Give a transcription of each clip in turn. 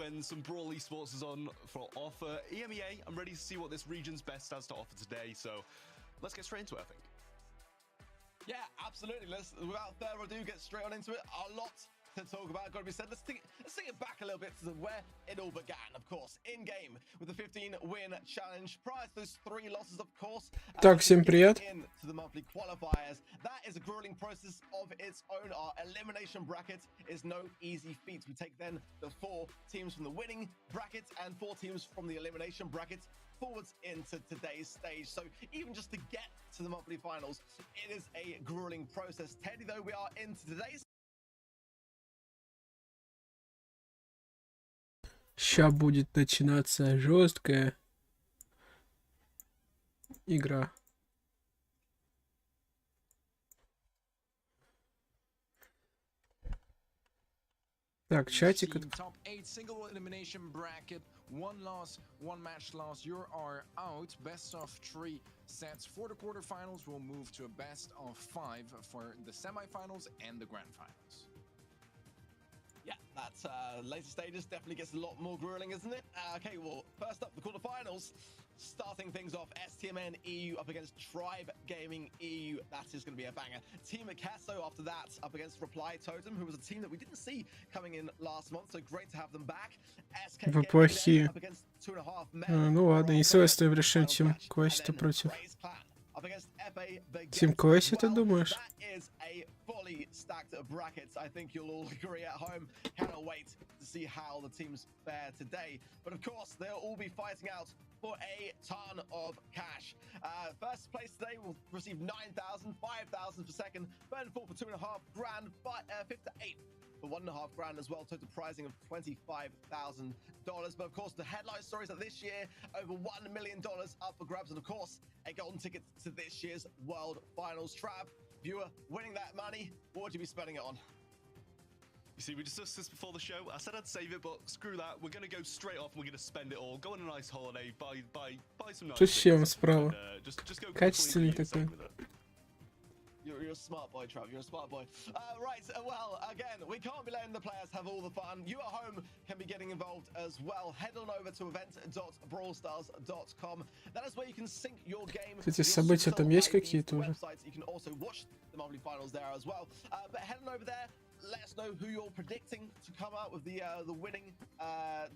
when some Brawl Esports is on for offer. EMEA, I'm ready to see what this region's best has to offer today, so let's get straight into it, I think. Yeah, absolutely. Let's, without further ado, get straight on into it. A lot to talk about, gotta be said. Let's take it back a little bit to where it all began, of course, in game with the 15-win challenge. Prior to those 3 losses, of course. Так, всем привет. To the monthly qualifiers. That is a grueling process of its own. Our elimination bracket is no easy feat. We take then the 4 teams from the winning bracket and 4 teams from the elimination bracket forwards into today's stage. So even just to get to the monthly finals, it is a grueling process. Teddy, though, we are into today's. Сейчас будет начинаться жесткая игра. Так, чатик. Top 8 single elimination bracket, 1 loss, 1 match loss. You are out. Best of 3 sets for the quarterfinals. We'll move to a best of 5 for the semifinals and the grand finals. Yeah, that's later stages definitely gets a lot more grueling, isn't it? Okay, well, first up, the quarterfinals. Starting things off, STMN EU up against Tribe Gaming EU. That is going to be a banger. Team Acaso after that up against Reply Totem, who was a team that we didn't see coming in last month, so great to have them back. SK Вы плохие. up against 2.5 men. Ну ладно, не свойственно решим Тим Квеста против. Тим Квеста, ты думаешь? Is a fully stacked bracket. I think you'll all agree at home. Cannot wait to see how the teams fare today. But of course, they'll all be fighting out for a ton of cash. First place today will receive 9,000, 5,000 for second, third and fourth for 2.5 grand, fifth to eighth for 1.5 grand as well. Total prizing of $25,000. But of course, the headline stories of this year, over $1 million up for grabs, and of course, a golden ticket to this year's World Finals. Trav, viewer, winning that money, what would you be spending it on? You see, we discussed this before the show. I said I'd save it, but screw that. We're going to go straight off and we're going to spend it all. Go on a nice holiday, buy some nice Зачем things, справа? and, just go Качественный completely такой. insane with it. You're a smart boy, Trav. You're a smart boy. Right, well, again, we can't be letting the players have all the fun. You at home can be getting involved as well. Head on over to event.brawlstars.com. That is where you can sync your game. Кстати, события там есть какие-то уже? You can also watch the monthly finals there as well. But head on over there. Let us know who you're predicting to come out with the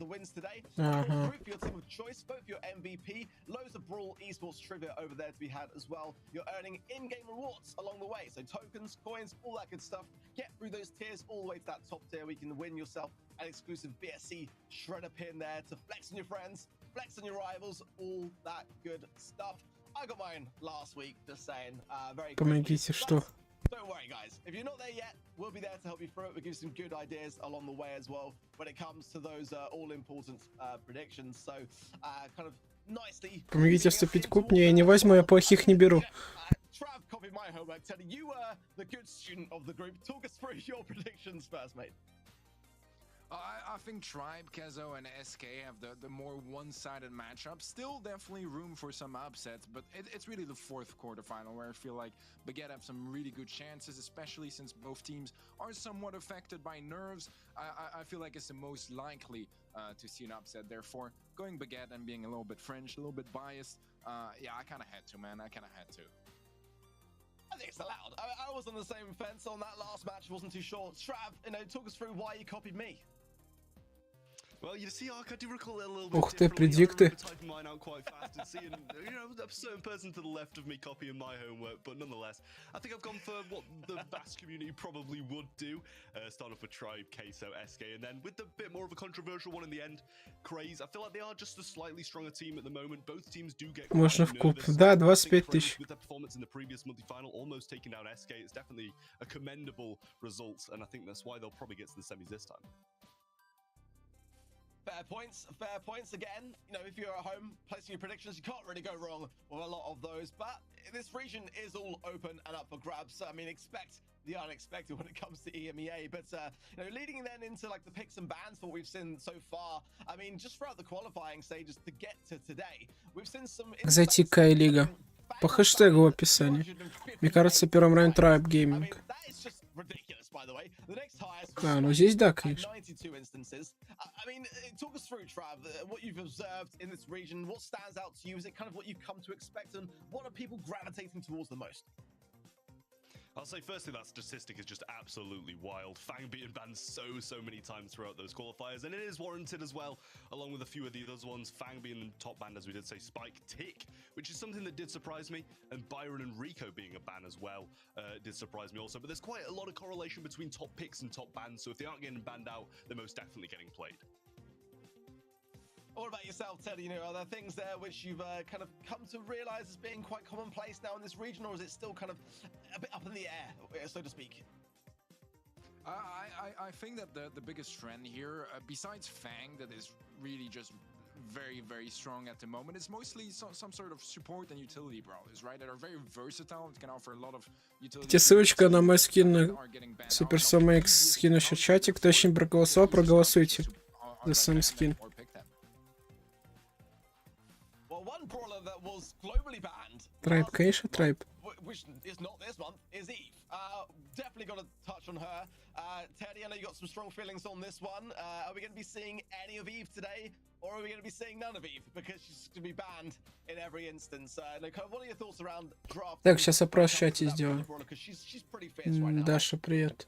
wins today. Root for your team of choice, vote for your MVP. Loads of Brawl Esports trivia over there to be had as well. You're earning in-game rewards along the way, so tokens, coins, all that good stuff. Get through those tiers all the way to that top tier. We can win yourself an exclusive BSC shredder pin there to flex on your friends, flex on your rivals, all that good stuff. I got mine last week, just saying. Very Помогите, что? Don't worry, guys. If you're not there yet, we'll be there to help you through it. We'll give you some good ideas along the way as well when it comes to those all-important predictions. So, kind of nicely. Помогите вступить в клуб. Не, я не возьму, я плохих не беру. Trav copied my homework. Teddy, you were the good student of the group. Talk us through your predictions first, mate. I think Tribe, Kezo, and SK have the more one-sided matchup. Still definitely room for some upsets, but it's really the fourth quarterfinal where I feel like Baguette have some really good chances, especially since both teams are somewhat affected by nerves. I feel like it's the most likely to see an upset. Therefore, going Baguette and being a little bit French, a little bit biased, yeah, I kind of had to, man. I kind of had to. I think it's allowed. I was on the same fence on that last match. Wasn't too sure. Trav, talk us through why you copied me. Well, you see, I do recall it a little bit Ух ты, differently. I предикты. remember typing mine out quite fast and seeing, a certain person to the left of me copying my homework, but nonetheless, I think I've gone for what the vast community probably would do. Start off with Tribe, Queso, SK, and then with the bit more of a controversial one in the end, Craze. I feel like they are just a slightly stronger team at the moment. Both teams do get Можно в клуб. nervous. Да, I think 25 Craze, тысяч. with their performance in the previous multi-final, almost taking down SK, it's definitely a commendable result, and I think that's why they'll probably get to the semis this time. Fair points again. If you're at home placing your predictions, you can't really go wrong with a lot of those. But this region is all open and up for grabs. So, I mean, expect the unexpected when it comes to EMEA. But leading then into like the picks and bans for what we've seen so far. I mean, just throughout the qualifying stages to get to today, we've seen some. Зайти к Лига. По хэштегу в описании. Мне кажется, первым район Tribe Gaming. Ridiculous, by by the way. The next highest А, ну здесь да, at конечно. 92 instances. I mean, talk us through, Trav, what you've observed in this region. What stands out to you? Is it kind of what you've come to expect, and what are people gravitating towards the most? I'll say firstly that statistic is just absolutely wild. Fang being banned so many times throughout those qualifiers, and it is warranted as well, along with a few of the other ones. Fang being the top banned, as we did say, Spike, Tick, which is something that did surprise me, and Byron and Rico being a ban as well did surprise me also. But there's quite a lot of correlation between top picks and top bans, so if they aren't getting banned out, they're most definitely getting played. What about yourself, Teddy? You know, are there things there which you've kind of come to realize as being quite commonplace now in this region, or is it still kind of a bit up in the air, so to speak? I think that the biggest trend here, besides Fang, that is really just very strong at the moment, is mostly some sort of support and utility brawlers, right? That are very versatile. It can offer a lot of utility. Где ссылочка на мой скин на Супер Сома X скину еще в чате. Кто еще не проголосовал, проголосуйте за сам скин. Трайб, конечно, Трайб. Which is not this month, is Eve. Definitely got to touch on her. Teddy, I know you got some strong feelings on this one. Are we going to be seeing any of Eve today, or are we going to be seeing none of Eve because she's going to be banned in every instance? What are your thoughts around draft? Так, сейчас опрос в чате сделаю. She's pretty fierce right now. Даша, привет.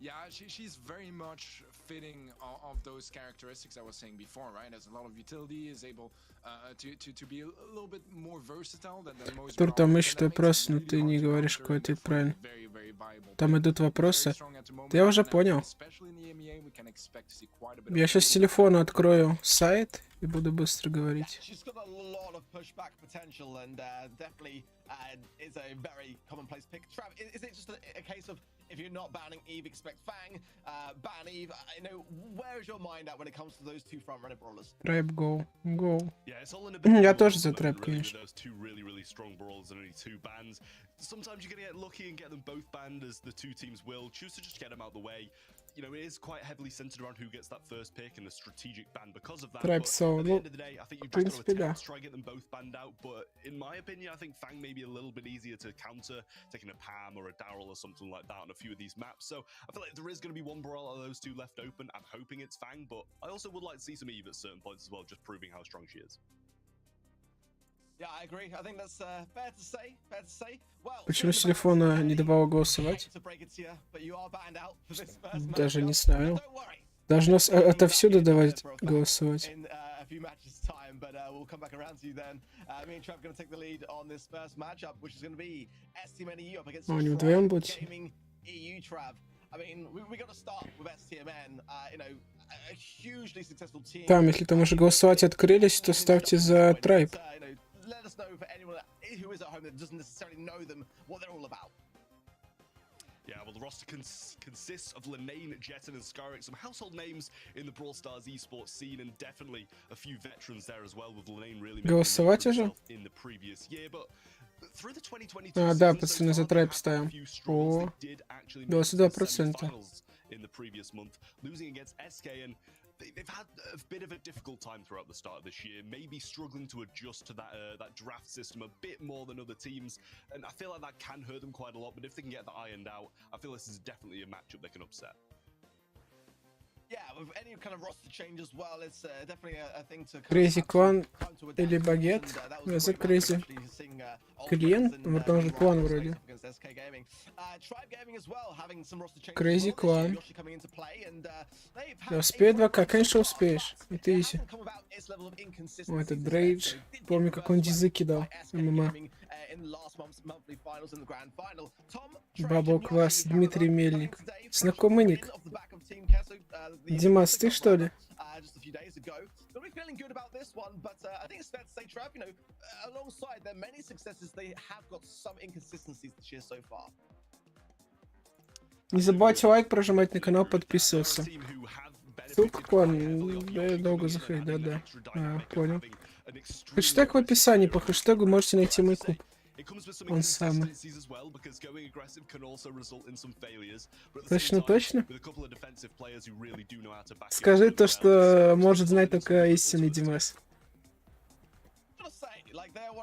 Yeah, she's very much fitting of those characteristics I was saying before, right? Has a lot of utility, is able to be a little bit more versatile than most. Тур, там ищет вопрос, но ты не говоришь, какой ответ правильно. Там идут вопросы. Я уже понял. Я сейчас с телефона открою сайт и буду быстро говорить. If you're not banning Eve, expect Fang. Ban Eve. You know, where is your mind at when it comes to those two front-runner brawlers? Трайб, go. Я тоже за трэп, конечно. Really strong brawlers and only two bans. Sometimes you're gonna get lucky and get them both banned, as the two teams will choose to just get them out of the way. You know, it is quite heavily centered around who gets that first pick and a strategic ban because of that. Трайб, But at the end of the day, I think you've just got to да. try and get them both banned out. But in my opinion, I think Fang may be a little bit easier to counter, taking a Pam or a Daryl or something like that on a few of these maps. So I feel like there is going to be one brawl out of those two left open. I'm hoping it's Fang, but I also would like to see some Eve at certain points as well, just proving how strong she is. Yeah, I agree. I think that's fair to say. Fair to say. Well, Почему с телефона не давало голосовать? Даже не знаю. Должно отовсюду давать голосовать. А они вдвоем будут? Там, если там уже голосовать открылись, то ставьте за Трайб. Let us know for anyone who is at home that doesn't necessarily know them what they're all about. Yeah, well, the roster consists of Lennane, Jetton, and Skyrick, some household names in the Brawl Stars esports scene, and definitely a few veterans there as well, with Lennane really Голосовать уже? In the previous year, but through the 2022 А, да, пацаны, за Трайб ставим. О, 22%. In the previous month, losing against SK, and they've had a bit of a difficult time throughout the start of this year, maybe struggling to adjust to that draft system a bit more than other teams, and I feel like that can hurt them quite a lot, but if they can get that ironed out, I feel this is definitely a matchup they can upset. Yeah, with any kind of roster change as well, it's definitely a thing to... Crazy Клан или Багет? Я за Crazy. Клиент? Вот там же клан вроде. Crazy Клан. Я успею 2К? Конечно успеешь. Это изи. О, этот Брейдж. Помню, как он язык кидал. ММА. Бабл Квас, Дмитрий Мельник. Знакомый ник. Димас, ты что ли? Не забывайте лайк прожимать на канал, подписываться. Ссылка к клану. Да, долго заходить, да. Понял. Хэштег в описании. По хэштегу можете найти мой клуб. Он самый. Точно? Скажи то, что может знать только истинный Димас.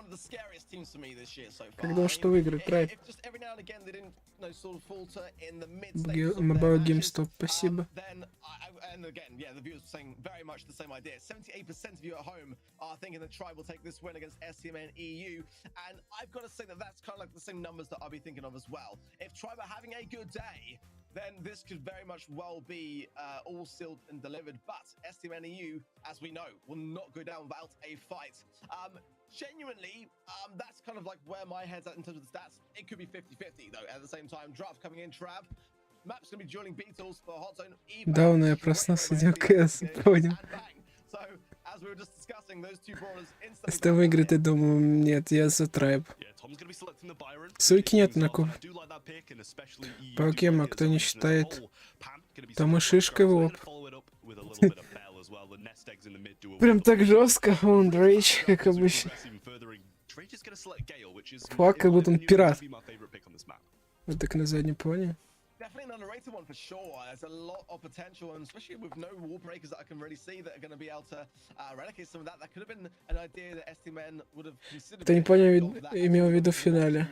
of the scariest teams for me this year so far. Когда что выиграет, Прайс. Just every now and again they didn't, you know, sort of falter in the mid Mobile Game Stop, спасибо. Then, and again, yeah, the viewers are saying very much the same idea. 78% of you at home are thinking that Tribe will take this win against STMN EU, and I've got to say that that's kind of like the same numbers that I'll be thinking of as well. If Tribe are having a good day, then this could very much well be all sealed and delivered. But STMN EU, as we know, will not go down without a fight. Genuinely, that's kind of like where my head's at in terms of the stats. It could be 50-50 though. At the same time, draft coming in, Trab. Map's gonna be dueling Beatles for Hot Zone. Давно я проснулся, идём КС, понял. So, as we were just discussing, those two brawlers Если выиграет, я думаю, нет, я за Трайб. Ссылки нет на куб. По кем, кто не считает, там и шишка в лоб. Прям так жестко, он Дрейч, как обычно. Флаг, как будто он пират. Вот так на заднем плане. Definitely an underrated one for sure. There's a lot of potential, and especially with no wall breakers that I can really see that are going to be able to eradicate some of that. That could have been an idea that STMN would have considered. Ты не понял, имел в виду в финале.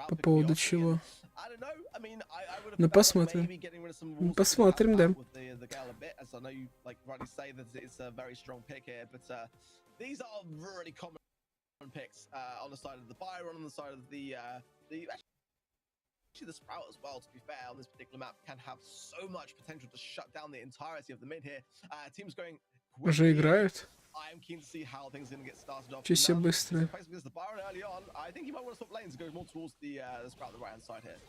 По поводу чего? Ну посмотрим. Посмотрим, да. These are really common picks on the side of the Byron, on the side of the actually the Sprout as well, to be fair, on this particular map can have so much potential to shut down the entirety of the mid here. Teams going Уже играют? I am keen to see how things are going to get started off. Чуть быстро. Because the Byron early on, I think he might want to swap lanes and go more towards the Sprout on the right hand side here.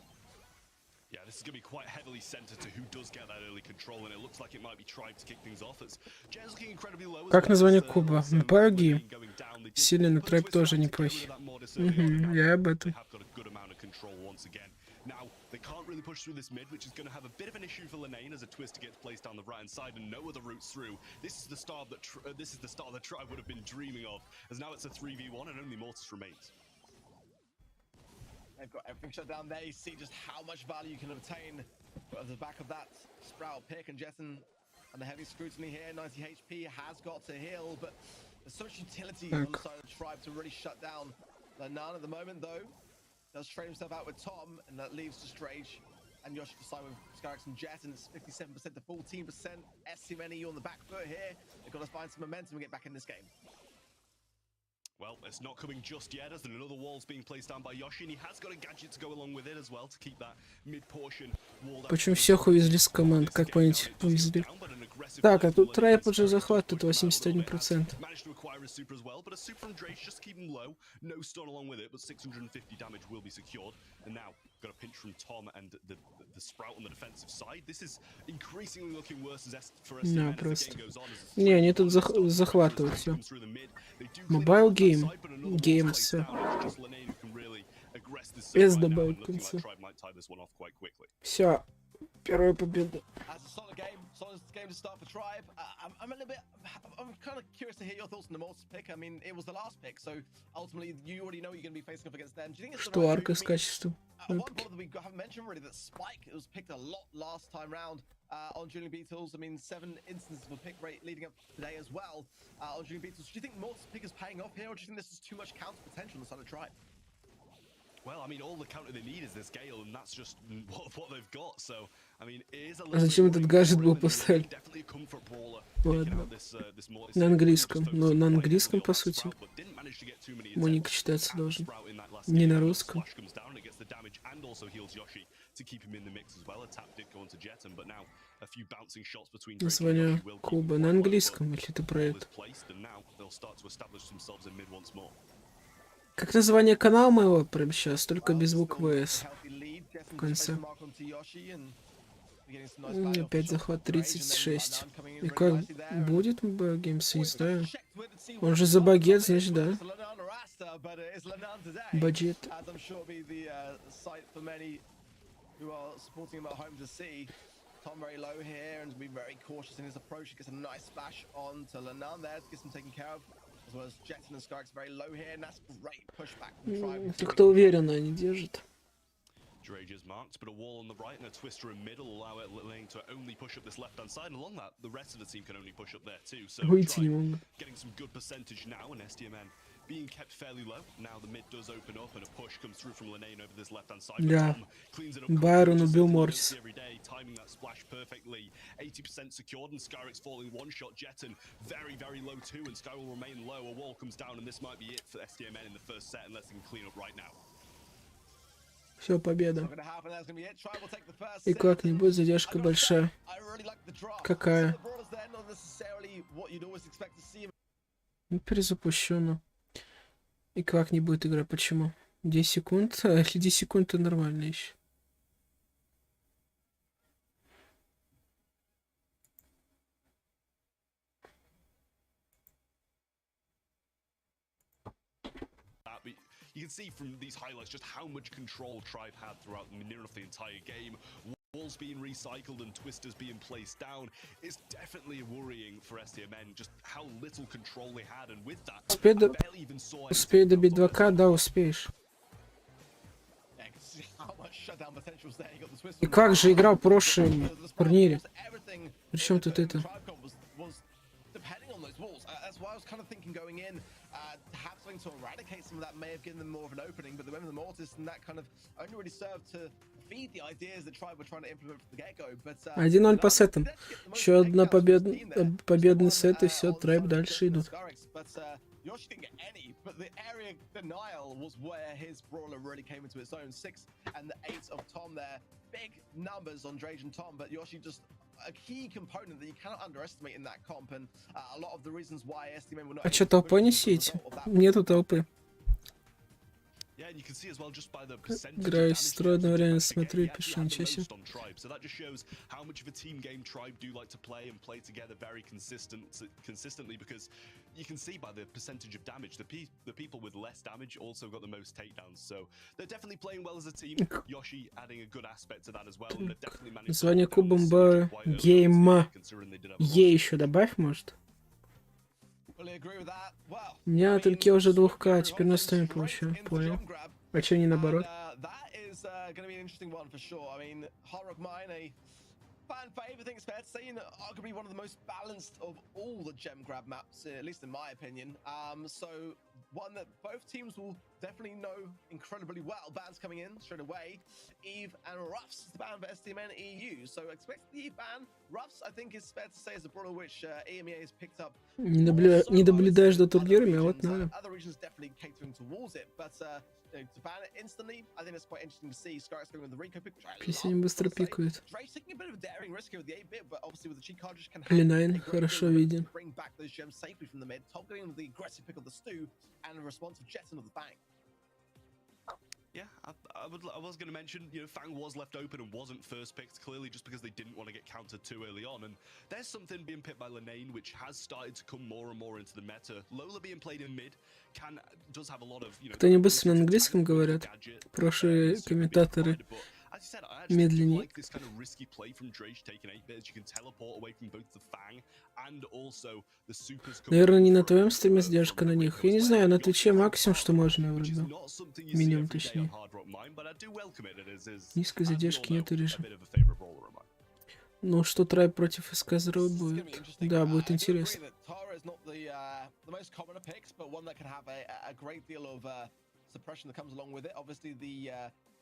Yeah, this is going to be quite heavily centered to who does get that early control, and it looks like it might be Tribe to kick things off. Jen's looking incredibly low. Как название куба? Баги. Сильно на Трайб тоже неплохи. Я об этом. Now, they can't really push through this mid, which is going to have a bit of an issue for Linane as a Twister gets placed down the right-hand side and no other routes through. This is the star that Tribe would have been dreaming of, as now it's a 3v1 and only Mortis remains. They've got everything shut down there. You see just how much value you can obtain at the back of that Sprout pick, and Jetson under heavy scrutiny here. 90 HP has got to heal, but there's so much utility on the side of Tribe to really shut down Lanan at the moment, though. Does trade himself out with Tom, and that leaves just Rage and Yoshi to side with Skyrex and Jet, and it's 57% to 14%. STMN on the back foot here. They've got to find some momentum and get back in this game. Well, it's not coming just yet, as another wall's being placed down by Yoshi, and he has got a gadget to go along with it as well to keep that mid portion walled. Почему всех увезли с команд, как понять, увезли? Так, а тут Трайб уже захват, тут 81%. Got a pinch from Tom and the Sprout on the defensive side. This is increasingly looking worse as for us. No, просто. Не, они тут захватывают все. Mobile game. Game, все. Без добавить в конце. Все. Первая победа. Solid game to start for Tribe. I'm kind of curious to hear your thoughts on the Mortis pick. I mean, it was the last pick, so ultimately you already know you're going to be facing up against them. Do you think it's Что арка с качеством? One ball that we haven't mentioned really, that Spike, it was picked a lot last time round on Julian Beatles. I mean, 7 instances of a pick rate leading up today as well on Julian Beatles. Do you think Mortis pick is paying off here, or do you think this is too much counter potential on the side of Tribe? Well, I mean, all the counter they need is this Gale, and that's just what they've got. So, I mean, it is a А зачем этот гаджет был поставлен? Ладно. На английском. Но на английском, по сути. Моника читаться должен. Не на русском. Название клуба на английском, если ты про это. Как название канала моего прямо сейчас, только без буквы «С» в конце. Опять захват 36. И как будет Геймс, не знаю. Он же за багет, значит, да. Баджет. Tom very low here and be very cautious in his approach. He gets a nice splash on to Lanan there to get him taken care of. As well as Jetson and Skyrex very low here, and that's great pushback from Tribe. Кто уверенно не держит. Drage is marked, but a wall on the right and a twister in middle allow it Lane to only push up this left-hand side, and along that, the rest of the team can only push up there too. So Выйти не Tribe могут. getting some good percentage now, and SDMN being kept fairly low. Now the mid does open up, and a push comes through from Lane over this left-hand side. Да. Tom cleans it up. Байрон убил Мортис. Every day, timing that splash perfectly. 80% secured, and Skyrix falling one shot. Jeton very, very low too, and Sky will remain low. A wall comes down, and this might be it for SDMN in the first set, unless they can clean up right now. Все, победа. И как-нибудь задержка большая. Какая? Ну, перезапущено. И как не будет игра? Почему? 10 секунд? А если 10 секунд, то нормально еще. You can see from these highlights just how much control Tribe had throughout near enough the entire game. Walls being recycled and twisters being placed down. It's definitely worrying for SDMN just how little control they had, and with that, Успей добить 2К, да, успеешь. И как же играл в прошлом турнире? Причем тут это? Have something to eradicate some of that may have given them more of an opening, but the women of the Mortis and that kind of only really served to feed the ideas that Tribe were trying to implement from the get-go. But 1-0 по сетам. Еще одна победный сет, и все, Tribe дальше идут. Yoshi didn't get any, but the area denial was where his brawler really came into its own. 6 and the 8 of Tom there. Big numbers on Drage and Tom, but Yoshi just a key component that you cannot underestimate in that comp, and a lot of the reasons why SDMN were not. А что, толпой несите? Нету толпы. Играю с сестрой одновременно, смотрю и пишу, ничего себе. So that just shows how much of a team game Tribe do like to play and play together very consistently, because you can see by the percentage of damage, the people with less damage also got the most takedowns. So they're definitely playing well as a team. Yoshi adding a good aspect to that as well, and they're definitely managing. Название клубом Б Гейма. Е еще добавь, может? У меня только уже 2К, теперь на стороне получаю. Понял. А че не наоборот? Fan favourite, I think it's fair to say, arguably one of the most balanced of all the gem grab maps, at least in my opinion. So one that both teams will definitely know incredibly well. Bans coming in straight away. Eve and Ruffs is the ban for SDMN EU. So expect the Eve ban. Ruffs, I think it's fair to say, is a brawler which EMEA has picked up. Не наблюдаешь за турнирами, а вот надо. Other regions definitely catering towards it, but to ban it instantly, I think it's quite interesting to see. Skyx going with the Rico pick. Песня не быстро пикают. Drake's taking a bit of a daring risk here with the 8-bit, but obviously with the cheat cartridge can Клинайн хорошо виден. bring back those gems safely from the mid. Top getting with the aggressive pick of the stew and a response of Jetson of the bank. Yeah, I was going to mention, Fang was left open and wasn't first picked, clearly just because they didn't want to get countered too early on. And there's something being picked by Lenane, which has started to come more and more into the meta. Lola being played in mid does have a lot of, Кто-нибудь быстро на английском говорят? Прошлые комментаторы медленнее. Наверное, не на твоем стриме задержка на них. Я не знаю, на Твиче максимум, что можно, вроде бы. Минимум, точнее. Низкой задержки нету режима. Ну, что Tribe против СК будет? Да, будет интересно.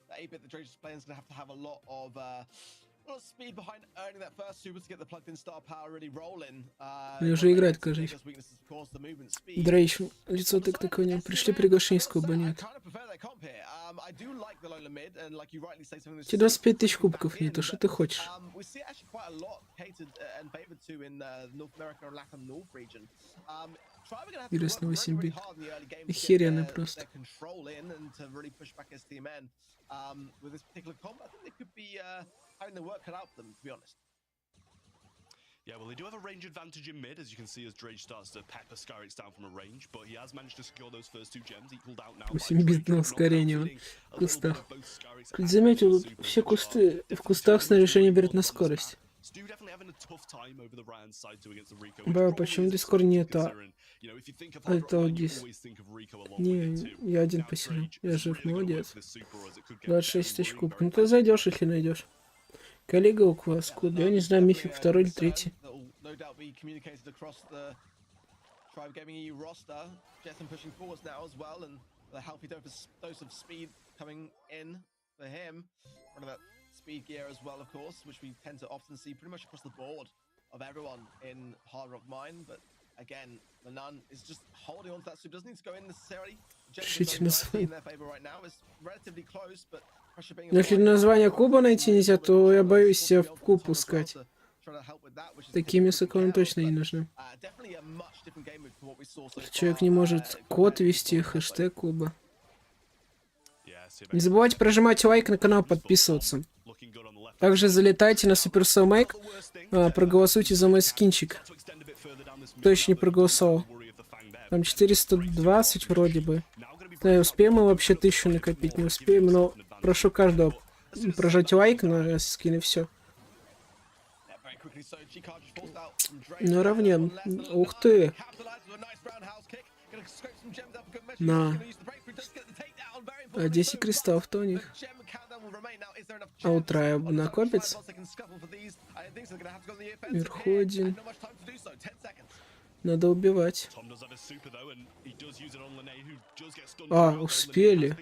The 8-bit that Drake's playing is going to have a lot of speed behind earning that first super to get the plugged in star power really rolling. Мне уже играть, кажется. Дрейч, лицо так такое не. Пришли приглашение с клуба, нет. Тебе 25 тысяч кубков нет, а что ты хочешь? Вирус на 8 бит. Охеренно просто. With this particular comp, I think they could be having the work cut out for them, to be honest. Yeah, well, they do have a range advantage in mid, as you can see as Drage starts to pepper Skyrix down from a range, but he has managed to secure those first two gems, equaled out now. 8-битное ускорение в кустах. Заметил, все кусты в кустах снаряжение берет на скорость. Stu definitely having a tough time over the right-hand side too against the Rico. Ба, почему Discord нет? Это вот здесь. Не, я один поселил. Я жив, молодец. 26 тысяч кубков. Ну ты зайдешь, если найдешь. Коллега у вас в клубе, я не знаю, мифик второй или третий. Tribe Gaming EU roster, Jetson pushing forwards now as well, and the healthy dose of speed coming in for him. One of that speed gear as well, of course, which we tend to often see pretty much across the board of everyone in Hard Rock Mine. But again, the Nun is just holding on to that super. Doesn't need to go in necessarily. Jetson in their favor right now. It's relatively close, but pressure being. Если название клуба найти нельзя, то я боюсь себя в клуб пускать. Такие мисоконы точно не нужны. Человек не может код ввести, хэштег клуба. Не забывайте прожимать лайк на канал, подписываться. Также залетайте на Суперсел Майк, проголосуйте за мой скинчик. Кто еще не проголосовал? Там 420 вроде бы. Да, успеем мы вообще 1000 накопить, не успеем, но прошу каждого прожать лайк на скин и все. Наравне. Ух ты. На. А 10 кристаллов-то у них. А у Трая накопится? Вверху один. Надо убивать. А, успели.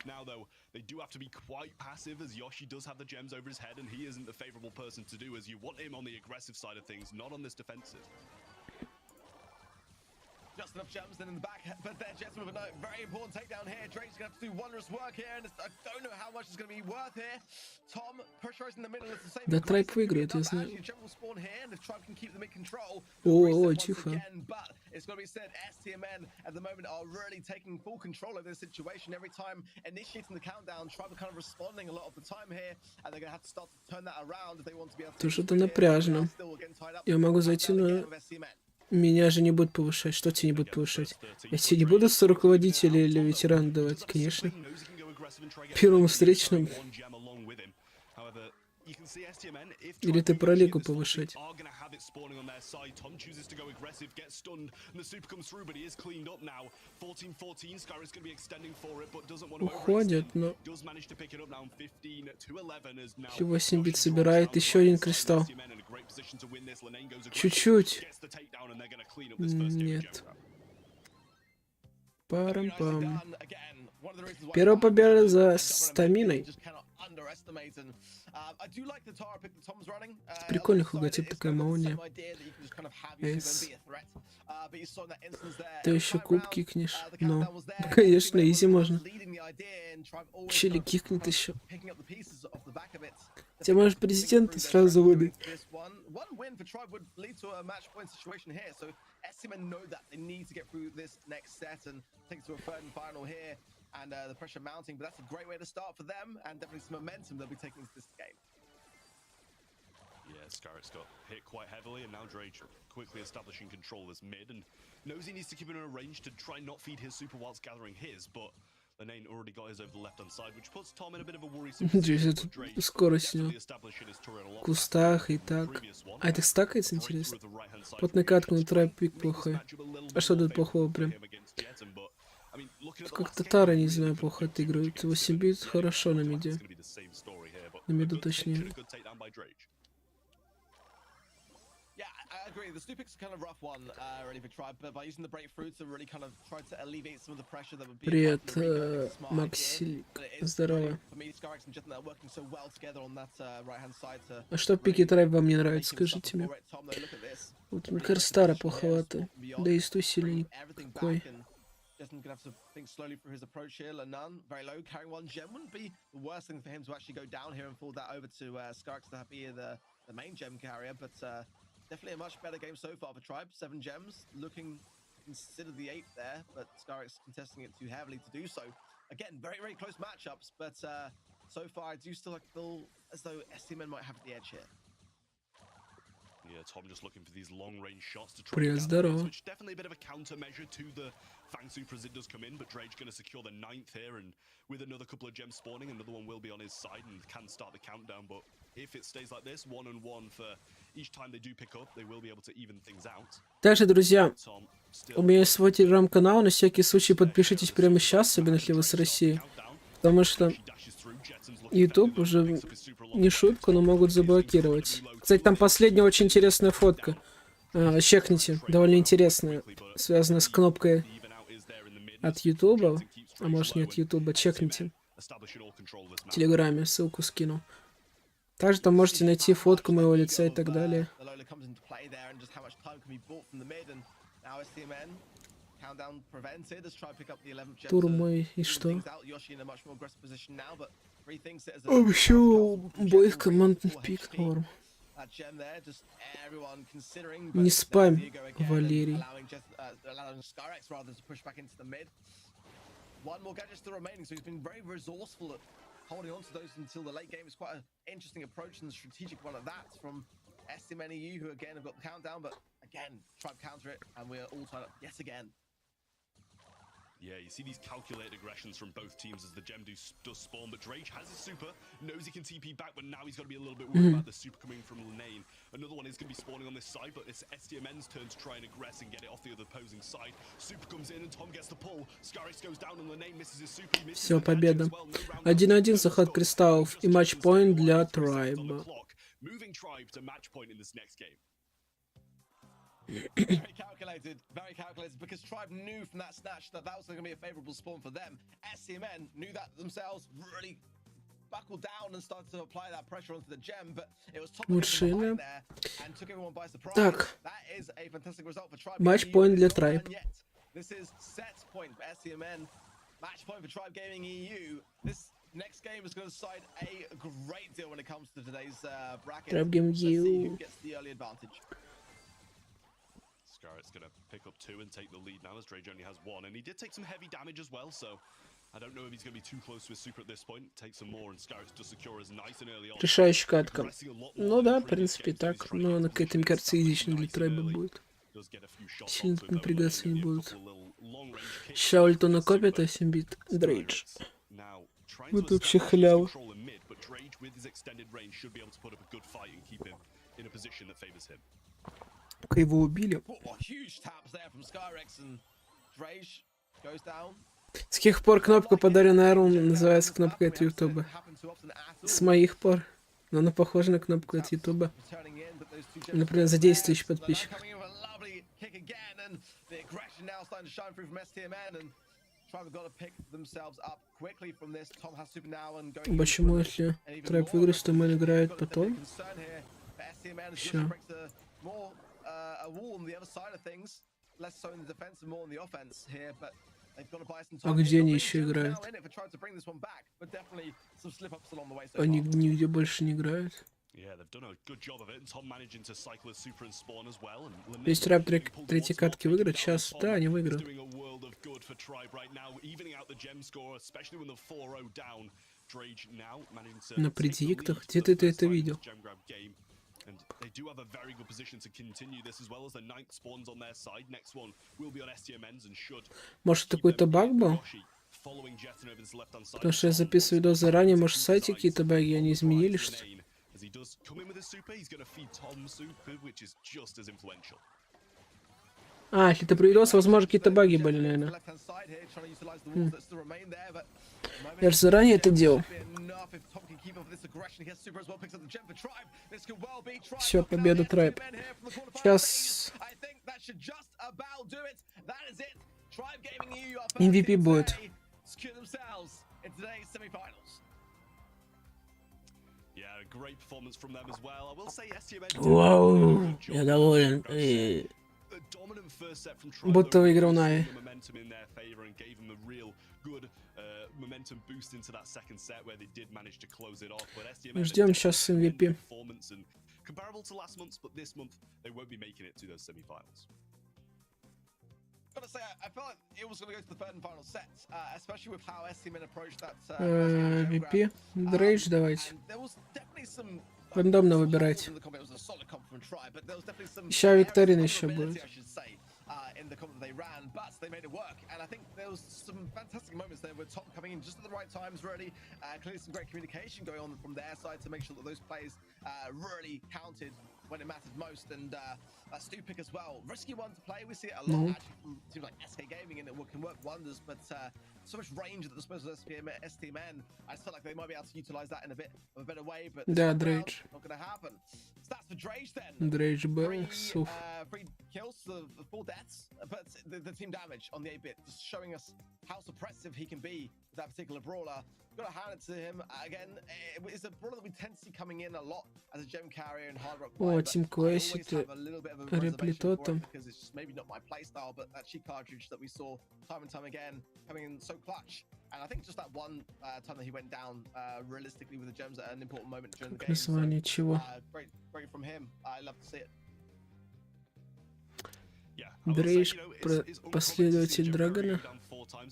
Now, though, they do have to be quite passive as Yoshi does have the gems over his head and he isn't the favorable person to do as you want him on the aggressive side of things, not on this defensive. Just enough gems then in the back, but there Jetson with a very important takedown here. Drake's gonna have to do wondrous work here, and I don't know how much it's gonna be worth here. Tom pressurizing the middle, it's the same. Да, Трайп выиграет, я знаю. О, тихо. But it's got to be said, STMN at the moment are really taking full control of this situation. Every time initiating the countdown, Tribe are kind of responding a lot of the time here, and they're gonna have to start to turn that around if they want to be able to. То что-то напряжно. Я могу зайти на... Меня же не будут повышать. Что тебе не будут повышать? Я тебе не буду 100 руководителей или ветеран давать, конечно. Первому встречному. Или ты про лигу повышать? Уходят, но... 8 бит собирает, еще один кристалл. Чуть-чуть. Нет. Парам-пам. Первая победа за стаминой. Прикольный логотип, такая молния. Эс. Ты еще куб кикнешь? Ну, конечно, изи можно. Чили кикнет еще. Тебя может президента сразу выбить. And the pressure mounting, but that's a great way to start for them, and definitely some momentum they'll be taking into this game. Yeah, Scarrett's got hit quite heavily, and now Drake quickly establishing control as mid, and knows he needs to keep it in a range to try and not feed his super whilst gathering his, but Lane already got his over the left-hand side, which puts Tom in a bit of a worrisome situation. Скорость у него. В кустах и так. А это стакается, интересно? Вот накатку на трап-пик плохой. А что тут плохого прям? Как татары, не знаю, плохо отыгрывают. 8 бит хорошо на миде. На миду точнее. Привет, Максилик. Здорово. А что в пике трайб вам не нравится, скажите мне? Вот мне кажется, Стара плоховато. Да и Сту сильный какой. Justin's gonna have to think slowly through his approach here. Lanan, very low, carrying 1 gem. Wouldn't be the worst thing for him to actually go down here and forward that over to Scarx to be the main gem carrier, but definitely a much better game so far for Tribe. 7 gems, looking to consider the 8th there, but Scarx contesting it too heavily to do so. Again, very, very close matchups, but so far I do still feel as though STMN might have the edge here. Yeah, Tom just looking for these long-range shots to try Привет, and gather здорово. points, which definitely a bit of a countermeasure to the Fang Super as it does come in, but Drage going to secure the 9th here, and with another couple of gems spawning, another one will be on his side and can start the countdown, but if it stays like this, 1-1 for each time they do pick up, they will be able to even things out. Также, друзья, Tom у still меня есть свой телеграм-канал, на всякий случай подпишитесь прямо сейчас, особенно если вы с России. Потому что YouTube уже не шутку, но могут заблокировать. Кстати, там последняя очень интересная фотка. Чекните, довольно интересная, связанная с кнопкой от YouTube. А может не от YouTube, чекните. В Телеграме, ссылку скину. Также там можете найти фотку моего лица и так далее. Тур мой и что? Вообще, бой командный пик норм. Не спам, Валерий. One more gadget still remaining, so he's been very resourceful at holding on to those until the late game. It's quite an interesting approach and strategic one at that from STMNEU, who again have got the countdown, but again, try to counter it, and we're all tied up yet again. Yeah, you see these calculated aggressions from both teams as the gem does spawn, but Drage has his super, knows he can TP back, but now he's got to be a little bit worried about the super coming from Lane. Another one is going to be spawning on this side, but it's STMN's turn to try and aggress and get it off the other opposing side. Super comes in and Tom gets the pull. Scarix goes down and Lane misses his super. Все, победа. 1-1 заход кристаллов и матч-поинт для Трайба. Moving Tribe to match point in this next game. Very calculated, because Tribe knew from that snatch that was going to be a favorable spawn for them. SCMN knew that themselves, really buckled down and started to apply that pressure onto the gem, but it was top behind there and took everyone by surprise. Так. That is a fantastic result for Tribe. Матч-поинт для Tribe. This is set point for SCMN. Match point for Tribe Gaming EU. This next game is going to decide a great deal when it comes to today's bracket. Tribe Gaming Let's see EU. who gets the early advantage. Scarrett's going to pick up 2 and take the lead now as Drage only has 1, and he did take some heavy damage as well, so I don't know if he's going to be too close to his super at this point. Take some more, and Scarrett does secure his nice and early on. Решающая катка. Ну да, в принципе, так. Но она какая-то, мне кажется, изично для Трайба будет. Сильно напрягаться не будут. Сейчас ульту накопит, а 7 бит Дрейдж. Вот вообще халява. Пока его убили. С каких пор кнопка подаренная Ару называется кнопкой от Ютуба? С моих пор. Но она похожа на кнопку от Ютуба. Например, за 10 тысяч подписчиков. Почему, если Трайб выиграет, то мэн играет потом? Все. А где они еще играют? Они нигде больше не играют. Если Трайб третьей катки выиграет, сейчас, да, они выиграют. На предиктах? Где ты это видел? And they do have a very good position to continue this as well as the 9th spawns on their side. Next one will be on STMN's and should. Может, какой-то баг был? Потому что я записываю видео заранее, может, в сайте какие-то баги, они изменили, что ли? А, если ты привиделся, возможно, какие-то баги были, наверное. Я же заранее это делал. Все, победа Трайб. Сейчас MVP будет. Вау, я доволен. Будто выиграл Нави. Ждем сейчас MVP. MVP. Дрейдж давайте. Рандомно выбирать. Сейчас викторина еще будет. In the comp that they ran, but they made it work. And I think there was some fantastic moments there with Tom coming in just at the right times, really. Clearly some great communication going on from their side to make sure that those plays really counted when it mattered most. And Stu pick as well. Risky one to play. We see it a lot actually from teams like SK Gaming, and it can work wonders, but so much range at the disposal of STMN. I just felt like they might be able to utilize that in a bit of a better way, but Да, Дрейдж. not going to happen. Stats for Drage then. Дрейдж был. Three kills, the 4 deaths, but the team damage on the 8-bit, just showing us how suppressive he can be with that particular brawler. Gotta hand it to him. Again, it's a brawler that we tend to see coming in a lot as a gem carrier and hard rock. О, Team Quest, реплитотом. Because it's just maybe not my playstyle, but that cheat cartridge that we saw time and time again coming in so clutch. And I think just that one time that he went down realistically with the gems at an important moment during the game. Голосование чего? Great from him. I love to see it. Дрейдж, последователь Драгона.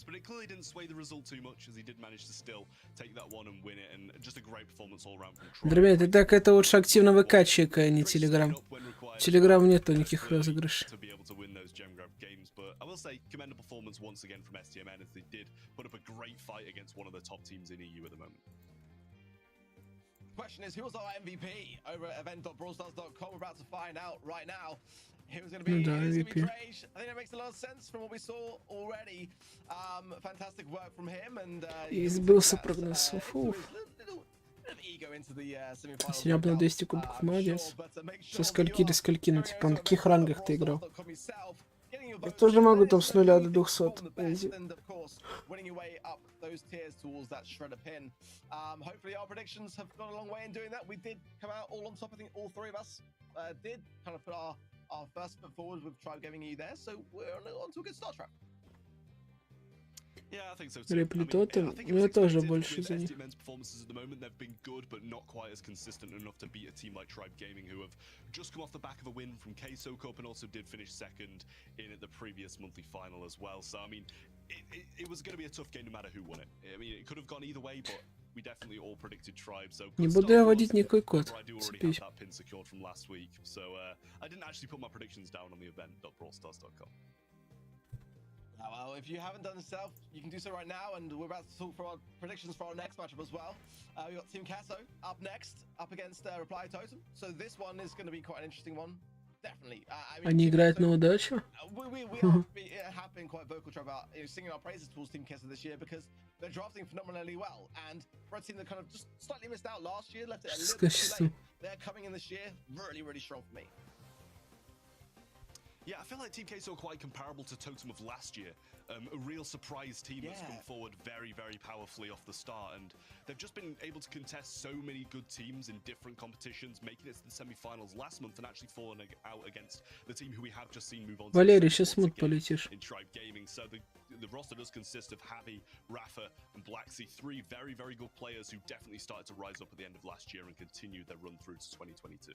But it clearly didn't sway the result too much, as he did manage to still take that one and win it, and just a great performance all around from Troy. Ребят, и так это лучше активно ВК чекай, а не Телеграмм. Телеграм нету никаких розыгрышей. To be able to win those gem grab games, but I will say commendable performance once again from STMN, as they did put up a great fight against one of the top teams in EU at the moment. Question is, who was our MVP over at event.brawlstars.com? We're about to find out right now. Who was going to be? MVP. Drage. I think that makes a lot of sense from what we saw already. Fantastic work from him, and И сбылся прогноз. Сегодня на 200 кубков, молодец. Со скольки до скольки, ну типа на каких рангах ты играл? Я тоже могу там с 0 до 200. Those tiers towards that shredder pin. Hopefully our predictions have gone a long way in doing that. We did come out all on top. I think all 3 of us did kind of put our first foot forward with Tribe Gaming EU there, so we're on to a good start track. Yeah, I think so too. Реплитотом, ну я тоже больше за них. Performances at the moment, they've been good, but not quite as consistent enough to beat a team like Tribe Gaming, who have just come off the back of a win from Queso Cup and also did finish second in at the previous monthly final as well. So I mean, it was going to be a tough game no matter who won it. I mean, it could have gone either way, but we definitely all predicted Tribe. So Не буду я вводить никакой код. I do already have that pin secured from last week, so I didn't actually put my predictions down on the event.brawlstars.com. Well, if you haven't done so, you can do so right now, and we're about to talk for our predictions for our next matchup as well. We've got Team Casso up next, up against Reply Totem. So this one is going to be quite an interesting one. Definitely. I mean, Они играют на удачу? We have been quite vocal about singing our praises towards Team Casso this year, because they're drafting phenomenally well, and for a team that kind of just slightly missed out last year, left it a little bit too late, they're coming in this year really strong for me. Yeah, I feel like Team Queso are quite comparable to Totem of last year. A real surprise team that's come forward very powerfully off the start, and they've just been able to contest so many good teams in different competitions, making it to the semi-finals last month and actually falling out against the team who we have just seen move on to Валерий, сейчас мут полетишь. in Tribe Gaming. So the roster does consist of Javi, Rafa, and Blacksea, 3 very good players who definitely started to rise up at the end of last year and continued their run through to 2022.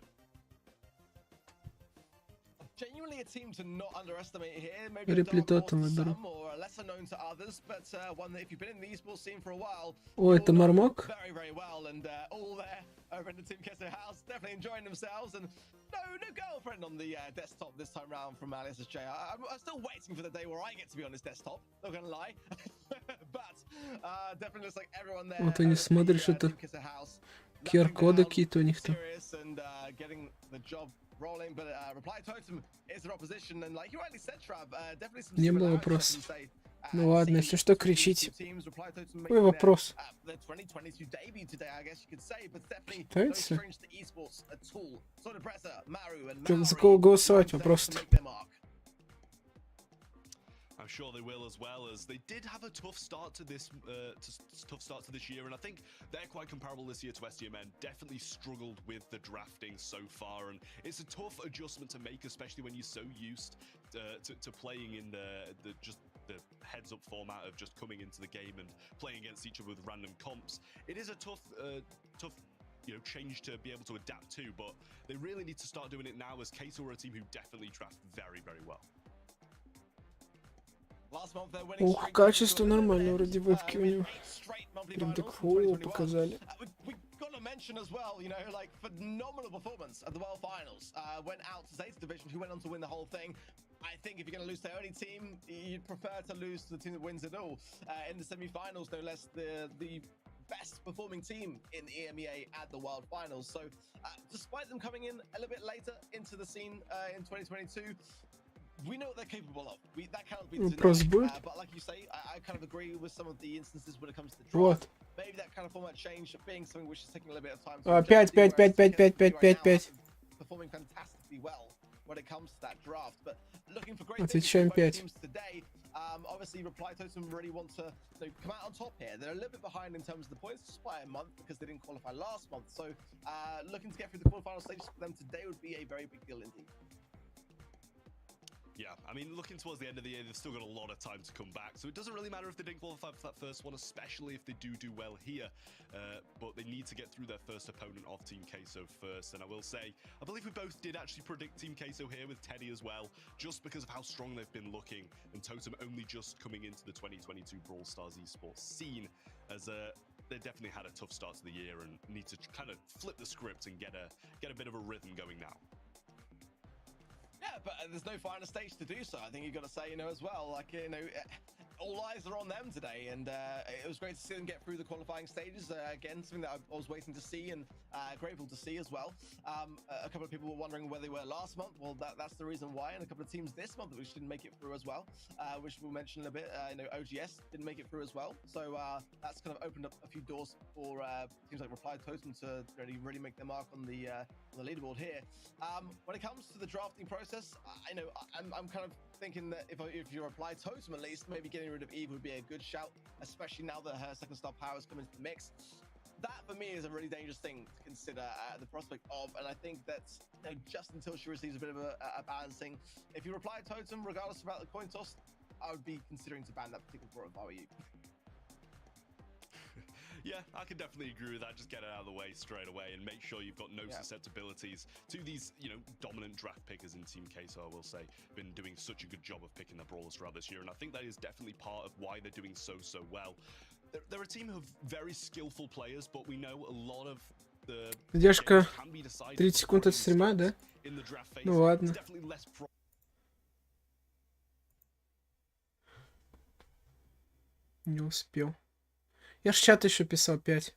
Genuinely a team to not underestimate here. Maybe a dark horse to some or lesser known to others, but one that if you've been in the esports scene for a while, О, это Мармок? very well, and all there over in the Team Queso house, definitely enjoying themselves, and no girlfriend on the desktop this time round from Alice J. I'm still waiting for the day where I get to be on this desktop, not gonna lie, but definitely looks like everyone there. Вот они смотришь, это QR-коды какие-то у них там. Rolling, but Reply Totem is their opposition, and like you rightly said, Trav, definitely some Не было вопросов. Ну ладно, если что, кричите. Какой вопрос? Считается? За кого голосовать? Вопрос-то. I'm sure they will, as well as they did have a tough start to this year, and I think they're quite comparable this year to STMN. Definitely struggled with the drafting so far, and it's a tough adjustment to make, especially when you're so used to playing in the heads-up format of just coming into the game and playing against each other with random comps. It is a tough change to be able to adapt to, but they really need to start doing it now, as Queso are a team who definitely draft very well. Ух, качество нормально, вроде вебки у него. Прям так фу показали. to mention as well, you know, like phenomenal performance at the World Finals. Went out to Zeta Division, who went on to win the whole thing. I think if you're going to lose to any team, you'd prefer to lose to the team that wins it all. In the semi-finals, no less, the best performing team in EMEA at the World Finals. So despite them coming in a little bit later into the scene in 2022, we know what they're capable of. That cannot be denied. But like you say, I kind of agree with some of the instances when it comes to the draft. Maybe that kind of format change being something which is taking a little bit of time. 5. Performing fantastically well when it comes to that draft, but looking for great things Отвечаем from both 5. teams today. Obviously, Reply Totem really want to come out on top here. They're a little bit behind in terms of the points, just by a month because they didn't qualify last month. So looking to get through the quarterfinal stages for them today would be a very big deal indeed. Yeah, I mean, looking towards the end of the year, they've still got a lot of time to come back. So it doesn't really matter if they didn't qualify for that first one, especially if they do well here. But they need to get through their first opponent of Team Queso first. And I will say, I believe we both did actually predict Team Queso here with Teddy as well, just because of how strong they've been looking. And Totem only just coming into the 2022 Brawl Stars esports scene, as they definitely had a tough start to the year and need to kind of flip the script and get a bit of a rhythm going now. Yeah, but there's no final stage to do so. I think you've got to say, you know, as well, like, you know, all eyes are on them today, and it was great to see them get through the qualifying stages. Again, something that I was waiting to see and grateful to see as well. A couple of people were wondering where they were last month. Well, that's the reason why, and a couple of teams this month which didn't make it through as well, which we'll mention in a bit. You know, OGS didn't make it through as well, so that's kind of opened up a few doors for teams like Reply Totem to really make their mark on the leaderboard here. When it comes to the drafting process, I know I'm kind of thinking that if you Reply Totem, at least maybe getting rid of Eve would be a good shout, especially now that her second star powers come into the mix. That for me is a really dangerous thing to consider the prospect of, and I think that, you know, just until she receives a bit of a balancing, if you Reply Totem, regardless about the coin toss, I would be considering to ban that particular draw if I were you. Yeah, I can definitely agree with that. Just get it out of the way straight away and make sure you've got no susceptibilities to these, you know, dominant draft pickers in Team Queso. I will say, been doing such a good job of picking their brawlers throughout this year, and I think that is definitely part of why they're doing so well. They're a team of very skillful players, but we know a lot of the Задержка can be decided 30 секунд от стрима, да? in the draft phase. Ну ладно. Не успел. Я ж чат еще писал 5.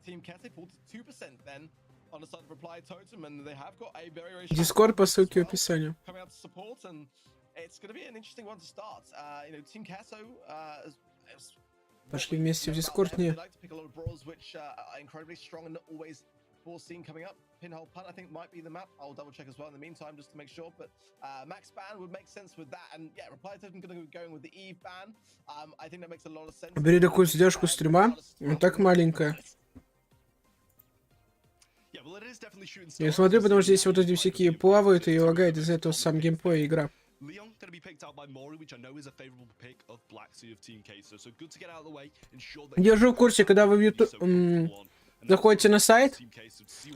Team Kete 42% then on the side of Reply Totem, and they have got a very Дискорд по ссылке в описании. coming out to support, and it's going to be an interesting one to start. You know, Team Queso Пошли вместе в Дискорд, не. They like to pick a lot of brawlers which are incredibly strong and not always foreseen coming up. Pinhole Punt, I think, might be the map. I'll double check as well in the meantime just to make sure. But Max ban would make sense with that. And yeah, Reply Totem going to be going with the Eve ban. I think that makes a lot of sense. Бери такую задержку стрима. Вот так маленькая. Я смотрю, потому что здесь вот эти всякие плавают и лагает, из-за этого сам геймплей и игра. Держу в курсе, когда вы в YouTube заходите на сайт,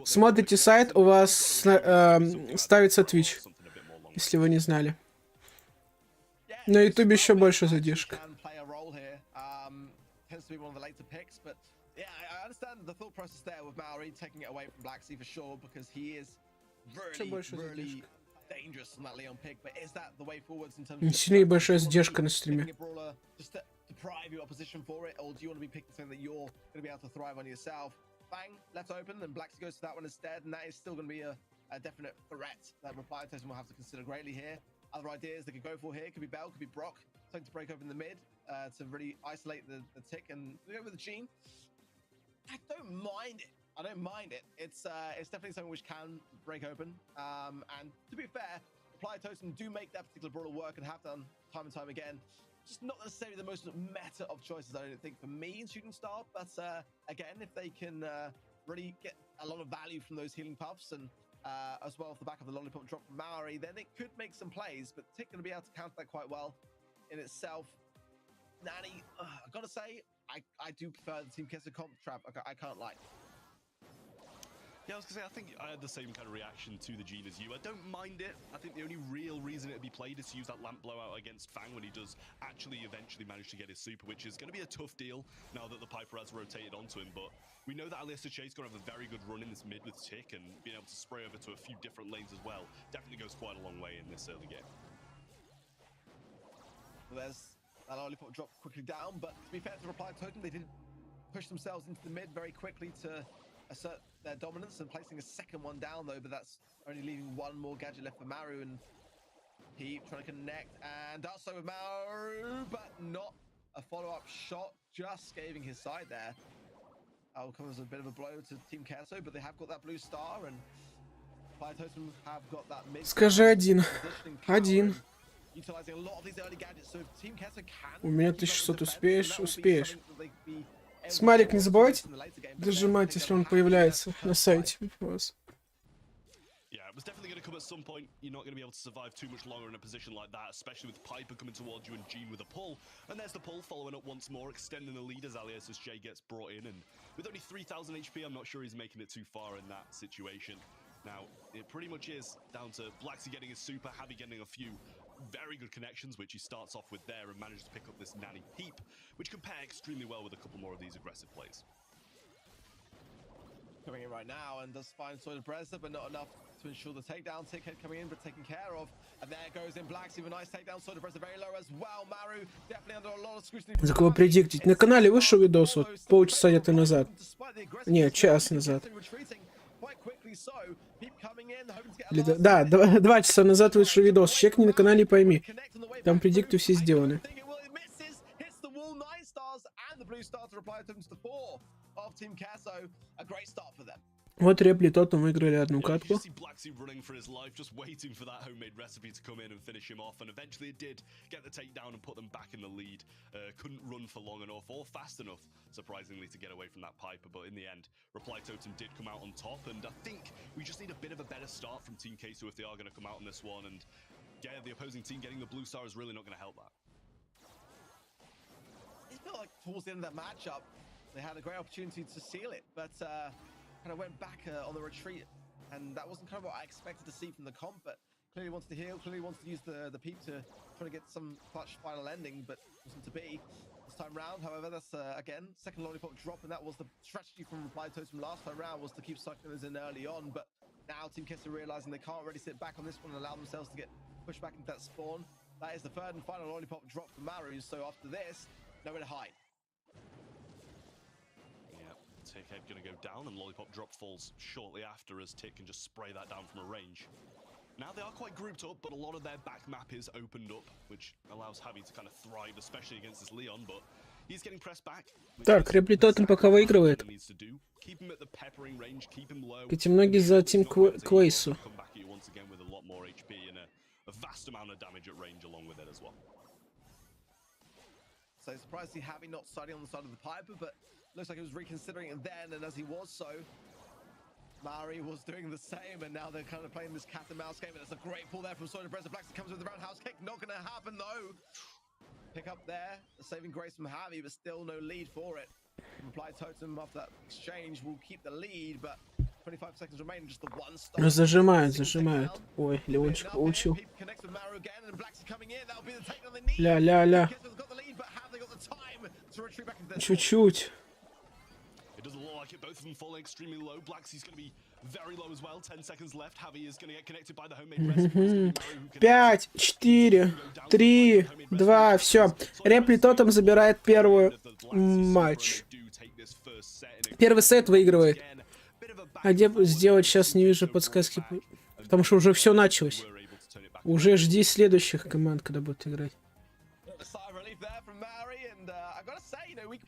смотрите сайт, у вас ставится Twitch, если вы не знали. На YouTube еще больше задержка. Yeah, I understand the thought process there with Maori taking it away from Black Sea for sure, because he is really dangerous on that Leon pick. But is that the way forwards in terms of сильнее большая задержка на стриме? Just to deprive your opposition for it, or do you want to be picking something that you're going to be able to thrive on yourself? Bang, left open, and Black Sea goes to that one instead, and that is still going to be a definite threat that Reply Totem will have to consider greatly here. Other ideas they could go for here could be Bell, could be Brock, something to break open the mid to really isolate the tick, and we go with the Gene. I don't mind it. I don't mind it. It's definitely something which can break open. And to be fair, Reply Totem do make that particular brawler work and have done time and time again. Just not necessarily the most meta of choices, I don't think, for me in Shooting Star. But again, if they can really get a lot of value from those healing puffs, and as well off the back of the lollipop drop from Maori, then it could make some plays. But Tick going to be able to counter that quite well in itself. Nanny, I've got to say, I do prefer the Team Kessa comp trap. I can't lie. Yeah, I was gonna say, I think I had the same kind of reaction to the Gene as you. I don't mind it. I think the only real reason it'd be played is to use that lamp blowout against Fang when he does actually eventually manage to get his super, which is going to be a tough deal now that the Piper has rotated onto him. But we know that Alistair Che's going to have a very good run in this mid with Tick, and being able to spray over to a few different lanes as well definitely goes quite a long way in this early game. Well, there's that lollipop drop quickly down, but to be fair to Reply Totem, they did push themselves into the mid very quickly to assert their dominance, and placing a second one down though, but that's only leaving one more gadget left for Maru, and Peep trying to connect and does so with Maru, but not a follow-up shot, just scaving his side there. Comes a bit of a blow to Team Kesso, but they have got that blue star, and Totem have got that mid. Скажи один. Один. Utilizing a lot of these early gadgets, so if Team Kesso can. У меня 1600 успеешь? Успеешь. Смайлик не забывайте дожимать, если он появляется на сайте у вас. Yeah, it was definitely going to come at some point. You're not going to be able to survive too much longer in a position like that, especially with Piper coming towards you and Gene with a pull. And there's the pull following up once more, extending the lead as Alias as Jay gets brought in. And with only 3,000 HP, I'm not sure he's making it too far in that situation. Now, it pretty much is down to Blacksy getting his super, Javi getting a few very good connections, which he starts off with there and manages to pick up this nanny Peep, which can pair extremely well with a couple more of these aggressive plays. Coming in right now and does find Soy Brezza, but not enough to ensure the takedown. Tickhead coming in, but taken care of. And there goes in Blacksy with a nice takedown. Soy Brezza very low as well. Maru definitely under a lot of scrutiny. За кого предиктить? На канале вышел видос вот полчаса где-то назад. Не, час назад. Да, 2 часа назад вышел видос. Чекни на канале и пойми. Там предикты все сделаны. Вот Репли Тотом выиграли одну катку. Couldn't run for long enough or fast enough, surprisingly, to get away from that Piper, but in the end, Reply Totem did come out on top, and I think we just need a bit of a better start from Team Queso if they are going to come out on this one, and yeah, the opposing team getting the blue star is really not going to help that. It felt like towards the end of that matchup, they had a great opportunity to seal it, but kind of went back on the retreat, and that wasn't kind of what I expected to see from the comp, but clearly wants to heal, clearly wants to use the Peep to try to get some clutch final ending, but wasn't to be this time round. However, that's again second lollipop drop, and that was the strategy from Reply Totem last time round, was to keep cycling us in early on, but now Team Kessa realizing they can't really sit back on this one and allow themselves to get pushed back into that spawn. That is the third and final lollipop drop for Maru, so after this, nowhere to hide. Tickhead going to go down, and Lollipop drop falls shortly after as Tick can just spray that down from a range. Now they are quite grouped up, but a lot of their back map is opened up, which allows Javi to kind of thrive, especially against this Leon, but he's getting pressed back. Так, Репли Тотем пока выигрывает. Ведь многие за Тим Квейсу. So surprised to see Javi not starting on the side of the Piper, but looks like he was reconsidering it then, and as he was so, Mari was doing the same, and now they're kind of playing this cat and mouse game, and it's a great pull there from Soda Brezza. Blacksy comes with the roundhouse kick, not going to happen though. Pick up there, the saving grace from Javi, but still no lead for it. Reply Totem after that exchange will keep the lead, but 25 seconds remain, just the one stop. Зажимает. Ой, Леончик получил. Ля-ля-ля. Чуть-чуть. Doesn't look like it, both of them falling extremely low. Blacksy's going to be very low as well. 10 seconds left. Javi is going to get connected by the homemade recipe. 5, 4, 3, 2, все. Репли Тотем забирает первый матч. Первый сет выигрывает. А где сделать сейчас, не вижу подсказки. Потому что уже все началось. Уже жди следующих команд, когда будут играть.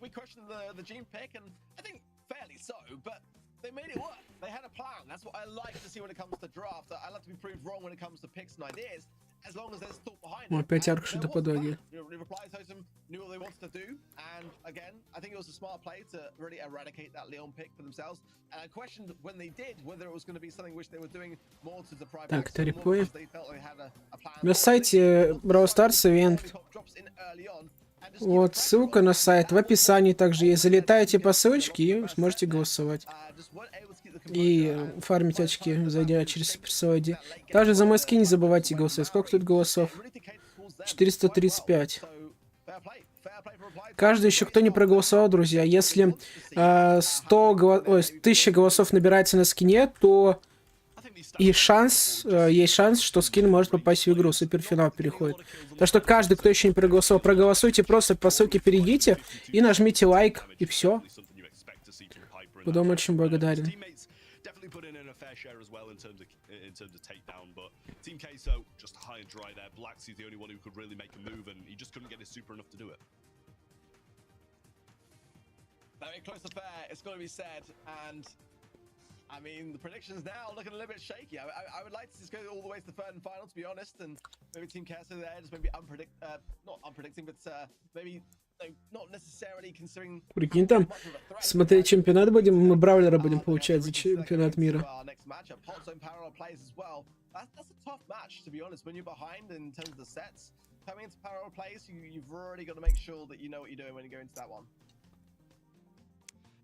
We questioned the Gene pick, and I think fairly so, but they made it work. They had a plan. That's what I like to see when it comes to draft. I like to be proved wrong when it comes to picks and ideas, as long as there's thought behind it. Опять арк что-то подводит. Reply Totem knew what they wanted to do, and again, I think it was a smart play to really eradicate that Leon pick for themselves. And I questioned when they did whether it was going to be something which they were doing more to deprive. Так, Тарипой. На сайте Brawl Stars ивент. Вот, ссылка на сайт в описании также есть. Залетаете по ссылочке и сможете голосовать. И фармить очки, зайдя через Supercell ID. Также за мой скин не забывайте голосовать. Сколько тут голосов? 435. Каждый еще, кто не проголосовал, друзья, если 1000 голосов набирается на скине, то и есть шанс, что скин может попасть в игру, суперфинал переходит. Так что каждый, кто еще не проголосовал, проголосуйте, просто по ссылке перейдите и нажмите лайк, и все. Буду вам очень благодарен. Very close affair, it's got to be said, and I mean the predictions now looking a little bit shaky. I would like to just go all the way to the third and final, to be honest, and maybe Team Queso there just maybe not unpredicting, but maybe not necessarily considering. Прикинь, там смотреть чемпионат будем, мы Бравлера будем получать за чемпионат мира. That's a tough match, to be honest. When you're behind in terms of the sets, coming into parallel plays, you've already got to make sure that you know what you're doing when you go into that one.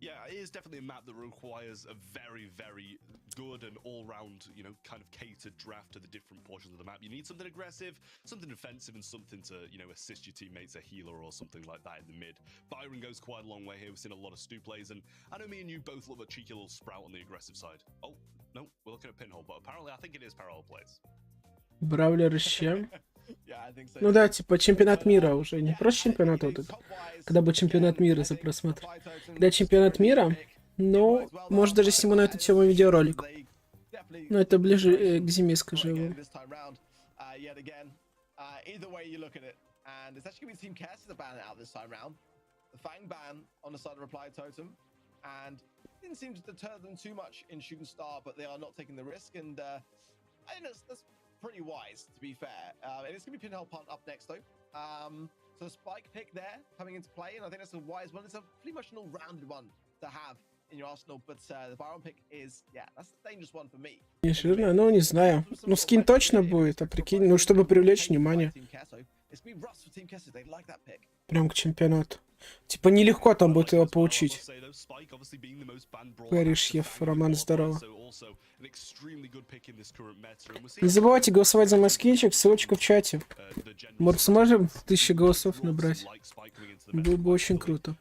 Yeah, it is definitely a map that requires a very, very good and all-round, you know, kind of catered draft to the different portions of the map. You need something aggressive, something defensive, and something to, you know, assist your teammates, a healer or something like that in the mid. Byron goes quite a long way here. We've seen a lot of Stu plays, and I know me and you both love a cheeky little sprout on the aggressive side. Oh, no, we're looking at pinhole, but apparently I think it is parallel plays. Бравлер с чем? Ну да, типа чемпионат мира уже, не просто чемпионат вот этот. Когда будет чемпионат мира за просмотр. Когда чемпионат мира, но может даже сниму на эту тему видеоролик. Но это ближе к зиме, скажу его. Pretty wise, to be fair. And it's going to be Pinhole Punt up next, though. So Spike pick there coming into play, and I think that's a wise one. It's a pretty much an all-rounded one to have in your arsenal, but the Byron pick is, yeah, that's the dangerous one for me. Не жирно, ну не знаю. Ну скин точно будет, а прикинь, ну чтобы привлечь внимание. Прям к чемпионату. Типа нелегко там будет его получить. Паришьев, Роман, здорово. Не забывайте голосовать за мой скинчик, ссылочка в чате. Может, сможем 1000 голосов набрать? Было бы очень круто.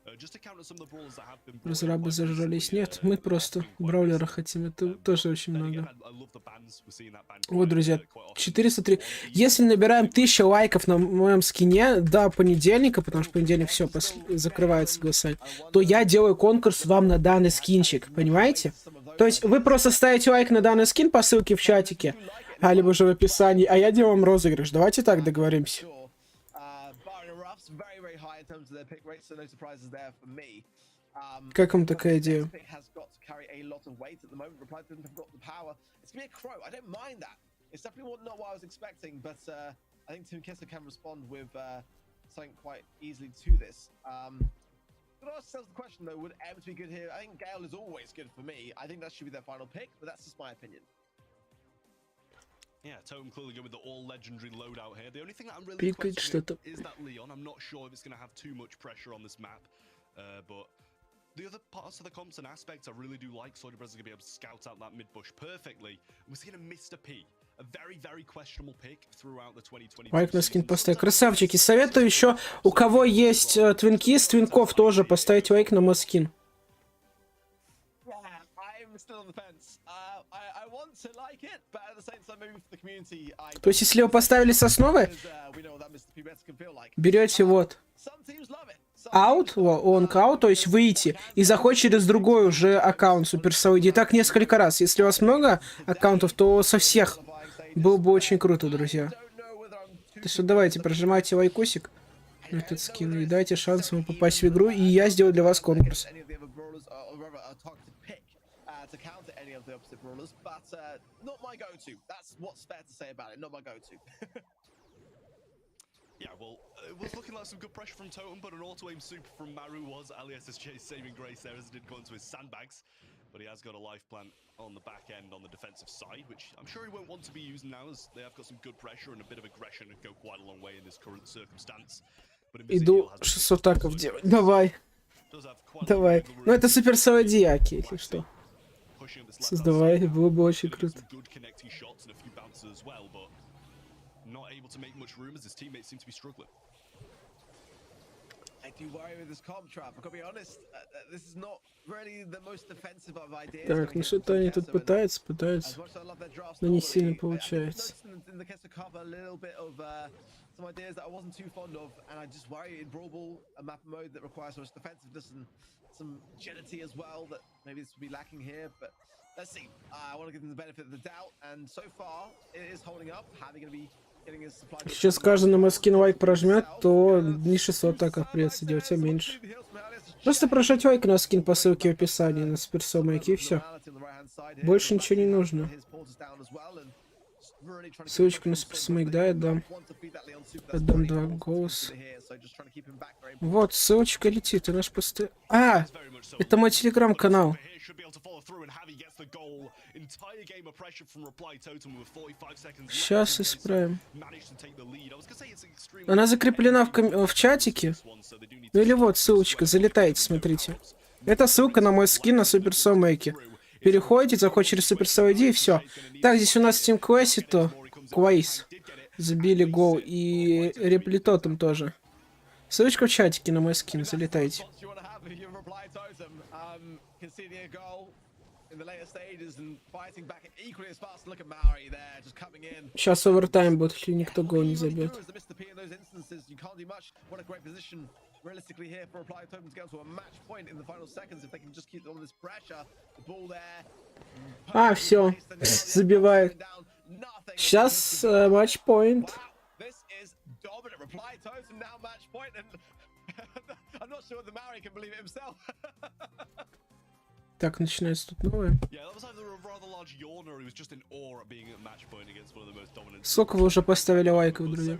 Разрабы зажрались. Нет, мы просто бравлера хотим. Это тоже очень много. Вот, друзья, 403. Если набираем 1000 лайков на моем скине до понедельника, потому что в понедельник все закрывается голосование, то я делаю конкурс вам на данный скинчик. Понимаете? То есть вы просто ставите лайк на данный скин по ссылке в чатике, либо же в описании, а я делаю вам розыгрыш. Давайте так договоримся. Как вам такая идея? But ask yourselves the question though, would Ebbs be good here? I think Gale is always good for me. I think that should be their final pick, but that's just my opinion. Yeah, Totem clearly going with the all-legendary loadout here. The only thing that I'm really questioning is that Leon. I'm not sure if it's going to have too much pressure on this map, but the other parts of the comps and aspects I really do like. Soydebrez is going to be able to scout out that mid-bush perfectly. We're seeing a Mr. P. A very, very questionable pick throughout the 2020. Лайк на скин поставь. Красавчики, советую еще, у кого есть твинки, с твинков тоже поставить лайк на мой скин. То есть, если его поставили с основы, берете вот out, он out, то есть выйти, и заходит через другой уже аккаунт Supercell ID. Так несколько раз. Если у вас много аккаунтов, то со всех. Было бы очень круто, друзья. Так что давайте, прожимайте лайкосик на этот скин и дайте шанс ему попасть в игру, и я сделаю для вас конкурс. Yeah, well, it was looking like some good pressure from Totem, but an auto-aim super from Maru was alias's saving grace there as it did go into his sandbags. But he has got a life plant on the back end on the defensive side, which I'm sure he won't want to be using now, as they have got some good pressure and a bit of aggression and go quite a long way in this current circumstance. Иду 600 таков делать. Давай. Давай. Ну это супер саладияки, если что. Создавай, было бы очень круто. Так, ну что-то они тут пытаются. Но не сильно получается. Some ideas that I wasn't too fond of, and I just worry in Brawl Ball, a map mode that requires so much defensiveness and some agility as well, that maybe this will be lacking here, but let's see. I want to give them the benefit of the doubt, and so far it is holding up. How are they going to be getting his supply? Сейчас каждый на мой скин лайк прожмет, то не 600 таков придется делать, а меньше. Просто прожать лайк на скин по ссылке в описании на суперсомайки и все. Больше ничего не нужно. Ссылочку на суперсомайк, да, я дам. Отдам 2 голоса. Вот, ссылочка летит, и наш постоянный... А! Это мой телеграм-канал. Сейчас исправим. Она закреплена в чатике. Ну или вот ссылочка, залетайте, смотрите. Это ссылка на мой скин на суперсомайке. Переходите, заходите через Суперсел ID и все. Так, здесь у нас Team Quest, то Quace. Забили гол и реплитотом тоже. Ссылочка в чатике на мой скин, залетайте. Сейчас овертайм будет, если никто гол не забьет. Realistically here for reply token to go to a match point in the final seconds if they can just keep on this pressure. The ball there. А, все, забивает. Сейчас матч point. This is dominant reply token now match point and I'm not sure the Maori can believe it himself. Так, начинается тут новое. Сколько вы уже поставили лайков, друзья?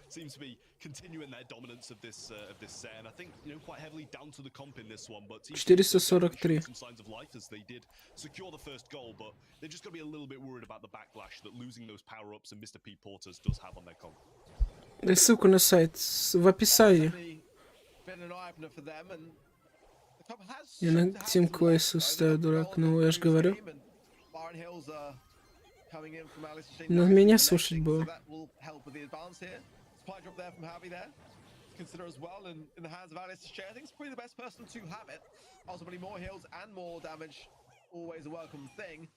Seems to be continuing their dominance of this set, and I think quite heavily down to the comp in this one. But 443. Some signs of life as they did secure the first goal, but they're just going to be a little bit worried about the backlash that losing those power-ups and Mr. P Porters does have on their comp. Дай ссылку на сайт в описании. Я на Team Quest ставлю, дурак, ну я же говорю. Но меня слушать было. Supply drop there from Javi there. Consider as well in the hands of Alice to share. I think it's probably the best person to have it. Ultimately, more heals and more damage, always a welcome thing.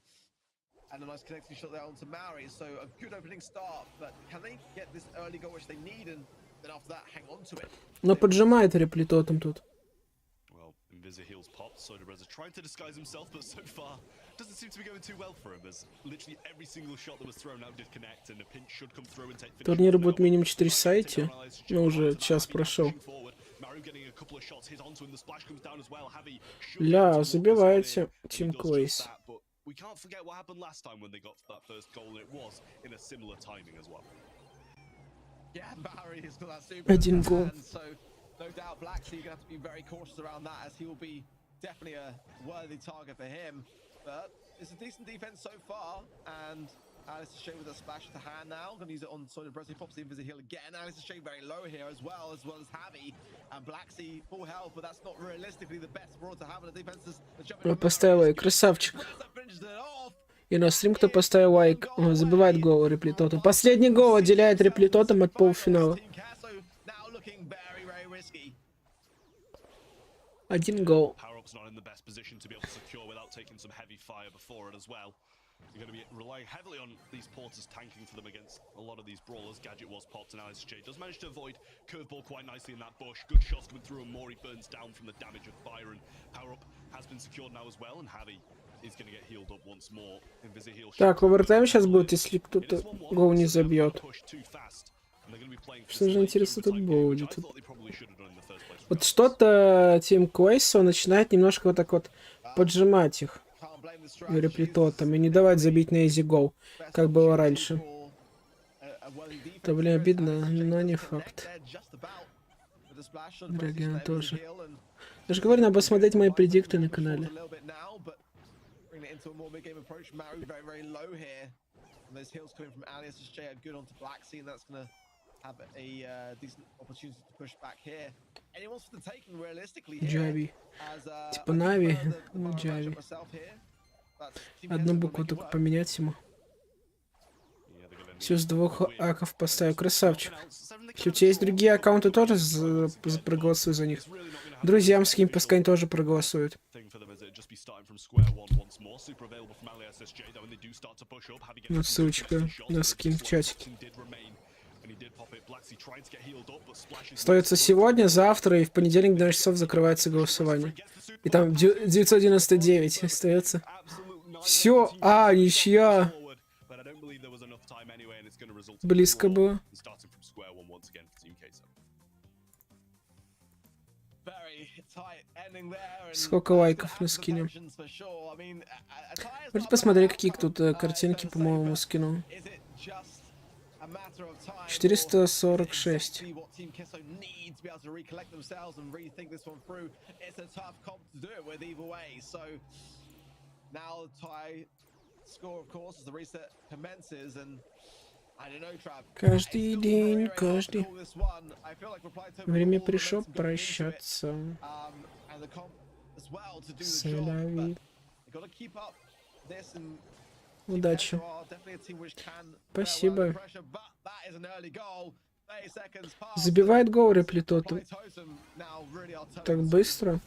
And a nice connecting shot there onto Maori. So a good opening start, but can they get this early goal which they need and then after that hang on to it? Но поджимает реплитотом тут. Well, Invisa heals popped, so Reza tried to disguise himself, but so far doesn't seem to be going too well for him, as literally every single shot that was thrown out did connect, and a pinch should come through and take. Турнир будет минимум 4 сайта, но уже час прошел. Ля, забиваете Team Quest. We can't forget what happened last time when they got that first goal, and it was in a similar timing as well. Yeah, Barry has got that super. Один гол. No doubt, Blacksea, you're going to have to be very cautious around that, as he will be definitely a worthy target for him. But it's a decent defense so far, and Alice is showing with a splash to hand now. Going to use it on Solid Bresley. Pops the Invisa heal again. Alice is showing very low here as well as Javi. And Blacksea full health, but that's not realistically the best broad to have on the defenses. Поставил лайк, красавчик. И на стрим, кто поставил лайк, забивает гол реплитотом. Последний гол отделяет реплитотом от полуфинала. Один гол. Not in the best position to be able to secure without taking some heavy fire before it as well. You're going to be relying heavily on these porters tanking for them against a lot of these brawlers. Gadget was popped, and Alice J does manage to avoid curveball quite nicely in that bush. Good shots coming through, and Mori burns down from the damage of fire, and power up has been secured now as well, and Javi is going to get healed up once more. Invisa heal. Так, овертайм сейчас будет, если кто-то гол не забьет. Что же интересно тут будет? Вот что-то Team Quest, он начинает немножко вот так вот поджимать их реплитотом и не давать забить на easy goal, как было раньше. Это, блин, обидно, но не факт. Драгин тоже. Я же говорю, надо посмотреть мои предикты на канале. have a decent opportunity to push back here. Anyone's for the taking realistically Джави. as Типа Нави, ну Джави. Одну букву только поменять ему. Все с 2 аков поставил. Красавчик. Если у тебя есть другие аккаунты, тоже проголосуй за них. Друзьям скинь, пускай они тоже проголосуют. Вот ссылочка на скин в чатике. Остается сегодня, завтра и в понедельник в 12 часов закрывается голосование. И там 999 остается. Все, ничья. Близко было. Сколько лайков на скине? Можете посмотреть, какие тут картинки по моему скину. 446. Каждый день, каждый. Время пришло прощаться. Соловей. Удачи. Спасибо. Забивает гол реплитотом. Так быстро.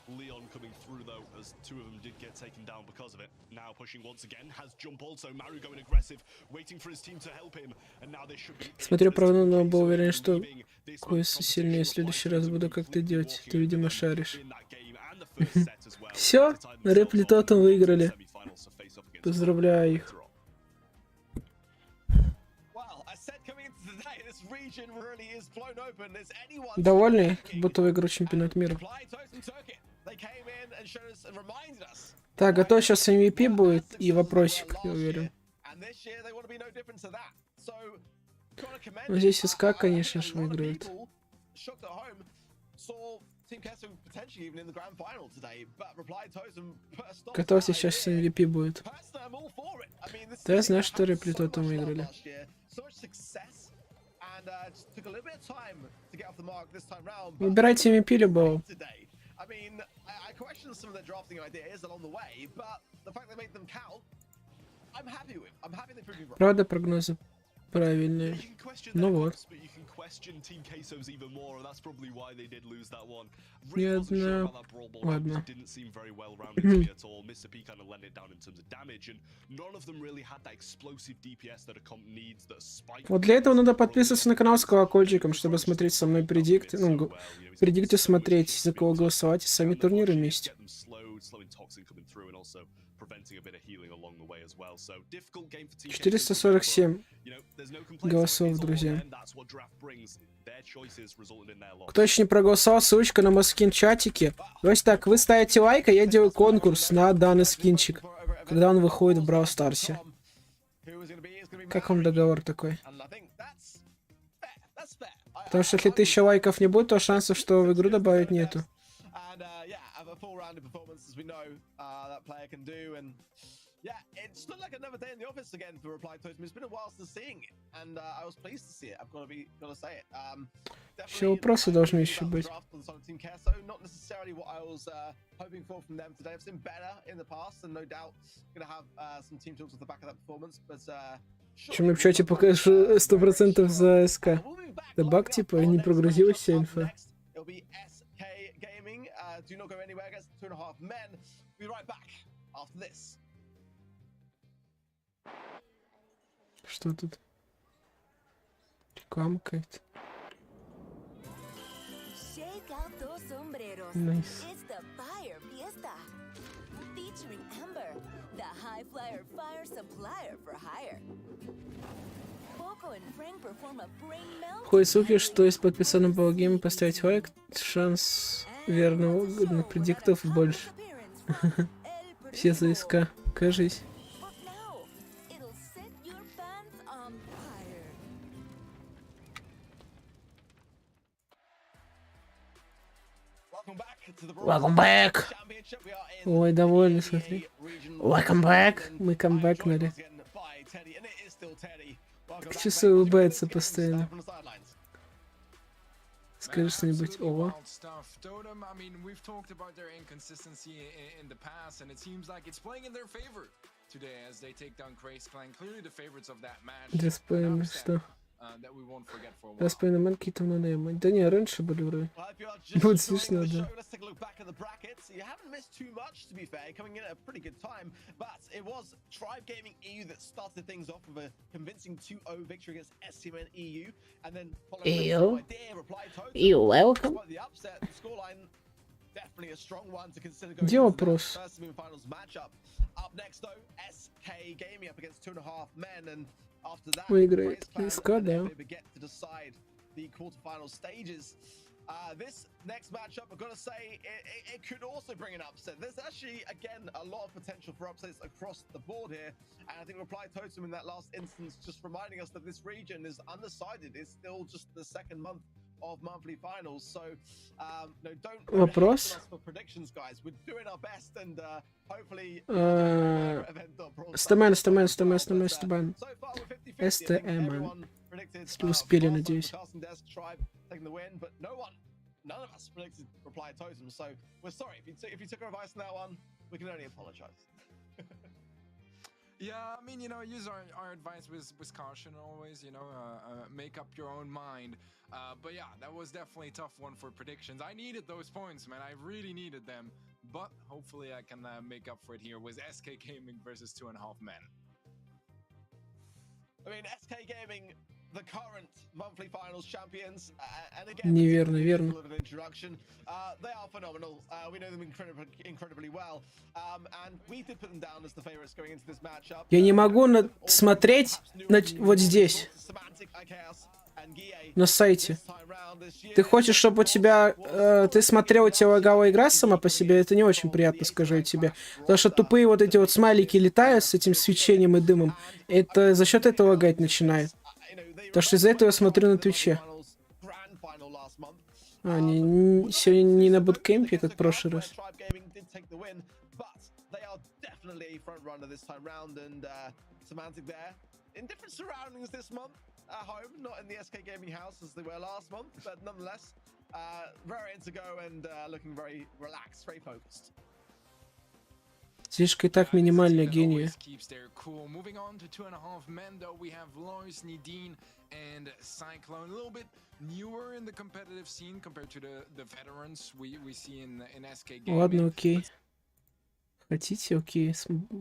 Leon coming through though, as 2 of them did get taken down because of it. Now pushing once again, has jump also. Maru going aggressive, waiting for his team to help him. And now they should be... Смотрю, правда, но был уверен, что кое-что сильнее в следующий раз буду как-то делать. Ты, видимо, шаришь. Все, реплитотом выиграли. Поздравляю их. Довольны? Как будто выиграл чемпионат мира. Так, готов, сейчас MVP будет и вопросик, я уверен. Ну, здесь СК, конечно же, выиграет. Готовься, сейчас MVP будет. Да, я знаю, что реплитотом выиграли. Выбирайте MVP любого. Правда, прогнозы правильные. Ну вот. Ни одна. Ладно. Вот для этого надо подписываться на канал с колокольчиком, чтобы смотреть со мной предикты. Ну, предикты смотреть, за кого голосовать, и сами турниры вместе. 447 голосов, друзья. Кто еще не проголосовал, ссылочка на мой скин в чатике. Давайте так, вы ставите лайк, а я делаю конкурс на данный скинчик, когда он выходит в Brawl Старсе. Как вам договор такой? Потому что если 1000 лайков не будет, то шансов, что в игру добавить, нету. Yeah, it's not like another day in the office again for Reply Totem. It's been a while since seeing it, and I was pleased to see it. I've got to say it. Еще вопросы должны еще быть. Not necessarily what I was hoping for from them today. I've seen better in the past, and no doubt going to have some team talks off the back of that performance. But чем в чате покажу 100% за СК. Да баг типа не прогрузилась вся инфа. Do not go anywhere against 2.5 men. Be right back after this. Что тут? Реклама какая-то. Nice. Ходят слухи, что если подписаться на Балгейм и поставить лайк, шанс верного предиктов больше. Все за СК, кажись. Welcome back! Ой, довольны, смотри. Welcome back! Мы камбэкнули. Часы улыбается постоянно. Скажи что-нибудь. О. Деспейн, что? Деспейн, man какие-то нонеймы. Да не, раньше были вроде. Будет смешно, да. Ew. Ew, welcome. Где вопрос? Выиграет СК, да. This next matchup, I've got to say, it could also bring an upset. There's actually, again, a lot of potential for upsets across the board here. And I think Reply Totem in that last instance just reminding us that this region is undecided. It's still just the second month of monthly finals. So, no, don't Вопрос? hate us for predictions, guys. We're doing our best and hopefully... Стамен. СТМ. Если успели, надеюсь. None of us predicted Reply Totem, so we're sorry if you took our advice on that one. We can only apologize. Yeah, I mean, you know, use our advice with caution always, you know, make up your own mind. But yeah, that was definitely a tough one for predictions. I needed those points, man. I really needed them. But hopefully I can make up for it here with SK Gaming versus 2.5 Men. I mean, SK Gaming, the current monthly finals champions, and again, Неверно. introduction. They are phenomenal. We know them incredibly well, and we did put them down as the favorites going into this matchup. Я не могу смотреть вот здесь, на сайте. Ты хочешь, чтобы у тебя... ты смотрел, у тебя лагала игра сама по себе? Это не очень приятно, скажу я тебе. Потому что тупые вот эти вот смайлики летают с этим свечением и дымом. Это за счет этого лагать начинает. Потому что из-за этого я смотрю на Твиче. Сегодня не на буткемпе, как в прошлый раз. At home, not in the SK Gaming house as they were last month, but nonetheless, raring to go and looking very relaxed, very focused. Слишком и так минимальная гения. Moving on to 2.5 Men, though, we have Lois, Nadine, and Cyclone. A little bit newer in the competitive scene compared to the veterans we see in SK Gaming. Ладно, окей. Хотите, окей.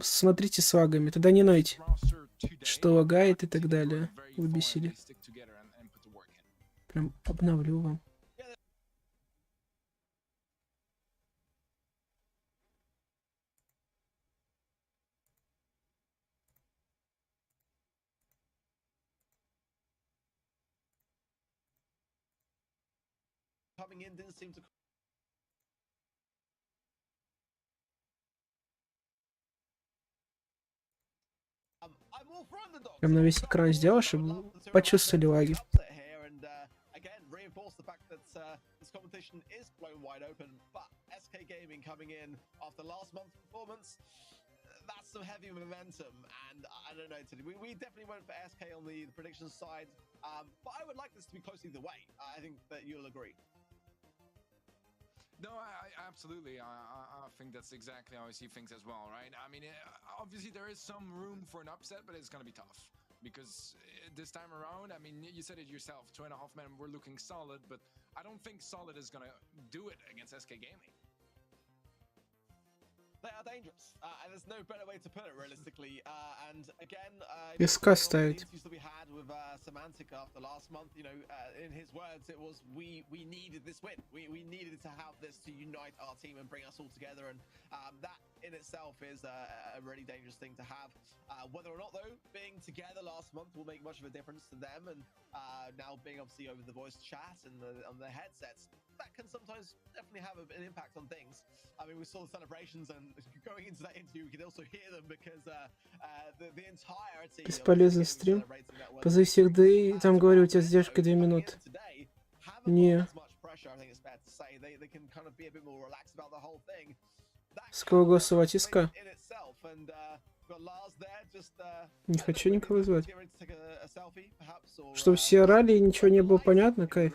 Смотрите с лагами, тогда не нойте. Что лагает и так далее. Вы бесили. Прям обновлю вам. Прям на весь экран сделал, чтобы почувствовали лаги. That's some heavy momentum, and I don't know, we definitely went for SK on the prediction side, but I would like this to be close either way. I think that you'll agree. No, I absolutely. I think that's exactly how I see things as well, right? I mean, obviously there is some room for an upset, but it's going to be tough. Because this time around, I mean, you said it yourself, 2.5 Men were looking solid, but I don't think solid is going to do it against SK Gaming. They are dangerous, and there's no better way to put it realistically. And again, Песка ставить. that we had with Semantic after last month, you know, in his words, it was we needed this win. We needed to have this to unite our team and bring us all together, and that in itself is a really dangerous thing to have. Whether or not, though, being together last month will make much of a difference to them, and now being obviously over the voice chat and on the headsets, that can sometimes definitely have an impact on things. I mean, we saw the celebrations, and going into that interview, we could also hear them because the entirety. Бесполезный стрим. Позови всех, да и там говорю, у тебя задержка 2 минуты. Не. С кого голосовать? СК. Не хочу никого звать. Чтобы все орали и ничего не было понятно, кайф.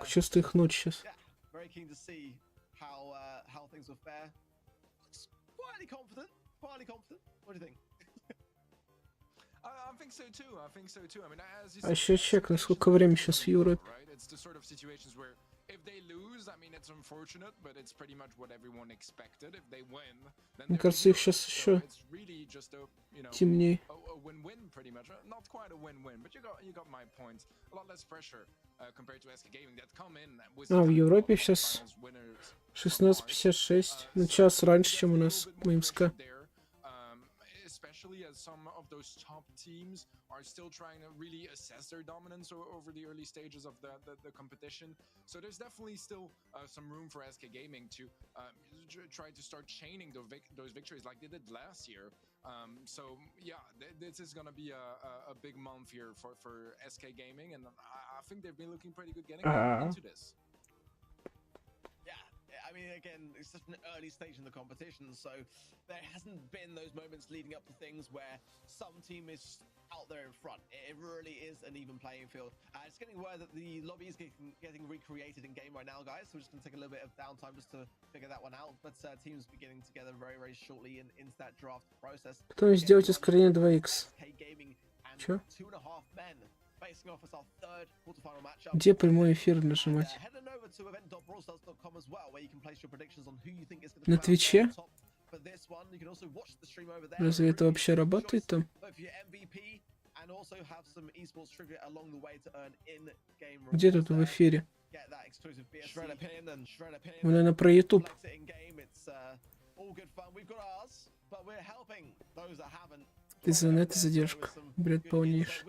Чувствую их ночь сейчас. А еще чек, насколько время сейчас в Европе. Мне кажется, их сейчас еще темнее. А, в Европе сейчас 16:56. На час раньше, чем у нас в МСК. Especially as some of those top teams are still trying to really assess their dominance over the early stages of the competition. So there's definitely still some room for SK Gaming to try to start chaining those victories like they did last year. So yeah, this is going to be a big month here for SK Gaming, and I think they've been looking pretty good getting into this. I mean, again, it's such an early stage in the competition, so there hasn't been those moments leading up to things where some team is out there in front. It really is an even playing field. It's getting word that the lobby is getting recreated in game right now, guys, so we're just going to take a little bit of downtime just to figure that one out. But teams will be getting together very, very shortly into that draft process. Кто сделать ускорение 2х? Чё? Где прямой эфир нажимать? На Твиче? Разве это вообще работает там? Где тут в эфире? Вы, наверное, про YouTube. Ты за это задержка. Бред полнейший.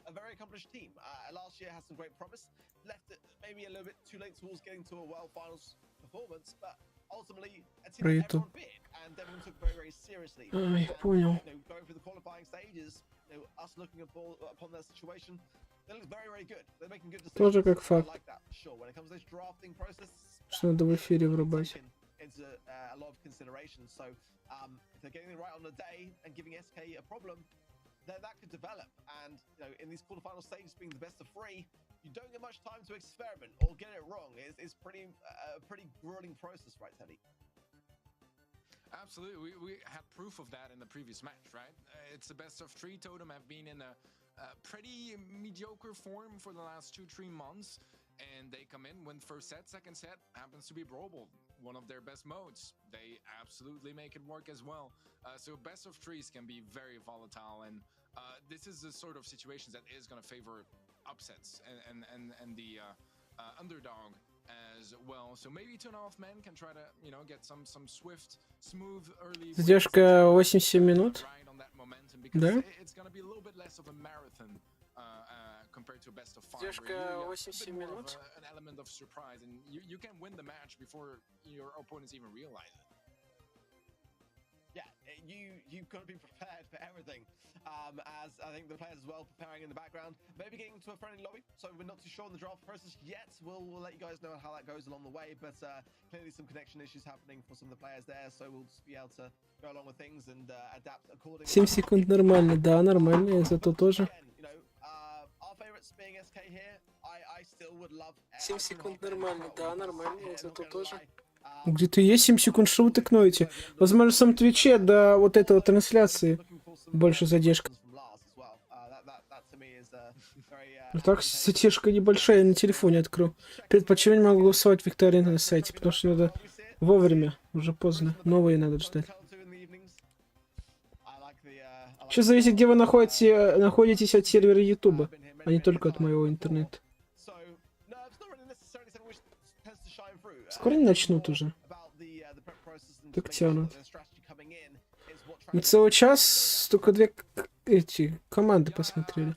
A very accomplished team. Last year had some great promise. Left it maybe a little bit too late towards getting to a World Finals performance, but ultimately a team that everyone bid and everyone took very, very seriously. Понял. Going through the qualifying stages, us looking upon their situation, they look very, very good. They're making good decisions. Тоже как факт. Like that, sure. When it comes to this drafting process, что надо в эфире врубать. Into a lot of consideration. So, if they're getting it right on the day and giving SK a problem, then that could develop, and in these quarterfinal stages being the best of 3, you don't get much time to experiment or get it wrong. It's pretty pretty grueling process, right, Teddy? Absolutely, we had proof of that in the previous match, right? It's the best of 3. Totem have been in a pretty mediocre form for the last 2-3 months, and they come in, win first set, second set happens to be Brawl Ball, one of their best modes. They absolutely make it work as well. So best of 3s can be very volatile, and this is the sort of situations that is going to favor upsets and the underdog as well. So maybe 2.5 men can try to get some swift, smooth early. Задержка 87 минут. Да? It's going to be a little bit less of a marathon. Compared to a best of 5, Задержка 87 минут. An element of surprise, and you can win the match before your opponents even realize it. Yeah, you've got to be prepared for everything. As I think the players as well preparing in the background, maybe getting to a friendly lobby. So we're not too sure on the draft process yet. We'll let you guys know how that goes along the way. But clearly some connection issues happening for some of the players there. So we'll just be able to go along with things and adapt accordingly. 7 секунд нормально, да, нормально, зато тоже. 7 секунд нормально, да, нормально, зато тоже. Где-то есть 7 секунд, что вы так ноете? Возможно, в самом Твиче до вот этого трансляции больше задержка. Ну так, задержка небольшая, я на телефоне открыл. Почему я не могу голосовать викторину на сайте? Потому что надо вовремя, уже поздно. Новые надо ждать. Все зависит, где вы находитесь от сервера Ютуба, а не только от моего интернета. Скоро не начнут уже. Так тянут. Мы целый час только 2 эти команды посмотрели.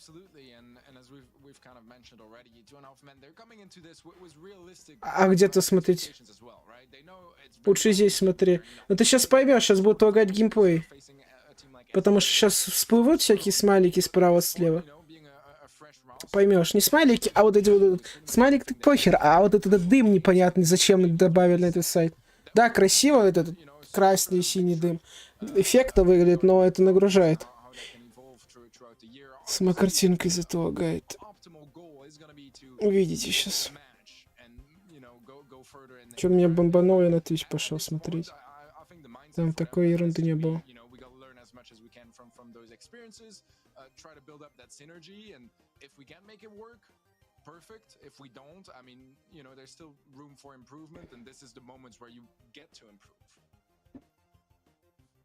А где-то смотреть? Лучше здесь смотри. Но ты сейчас поймешь, сейчас будут лагать геймплей. Потому что сейчас всплывут всякие смайлики справа-слева. поймешь. Не смайлики, а вот эти вот... Смайлик ты похер, а вот этот дым непонятный, зачем добавили на этот сайт. Да, красиво этот красный и синий дым. Эффектно выглядит, но это нагружает. Сама картинка из этого гайд. Увидите сейчас. Что меня бомбануло, я на Twitch пошел смотреть. Там такой ерунды не было. Perfect. If we don't, I mean, you know, there's still room for improvement, and this is the moments where you get to improve.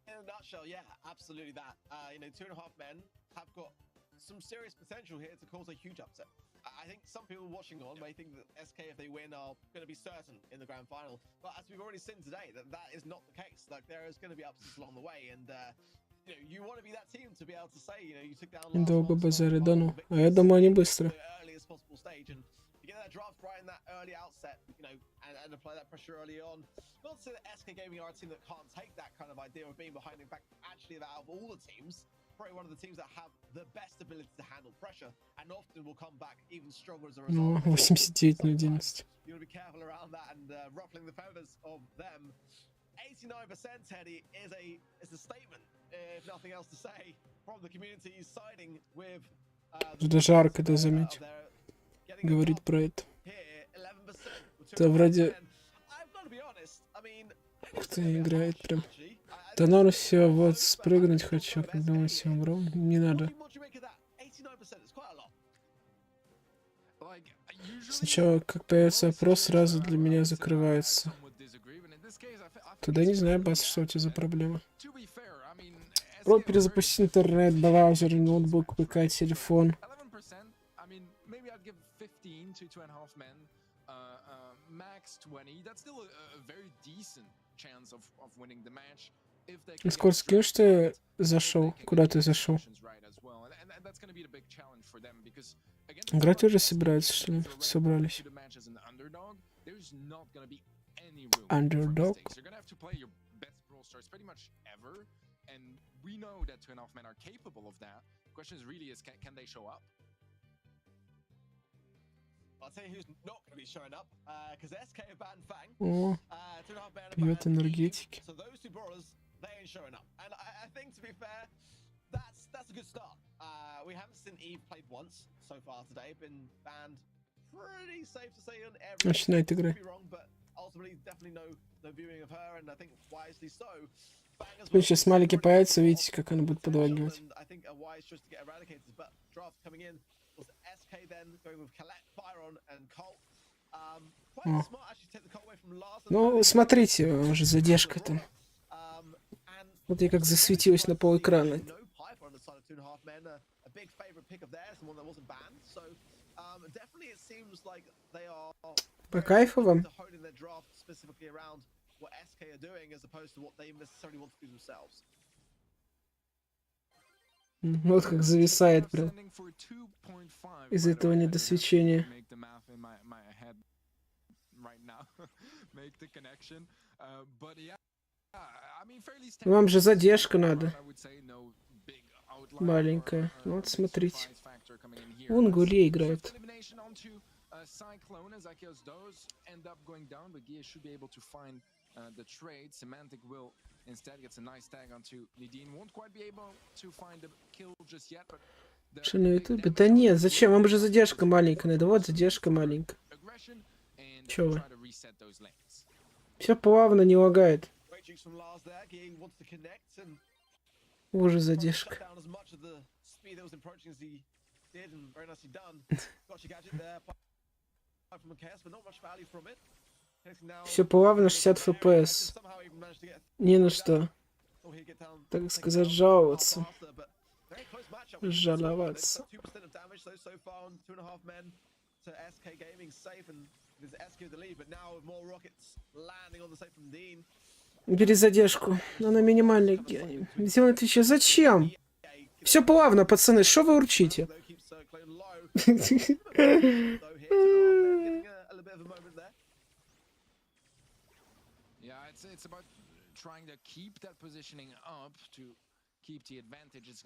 In a nutshell, yeah, absolutely that. You know, 2.5 men have got some serious potential here to cause a huge upset. I think some people watching on may think that SK, if they win, are going to be certain in the grand final. But as we've already seen today, that is not the case. Like, there is going to be upsets along the way, and you know, you want to be that team to be able to say, you know, you took down last Долго базары, да ну. А я думаю, они быстро. You get that draft right in that early outset, you know, and apply that pressure early on. Not to say that SK Gaming are a team that can't take that kind of idea of being behind. In fact, actually, out of all the teams, probably one of the teams that have the best ability to handle pressure, and often will come back even stronger as a result. 89 на 11. You want to be careful around that and ruffling the feathers of them. 89% Teddy is a statement, if nothing else to say, from the community siding with. Туда жарко, да, заметь. Говорит про это. Это вроде... Кто играет прям... Да ну все, вот спрыгнуть хочу, когда мы все умрем. Не надо. Сначала, как появится вопрос, сразу для меня закрывается. Туда не знаю, Бас, что у тебя за проблема. Про перезапустить интернет, браузер, ноутбук, ПК, телефон. Скоро скинешь, что я зашел? Куда ты зашел? Играть уже собираются, что ли? Собрались. Underdog. We know that 2.5 men are capable of that. The question is really can they show up? I'll tell you who's not going to be showing up, because SK have banned Fang. О, пьет энергетики. So those two brawlers, they ain't showing up. And I think, to be fair, that's a good start. We haven't seen Eve played once so far today. Been banned pretty safe to say on every. Начинает играть. But ultimately, definitely no viewing of her, and I think wisely so. Сейчас смайлики появятся, видите, как она будет подлагивать. Ну, смотрите, уже задержка там. Вот я как засветилась на пол экрана. По кайфу вам? What SK are doing as opposed to what they necessarily want to do themselves. Вот как зависает прям из этого недосвечения. Вам же задержка надо. Маленькая. Вот смотрите. Вон Гулей играет. The trade, Semantic will instead gets a nice tag onto Lidine. Won't quite be able to find the kill just yet, but что на ютубе? Да нет, зачем? Вам же задержка маленькая надо. Вот задержка маленькая. Чё вы? Все плавно, не лагает. Уже задержка. Все плавно, 60 FPS. Не на что, так сказать, жаловаться. Жаловаться. Бери задержку. Она минимальная. Сделай ты сейчас. Зачем? Все плавно, пацаны. Что вы урчите? It's about trying to keep that positioning up to keep the advantage. It's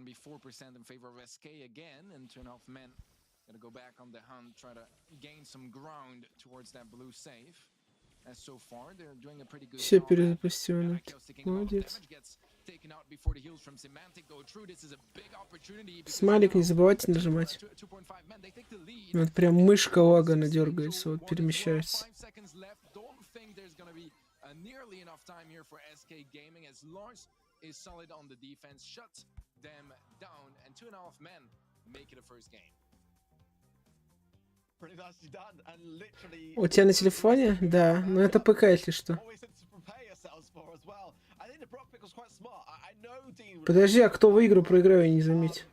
Be 4% in favor of SK again, and 2.5 men gonna go back on the hunt, try to gain some ground towards that blue safe. As so far, they're doing a pretty good Все job. перезапустил. Молодец. Смайлик не забывайте нажимать. Вот прям мышка лагана дергается, вот перемещается. У тебя на телефоне? Да, но это ПК, если что. Подожди, а кто выиграл, проиграл, я не заметил.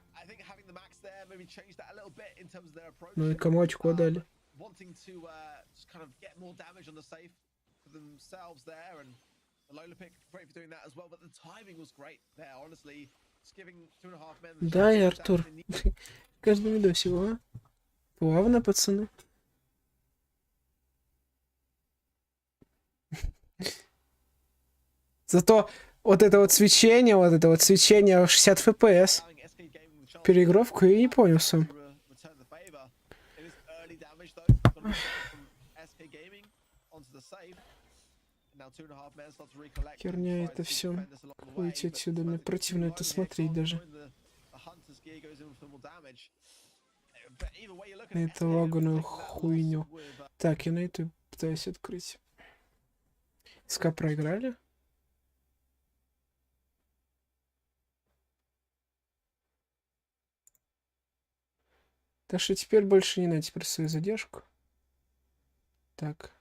Ну и кому очко дали? Да, и Артур. Каждый видос его, а? Плавно, пацаны. Зато вот это вот свечение в 60 FPS. Переигровку я не понял сам. Херня это все. Выйти отсюда, мне противно это смотреть даже. Это лаганую хуйню. Так, я на это пытаюсь открыть. СК проиграли? Так что теперь больше не надо, теперь свою задержку. Так.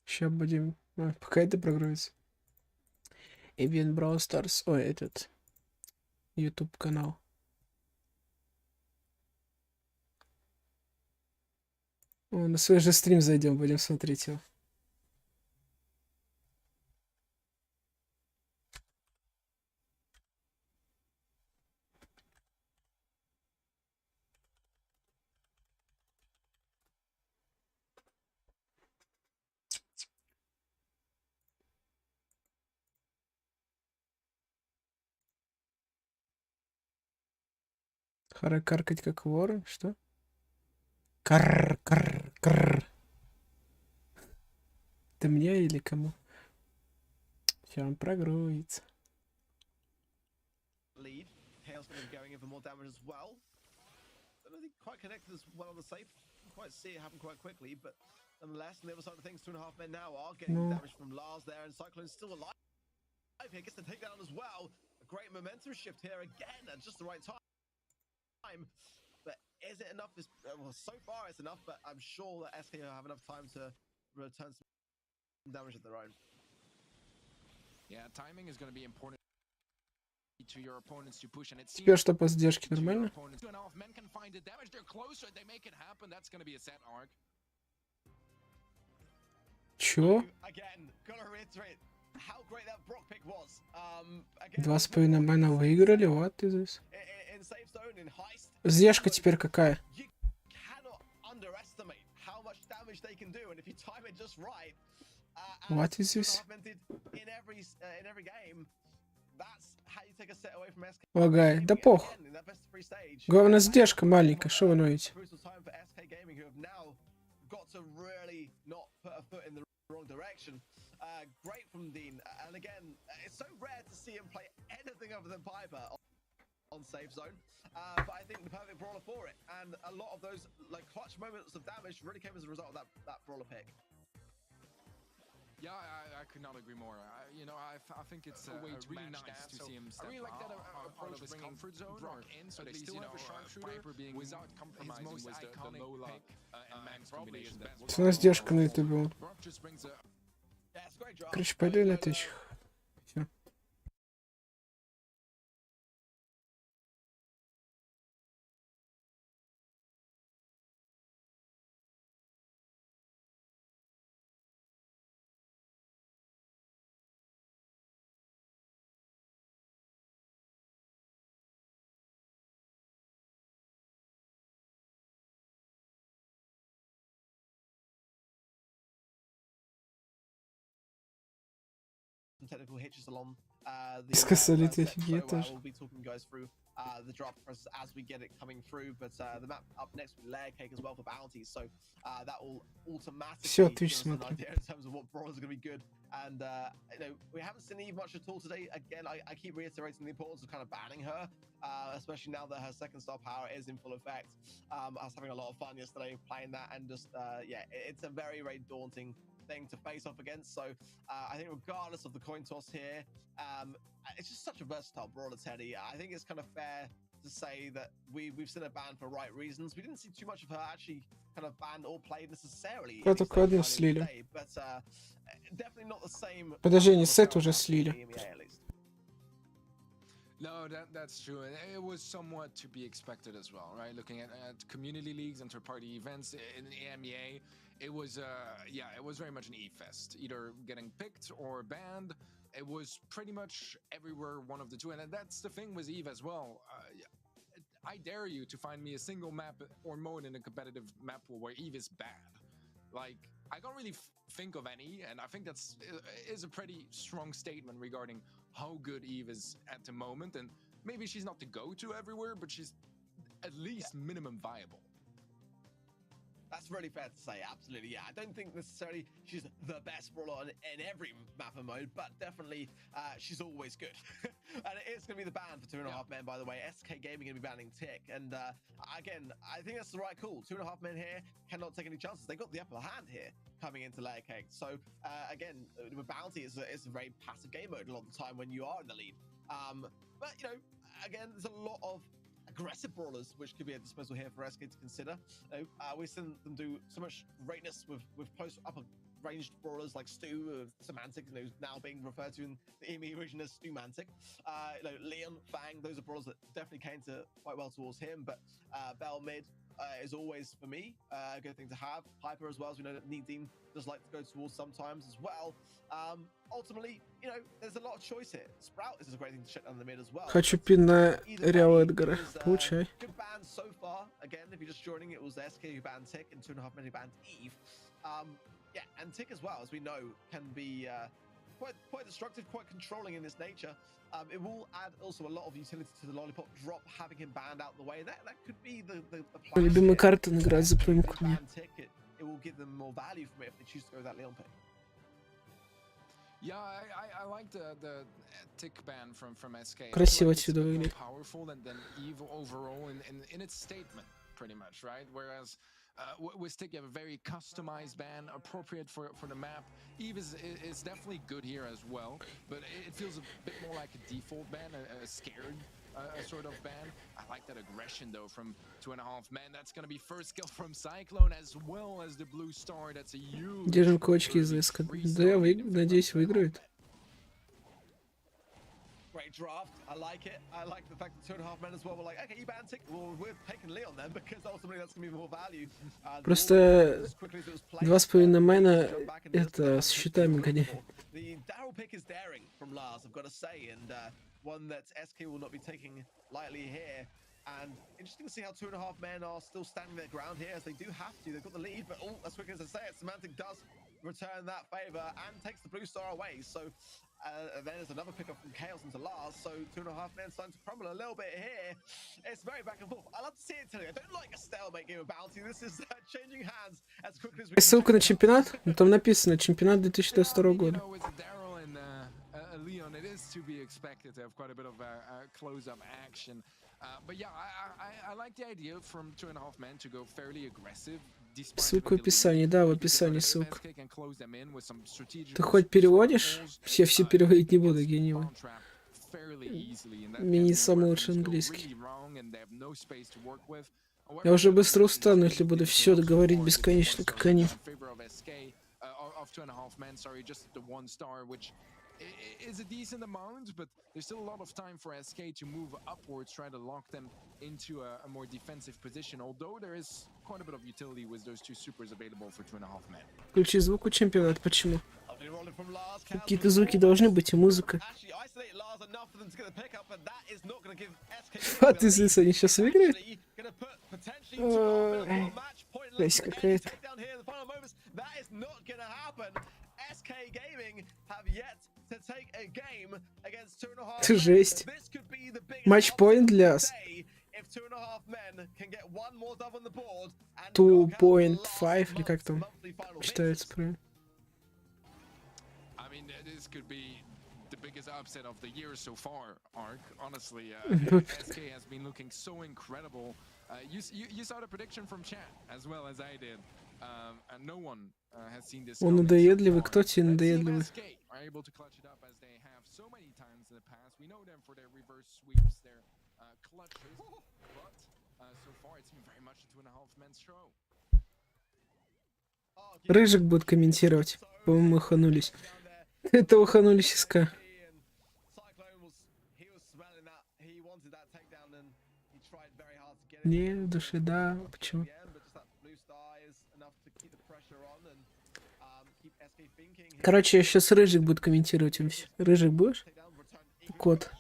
Сейчас будем... пока это прогрузится. Event Brawl Stars. Ой, этот. YouTube канал. О, на свой же стрим зайдем, будем смотреть его. Каркать как ворон, что? Карр. Это мне или кому? Сейчас он прогруется. But is it enough? Well, so far it's enough, but I'm sure that SK have enough time to return some damage of their own. Yeah, timing is going to be important to your opponents to push, and it Теперь что по задержке нормально? Чё? 2,5 мэна выиграли, what is this? Задержка теперь какая? What is this? Лагай, да пох. Главное задержка маленькая, что вы ноете? Great from Dean, and again, it's so rare to see him play anything other than Piper on safe zone, but I think the perfect brawler for it, and a lot of those like clutch moments of damage really came as a result of that brawler pick. Yeah, I could not agree more. You know, I think it's really nice to see him step out of his comfort zone or in, so at least, you know, Piper being without compromising was the Lola and Max combination. У нас задержка на ютубе. Короче, пойду на тысячах. technical hitches along Из косолиты so офигеть тоже. we'll be talking you guys through the draft process as we get it coming through. But the map up next with layer cake as well for bounties, so that will automatically Всё, give Twitch us an смотрим. idea in terms of what brawlers are going to be good. And you know, we haven't seen Eve much at all today. Again, I keep reiterating the importance of kind of banning her, especially now that her second star power is in full effect. I was having a lot of fun yesterday playing that, and just yeah, it's a very daunting thing to face off against. So I think regardless of the coin toss here, it's just such a versatile brawler, Teddy. I think it's kind of fair to say that we've seen her banned for right reasons. We didn't see too much of her actually kind of banned or played necessarily. Да, только один слили. Today, but definitely not the same. Подожди, не сет уже слили. No, that's true. And it was somewhat to be expected as well, right? Looking at community leagues and third-party events in the EMEA, it was yeah, it was very much an E-fest, either getting picked or banned. It was pretty much everywhere one of the two, and that's the thing with Eve as well. I dare you to find me a single map or mode in a competitive map pool where Eve is bad. Like, I can't really think of any, and I think that's is a pretty strong statement regarding how good Eve is at the moment. And maybe she's not the go-to everywhere, but she's at least minimum viable. That's really fair to say, absolutely, yeah. I don't think necessarily she's the best brawler in every map and mode, but definitely she's always good. And it is going to be the ban for 2.5 men, by the way. SK Gaming going to be banning Tick. And again, I think that's the right call. 2.5 men here cannot take any chances. They got the upper hand here coming into layer cake. So again, with bounty is a very passive game mode a lot of the time when you are in the lead. But, you know, again, there's a lot of aggressive brawlers which could be at disposal here for SK to consider. We've seen them do so much greatness with close upper ranged brawlers like Stu, Semantic, you know, now being referred to in the EME region as Stu-mantic. You know, Leon, Fang, those are brawlers that definitely came to quite well towards him. But Bell mid is always, for me, a good thing to have. Hyper as well, as we know that Needine does like to go towards sometimes as well. Ultimately, you know, there's a lot of choice here. Sprout is a great thing to shut down the mid as well. Хочу пин на Реал Эдгара. Получай. Good bans so far. Again, if you're just joining, it was SK who banned Tick and 2.5 men who banned Eve. Yeah, and Tick as well, as we know, can be quite destructive, quite controlling in its nature. It will add also a lot of utility to the lollipop drop, having him banned out the way. That could be the plan. Любимая карта играть за поймку мне. It will give them more value from it if they choose to go that Leon pick. Yeah, I like the tick ban from SK. Красиво Like отсюда выглядит. Powerful than Eve overall in its statement, pretty much, right? Whereas with Tick, you have a very customized ban, appropriate for the map. Eve is definitely good here as well, but it feels a bit more like a default ban, a scared sort of ban. I like that aggression though from 2.5 men. That's gonna be first skill from Cyclone as well as the blue star. That's a huge. Держим кулачки из СК. Да, я надеюсь, выиграют. Great draft. I like it. I like the fact that 2.5 men as well were like, okay, you ban Tick. Well, we're taking Leon then because ultimately that's going to be more value. Просто 2,5 мена это с щитами гоняй. The Daryl pick is daring from Lars, I've got to say, and one that SK will not be taking lightly here. And interesting to see how 2.5 men are still standing their ground here, as they do have to. They've got the lead, but as quick as I say it, Semantic does return that favor and takes the blue star away. So then there's another pickup from Chaos into Lars. So 2.5 men starting to crumble a little bit here. It's very back and forth. I love to see it today. I don't like a stalemate game of bounty. This is changing hands as quickly as we can. Ссылка на чемпионат? Ну, там написано чемпионат 2022 года. Leon, it is to be expected to have quite a bit of close-up action. But yeah, I like the idea from 2.5 men to go fairly aggressive. Ссылка в описании, да, в описании ссылка. Ты хоть переводишь? Я все переводить не буду, гениально. Мне не самый лучший английский. Я уже быстро устану, если буду все говорить бесконечно, как они. Is a decent amount, but there's still a lot of time for SK to move upwards, try to lock them into a more defensive position, although there is quite a bit of utility with those two supers available for 2.5 men. Включи звук у чемпионата, почему? Какие-то звуки должны быть и музыка. А ты здесь, они сейчас выиграют? Жесть какая-то. SK Gaming have yet to take a Это жесть. Матчпоинт для нас. 2.5 или как там читается правильно. I mean, this could be the biggest upset of the year so far, Ark. Honestly, SK has been looking so incredible. You saw the prediction from chat as well as I did, and no one has seen this. Он надоедливый. Кто тебе надоедливый? SK are able to clutch it up as they have so many times in the past. We know them for their reverse sweeps, their clutches, but so far it's been very much a 2.5-man show. Рыжик будет комментировать. По-моему, ханулись. Это уханулись СК. Не, в душе, да. Почему? Короче, я сейчас Рыжик будет комментировать им все. Рыжик будешь? Кот.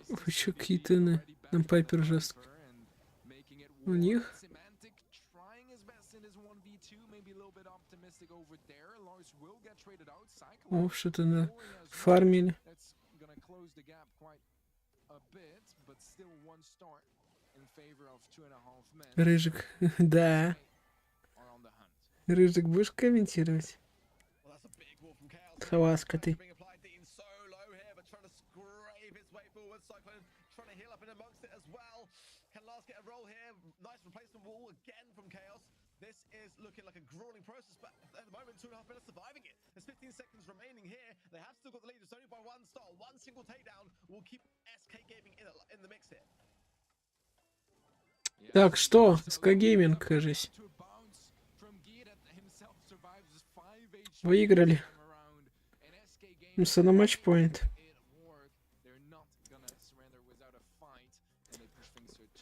Вы чё, какие-то на Пайпер жестко. У них? О, что-то на фармили. Рыжик, да. Рыжик, будешь комментировать? Хаваска ты. This is looking like a grueling process, but at the moment, 2.5 minutes surviving it. There's 15 seconds remaining here. They have still got the lead. It's only by one star. One single takedown will keep SK Gaming in the mix here. Так, что? СК Гейминг, кажись. Выиграли. На матчпоинт.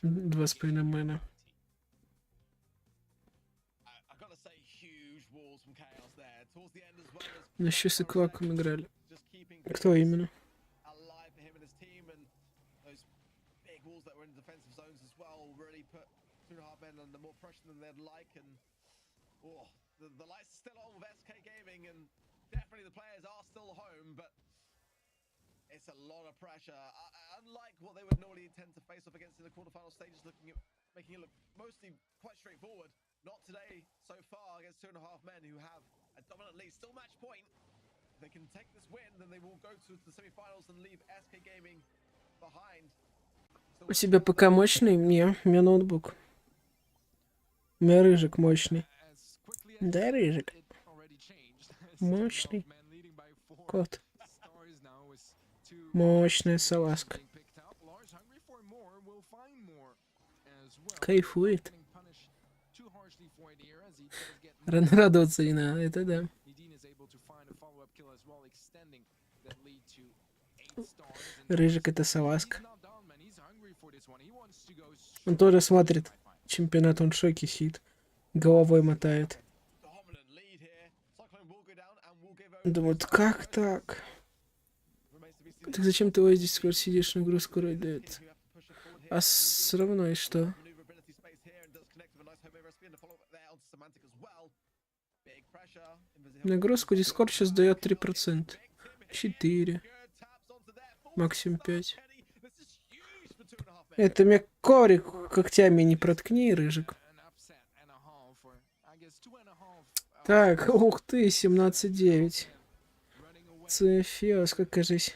2,5 мэна. На еще с Экваком играли. Кто именно? It's a lot of pressure. Unlike what they would normally intend to face off against in the quarterfinal stages, making it look mostly quite straightforward. Not today so far against 2.5 men who have a dominant lead, still match point. If they can take this win, then they will go to the semi-finals and leave SK Gaming behind. У тебя ПК мощный? Не, у меня ноутбук. У меня Рыжик мощный. Да, Рыжик. Мощный. Кот. Мощная салазка. Кайфует. Рано радоваться не надо, это да. Рыжик это салазка. Он тоже смотрит чемпионат, он в шоке сидит. Головой мотает. Думает, как так? Так зачем ты вот здесь скоро сидишь, нагрузку дает? А все равно и что? Нагрузку Discord сейчас дает 3%. 4. Максимум 5. Это мне коврик когтями не проткни, Рыжик. Так, ух ты, 17-9. Цефиос, как кажись.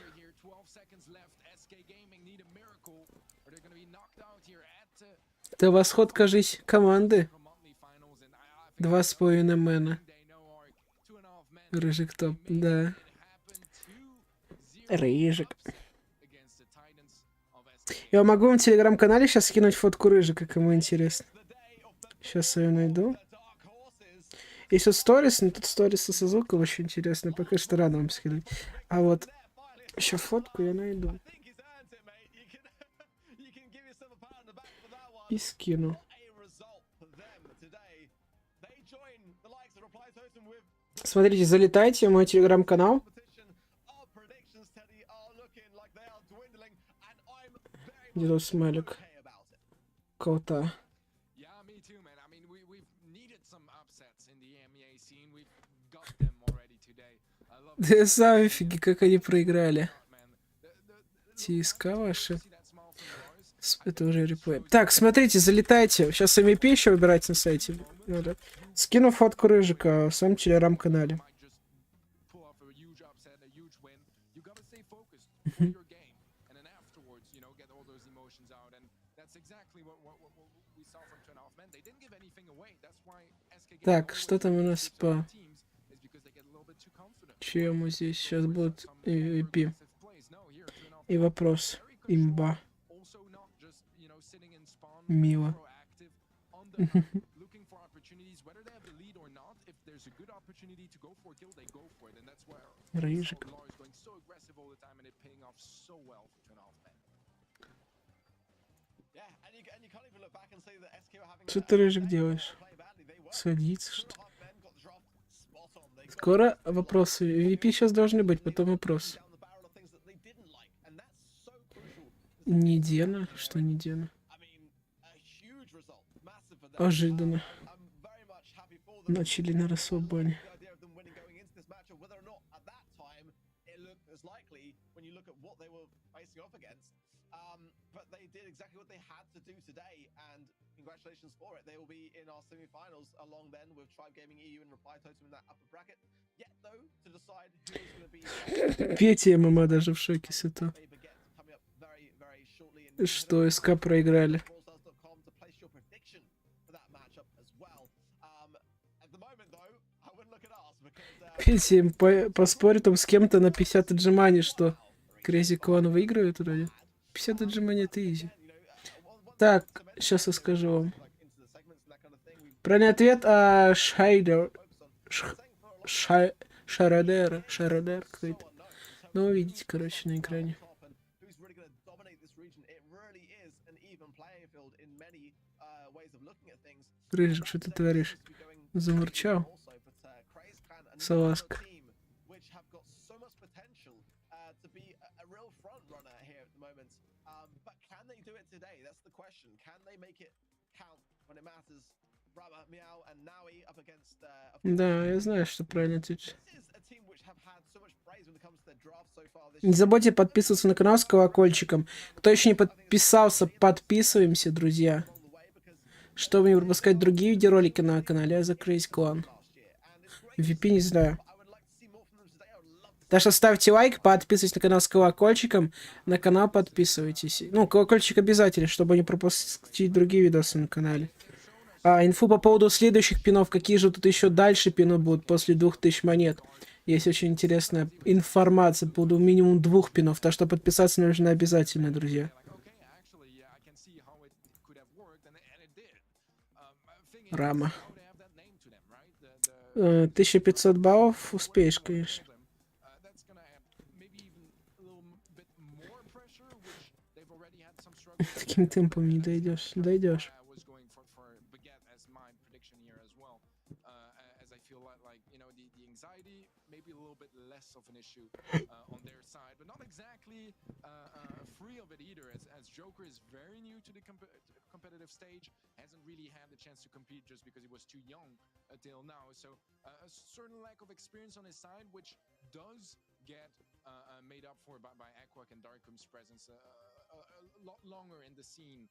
Это восход, кажись, команды. 2,5 мэна. Рыжик топ, да. Рыжик. Я могу вам в телеграм-канале сейчас скинуть фотку Рыжика, кому интересно. Сейчас я ее найду. Есть вот сторис, но тут сторисы со звуком очень интересно. Пока что рано вам скинуть. А вот еще фотку я найду. И скину. Смотрите, залетайте в мой телеграм-канал. Дедо смайлик. Кота. Yeah, me too, man. I mean, we've needed some upsets in the MEA scene. We've got them already today. I love Да сам офиги, как они проиграли. ТСК ваши. Это уже реплей. Так, смотрите, залетайте. Сейчас MVP еще выбирать на сайте. Надо. Скину фотку Рыжика в своем телеграм-канале. Так, что там у нас по чему здесь? Сейчас будет MVP. И вопрос. Имба. Мило. Рыжик. Что ты, Рыжик, делаешь? Садиться, что ли? Скоро вопросы. VP сейчас должны быть, потом вопрос. Неделя? Что неделя? Ожиданно. Начали на расслабоне. Congratulations for it. They will be in our semi-finals along then with Tribe Gaming EU and Reply Totem in that upper bracket. Yet though, to decide who is going to be... Петя и мама даже в шоке с этого. Что СК проиграли. Петя им поспорит там с кем-то на 50 отжиманий, что Crazy Clan выигрывает вроде. 50 отжиманий это изи. Так, сейчас я скажу вам. Правильный ответ Шайдер. Шарадер какой-то. Ну, видите, короче, на экране. Рыжик, что ты творишь? Замурчал. Салазка. Да, я знаю, что правильно ответить. Не забудьте подписываться на канал с колокольчиком. Кто еще не подписался, подписываемся, друзья. Чтобы не пропускать другие видеоролики на канале The Crazy Clan. VP не знаю. Так что ставьте лайк, подписывайтесь на канал с колокольчиком. На канал подписывайтесь. Ну, колокольчик обязательно, чтобы не пропустить другие видосы на канале. Инфу по поводу следующих пинов. Какие же тут еще дальше пины будут после 2000 монет. Есть очень интересная информация по поводу минимум 2 пинов. Так что подписаться нужно обязательно, друзья. Рама. 1500 баллов успеешь, конечно. Таким темпом не дойдешь. Дойдешь. Competitive stage, hasn't really had the chance to compete just because he was too young until now. So a certain lack of experience on his side, which does get made up for by HUQR and Darkum's presence a lot longer in the scene,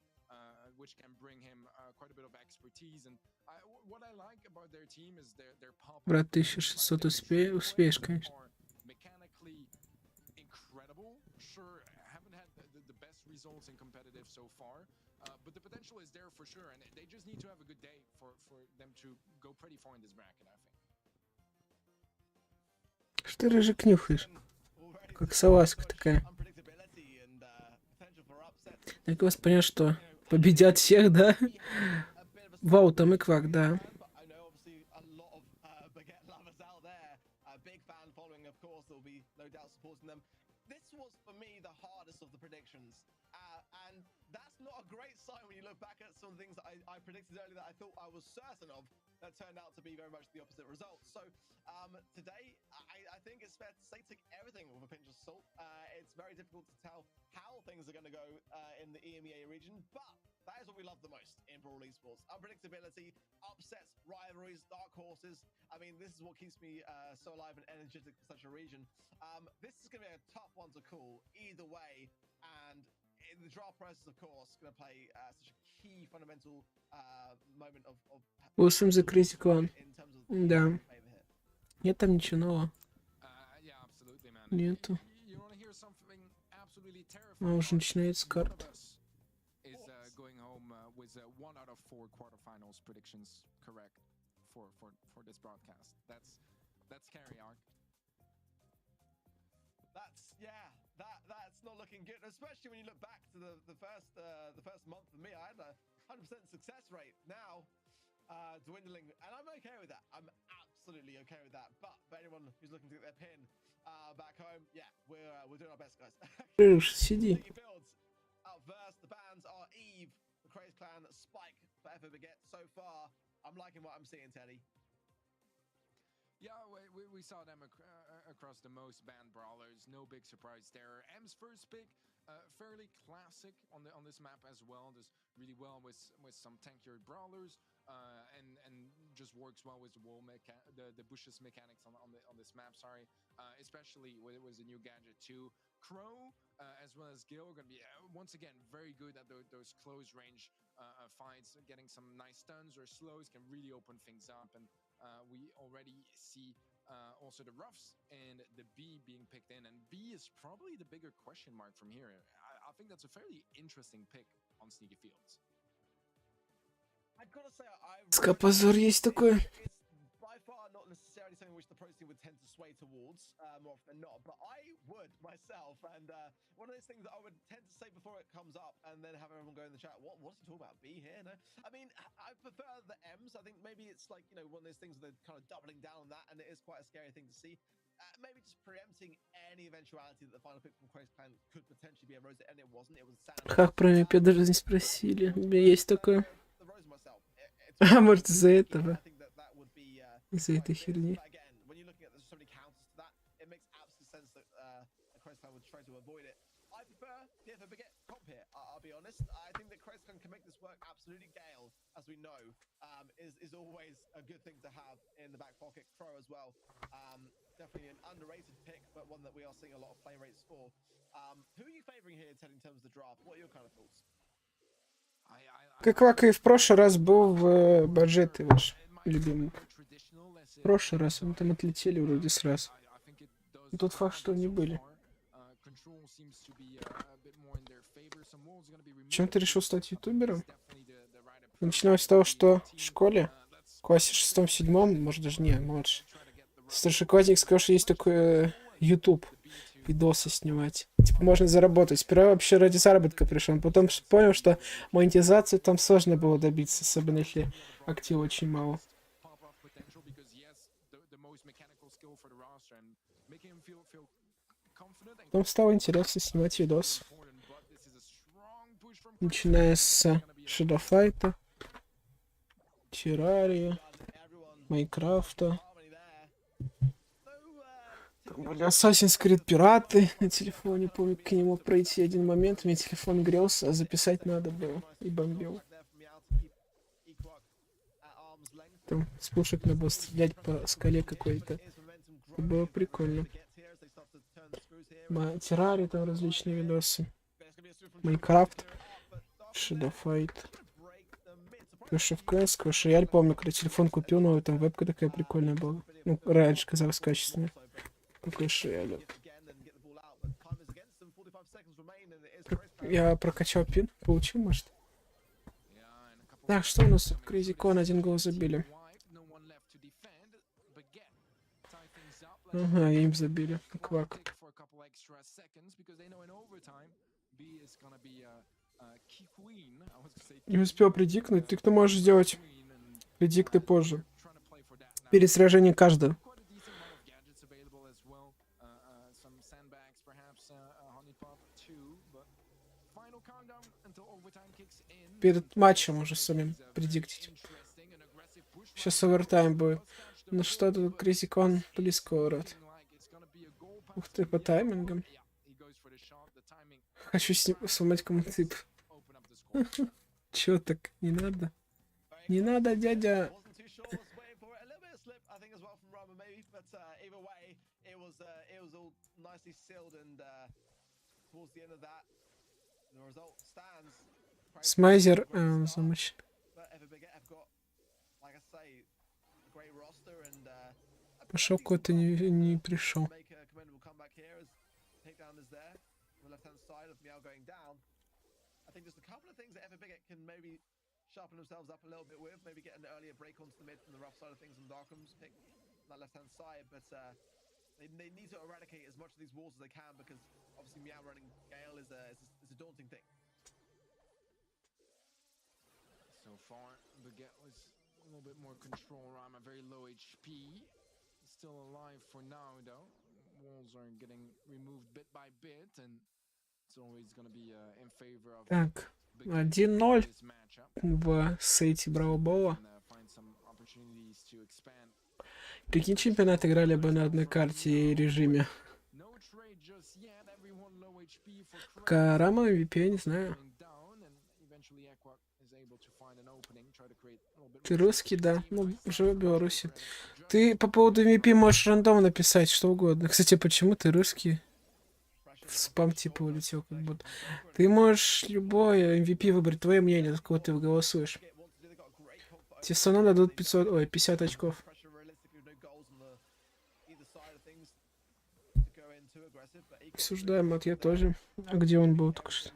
which can bring him quite a bit of expertise. And what I like about their team is their pop. Брат, 1600 успеешь, конечно. Mechanically incredible. Sure, haven't had the best results in competitive so far. But the potential is there for sure, and they just need to have a good day for them to go pretty far in this bracket, I think. Что ты, Рыжик, нюхаешь? Как салазка такая. Так вас понять, что победят всех, да? Вау, там и квак, да. that's not a great sign when you look back at some things that I predicted earlier that I thought I was certain of that turned out to be very much the opposite result. So today, I think it's fair to say take everything with a pinch of salt. It's very difficult to tell how things are going to go in the EMEA region, but that is what we love the most in Brawl Esports. Unpredictability, upsets, rivalries, dark horses. I mean, this is what keeps me so alive and energetic for such a region. This is going to be a tough one to call either way, and in the draft process, of course, going to play such a key fundamental moment of 8 закрыть клан. in terms of Да. favor here. Нет там ничего нового. Yeah, absolutely, man. Нету. You want to hear something absolutely А terrifying? уже начинается One of карта. us is going home with 1 out of 4 quarterfinals predictions correct for this broadcast. That's scary, Ark. That's not looking good, especially when you look back to the first month for me. I had a 100% success rate. Now dwindling, and I'm okay with that. I'm absolutely okay with that. But for anyone who's looking to get their pin back home, yeah, we're doing our best, guys. Рыж, сиди. City Fields out first. The bands are Eve, the Craze Clan, Spike, Forever Beget. So far, I'm liking what I'm seeing, Teddy. Yeah, we saw them across the most banned brawlers. No big surprise there. M's first pick, fairly classic on this map as well. Does really well with some tankier brawlers, and just works well with the the bushes mechanics on this map. Sorry, especially with the new gadget too. Crow as well as Gil are going to be once again very good at those close range fights. Getting some nice stuns or slows can really open things up, and we already see also the roughs and the B being picked in, and B is probably the bigger question mark from here. I think that's a fairly interesting pick on Sneaky Fields. I've got to say, Скопозор есть такое. it's by far not necessarily something which the pro team would tend to sway towards more often than not, but I would myself, and one of those things that I would tend to say before it comes up and then have everyone go in the chat, what's he talking about, B here? No, I mean, I prefer the M's. I think maybe it's like, you know, one of those things where they're kind of doubling down on that, and it is quite a scary thing to see. Maybe just preempting any eventuality that the final pick from Craze Clan could potentially be a Rose, and it wasn't. It was Sam. Как про МП даже не спросили. У меня есть такое. The Rose myself. А может из-за этого? I think that would be Из-за этой херни. But again, when you're looking at there's so many counters to that, it makes absolute sense that a Craze Clan would try to avoid it. I prefer the Forever Beget comp here. I'll be honest. I think that Craze Clan can make this work absolutely. Gale, as we know, is always a good thing to have in the back pocket. Crow as well. Definitely an underrated pick, but one that we are seeing a lot of play rates for. Who are you favoring here, Ted, in terms of the draft? What are your kind of thoughts? Как Вака и в прошлый раз был в бюджете ваш любимый. В прошлый раз мы там отлетели вроде сразу. И тот факт, что они были. Чем ты решил стать ютубером? Начиналось с того, что в школе, в классе 6-7, может даже не, младше, старшеклассник сказал, что есть такой YouTube, видосы снимать. Типа можно заработать. Сперва вообще ради заработка пришел, потом понял, что монетизацию там сложно было добиться, особенно если актива очень мало. Потом стало интересно снимать видосы. Начиная с Шедофайта, Террария, Майнкрафта. Там были Assassin's Creed пираты на телефоне. Помню, к нему пройти один момент, у меня телефон грелся, а записать надо было. И бомбил. Там с пушек надо было стрелять по скале какой-то. Это было прикольно. Террария, там различные видосы. Майнкрафт. Шедофайт. Clash of Clans, Clash Royale, помню, когда телефон купил новый, там вебка такая прикольная была. Ну, раньше казалось качественная. По Clash Royale. Я прокачал пин, получил, может? Так, что у нас? Crazy Con, 1 гол забили. Ага, им забили. Квак. Не успел предикнуть. Ты кто можешь сделать предикты позже? Перед сражением каждого. перед матчем уже самим предиктить. Сейчас овертайм будет. Ну что тут, Кризикон, близко урод. Ух ты, по таймингам. Хочу с ним сломать кому-то тип. Чё так? Не надо. Не надо, дядя. Смайзер замочен. Пошел куда-то не пришел. Sharpen themselves up a little bit with, maybe get an earlier break onto the mid from the rough side of things, and Darkham's pick that left-hand side, but they need to eradicate as much of these walls as they can, because obviously Meow running Gale is a daunting thing. So far, Baguette was a little bit more control around a very low HP. Still alive for now, though. Walls are getting removed bit by bit, and it's always going to be in favor of... Так, 1-0 в Сайте Браво. Прикинь, чемпионат играли бы на одной карте и режиме. Пока Рама MVP, я не знаю. Ты русский, да. Ну, живу в Беларуси. Ты по поводу MVP можешь рандомно написать что угодно. Кстати, почему ты русский? Спам типа улетел как будто. Ты можешь любой MVP выбрать, твое мнение, за кого ты голосуешь. Тебе все равно дадут 50 очков. Обсуждаем, вот я тоже. А где он был только что?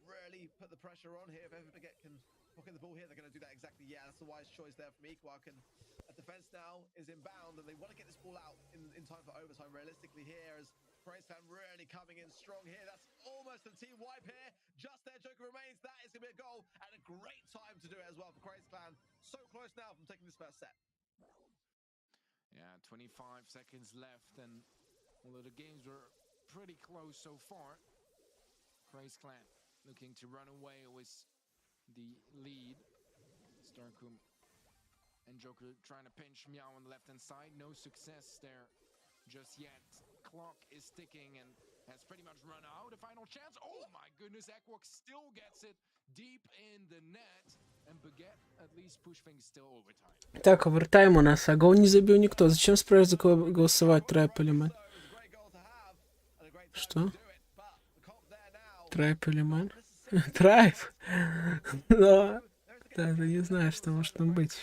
Really put the pressure on here. If ever Baguette can pocket the ball here, they're going to do that exactly. Yeah, that's a wise choice there from HUQR. And a defense now is inbound, and they want to get this ball out in time for overtime. Realistically here, as Praiz really coming in strong here. That's almost a team wipe here. Just there, Joker remains. That is going to be a goal, and a great time to do it as well for Praiz. So close now from taking this first set. Yeah, 25 seconds left, and although the games were pretty close so far, Praiz looking to run away with the lead. Starkum and Joker trying to pinch Meow on the left-hand side. No success there just yet. Clock is ticking and has pretty much run out. A final chance. Oh my goodness, HUQR still gets it deep in the net. And Baguette at least push things still overtime. Так, овертайм у нас, а гол не забил никто. Зачем спрашивать, за кого голосовать, Трэп или Мэн? Что? Трайп или Мэн? Трайп? Да. Да, ты не знаешь, что может там быть.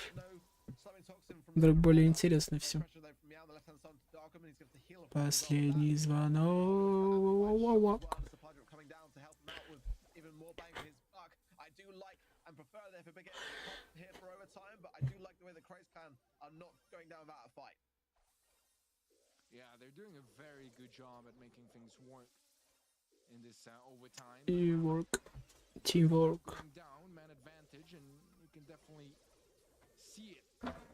Вдруг более интересно все. Последний звонок. Yeah, they're doing a very good job at making things work in this overtime. Teamwork. Down, man advantage, and you can definitely see it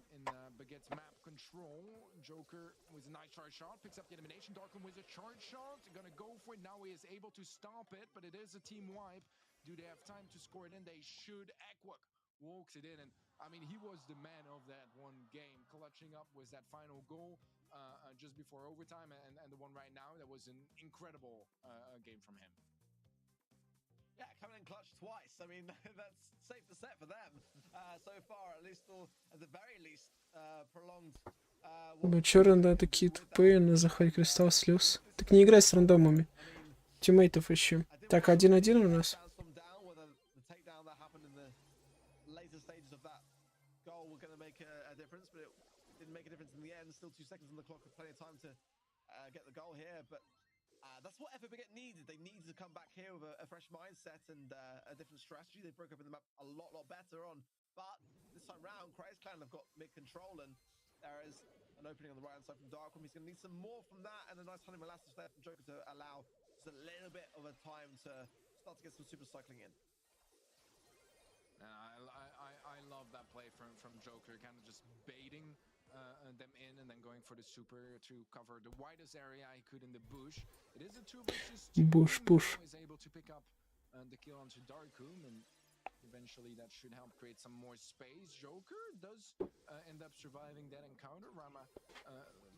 in Baguette's map control. Joker with a nice charge shot, picks up the elimination. Darkham with a charge shot, gonna go for it. Now he is able to stop it, but it is a team wipe. Do they have time to score it in? They should. HUQR walks it in, and I mean, he was the man of that one game, clutching up with that final goal just before overtime, and the one right now. That was an incredible game from him. Yeah, coming in clutch twice. I mean, that's safe to set for them so far, at least, or at the very least, prolonged. Ну чё, ранда такие тупые, на заходе кристалл слез. Так не играй с рандомами. Тиммейтов ищу. Так, 1-1 у нас. Still 2 seconds on the clock, with plenty of time to get the goal here, but that's what Baguette needed. They needed to come back here with a fresh mindset and a different strategy. They broke up in the map a lot better on, but this time round, Praiz have got mid-control, and there is an opening on the right-hand side from Darkham. He's going to need some more from that, and a nice honey molasses there from Joker to allow just a little bit of a time to start to get some super cycling in. I love that play from Joker, kind of just baiting them in and then going for the super to cover the widest area I could in the bush. It is a 2 versus 2. Bush. Mno is able to pick up the kill onto Darkum, and eventually that should help create some more space. Joker does end up surviving that encounter. Rama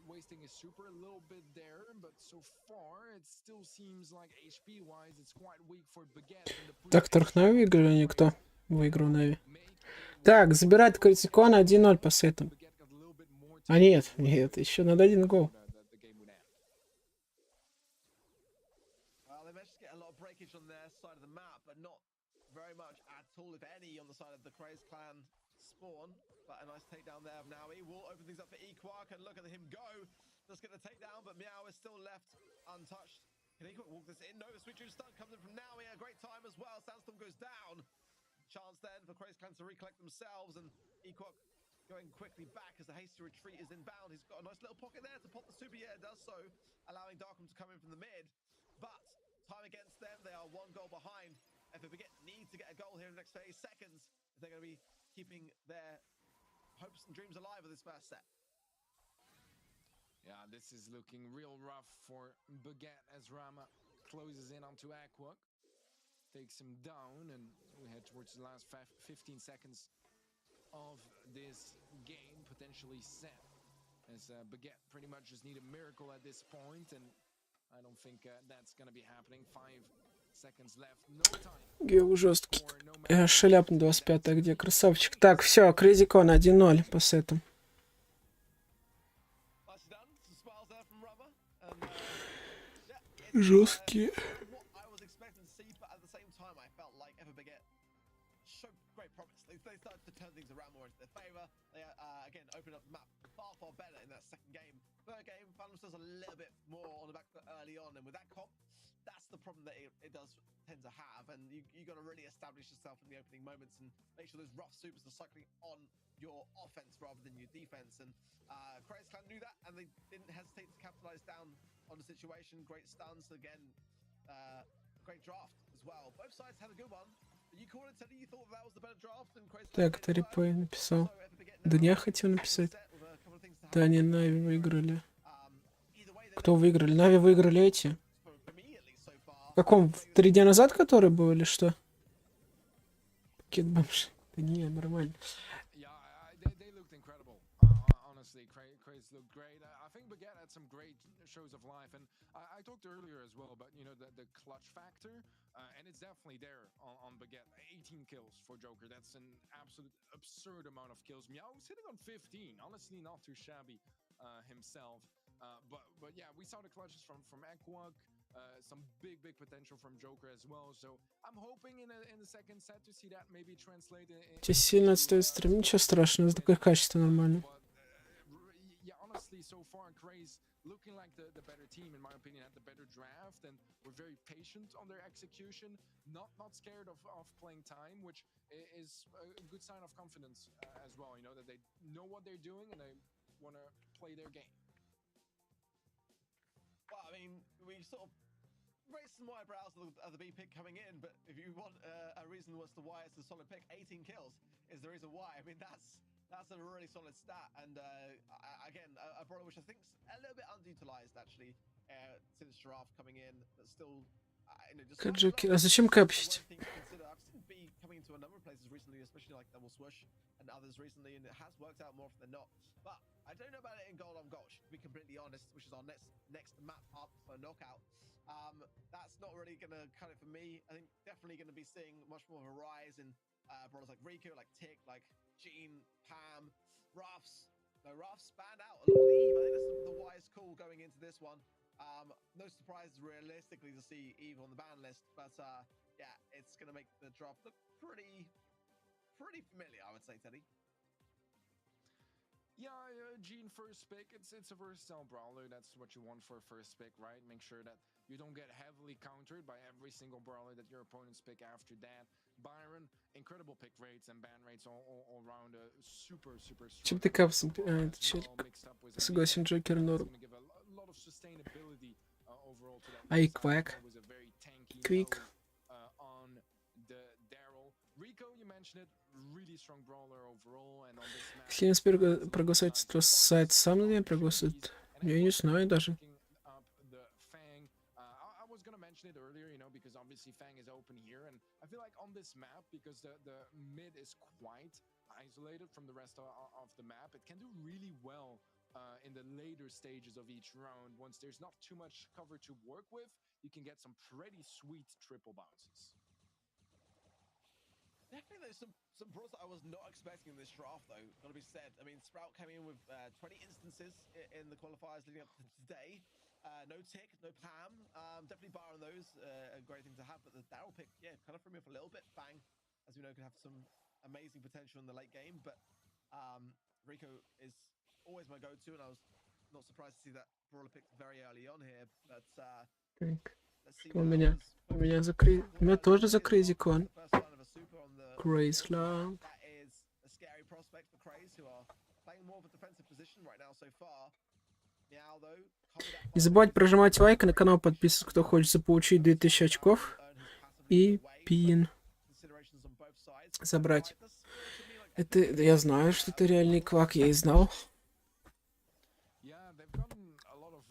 wasting his super a little bit there, but so far it still seems like HP wise it's quite weak for Baguette. Так, Торхнави выиграли, никто выиграл Нави. Так, забирает Критикона 1-0 по сетам. А нет, еще надо 1 гол. Very much at all, if any, on the side of the Craze clan spawn. But a nice takedown there of Maui will open things up for HUQR. Can look at him go. Just get the takedown, but Meow is still left untouched. Can HUQR walk this in? No, the switch stun comes in from Maui. A great time as well. Sandstorm goes down. Chance then for Craze clan to recollect themselves, and HUQR going quickly back as the hasty retreat is inbound. He's got a nice little pocket there to pop the super. Yeah, does so, allowing Darkum to come in from the mid. But time against them, they are 1 goal behind. If they need to get a goal here in the next 30 seconds, they're going to be keeping their hopes and dreams alive with this first set. Yeah, this is looking real rough for Baguette as Rama closes in onto HUQR, takes him down, and we head towards the last 15 seconds of this game, potentially set, as Baguette pretty much just need a miracle at this point, and I don't think that's going to be happening. 5 seconds left, no time. Гео жесткий. Шляп на 25, а где красавчик? Так, все, Кризикон 1-0 по сетам. Жесткие. They started to turn things around more into their favor. They again opened up the map far better in that second game. Third game, found themselves a little bit more on the back foot early on, and with that comp, that's the problem that it does tend to have. And you got to really establish yourself in the opening moments and make sure those rough supers are cycling on your offense rather than your defense. And Craze Clan knew that, and they didn't hesitate to capitalize down on the situation. Great stuns again, great draft as well. Both sides had a good one. Так, Тарипэй написал. Дня хотел написать. Да, они Нави выиграли. Кто выиграли? Нави выиграли эти. В каком? 3 дня назад, который был или что? Пакет бомж. Да не, нормально. Looked great. I think Baguette had some great shows of life, and I talked earlier as well about, you know, the clutch factor, and it's definitely there on Baguette. 18 kills for Joker. That's an absolute absurd amount of kills. Meow sitting on 15. Honestly, not too shabby himself. But yeah, we saw the clutches from HUQR. Some big potential from Joker as well. So I'm hoping in the second set to see that maybe translate. Те сильно отстоит стрим, ничего страшного, такое качество нормально. Honestly, so far, Craze looking like the better team, in my opinion, had the better draft, and we're very patient on their execution, not scared of playing time, which is a good sign of confidence as well, you know, that they know what they're doing and they want to play their game. Well, I mean, we sort of raised some eyebrows of the B pick coming in, but if you want a reason as to why it's a solid pick, 18 kills is the reason why. I mean, that's a really solid stat, and again, a brawler which I think is a little bit underutilized actually since Giraffe coming in, but still, you know, just. А зачем капсить? I've seen B coming into a number of places recently, especially like Double Swoosh and others recently, and it has worked out more often than not. But I don't know about it in Gold on Gold, to be completely honest, which is our next map up for Knockout. That's not really going to cut it for me. I think definitely going to be seeing much more of a rise in brawlers like Rico, like Tick, like Gene, Pam, Ruffs. No, Ruffs banned out along with Eve. I think that's the wise call going into this one. No surprise realistically to see Eve on the ban list, but yeah, it's going to make the draft look pretty familiar, I would say, Teddy. Yeah, Gene first pick, it's a versatile brawler. That's what you want for a first pick, right? Make sure that you don't get heavily countered by every single brawler that your opponents pick after that. Byron, incredible pick rates and ban rates all around. Super strong. Чем ты капсом? Это челик. Согласен, Джокер норм. А и Квак. Квик. Rico, you mentioned it, really strong brawler overall, and on this map Если не успею проголосовать, то сайт сам на меня проголосует. Я не знаю даже. I was gonna mention it earlier, you know, because obviously Fang is open here, and I feel like on this map, because the mid is quite isolated from the rest of the map, it can do really well in the later stages of each round. Once there's not too much cover to work with, you can get some pretty sweet triple bounces. Definitely, there's some brawls that I was not expecting in this draft, though. Gotta be said. I mean, Sprout came in with 20 instances in the qualifiers leading up to today. No tick, no Pam. Definitely bar on those. A great thing to have. But the Daryl pick, yeah, kind of threw me off a little bit. Fang, as we know, could have some amazing potential in the late game. But Rico is always my go-to, and I was not surprised to see that brawler picked very early on here. But Так, let's see у what меня happens. у меня тоже закрыть икон. The first line of a super on the Craze Club. That is a scary prospect for Craze, who are playing more of a defensive position right now so far. Meow, though, Не забывайте прожимать лайк, на канал подписываться, кто хочет заполучить 2000 очков. И пин забрать. Это я знаю, что это реальный квак, я и знал. Yeah, they've gotten a lot of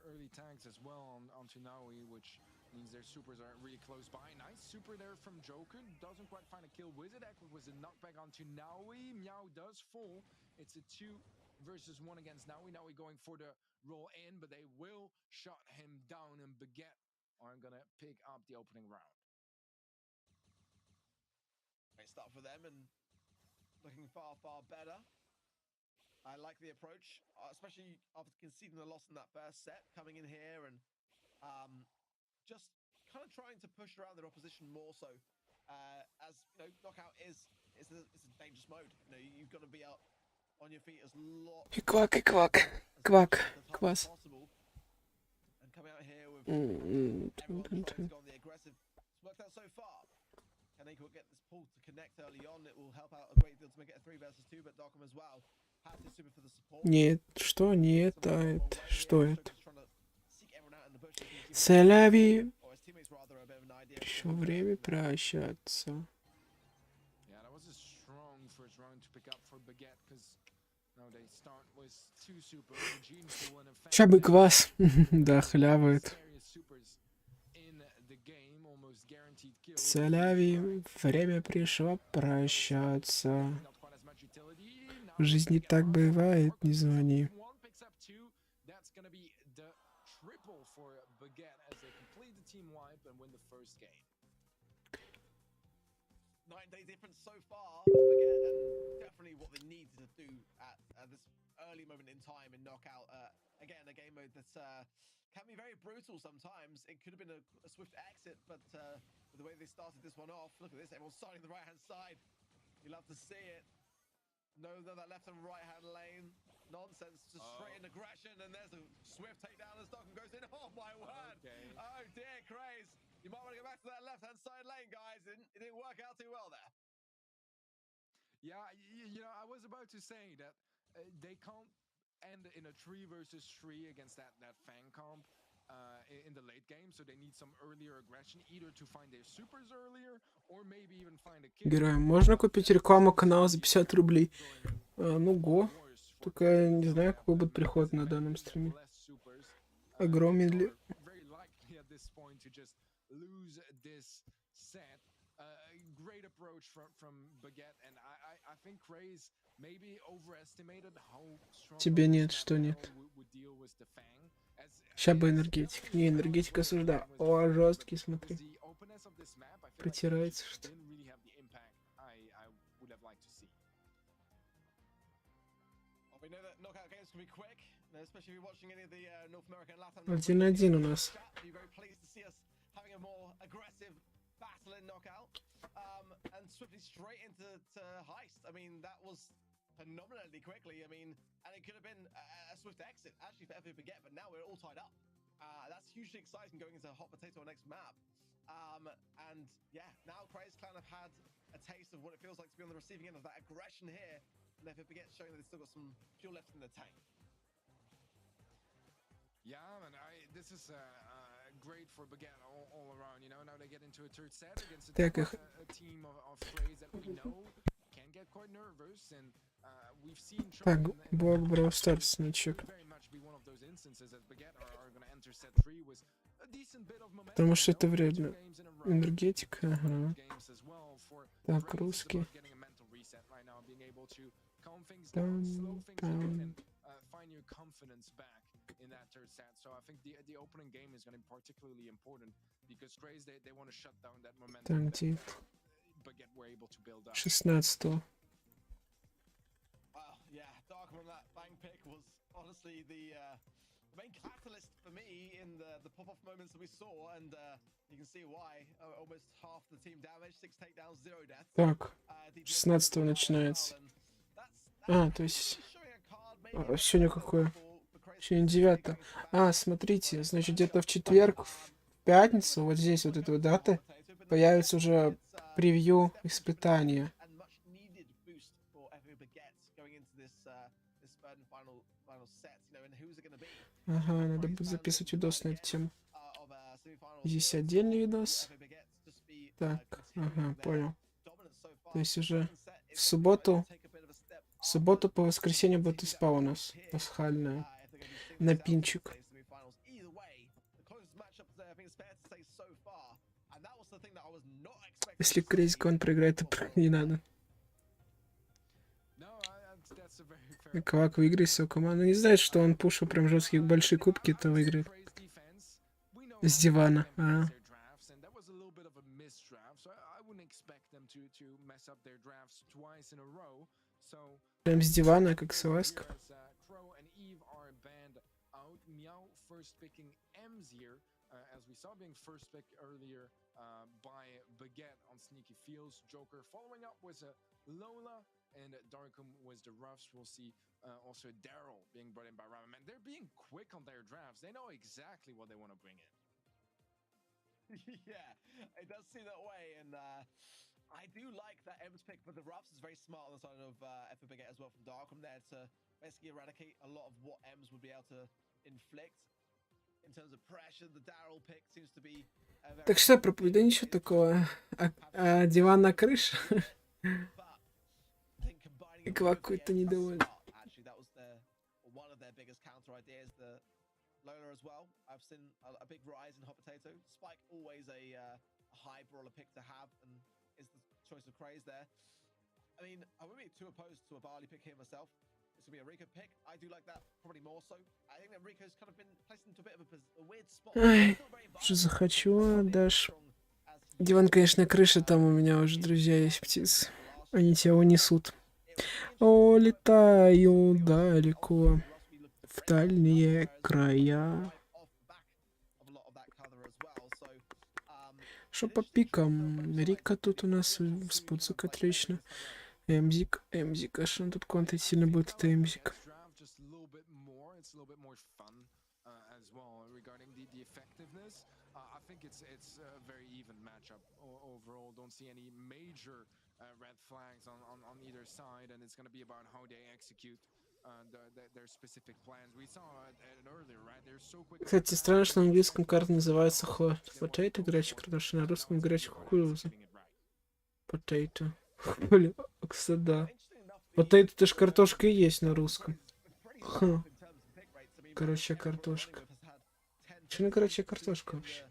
early tags as well on Tunawi, which means their supers are really close by. Nice super there from Joker. Doesn't quite find a kill with it. Echo was a knockback on Tunawi. Meow does fall. It's a 2 versus 1 against Naui. Naui going for the roll in, but they will shut him down, and Baguette are gonna pick up the opening round. Great start for them and looking far, far better. I like the approach, especially after conceding a loss in that first set, coming in here and just kind of trying to push around their opposition more so. As you know, knockout is a dangerous mode. You know, you've got to be out on your feet as lot. И квак, квак, квас. And coming out here with everyone trying to go on the aggressive. It's worked out so far. Kaneko will get this pull to connect early on. It will help out a great deal to make it a 3 versus 2, but Dockham as well. Has to super for the support. Нет, что не это? Что это? Селяви. Пришло время прощаться. Yeah, that was a strong first round to pick up for Baguette, because now they start with 2 super, Gene Pool and a Fang. Ща бы квас. Да, хлявает. Serious supers in the game, almost guaranteed kills. Селяви. Время пришло прощаться. Not quite as much utility. Now В жизни так бывает, не звони. one picks up 2. That's gonna be the triple for Baguette as they complete the team wipe and win the first game. 9-day difference so far, Baguette, and definitely what they need to do at this early moment in time in knockout. Again, a game mode that can be very brutal sometimes. It could have been a swift exit, but with the way they started this one off, look at this, everyone's starting the right-hand side. You love to see it. No, that left and right-hand lane. Nonsense, just straight in aggression, and there's a swift takedown as Dockham goes in. Oh my word! Okay. Oh dear, Craze. You might want to go back to that left-hand side lane, guys. It didn't work out too well there. Yeah, you know, I was about to say that they can't end in a 3 versus 3 against that Fang comp in the late game, so they need some earlier aggression, either to find their supers earlier, or maybe even find a kill. Героям можно купить рекламу канала за 50 рублей? Ну, го. Только я не знаю, какой будет приход на данном стриме. Огромен ли? Very likely at this point to just lose this set. Great approach from Baguette, and I think Craze maybe overestimated how strong Тебе нет, что нет. would deal with the Fang. Ща бы энергетик. Не, энергетик осуждаю. О, жесткий, смотри. The openness of this map, I feel like Протирается, что. didn't really have the impact I would have liked to see. Well, we know that knockout games can be quick, especially if you're watching any of the North American Latin. 1-1 у нас. Be very pleased to see us having a more aggressive battle in knockout, and swiftly straight into heist. I mean, that was phenomenally quickly. I mean, and it could have been a swift exit actually for every Baguette, but now we're all tied up. That's hugely exciting going into hot potato next map. And yeah, now Craze Clan have had a taste of what it feels like to be on the receiving end of that aggression here, and if it Baguette showing that they've still got some fuel left in the tank. Yeah, and this is great for Baguette all around. You know, now they get into a third set against a team of Craze that we know can get quite nervous, and we've seen Так, блок Brawl Stars значок. very much be one of those instances that Baguette are going to enter set 3 with a decent bit of momentum. Потому что это Two вредно. games in a row. Энергетика, ага. Games as well for Так, Praiz. It's русский. about getting a mental reset right now, being able to calm things down, slow things down, and find your confidence back in that third set. So I think the opening game is going to be particularly important because Praiz, they want to shut down that momentum Там that где? Baguette were able to build up. 16-го. Well, yeah, Darkham on that bang pick was honestly the main catalyst for me in the pop-off moments that we saw, and you can see why. Almost half the team damage, 6 takedowns, 0 deaths. Так, 16-го начинается. А, то есть... сегодня какое? Сегодня 9. А, смотрите, значит, где-то в четверг, в пятницу, вот здесь вот эта вот дата, появится уже превью испытания. Ага, надо будет записывать видос на эту тему. Здесь отдельный видос. Так, ага, понял. То есть уже в субботу по воскресенье будет ИСПА у нас, пасхальная, на пинчик. Если Crazy Con проиграет, то не надо. Квак выиграет свою команду. Не знает, что он пушил прям жесткие большие кубки, то выиграет. С дивана. А. Прям с дивана, как Саласка. As we saw being first pick earlier by Baguette on Sneaky Fields, Joker following up was Lola, and Darkham was the roughs. We'll see also Daryl being brought in by Rama. And they're being quick on their drafts. They know exactly what they want to bring in. Yeah, it does seem that way, and I do like that M's pick, but the roughs is very smart on the side of FA Baguette as well from Darkham there to basically eradicate a lot of what M's would be able to inflict. In terms of pressure, the Daryl pick seems to be Так что, проповедь, да ничего такого. А диван на крыше? И Квак какой-то недовольный. Actually, that was one of their biggest counter ideas. The Lola as well. I've seen a big rise in Hot Potato. Spike always a high brawler pick to have, and is the choice of Craze there. I mean, I wouldn't be too opposed to a Barley pick here myself. It's gonna be a Rico pick. I do like that probably more so. I think that Rico's kind of been placed into a bit of a weird spot. Ай, что захочу, дашь. Диван, конечно, крыша, там у меня уже друзья есть птицы. Они тебя унесут. О, летаю далеко, в дальние края. Что по пикам? Рика тут у нас в спутсак отлично. Эмзик, а что он тут контент сильно будет, это Эмзик. Red flags on either side, and it's going to be about how they execute their specific plans. We saw it earlier, right? They're so quick. Кстати, странно, что на английском карта называется hot potato, горячий картошка, на русском горячий кукуруза. Potato. Блин, кстати, да. Potato это ж картошка и есть на русском. Ха. Короче, картошка. Что на короче картошка вообще?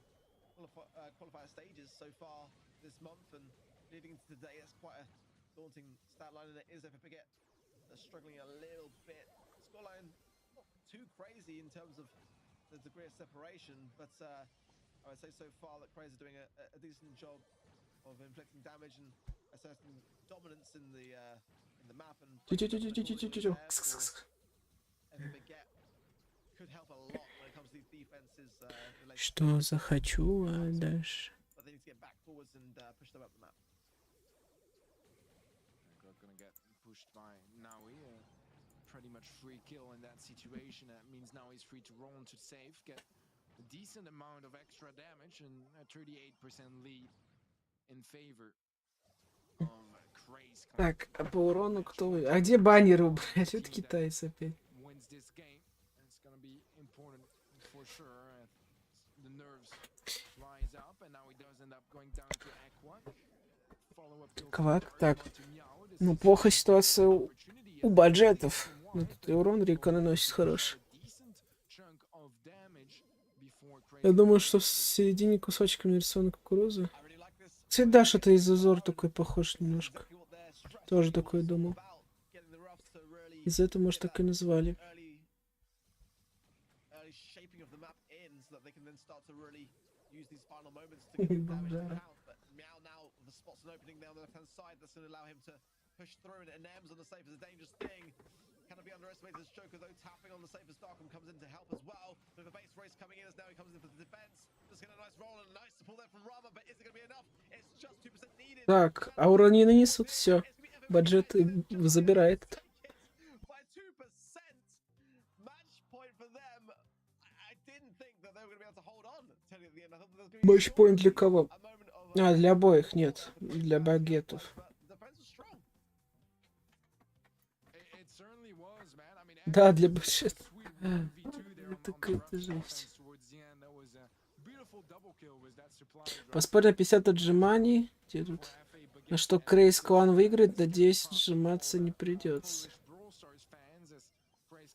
Leading into today, that's quite a daunting stat line, and it is if I forget they're struggling a little bit. Scoreline not too crazy in terms of the degree of separation, but I would say so far that Crazy are doing a decent job of inflicting damage and a certain dominance in the map. And could help a lot when it comes to these defenses. Что захочу, а дальше. But they need to get back forwards and push them up the map. Gonna get pushed by Naui, pretty much free kill in that situation. That means now he's free to roll into safe, get a decent amount of extra damage, and a 38% lead in favor of Craze. Так, а по урону кто? А где баннеры убрать? Это китайцы опять. Wins this game. It's gonna be important for sure. The nerves rise up, and now he does end up going down to Aqua. Квак, так. Ну, плохая ситуация у бюджетов. Ну, тут и урон Рика наносит хороший. Я думаю, что в середине кусочком нарисована кукуруза. Кстати, да, что-то из узор такой похож немножко. Тоже такое думал. Из-за этого, может, так и назвали. Cannot be underestimated as Joker, though, tapping on the safe as Darkham comes in to help as well. With the base race coming in as now he comes in for the defense. Just get a nice roll and a nice pull there from Rama, but is it going to be enough? It's just 2% needed. Так, а урон не нанесут, все. Бюджет забирает. By 2%. Match point for them. I didn't think that they were going to be able to hold on till the end. I thought there was going to be Матчпоинт для кого? a moment of А, для обоих нет. Для багетов. the defense was strong. It certainly was, man. I mean, Да, для бюджета. sweet 1v2 there on the Такая rough жесть. defense towards the end. That was a beautiful double kill with that supply drop. Поспорь на 50 отжиманий. Где тут? На что Крейс клан выиграет, надеюсь, сжиматься не придется.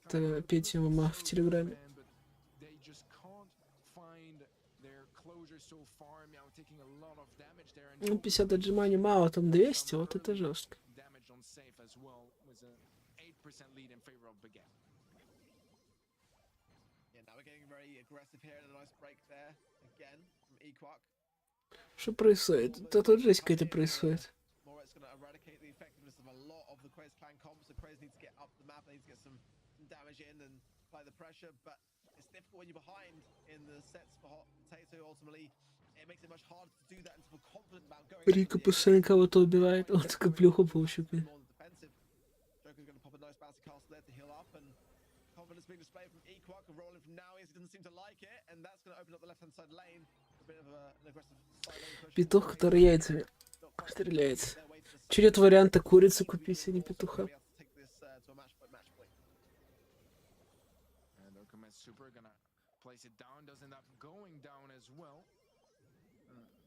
Это Петя мама в Телеграме. Ну, 50 отжиманий мало, там 200, вот это жестко. Yeah, now we're getting very aggressive here and a nice break there again from HUQR. Что происходит? Да тут жесть какая-то происходит. More it's going to eradicate the effectiveness of a lot of the Craze clan comps. The Craze need to get up the map, they need to get some damage in and apply the pressure, but it's difficult when you're behind in the sets for Hot Potato. Ultimately, it makes it much harder to do that and to feel confident about going. Рика постоянно кого-то убивает. Вот такая плюха получил. Joker's going to pop a nice bouncy castle there to heal up, and confidence being displayed from HUQR. Rolling from now, he doesn't seem to like it, and that's going to open up the left-hand side lane. A bit of an aggressive side lane push. Петух, который яйцами стреляет. Че нет варианта курицу купить, а не петуха? Super gonna place it down, does end up going down as well.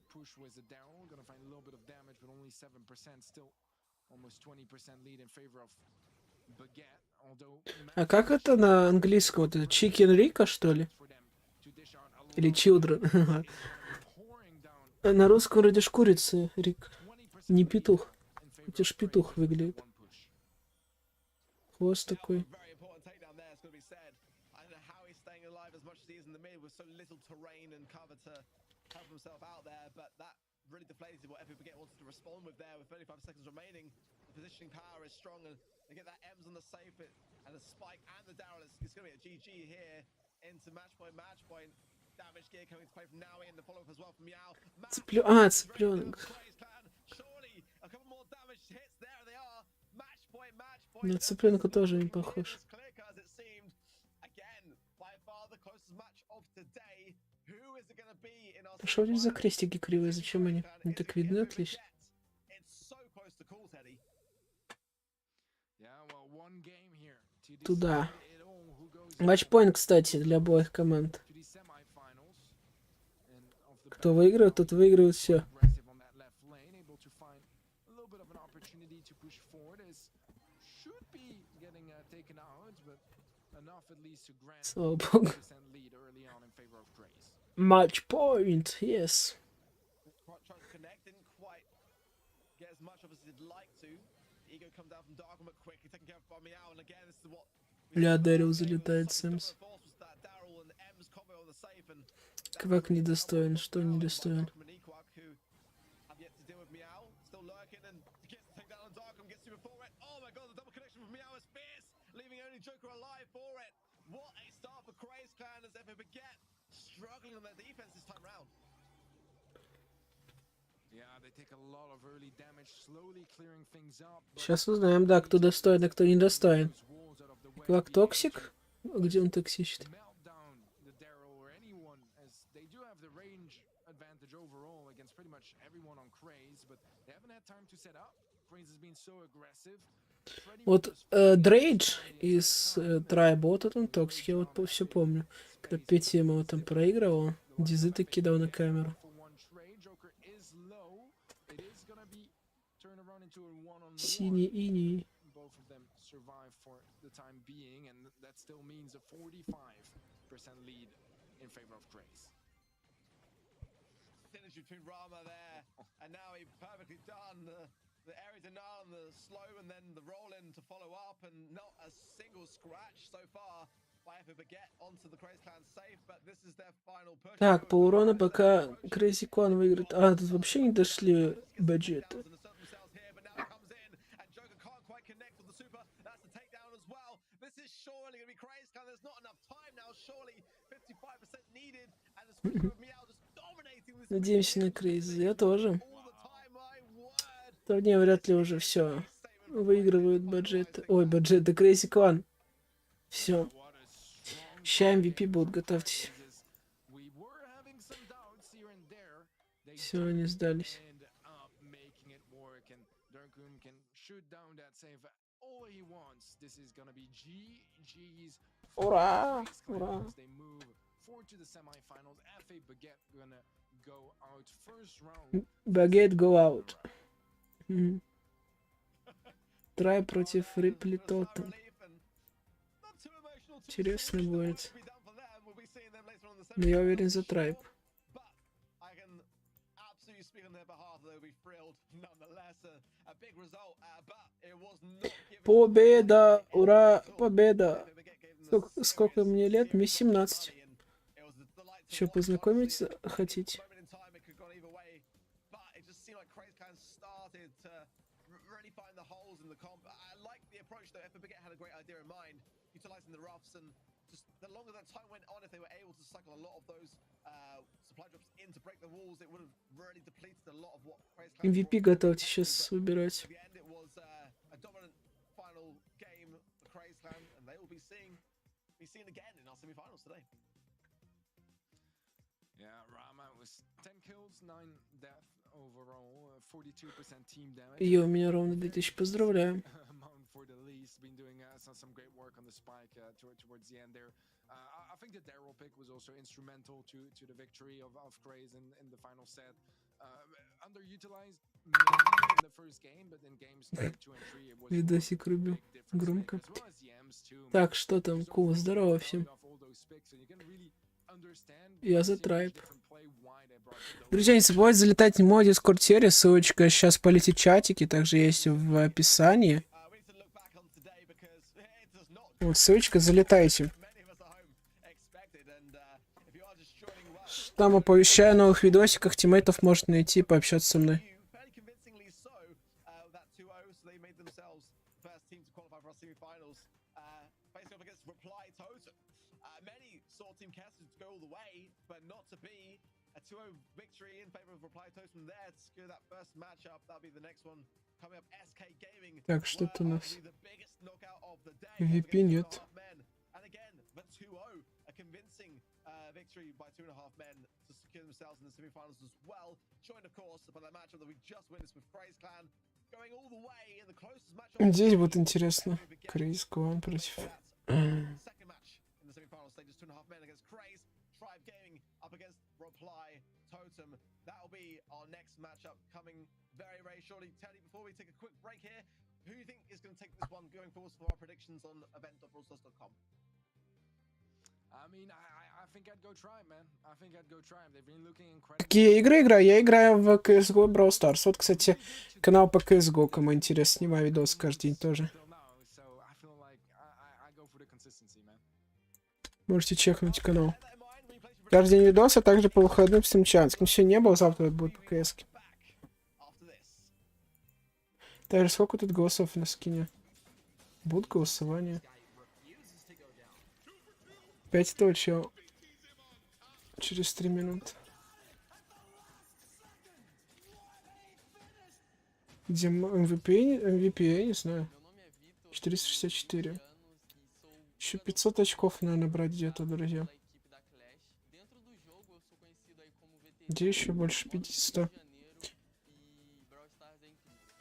Push with the Daryl, gonna find a little bit of damage, but only 7%, still almost 20% lead in favor of Baguette, although А как это на английском? Вот это Chicken Rika, что ли? Или Children? А на русском вроде ж курица, Рик. Не петух. Это ж петух выглядит. Хвост такой. Really deflated whatever Baguette wanted to respond with there with 35 seconds remaining. The positioning power is strong and they get that M's on the safe and the spike and the Daryl. It's going to be a GG here into match point. Damage gear coming to play from now in the follow-up as well from Meow. Цыпленок. Surely a couple more damage hits there they are. Match point. На цыпленка тоже не похож. Again, by far the closest match of today. Who is it going to be in our Что здесь за крестики кривые? Зачем они? Не так видно отлично. Туда. Матчпоинт, кстати, для обоих команд. Кто выиграет, тот выигрывает все. Слава богу. Матчпоинт, yes. Бля, Дэрил залетает, Сэмс. Квак недостоин, что недостоин? Сейчас узнаем, да, кто достоин, а кто недостоин. Квак токсик? Где он токсичит? Вот Дрейдж из Трайба, вот этот он токсик, я вот все помню. Когда Петя ему там проигрывал, дизы так кидал на камеру. Синий иней. Both of them survive for the time being, and that still means a 45% lead in favor of Grace. Finish between Rama there, and now he perfectly done the area denial and the slow, and then the roll in to follow up, and not a single scratch so far by Baguette onto the Craze Clan safe, but this is their final push. Так, по урону пока Crazy Clan выиграет. А, тут вообще не дошли бюджеты. Надеемся на Crazy. Я тоже. Турнир вряд ли уже все. Выигрывают бюджеты. Ой, бюджеты Crazy Clan. Все. Ща MVP будут, готовьтесь. Все, они сдались. Ура! Ура! Baguette go out. Трай против Реплитота. Интересно будет. Но я уверен за Трайб. Победа! Ура! Победа! Сколько мне лет? Мне 17. Что, познакомиться хотите? Utilizing the roughs, and just the longer that time went on, if they were able to cycle a lot of those supply drops in to break the walls, it would have really depleted a lot of what MVP готовьте сейчас выбирать. It was a dominant final game for Craze Clan, and they will be seen again in our semi-finals today. Yeah, Rama was 10 kills, 9 death overall, 42% team damage. И у меня ровно 2000, поздравляем. For the least, been doing some great work on the spike towards the end there. I think the Daryl pick was also instrumental to the victory of Craze in the final set. Underutilized in the first game, but in games 2 and 3 it was Видосик рубил громко. Так, что там? Кул, здорово всем. Я за Трайб. Друзья, не забывайте залетать в мой дискорд сервис, ссылочка сейчас полетит в чатике, также есть в описании. Вот ссылочка, залетайте. Там оповещаю о новых видосиках, тиммейтов можете найти, пообщаться со мной. Так, что-то у нас VP нет. Victory by 2.5 men to secure themselves in the semi-finals as well. Joined, of course, by that matchup that we just witnessed with Craze Clan, going all the way in the closest matchup. Здесь будет интересно. Craze Clan против. Second match in the semi-final stages, 2.5 men against Craze. Tribe Gaming up against Reply Totem. That will be our next matchup coming very, very shortly. Teddy, before we take a quick break here, who do you think is going to take this one going forward for our predictions on event.brawlstars.com? Какие игры играю? Я играю в CSGO Brawl Stars. Вот, кстати, канал по CSGO, кому интересно, снимаю видосы каждый день тоже. Можете чекнуть канал. Каждый день видосы, а также по выходным Стрим Чемпионат. Сегодня не было, завтра будет по КС-ке. Также сколько тут голосов на скине? Будут голосования. 5 точек. Через 3 минуты. Где MVP, я не знаю. 464. Еще 500 очков, наверное, брать где-то, друзья. Где еще больше 500?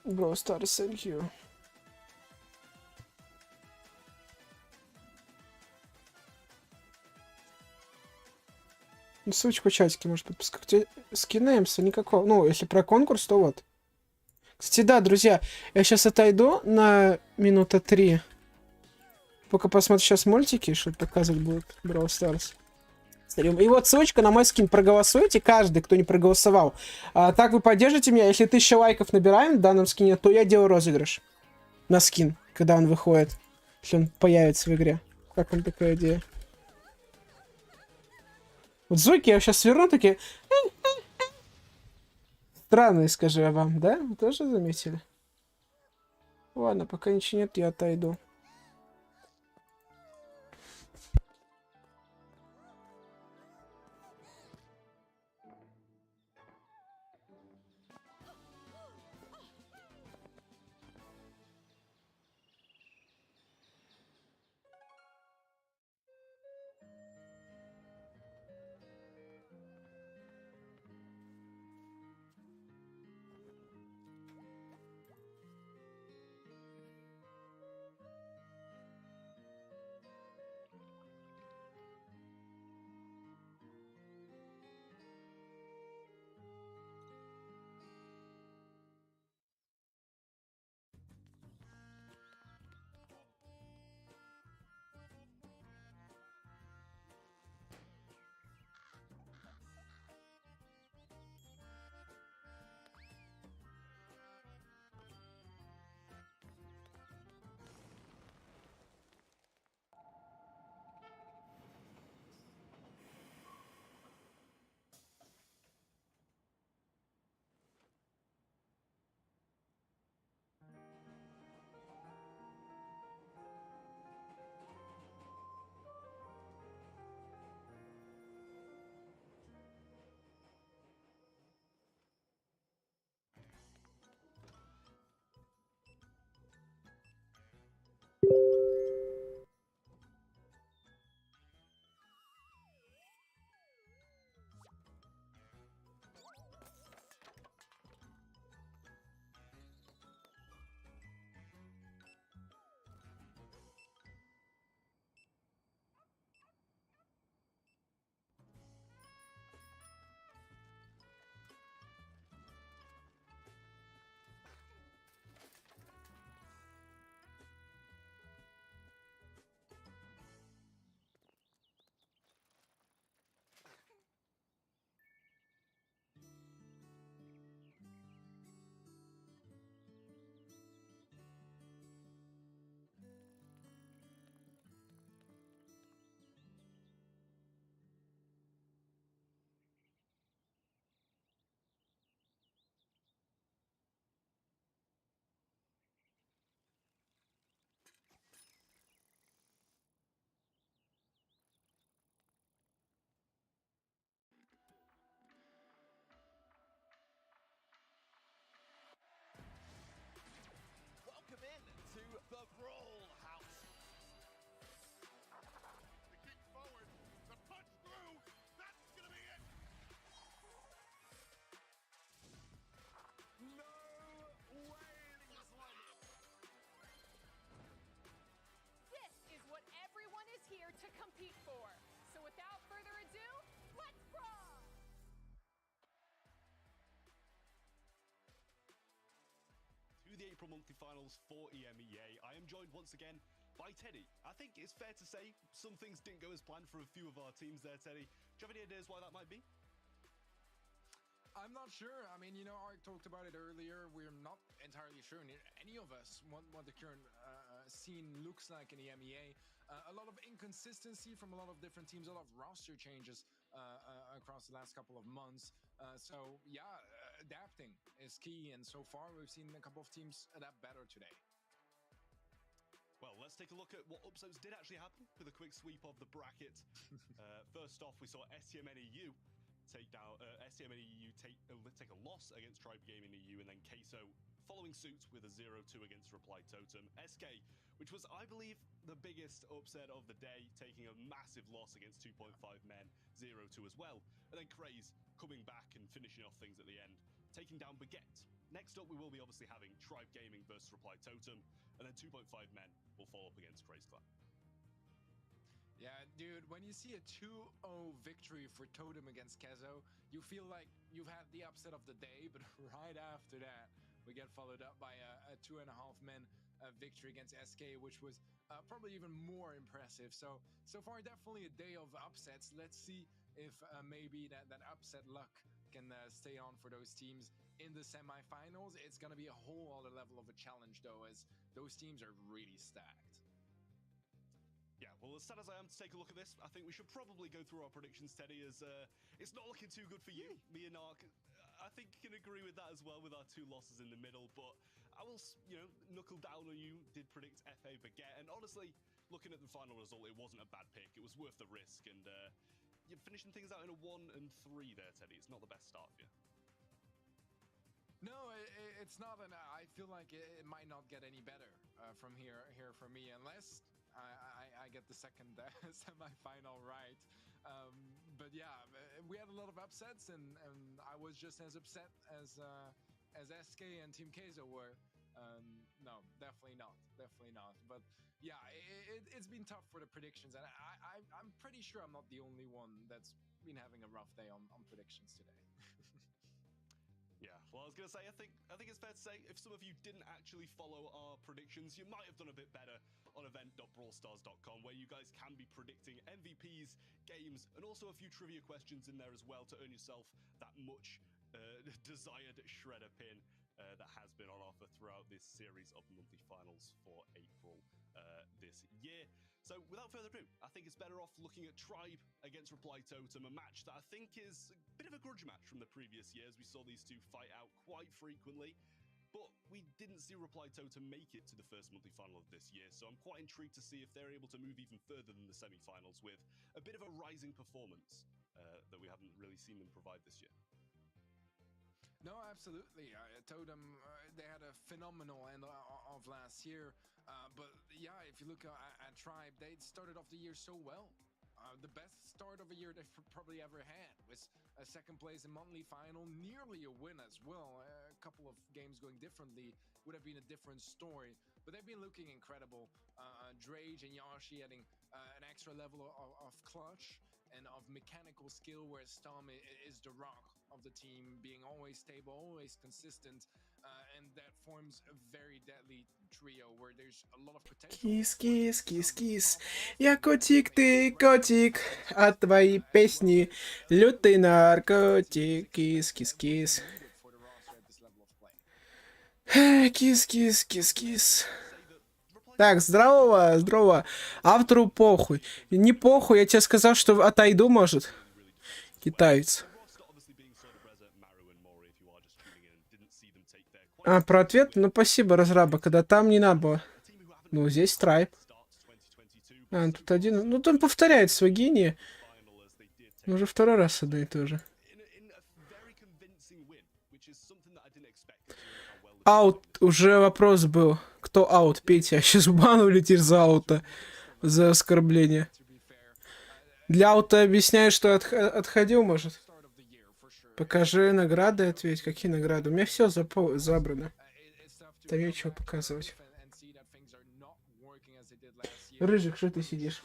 Brawl Stars, thank you. Ссылочку в чатике может подписать. Скинаемся никакого. Ну, если про конкурс, то вот. Кстати, да, друзья, я сейчас отойду на минута 3. Пока посмотрю сейчас мультики, что показывать будет Brawl Stars. И вот ссылочка на мой скин. Проголосуйте, каждый, кто не проголосовал. Так вы поддержите меня. Если 1000 лайков набираем в данном скине, то я делаю розыгрыш на скин, когда он выходит. Если он появится в игре. Как вам такая идея? Вот звуки я сейчас сверну, такие... Странные, скажу я вам, да? Вы тоже заметили? Ладно, пока ничего нет, я отойду. Welcome in to the Brawl House. The kick forward, the punch through, that's gonna be it. No way this one. This is what everyone is here to compete for. So without further ado, let's brawl! To the April monthly finals for EMEA, I am joined once again by Teddy. I think it's fair to say some things didn't go as planned for a few of our teams there, Teddy. Do you have any ideas why that might be? I'm not sure. I mean, you know, I talked about it earlier. We're not entirely sure, any of us, what the current scene looks like in the MEA. A lot of inconsistency from a lot of different teams, a lot of roster changes across the last couple of months. So, yeah, adapting is key. And so far, we've seen a couple of teams adapt better today. Well, let's take a look at what upsets did actually happen with a quick sweep of the bracket. First off, we saw STMNEU take down STMNEU take a loss against Tribe Gaming EU, and then Queso following suit with a 0-2 against Reply Totem. SK, which was, I believe, the biggest upset of the day, taking a massive loss against 2.5 men, 0-2 as well. And then Craze coming back and finishing off things at the end, taking down Baguette. Next up, we will be obviously having Tribe Gaming versus Reply Totem, and then 2.5 men will follow up against Craze Clan. Yeah, dude, when you see a 2-0 victory for Totem against Kezo, you feel like you've had the upset of the day, but right after that, we get followed up by a 2.5 men victory against SK, which was probably even more impressive. So far, definitely a day of upsets. Let's see if maybe that upset luck can stay on for those teams in the semifinals. It's going to be a whole other level of a challenge, though, as those teams are really stacked. Yeah, well, as sad as I am to take a look at this, I think we should probably go through our predictions, Teddy, as it's not looking too good for you. Me and Ark, I think, can agree with that as well, with our 2 losses in the middle. But I will, knuckle down on you. Did predict FA Baguette, and honestly, looking at the final result, it wasn't a bad pick. It was worth the risk, and you're finishing things out in a 1 and 3 there, Teddy. It's not the best start for you. No, it's not, and I feel like it might not get any better from here for me, unless I get the second semi-final right. But yeah, we had a lot of upsets, and I was just as upset as SK and Team Keizo were. No, definitely not. But yeah, it's been tough for the predictions, and I'm pretty sure I'm not the only one that's been having a rough day on predictions today. Yeah, well, I was going to say, I think it's fair to say, if some of you didn't actually follow our predictions, you might have done a bit better on event.brawlstars.com, where you guys can be predicting MVPs, games, and also a few trivia questions in there as well to earn yourself that much desired shredder pin that has been on offer throughout this series of monthly finals for April this year. So without further ado, I think it's better off looking at Tribe against Reply Totem, a match that I think is a bit of a grudge match from the previous years. We saw these two fight out quite frequently, but we didn't see Reply Totem make it to the first monthly final of this year, so I'm quite intrigued to see if they're able to move even further than the semi-finals with a bit of a rising performance that we haven't really seen them provide this year. No, absolutely. Totem, they had a phenomenal end of last year. But yeah, if you look at Tribe, they started off the year so well. The best start of a year they've probably ever had, with a second place in monthly final, nearly a win as well. A couple of games going differently would have been a different story, but they've been looking incredible. Drage and Yashi adding an extra level of clutch and of mechanical skill, where Storm is the rock of the team, being always stable, always consistent, and that forms a very deadly trio where there's a lot of potential. Кис, кис, кис, кис. Я котик, ты котик, а твои песни лютый наркотик. Кис, кис, кис. Кис, кис, кис, кис. Так, здорово. Автору похуй. Не похуй, я тебе сказал, что отойду, может. Китаец. А, про ответ? Ну, спасибо, разраба, когда там не надо было. Ну, здесь Трайб. А, тут один... Ну, там повторяет свой гений. Уже второй раз одно и то же. Аут, уже вопрос был. Кто аут? Петя. Сейчас в бан улетишь за аута. За оскорбление. Для аута объясняю, что отходил, может. Покажи награды, ответь. Какие награды? У меня все забрано. Там нечего показывать. Рыжик, что ты сидишь?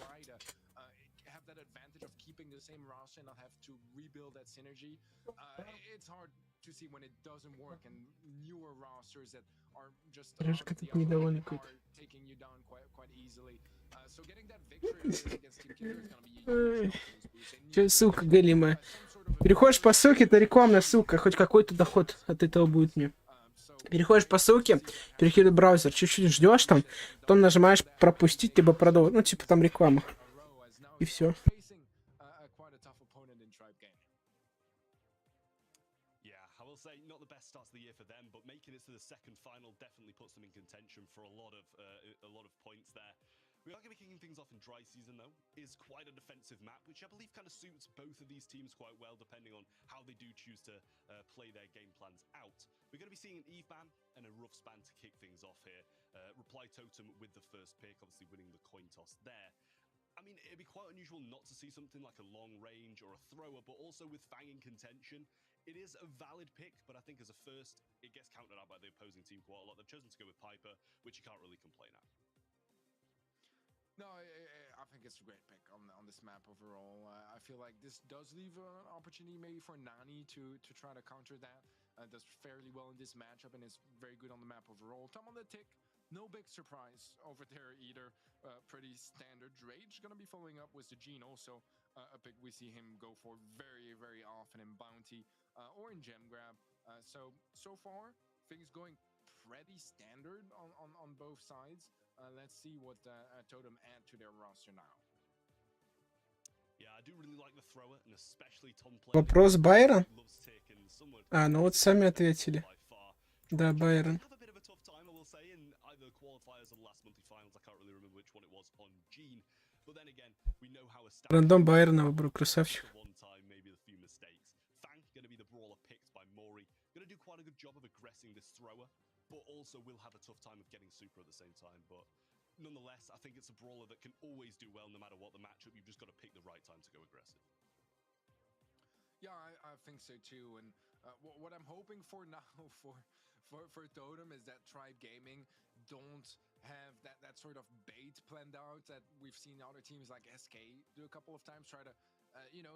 Рыжик, ты недовольный какой-то. Че, сука, голимая. Переходишь по ссылке, это рекламная ссылка, хоть какой-то доход от этого будет мне. Переходишь по ссылке, перекидывай браузер, чуть-чуть ждешь там, потом нажимаешь пропустить, либо продолжить. Ну, типа там реклама. И все. We are going to be kicking things off in dry season, though. Is quite a defensive map, which I believe kind of suits both of these teams quite well, depending on how they do choose to play their game plans out. We're going to be seeing an Eve ban and a rough span to kick things off here. Reply Totem with the first pick, obviously winning the coin toss there. I mean, it'd be quite unusual not to see something like a long range or a thrower, but also with Fang in contention. It is a valid pick, but I think as a first, it gets counted out by the opposing team quite a lot. They've chosen to go with Piper, which you can't really complain at. No, I think it's a great pick on this map overall. I feel like this does leave an opportunity maybe for Nani to try to counter that. does fairly well in this matchup and is very good on the map overall. Tom on the tick, no big surprise over there either. Pretty standard. Drage gonna be following up with the Gene, also a pick we see him go for very, very often in Bounty or in Gem Grab. So far, things going pretty standard on both sides. Let's see what Totem add to their roster now. Yeah, I do really like the thrower, and especially Tom Play. Вопрос Байрон? А, ну вот сами ответили. Да, Байрон. Рандом Байрона выбрал, красавчик. But also will have a tough time of getting super at the same time. But nonetheless, I think it's a brawler that can always do well no matter what the matchup. You've just got to pick the right time to go aggressive. Yeah, I think so too. And what I'm hoping for now for Totem is that Tribe Gaming don't have that sort of bait planned out that we've seen other teams like SK do a couple of times. Try to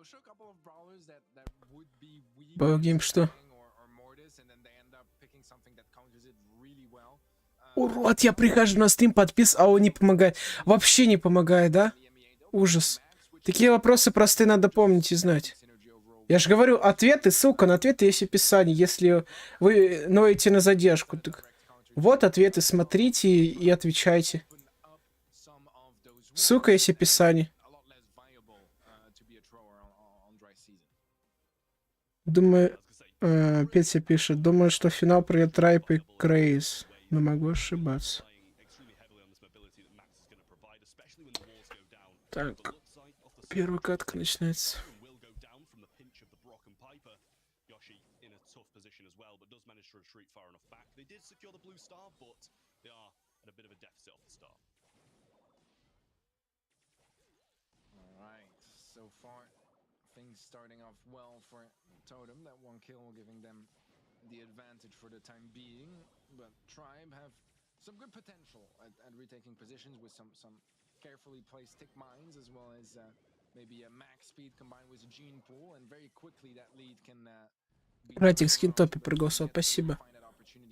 show a couple of brawlers that would be weak or Mortis, and then they end up picking something that counters it really well. Урод, я прихожу на стрим, а он не помогает. Вообще не помогает, да? Ужас. Такие вопросы простые надо помнить и знать. Я же говорю, ответы, ссылка на ответы есть в описании, если вы ноете на задержку. Так вот ответы, смотрите и отвечайте. Ссылка есть в описании. Думаю, Петя пишет, думаю, что финал пройдет Райп и Крейз, но могу ошибаться. Так, первая катка начинается. Things starting off well for Totem, that one kill giving them the advantage for the time being, but Tribe have some good potential at retaking positions with some carefully placed tick mines, as well as maybe a max speed combined with a gene pool, and very quickly that lead can Братик, скин топе проголосовал, спасибо.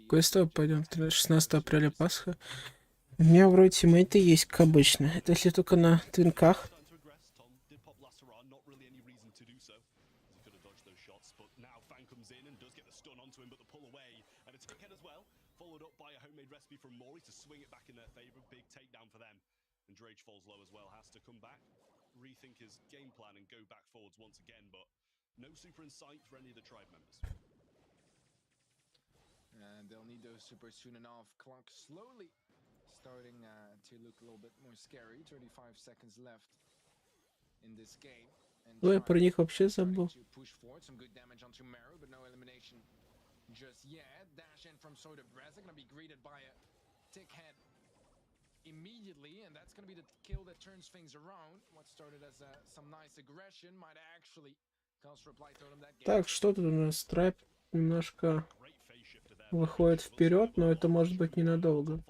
Кое-что пойдем, 16 апреля Пасха. У меня вроде тиммейты есть, как обычно. Это если только на твинках. Drage falls low as well, has to come back, rethink his game plan and go back forwards once again, but no super in sight for any of the tribe members. And they'll need those super soon enough. Clock slowly starting to look a little bit more scary. 35 seconds left in this game. Ну, я про них вообще забыл. Just yet, dash in from Soda Brez, gonna be greeted by a tick head immediately, and that's gonna be the kill that turns things around. What started as some nice aggression might actually cause reply Totem that game. Так, что тут у нас? Трайп немножко выходит вперед, но это может быть ненадолго.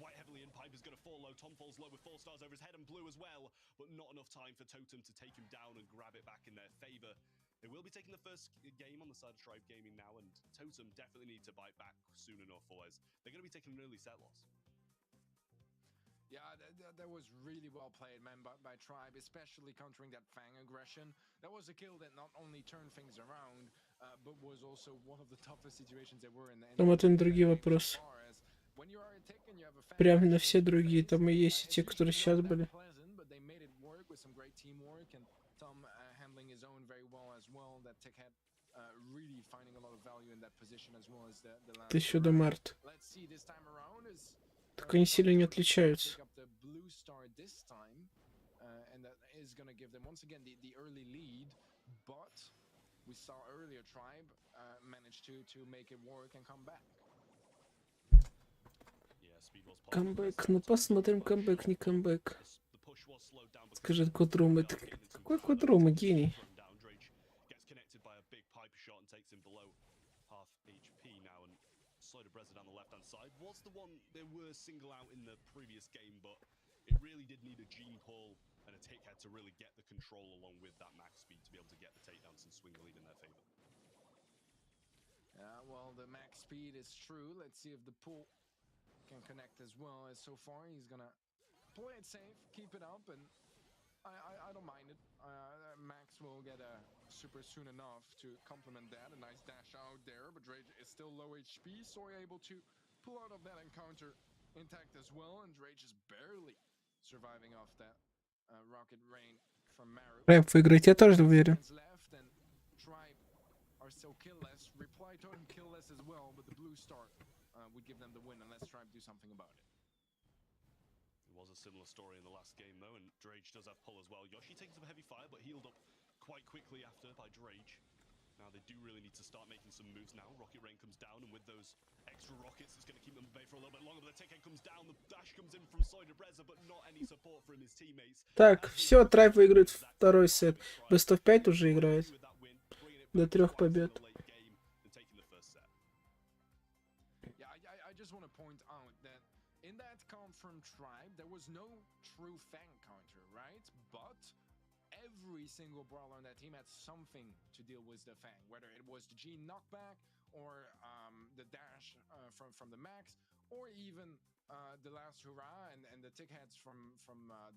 Quite heavily in. Piper's going to fall low. Tom falls low with 4 stars over his head and blue as well, but not enough time for Totem to take him down and grab it back in their favor. They will be taking the first game on the side of Tribe Gaming now, and Totem definitely need to bite back soon enough, otherwise they're going to be taking an early set loss. Yeah, that was really well played, man, by Tribe, especially countering that Fang aggression. That was a kill that not only turned things around, but was also one of the toughest situations they were in. Там это другие вопросы. Прям на все другие, там и есть и те, которые сейчас были. Это еще до марта. Так они сильно не отличаются. Камбэк, ну посмотрим, камбэк, не камбэк. Скажет Кудрум, это какой Кудрум, гений? it really did need a gene call and a tick head to really get the control along with that max speed to be able to get the takedowns and swing the lead in their favor. Yeah, well, the max speed is true. Let's see if the pull can connect as well. As so far, he's gonna play it safe, keep it up, and I don't mind it. Max will get a super soon enough to complement that. A nice dash out there, but Drake is still low HP, so we're able to pull out of that encounter intact as well, and Drake is barely surviving off that rocket rain from Maru. Рэп выиграть, я тоже уверен. Left and Tribe are still killless. Reply totem killless as well, but the blue star would give them the win, and let's Tribe do something about it. It was a similar story in the last game though, and Drage does have pull as well. Yoshi takes some heavy fire, but healed up quite quickly after by Drage. Now they do really need to start making some moves now. Rocket Rain comes down, and with those extra rockets, it's going to keep them at bay for a little bit longer. But the ticket comes down, the dash comes in from Soida Breza, but not any support from his teammates. Так, все, Трайб выиграет второй сет. Best of 5 уже играет. До 3 побед. I just want to point out that in that comp from Tribe, there was no true Fang counter, right? But every single brawler on that team had something to deal with the Fang, whether it was the Gene knockback or the dash from the Max, or even the last hurrah and the tick heads from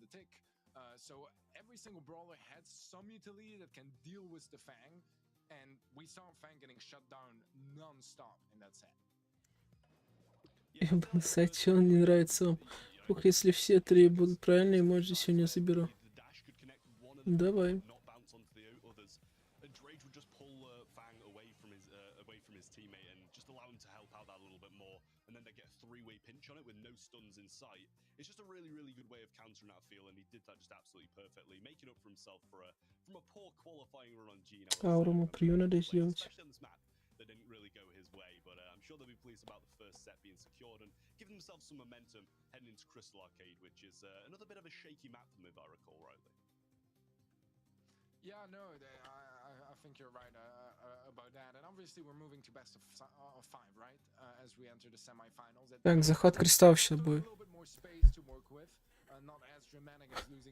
the tick. So every single brawler had some utility that can deal with the Fang, and we saw Fang getting shut down non-stop in that set. Сайт, что он не нравится вам? Ух, если все три будут правильные, может, сегодня заберу. Давай. It's just a really, really good way of countering that feel, and he did that just absolutely perfectly, making up for himself from a poor qualifying run on Gene. Ауру прию надо сделать. That didn't really go his way, but I'm sure they'll be pleased about the first set being secured and giving themselves some momentum heading into Crystal Arcade, which is another bit of a shaky map for them, if I recall rightly. Yeah, no, I think you're right about that, and obviously we're moving to best of 5, right? As we enter the semifinals. Так, захват кристаллов сейчас будет.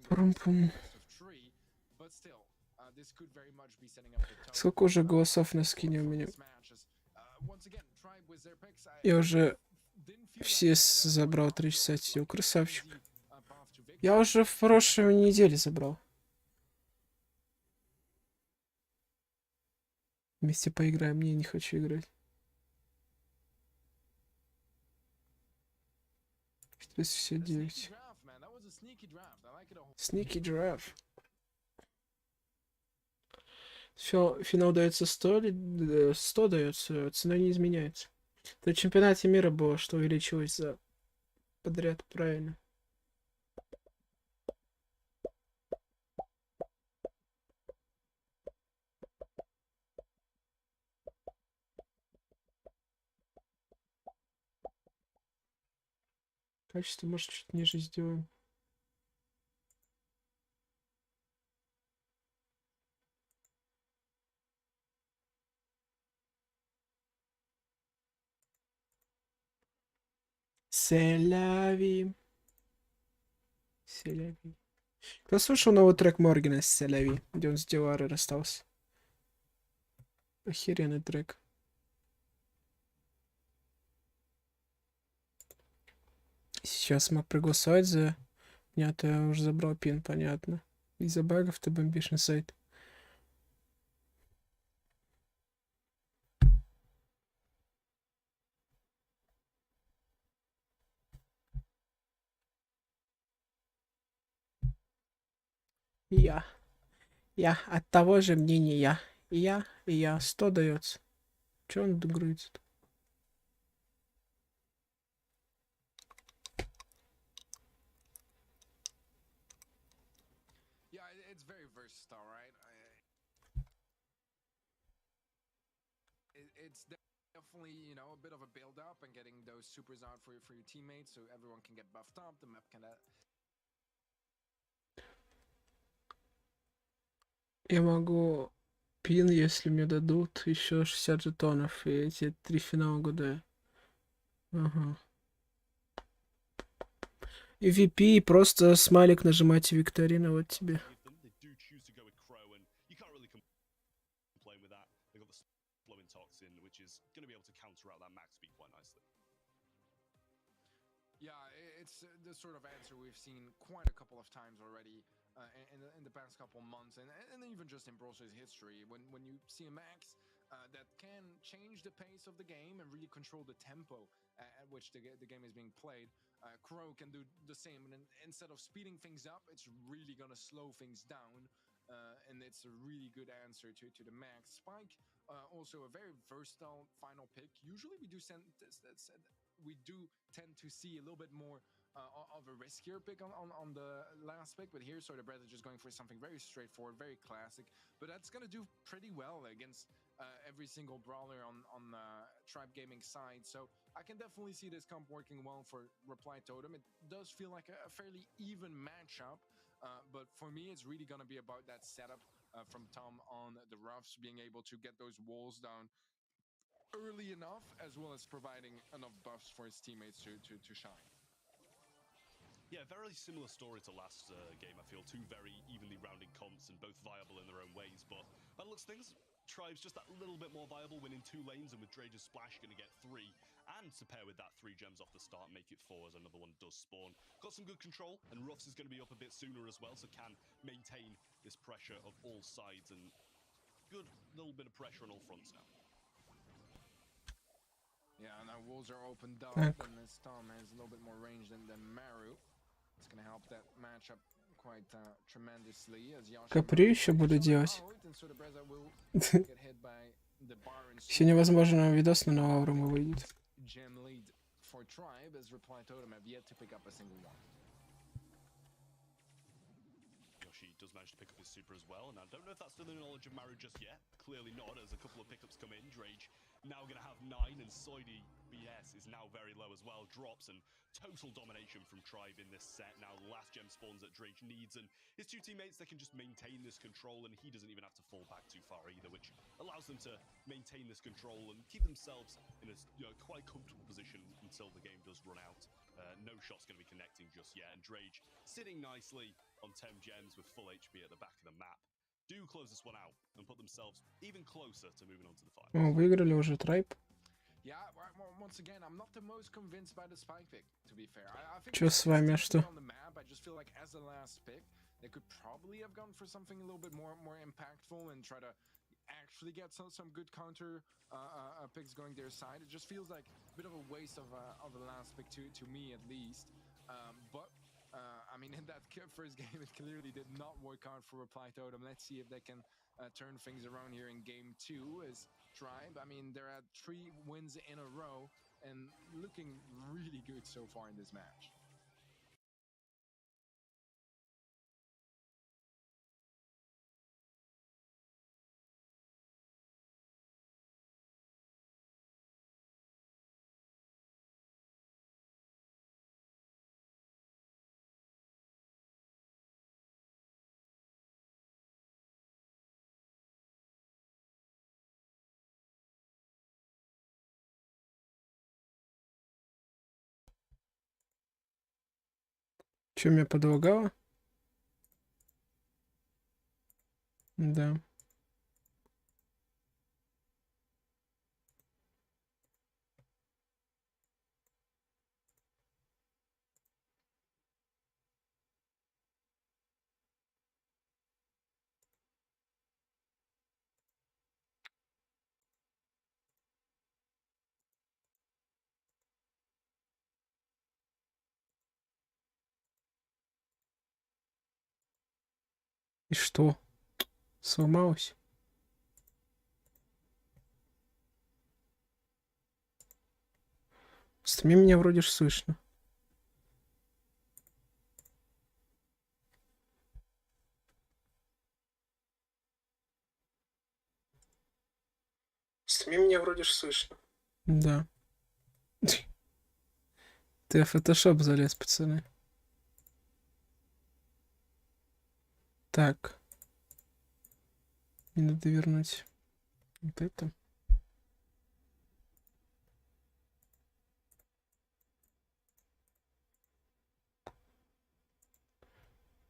Пум-пум. Сколько уже голосов на скине у меня? Я уже все забрал, 3 часа сидел. Красавчик. Я уже в прошлой неделе забрал. Вместе поиграем. Не, не хочу играть. 469. Sneaky draft. Все, финал дается 100, 100 дается, цена не изменяется. Это в чемпионате мира было, что увеличилось за подряд, правильно. Качество, может, чуть ниже сделаем. Селяви. Селяви. Кто слушал новый трек Моргена Селяви, где он с Диларой расстался? Охеренный трек. Сейчас смог проголосовать за... Нет, я уже забрал пин, понятно. Из-за багов ты бомбишь на сайт. Я от того же мнения. Я 100 дается. Че он грузит? Yeah, it's very versatile, right? It's definitely, you know, a bit of a build-up and getting those supers out for your teammates so everyone can get buffed up. The map can... Я могу пин, если мне дадут еще 60 жетонов, и эти 3 финала угадаю. Ага. VP, просто смайлик нажимайте викторина, вот тебе. They do choose to go with Crow, and you can't really complain with that. They got the blowing toxin, which is going to be able to counter out that max speed quite nicely. Yeah, it's the sort of answer we've seen quite a couple of times already in the past couple months, and even just in Brawl Stars history. When you see a max that can change the pace of the game and really control the tempo at which the game is being played, Crow can do the same. And instead of speeding things up, it's really gonna slow things down. And it's a really good answer to the max. Spike, also a very versatile final pick. Usually we do tend to see a little bit more of a riskier pick on the last pick, but here sort of Brett is just going for something very straightforward, very classic, but that's gonna do pretty well against every single brawler on Tribe Gaming side. So I can definitely see this comp working well for Reply Totem. It does feel like a fairly even matchup, but for me it's really gonna be about that setup from Tom on the roughs, being able to get those walls down early enough, as well as providing enough buffs for his teammates to shine. Yeah, very similar story to last game, I feel. Two very evenly rounded comps and both viable in their own ways, but by the looks of things, Tribe's just that little bit more viable, winning 2 lanes, and with Drage's splash going to get 3, and to pair with that 3 gems off the start, make it 4 as another one does spawn. Got some good control, and Ruffs is going to be up a bit sooner as well, so can maintain this pressure of all sides, and good little bit of pressure on all fronts now. Yeah, now walls are opened up, Tak. and this Tom has a little bit more range than Maru. It's gonna help that matchup quite tremendously as Yoshi Капри еще буду делать. and sort of Breza will get hit by the bar and Еще невозможно видос, но на ауру выйдет. gem lead for Tribe as Reply Totem have yet to pick up a single one. Yoshi does manage to pick up his super as well, and I don't know if that's still in the knowledge of Maru just yet. Clearly not, as a couple of pickups come in. Drage now going to have 9, and Soidi BS is now very low as well. Drops, and total domination from Tribe in this set. Now the last gem spawns that Drage needs, and his 2 teammates, they can just maintain this control, and he doesn't even have to fall back too far either, which allows them to maintain this control and keep themselves in a quite comfortable position until the game does run out. No shot's going to be connecting just yet, and Drage sitting nicely on 10 gems with full HP at the back of the map. Do close this one out and put themselves even closer to moving on to the final. О, выиграли уже Tribe. Yeah, once again, I'm not the most convinced by the Spike pick, to be fair. I think Чё с вами, что? on the map, I just feel like as the last pick, they could probably have gone for something a little bit more impactful and try to actually get some good counter picks going their side. It just feels like a bit of a waste of the last pick to me at least. But I mean, in that first game, it clearly did not work out for Reply Totem. Let's see if they can turn things around here in game 2 as Tribe. I mean, they're at 3 wins in a row and looking really good so far in this match. Чё меня подлагало? Да. И что? Сломалось? В стриме меня вроде ж слышно. В стриме меня вроде ж слышно. Да. Ты в фотошоп залез, пацаны. Так. Мне надо вернуть вот это.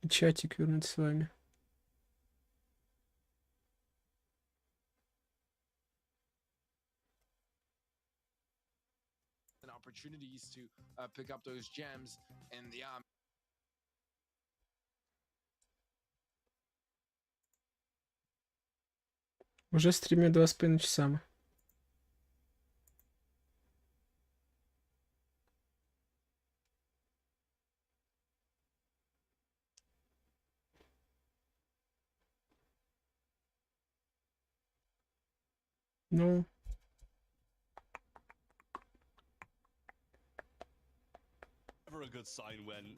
Чатик вернуть с вами. Opportunities to pick up those gems, and yeah. Уже стримю 2,5 часа. Ну. Never a good sign when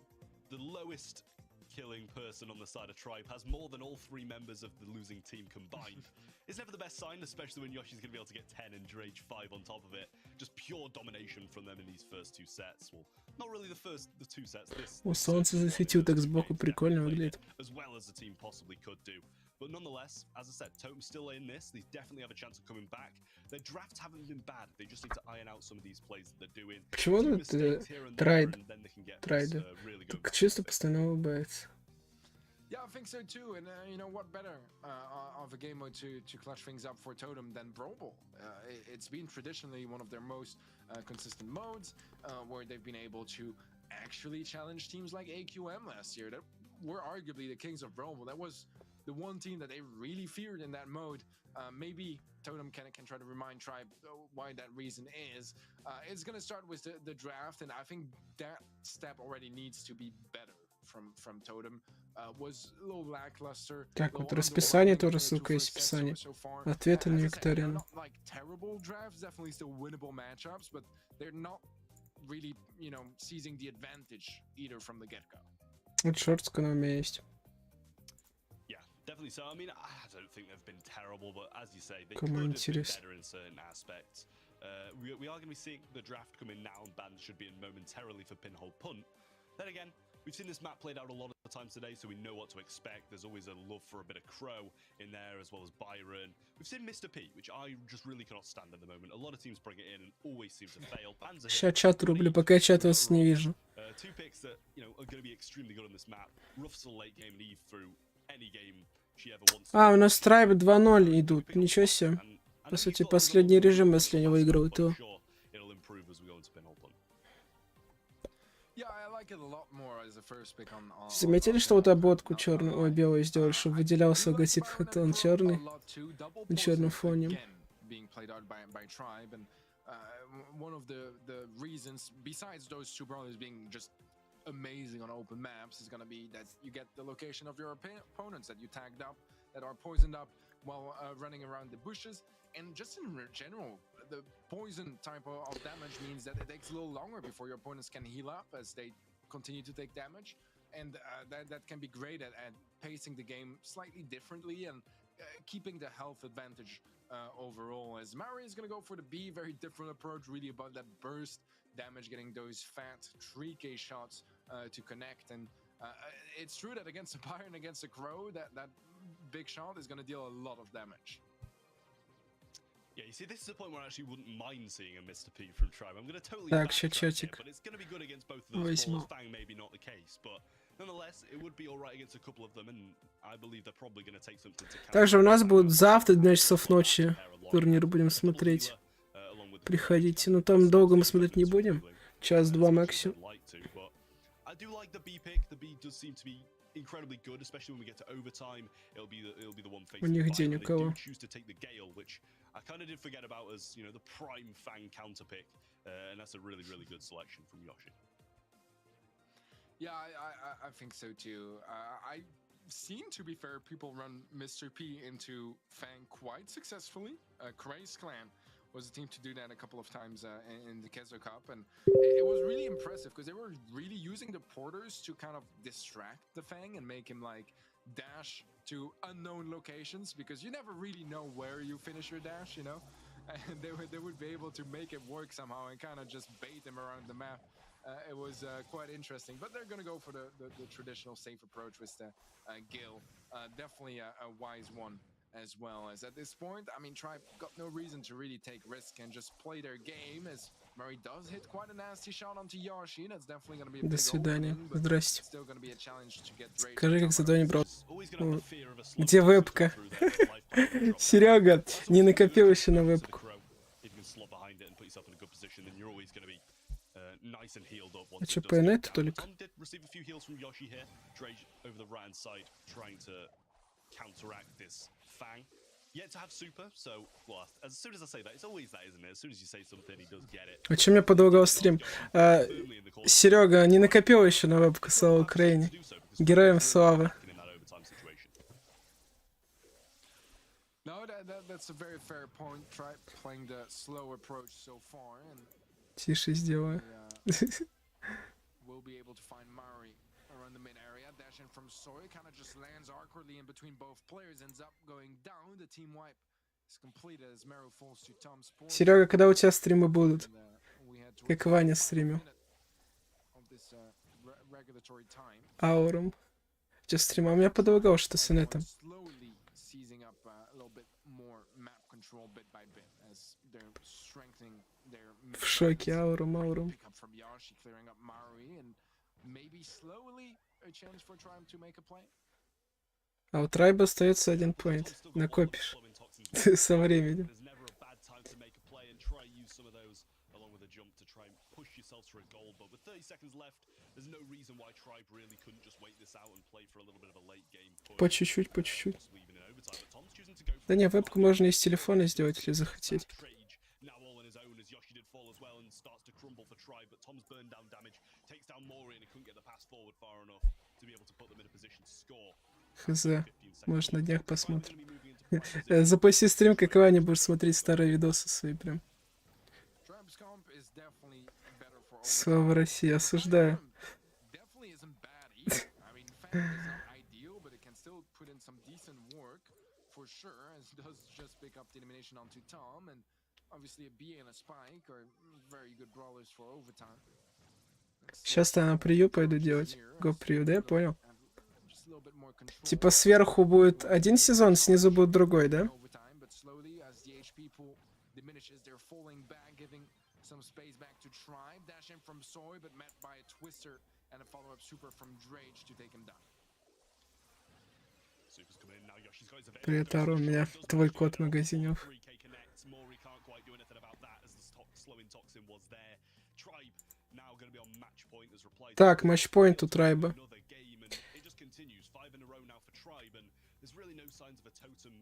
the lowest killing person on the side of Tribe has more than all 3 members of the losing team combined. It's never the best sign, especially when Yoshi's going to be able to get 10 and Drage 5 on top of it. Just pure domination from them in these first 2 sets. Well, not really the 2 sets. О, солнце засветил так сбоку, прикольно выглядит. As well as the team possibly could do. But nonetheless, as I said, Totem's still in this. They definitely have a chance of coming back. Their drafts haven't been bad. They just need to iron out some of these plays that they're doing. Почему тут трайды? Так чисто постоянно улыбается. Yeah, I think so too. And you know what better of a game mode to clutch things up for Totem than Brawl Ball? It's been traditionally one of their most consistent modes where they've been able to actually challenge teams like AQM last year that were arguably the kings of Brawl Ball. That was the one team that they really feared in that mode. Maybe Totem can try to remind Tribe why that reason is. It's going to start with the draft, and I think that step already needs to be better from Totem. Was a little lackluster. Так, вот расписание тоже, ссылка есть в описании. Ответы на викторину. Like terrible drafts, definitely still winnable matchups, but they're not really, you know, seizing the advantage either from the get-go. Вот шортска на уме есть. Definitely so. I mean, I don't think they've been terrible, but as you say, they could have been better in certain aspects. We are going to be seeing the draft come in now, and bans should be in momentarily for pinhole punt. Then again, we've seen this map played out a lot of the times today, so we know what to expect. There's always a love for a bit of Crow in there, as well as Byron. We've seen Mr. P, which I just really cannot stand at the moment. A lot of teams bring it in and always seem to fail. Bans are Сейчас чат рублю, пока чат вас не вижу. 2 picks that, you know, are going to be extremely good on this map. Ruffsell late game and Eve through any game. А, у нас трайбы 2-0 идут. Ничего себе. По сути, последний режим, если они выигрывают его. Заметили, что вот ободку черную, ой, белую сделали, чтобы выделялся логотип, это он черный, на черном фоне. Amazing on open maps is going to be that you get the location of your opponents that you tagged up, that are poisoned up while running around the bushes. And just in general, the poison type of damage means that it takes a little longer before your opponents can heal up as they continue to take damage. And that can be great at pacing the game slightly differently and keeping the health advantage overall. As Mari is going to go for the B, very different approach, really about that burst damage, getting those fat 3k shots to connect. And it's true that against a Byron, against a Crow, that big shot is going to deal a lot of damage. Yeah, you see, this is a point where I actually wouldn't mind seeing a Mr. P from Tribe. I'm going to totally backtrack here, but it's going to be good against both of those balls. Fang maybe not the case, but nonetheless, it would be all right against a couple of them, and I believe they're probably going to take something to. Также у нас будет завтра 12 часов ночи турнир будем смотреть. Приходите, но там долго мы смотреть не будем. Час-два максимум. I do like the B pick. The B does seem to be incredibly good, especially when we get to overtime. It'll be the one facing. У них денег кого? Choose to take the Gale, which I kind of did forget about as, you know, the prime Fang counter pick, and that's a really good selection from Yoshi. Yeah, I think so too. I seen, to be fair, people run Mr. P into Fang quite successfully. Kray's clan was a team to do that a couple of times in the Kezo Cup, and it was really impressive because they were really using the porters to kind of distract the Fang and make him like dash to unknown locations, because you never really know where you finish your dash, you know, and they would be able to make it work somehow and kind of just bait him around the map. It was quite interesting, but they're gonna go for the traditional safe approach with the Gil. Definitely a wise one as well, as at this point, I mean, Tribe got no reason to really take risk and just play their game, as Murray does hit quite a nasty shot onto Yoshi. That's definitely going to be a До big свидания. opening, but Здрасте. it's still going to be a challenge to get Drake Скажи, как to за come Донни out. Брал. Always gonna have the fear of a slow Где toss вебка? through there, but life path will drop down. Серега, That's не always накопил good еще на to the вебку. crow. If you can slot behind it and put yourself in a good position, then you're always going to be nice and healed up once А it чё, does по get инету down. только? Tom did receive a few heals from Yoshi here. Drake over the right hand side trying to counteract this Fang. Yet to have super, so well, as soon as I say that, it's always that, isn't it? As soon as you say something, he does get it. А чем я подолгал стрим? Серега, не накопил еще на вебку, слава Украине. Героям слава. No, that's a very fair point. Try playing the slow approach so far, and Тише сделаю. we'll be able to find Murray around the mid area. Dash in from Soy, kind of just lands awkwardly in between both players, ends up going down. The team wipe is completed as Murray falls to Tom's point. Серега, когда у тебя стримы будут? We had to Как Ваня стримил. of this regulatory time. Аурум. Че стрима? У меня подолгал, что с инетом. Slowly seizing up a little bit more map control bit by bit as they're strengthening their В шоке, аурум, аурум. pick up from Yoshi, clearing up Murray, and maybe slowly a chance for Triumph to make a play. А у Трайба остается один поинт. Накопишь. Со временем. There's never a bad time to make a play and try use some of those along with a jump to try and push yourself for a goal. But with 30 seconds left, there's no reason why Tribe really couldn't just wait this out and play for a little bit of a late game push. По чуть-чуть, по чуть-чуть. Possibly even in overtime. But Tom's choosing to go for Да не, вебку можно и с телефона сделать, если захотеть. Rage now all on his own as Yoshi did fall as well and starts to crumble for Tribe. But Tom's burned down damage, takes down Mori and he couldn't get the pass forward far enough to be able to put them in a position to score. Хз. Может, на днях посмотрим. Запусти стрим, как Ваня, будешь смотреть старые видосы свои прям. Triumph's comp is definitely better for Слава России, осуждаю. definitely isn't bad either. I mean, Fang is not ideal, but it can still put in some decent work for sure, as it does just pick up the elimination onto Tom, and obviously a BA and a Spike are very good brawlers for overtime. Сейчас-то я на прию пойду делать. Го-прию, да, я понял. Just a little bit more control. Типа сверху будет один сезон, снизу будет другой, да? Overtime, but slowly as the HP pool diminishes, they're falling back, giving some space back to Tribe. Dash in from Soy, but met by a Twister and a follow-up super from Drage to take him down. Super's coming in now. Yoshi's got his available. Привет, Ару, у меня твой код магазинов. 3K connects. Mori can't quite do anything about that as the slowing toxin was there. Tribe now going to be on match point as reply. Так, матчпоинт у Трайба. Another game and it just continues. 5 in a row now for Tribe and there's really no signs of a totem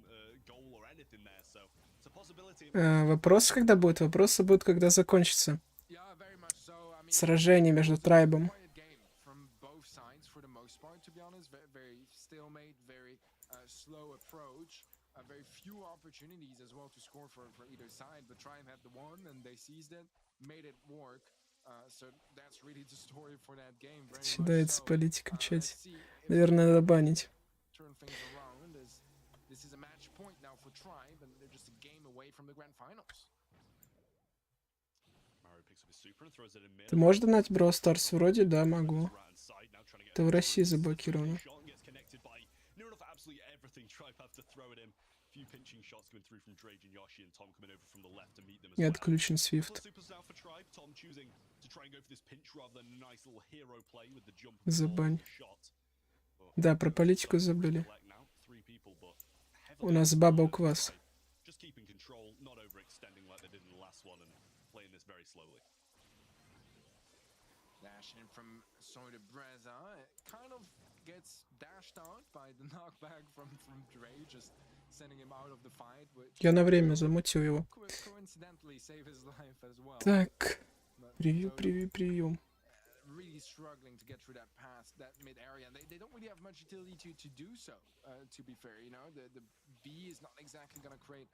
goal or anything there. So it's a possibility. Вопросы когда будут? Вопросы будут, когда закончится Yeah, very much so. I mean, сражение между Трайбом. quiet game from both sides for the most part, to be honest. Very stalemate, very slow approach. Very few opportunities as well to score for either side, but Triumph had the one and they seized it, made it work. So that's really the story for that game. Very much Считается so. политика в Let's чате. see if Наверное, надо банить. turn things around as this is a match point now for Tribe and they're just a game away from the grand finals. Mario picks up his super and throws it in mid. Ты можешь донать Brawl Stars? Вроде да, могу. Right hand side now trying to get Это в России заблокировано. shot and gets connected by near enough absolutely everything. Tribe have to throw it in. Few pinching shots coming through from Drage and Yoshi and Tom coming over from the left to meet them as И well. отключен Свифт. Four supers now for Tribe. Tom choosing to try and go for this pinch rather than a nice little hero play with the jump and Забань. shot. Да, про политику забыли. Collect now, 3 people, but У heavily нас бабл квас. just keeping control, not overextending like they did in the last one and playing this very slowly. Dash in from Soy to Breza. It kind of gets dashed out by the knockback from Drage, just sending him out of the fight, which Я на время замутил его. coincidentally saved his life as well. Так, But превью, so, превью, прием. really struggling to get through that pass, that mid area. They don't really have much utility to do so, to be fair. You know, the B is not exactly going to create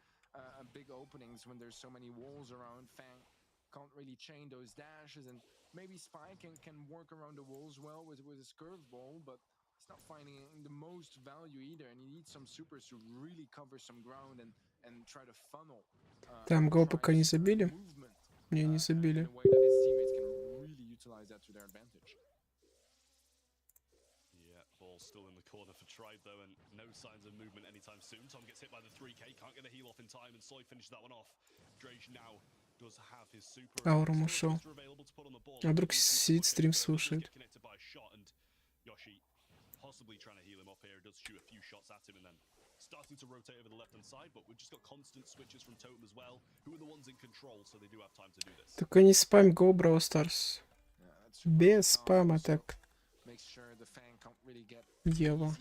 big openings when there's so many walls around. Fang can't really chain those dashes, and maybe Spike can work around the walls well with his curveball, but he's not finding the most value either, and he needs some supers to really cover some ground and try to funnel. Там гол пока не Tribe's, забили. movement, Не, не in забили. a way that his teammates can really utilize that to their advantage. Yeah, ball still in the corner for Tribe though, and no signs of movement anytime soon. Tom gets hit by the 3K, can't get the heal off in time, and Soy finishes that one off. Drage now Аурум ушел. А вдруг сидит, стрим слушает. Starting to rotate over the left hand side, but we've just got constant switches from Totem as well, who are the ones in control, so they do have time to do this. Только не спам Go Brawl Stars. Без спама, так. Ева.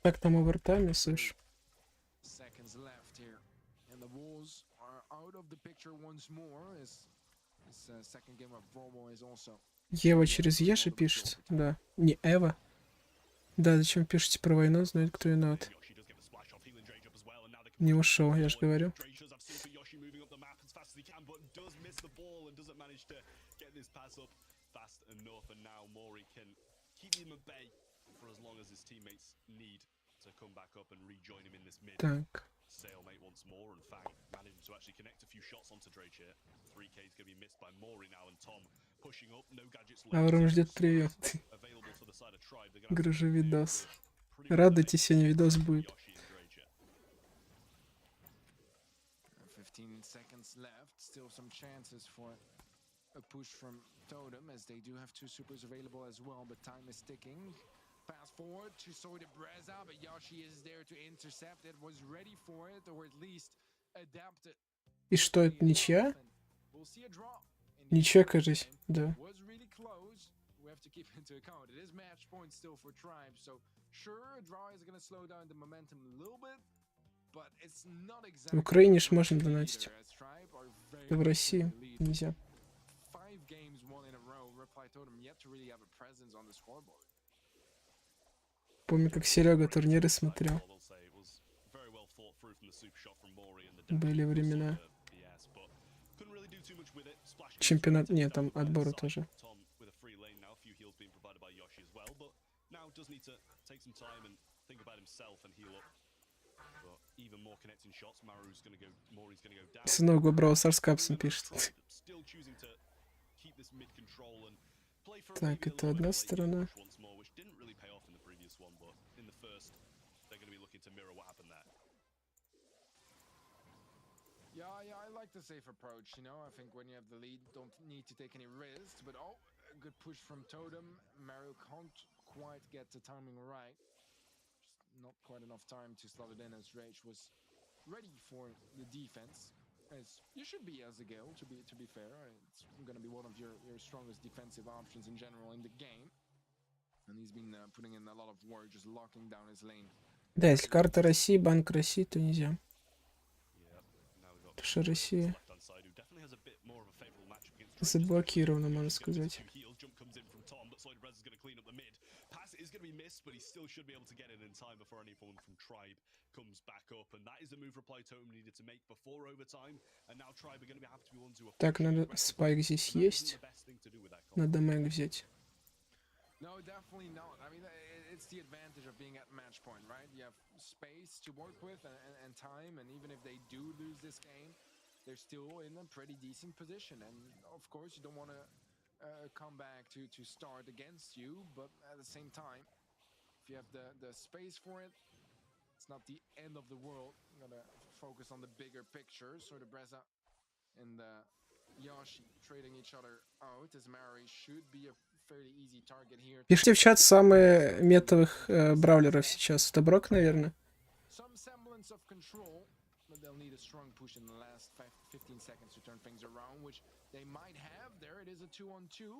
Так там овертайме, слышь. Ева через Еши пишет. Да. Не Эва. Да, зачем пишете про войну, знает кто виноват. Не ушел, я же говорю. Так. Аурум ждет привет. Гружу видос. Радуйтесь, сегодня видос будет. 15 seconds left, still some chances for a push from Totem as they do have two supers available as well, but time is ticking. Pass forward to Soy de Breza, but Yoshi is there to intercept it, was ready for it, or at least adapt it. И что, это ничья? Ничья, кажется, да. We have to keep into account. It is match point still for Tribe, so sure, a draw is going to slow down the momentum a little bit. В Украине ж можно донатить. Да в России нельзя. Помню, как Серега турниры смотрел. Были времена. Чемпионат... Нет, там отборы тоже. Сынок го Brawl Stars капсом пишет. Так, это одна сторона. Yeah, I like the safe approach, you know. I think when you have the lead, don't need to take any risks. But oh, a good push from Totem. Mario can't quite get the timing right. Just not quite enough time to slot it in as Rage was ready for the defense. As you should be as a Gale, to be fair. It's going to be one of your strongest defensive options in general in the game. And he's been putting in a lot of work just locking down his lane. Да, если карта России, банк России, то нельзя. Потому что Россия заблокирована, можно сказать. Так, надо спайк здесь есть. Надо мэг взять. No, definitely not. I mean, it's the advantage of being at match point, right? You have space to work with and time, and even if they do lose this game, they're still in a pretty decent position. And of course, you don't want to come back to start against you, but at the same time, if you have the space for it, it's not the end of the world. You gotta focus on the bigger picture. So the Breza and Yoshi trading each other out as Mary should be a Пишите в чат самые метовых бравлеров сейчас. Это Брок, наверное.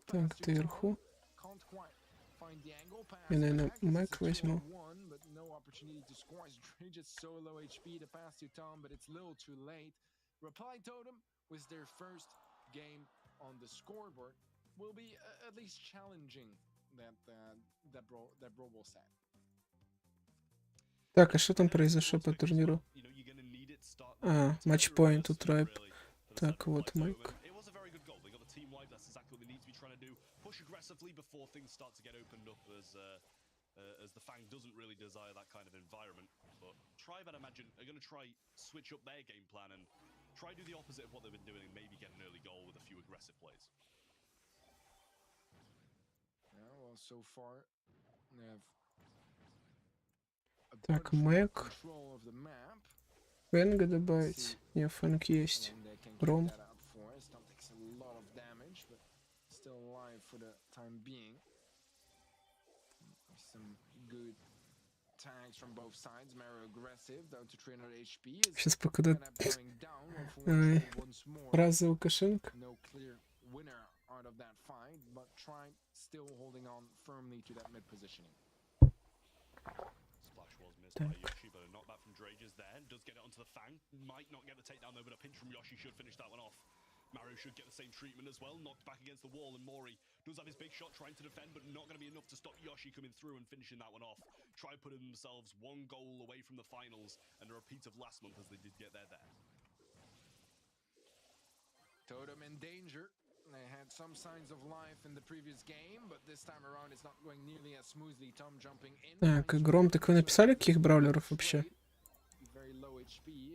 Так, ты вверху. Я, наверное, Мэг возьму. Will be at least challenging that Brawl set. Так, а что там произошло по турниру? А, матчпоинт у Трайб. Так, вот Майк. As the Fang doesn't really desire that kind of environment, but Tribe, I'd imagine, are going to try switch up their game plan and try do the opposite of what they've been doing and maybe get an early goal with a few aggressive plays. So far, так, Мэг. Фэнга добавить. Не, Фэнг есть. Ром. for the time being. Some good tags from both sides. Maro aggressive, down to 300 HP. Сейчас покажут фразы Лукашенко. No clear winner out of that fight, but Tribe still holding on firmly to that mid positioning. Splash was missed by Yoshi, but a knockback from Drages there. Does get it onto the Fang. Might not get the takedown though, but a pinch from Yoshi should finish that one off. Maru should get the same treatment as well. Knocked back against the wall, and Mori does have his big shot trying to defend, but not going to be enough to stop Yoshi coming through and finishing that one off. Try putting themselves one goal away from the finals and a repeat of last month as they did get there. Totem in danger. They had some signs of life in the previous game, but this time around it's not going nearly as smoothly. Tom jumping in. Так, Гром, так вы написали, каких бравлеров вообще?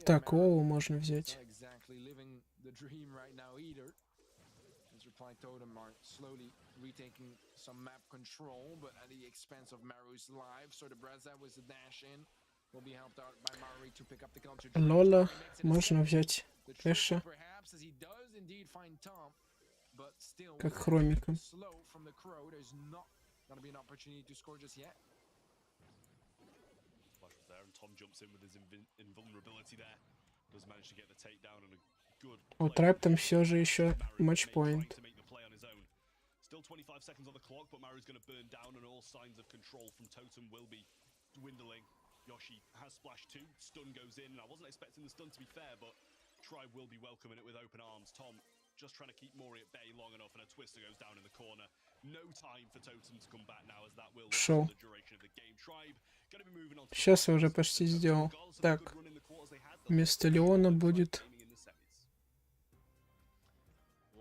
Так, Оу можно взять. The dream right now either. As Reply Totem are slowly retaking some map control, but at the expense of Maru's life. So the Braza with the dash in will be helped out by Maru to pick up the counter. Лола можно взять. Эша. Perhaps as he does indeed find Tom, but still Как хромика. slow from the crow. There's not going to be an opportunity to score just yet. Flash was there, and Tom jumps in with his invulnerability there. Does manage to get the takedown and a У Трайб там все же еще матчпоинт. Still 25 seconds on the clock, but Maru's going to burn down, and all signs of control from Totem will be dwindling. Yoshi has splash too. Stun goes in, and I wasn't expecting the stun to be fair, but Tribe will be welcoming it with open arms. Tom just trying to keep Mori at bay long enough, and a twister goes down in the corner. No time for Totem to come back now, as that will last the duration of the game. Tribe going to be moving on. Сейчас я уже почти сделал. Так, вместо Леона будет...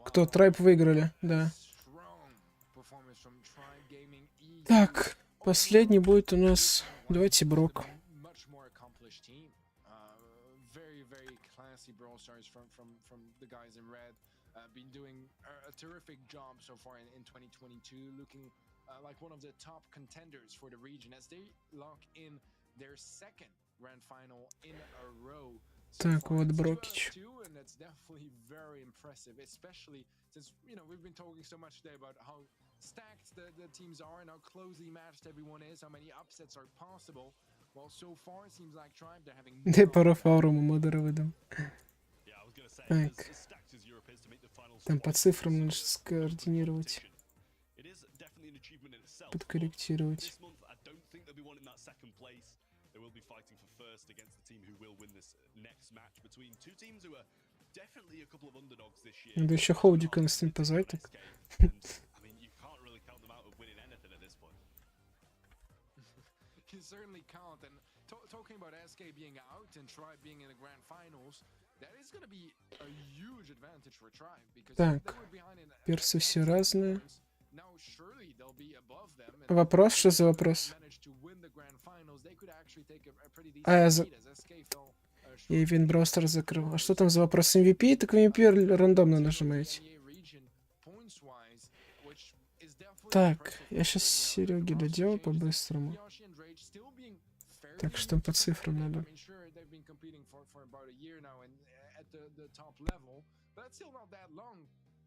Кто? Трайб выиграли, да. Так, последний будет у нас... Давайте Брок. Brawl Stars from the guys in red, been doing a terrific job so far in 2022, looking like one of the top contenders for the region as they lock in their second grand final in a row. Так, вот Брокич. And that's definitely very impressive, especially since, you know, we've been talking so much today about how stacked the teams are and how closely matched everyone is, how many upsets are possible. Well, so far it seems like Tribe they're having Де пару форуму модера выдам. Так. Там по цифрам нужно скоординировать. Подкорректировать. Надо еще Хоудика на стрим позвать, так. You certainly can't. And talking about SK being out and Tribe being in the grand finals, that is going to be a huge advantage for Tribe because they were behind in персы все разные. now surely they'll be above them. Вопрос, что за вопрос? Я Вин Brawl Stars закрыл. А что там за вопрос? MVP? Так в MVP рандомно нажимаете. Так, я сейчас Сереге доделаю по-быстрому. Так, что по цифрам надо.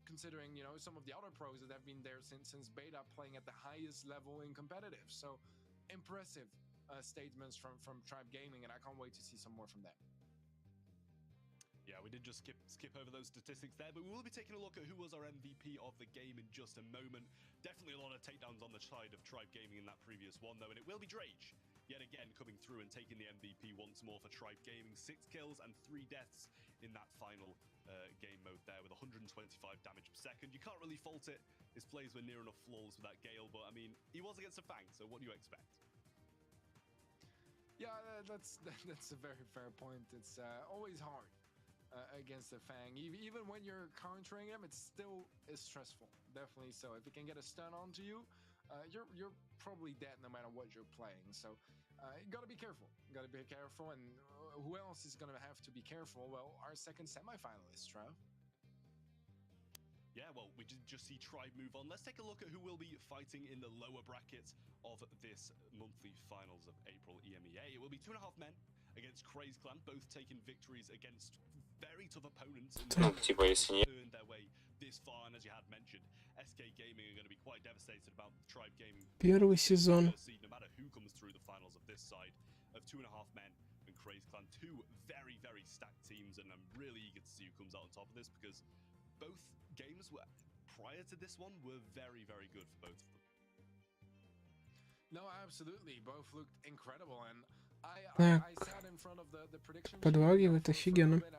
Considering, you know, some of the other pros that have been there since beta playing at the highest level in competitive. So impressive statements from Tribe Gaming, and I can't wait to see some more from them. Yeah, we did just skip over those statistics there, but we will be taking a look at who was our MVP of the game in just a moment. Definitely a lot of takedowns on the side of Tribe Gaming in that previous one, though, and it will be Drage yet again coming through and taking the MVP once more for Tribe Gaming. 6 kills and 3 deaths in that final game mode there with 125 damage per second. You can't really fault it. His plays were near enough flawless with that Gale, but I mean, he was against a Fang, so what do you expect? Yeah, that's a very fair point. It's always hard against a Fang. Even when you're countering him, it still is stressful. Definitely so. If he can get a stun onto you, you're probably dead no matter what you're playing. So you gotta be careful. Gotta be careful. And who else is gonna have to be careful? Well, our second semi-finalist, Trav. Yeah, well, we did just see Tribe move on. Let's take a look at who will be fighting in the lower brackets of this monthly finals of April EMEA. It will be 2.5 men against Craze Clan, both taking victories against very tough opponents in Ну, типа, если не... earned their way this far, and as you had mentioned, SK Gaming are going to be quite devastated about Tribe Gaming. Первый сезон. No matter who comes through the finals of this side of 2.5 Men and Craze Clan, two very, very stacked teams, and I'm really eager to see who comes out on top of this because both games were, prior to this one, were very, very good for both of them. No, absolutely. Both looked incredible, and Так. I sat in front of the prediction Подлагивает for a офигенно. bit, and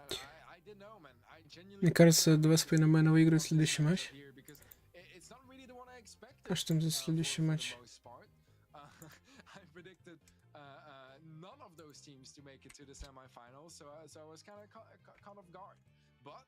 I didn't know, man. I genuinely Мне кажется, 2,5 мэна выиграет следующий матч. here because it's not really the one I expected. А что там за следующий for the матч? most part. I predicted none of those teams to make it to the semifinals, so I was kind of caught off guard. But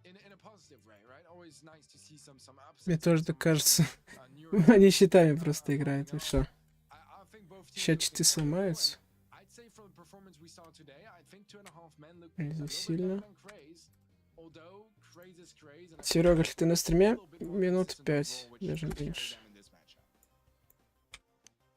in a positive way, right? Always nice to see some upsets. Мне тоже так кажется. newer Они щитами просто играют, и что? I think both teams Ща look щиты incredible, сломаются. and I'd say from the performance we saw today, I think 2.5 Men look Не a little bit сильно. better than Craze. Although Craze is Craze, and Серега, ты на стриме? a little bit more Минут consistent 5, overall, which даже could carry меньше. them in this matchup.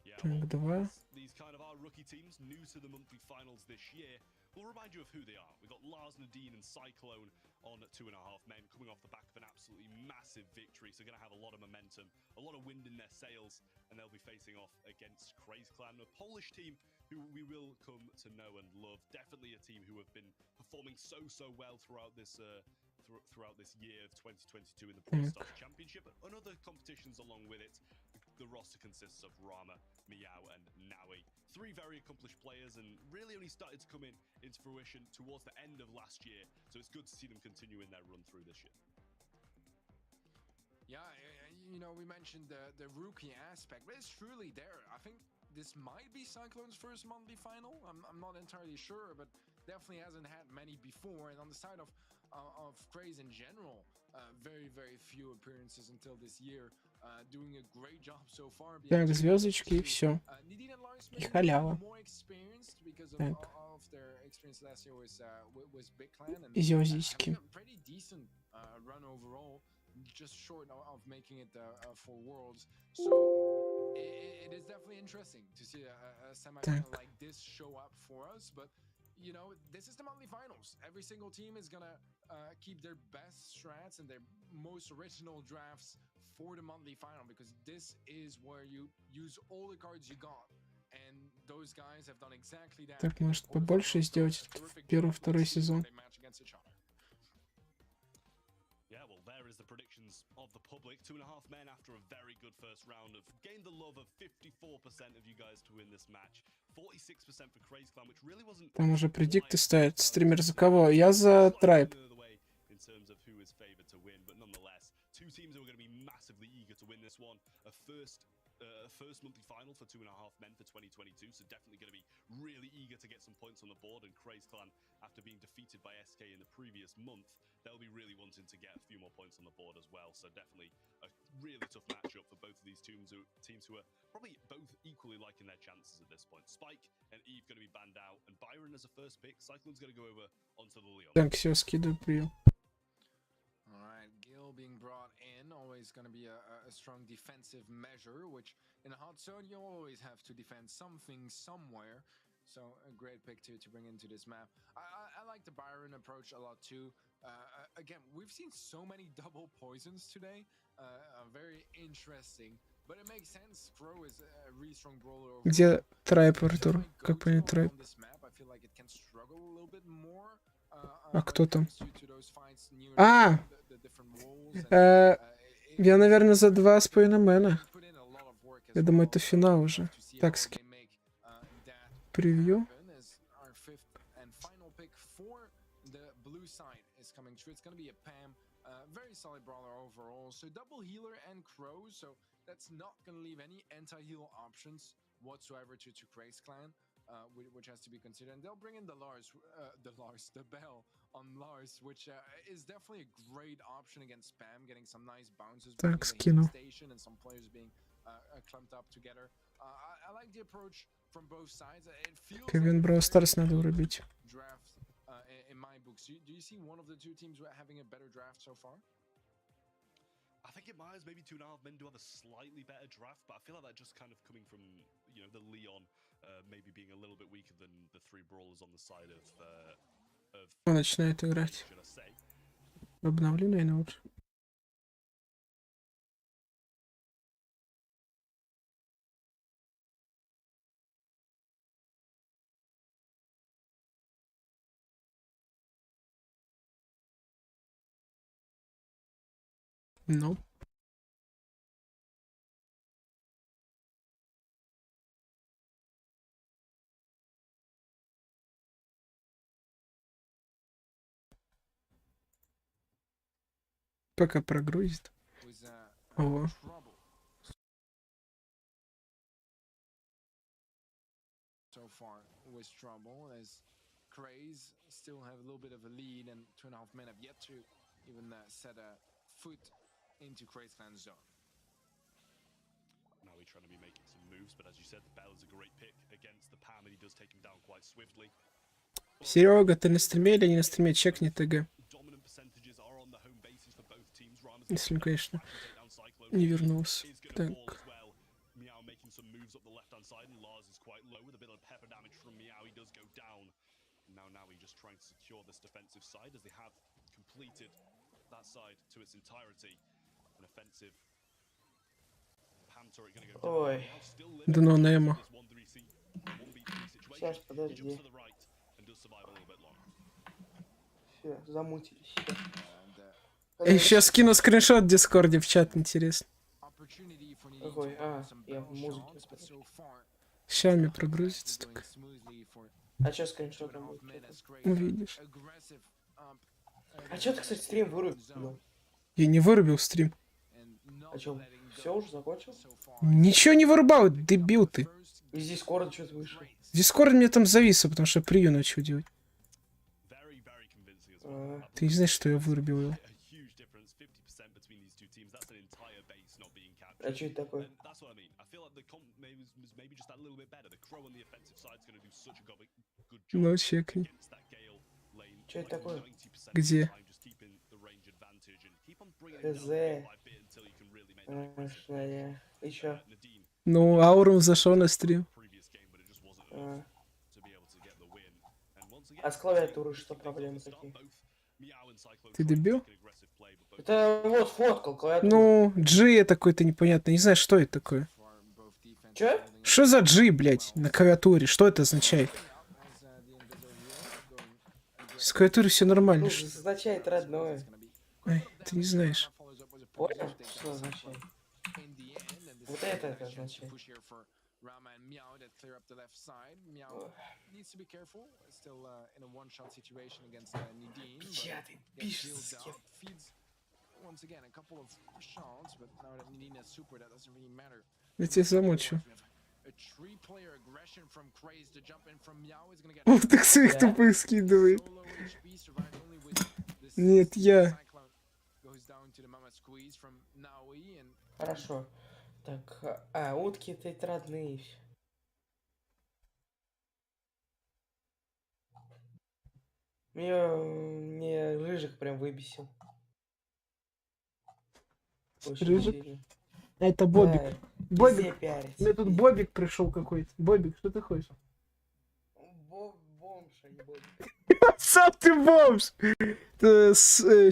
Yeah, Так, 2. these kind of our rookie teams, new to the monthly finals this year, will remind you of who they are. We've got Lars Nadine and Cyclone on 2.5 Men, coming off the back of an absolutely massive victory, so going to have a lot of momentum, a lot of wind in their sails, and they'll be facing off against Craze Clan, a Polish team who we will come to know and love. Definitely a team who have been performing so well throughout this throughout this year of 2022 in the Brawl Stars Championship and other competitions along with it. The roster consists of Rama, Meow, and Naui. Three very accomplished players and really only started to come into fruition towards the end of last year. So it's good to see them continuing their run through this year. Yeah, you know, we mentioned the rookie aspect, but it's truly there. I think this might be Cyclone's first monthly final. I'm not entirely sure, but definitely hasn't had many before. And on the side of Craze in general, very few appearances until this year. Doing a great job so far. Так, звездочки и все. И халява. Так. Звездочки. Pretty decent run overall, just short of making it for Worlds. So it is definitely interesting to see a semi-final like this show up for us. But you know, this is the monthly finals. Every single team is gonna keep their best strats and their most original drafts for the monthly final, because this is where you use all the cards you got, and those guys have done exactly that. Так, может побольше сделать первый-второй сезон. Yeah, well, there is the predictions of the public. 2.5 Men after a very good first round have gained the love of 54% of you guys to win this match. 46% for Craze Clan, which really wasn't... Там уже предикты ставят. Стример за кого? Я за Трайб. In terms of who is favored to win, but nonetheless, two teams who are going to be massively eager to win this one. A first monthly final for 2.5 Men for 2022, so definitely going to be really eager to get some points on the board. And Craze Clan, after being defeated by SK in the previous month, they'll be really wanting to get a few more points on the board as well. So definitely a really tough matchup for both of these teams who are probably both equally liking their chances at this point. Spike and Eve going to be banned out, and Byron as a first pick. Cyclone's going to go over onto the Leo. Так, все, скидываю прием. Alright, Gil being brought in, always going to be a strong defensive measure, which in a hot zone you always have to defend something somewhere. So a great pick to bring into this map. I like the Byron approach a lot too. Again, we've seen so many double poisons today. Very interesting. But it makes sense. Crow is a really strong brawler. Где Трайб, Артур? Как понять Трайб? А кто там? А! Я, наверное, за 2,5 мэна. Я думаю, это финал уже. Так, превью. Very solid brawler overall. So double healer and Crow. So that's not going to leave any anti-heal options whatsoever to Craze Clan. Which has to be considered, and they'll bring in the Bell on Lars, which is definitely a great option against spam, getting some nice bounces Так, between the скину. station and some players being clumped up together. I like the approach from both sides. It feels Кевин Brawl Stars надо урубить. Draft in my books. Do you see one of the two teams having a better draft so far? I think it might as maybe 2.5 Men do have a slightly better draft, but I feel like that just kind of coming from, you know, the Leon maybe being a little bit weaker than the three brawlers on the side of Он начинает играть. Обновлю, наверное, лучше. Ну. Пока прогрузит. О. So far with trouble as Craze still have a little bit of a lead and 2.5 men have yet to even set a foot into Craze clan zone. Now we're trying to be making some moves, but as you said, the Bell is a great pick against the Pam, and he does take him down quite swiftly. Серега, ты на стриме или не на стриме? Чекни ТГ. Если он, конечно, не вернулся. Так. Now he's just trying to secure this defensive side as they have completed that side to its entirety. An offensive Pam turret going to go down. Ой. Да ну Немо. Сейчас, подожди. Все, замутились. Сейчас скину скриншот в Дискорде в чат, интересно. Какой? А, я в музыке смотрю. Сейчас мне прогрузится так. А что скриншотом будет? Увидишь. А что ты, кстати, стрим вырубил? Я не вырубил стрим. А что, все уже закончил? Ничего не вырубал, дебил ты. И здесь скоро что-то вышел. Дискорд мне там зависло, потому что превью начал делать. Ты не знаешь, что я вырубил его. А что это такое? Ну, чекни. Что это такое? Где? ХЗ. И чё? Ну, Аурум зашел на стрим. А с клавиатурой что проблемы какие? Ты дебил? Это вот фоткал клавиатуру. Ну, G такой-то непонятно. Не знаю, что это такое. Чё? Что за G, блядь, на клавиатуре? Что это означает? С клавиатурой все нормально. Ну, означает родное. Ай, ты не знаешь. Понял? Что означает? Вот это означает. Печатает, пишет с кем. Я тебя замочу. Он так своих тупых скидывает. Нет, я. Хорошо. Так, утки это родные. Мне Рыжик прям выбесил. Очень Рыжик? сильно. А это Бобик. Да, Бобик. везде пиарится. Мне тут Бобик пришел какой-то. Бобик, что ты хочешь? Бомж, а не Бобик. Сам ты бомж!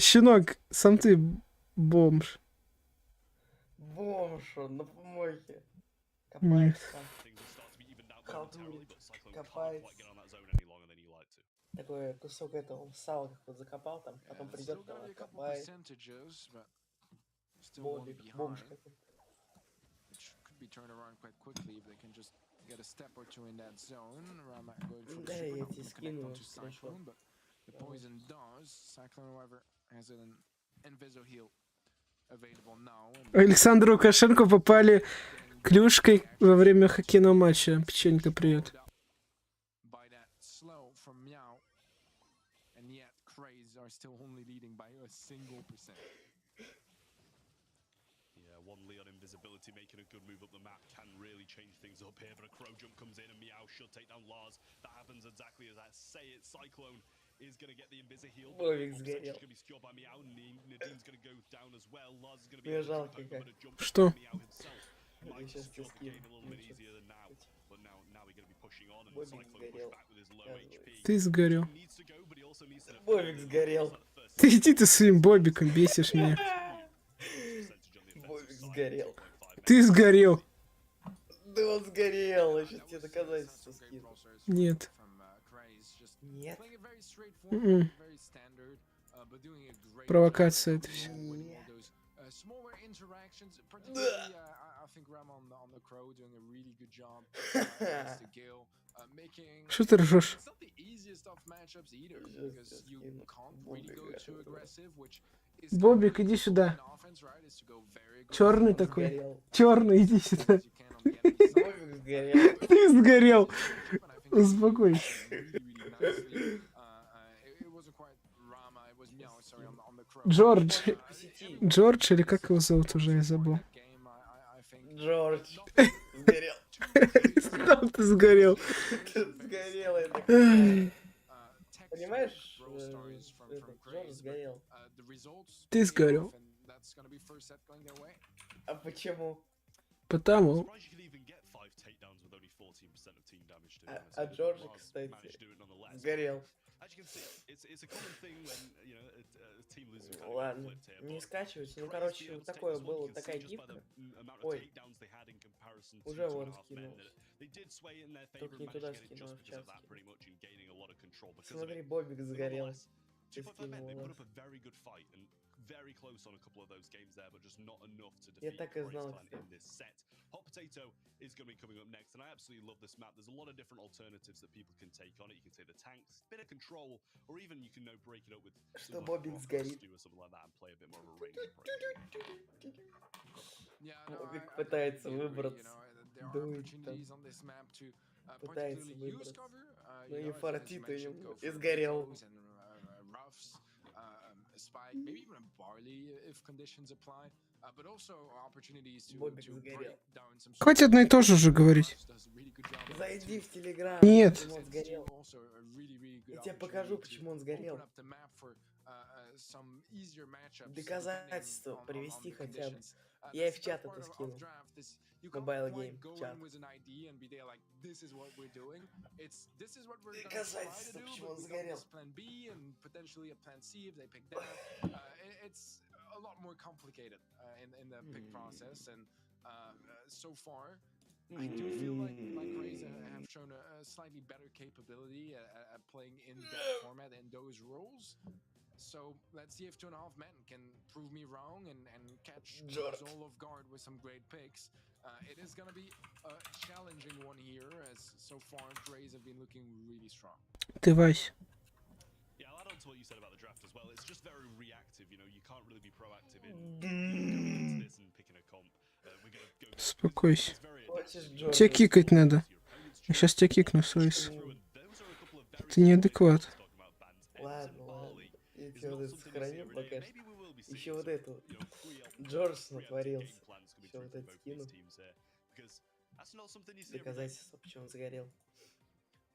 Щенок, сам ты бомж. Бомж он на помойке. Копается там. Халтурит. Копается. Такой кусок этого сала как вот закопал там, потом придет, копает. Бобик, бомж какой-то. Да, я тебе скину скриншот. Александру Лукашенко попали клюшкой во время хоккейного матча. Печенька, привет. One Leon invisibility making a good move up the map can really change things up here, but a crow jump comes in and Meow should take down Lars. That happens exactly as I say it. Cyclone is going to get the invisi heal. It's going to be secured by Meow. Nadine's going to go down as well. Lars is going to be able to jump over the jump. Что? Meow himself might secure the game a little bit easier than now, but now we're going to be pushing on and Cyclone push back with his low HP. Ты сгорел. Бобик сгорел. Ты иди ты своим бобиком, бесишь меня. Бобик сгорел. Ты сгорел. Да он сгорел. Я сейчас тебе доказательства скину. Нет. Нет. М-м. Провокация это все. Smaller interactions, particularly I think Ram on the Crow doing a really good job against the Gale, making Что ты ржешь? it's not the easiest of matchups either because you can't really go too aggressive, which is Бобик, иди сюда. offense, right? Is to go very Черный такой. Сгорел. Черный, иди сюда. as you can on the enemy side. Бобик сгорел. Ты сгорел. But I think Успокойся. really nicely. It wasn't quite Rama, it was Meow, sorry, on the Crow. Джордж. В сети. Джордж или как его зовут уже, я забыл. Game, I think Джордж. Сгорел. Сам ты сгорел. Сгорел, я так Ай. понимаю. Texas Понимаешь, Brawl Stars from этот Джордж Craze, but, сгорел. the results Ты pay сгорел. off, and that's gonna be first set going their way. А почему? Потому. А Джорджи, кстати, сгорел. Ладно, не скачивайте. Ну, короче, вот такое было, такая гифка. Ой, уже вон скинулся. Только не туда скинул, в чат скинул. Смотри, Бобик сгорел. Ты скинул вас. Я так и знал, кстати. Hot Potato is going to be coming up next, and I absolutely love this map. There's a lot of different alternatives that people can take on it. You can take the tanks, bit of control, or even you can break it up with Что Бобик сгорит. or something like that and play a bit more of a range approach. Yeah, no, Бобик I пытается agree, выбраться. there are Дует opportunities там. on this map to Пытается particularly use выбраться. cover. Но You не know, as you фартит mentioned, ему. go И for сгорел. throws and, roughs, spike, maybe even a barley if conditions apply. But also opportunities to Бобик break сгорел. down some. Хватит одно и то же уже говорить. Does a really good job of Зайди that в too. Телеграм. Нет. Почему он сгорел? Also a really good Я тебе покажу, opportunity to почему он сгорел. open up the map for, some easier matchups Доказательства depending on привести the хотя бы. conditions. Я и That's в the чат part это of скинул. draft is you Mobile can't quite game, go чат. in with an ID and be there like this is what we're doing. It's this is what we're gonna try to Доказательства, do, почему but он we got сгорел. this plan B and potentially a plan C if they pick that. It's a lot more complicated in the pick process, and so far I do feel like Craze have shown a slightly better capability at playing in that format and those roles. So let's see if 2.5 men can prove me wrong and catch us all off guard with some great picks. It is going to be a challenging one here, as so far Craze have been looking really strong. Ты, Вась. Yeah, I'll add on to what you said about the draft as well. It's just very reactive, you know, you can't really be proactive in going into this and picking a comp. We're gonna go Успокойся. Хочешь Тебя Джорджа? кикать надо. Я сейчас тебя кикну, Сойс. Ты неадекват. Ладно, ладно. Я тебе вот это сохранил пока что. Еще вот это вот. Джордж натворился. Еще вот это скину. Доказательства, почему он сгорел.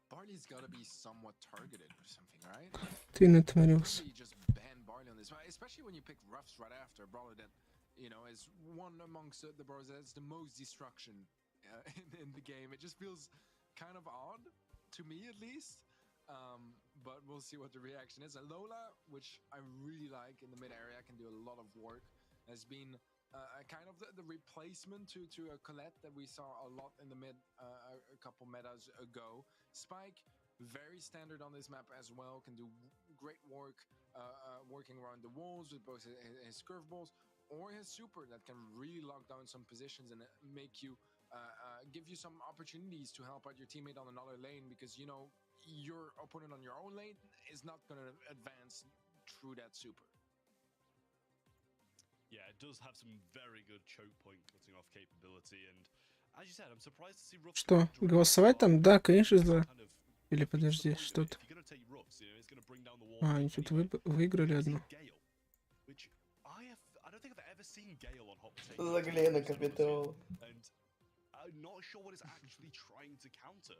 Barley's got to be somewhat targeted or something, right? Ты натворился. Maybe just ban Barley on this, especially when you pick Ruffs right after a brawler that, you know, is one amongst the brawlers that's the most destruction in the game. It just feels kind of odd, to me at least. But we'll see what the reaction is. Lola, which I really like in the mid area, can do a lot of work, has been kind of the replacement to a Colette that we saw a lot in the mid a couple metas ago. Spike, very standard on this map as well, can do great work working around the walls with both his curveballs or his super that can really lock down some positions and make you give you some opportunities to help out your teammate on another lane, because you know your opponent on your own lane is not going to advance through that super. Yeah, it does have some very good choke point cutting off capability, and as you said, I'm surprised to see Ruffs. Что, голосовать там? Да, конечно, за. Или подожди, что-то. А, они тут выиграли одну. Загляни на Капитол. I'm not sure what it's actually trying to counter,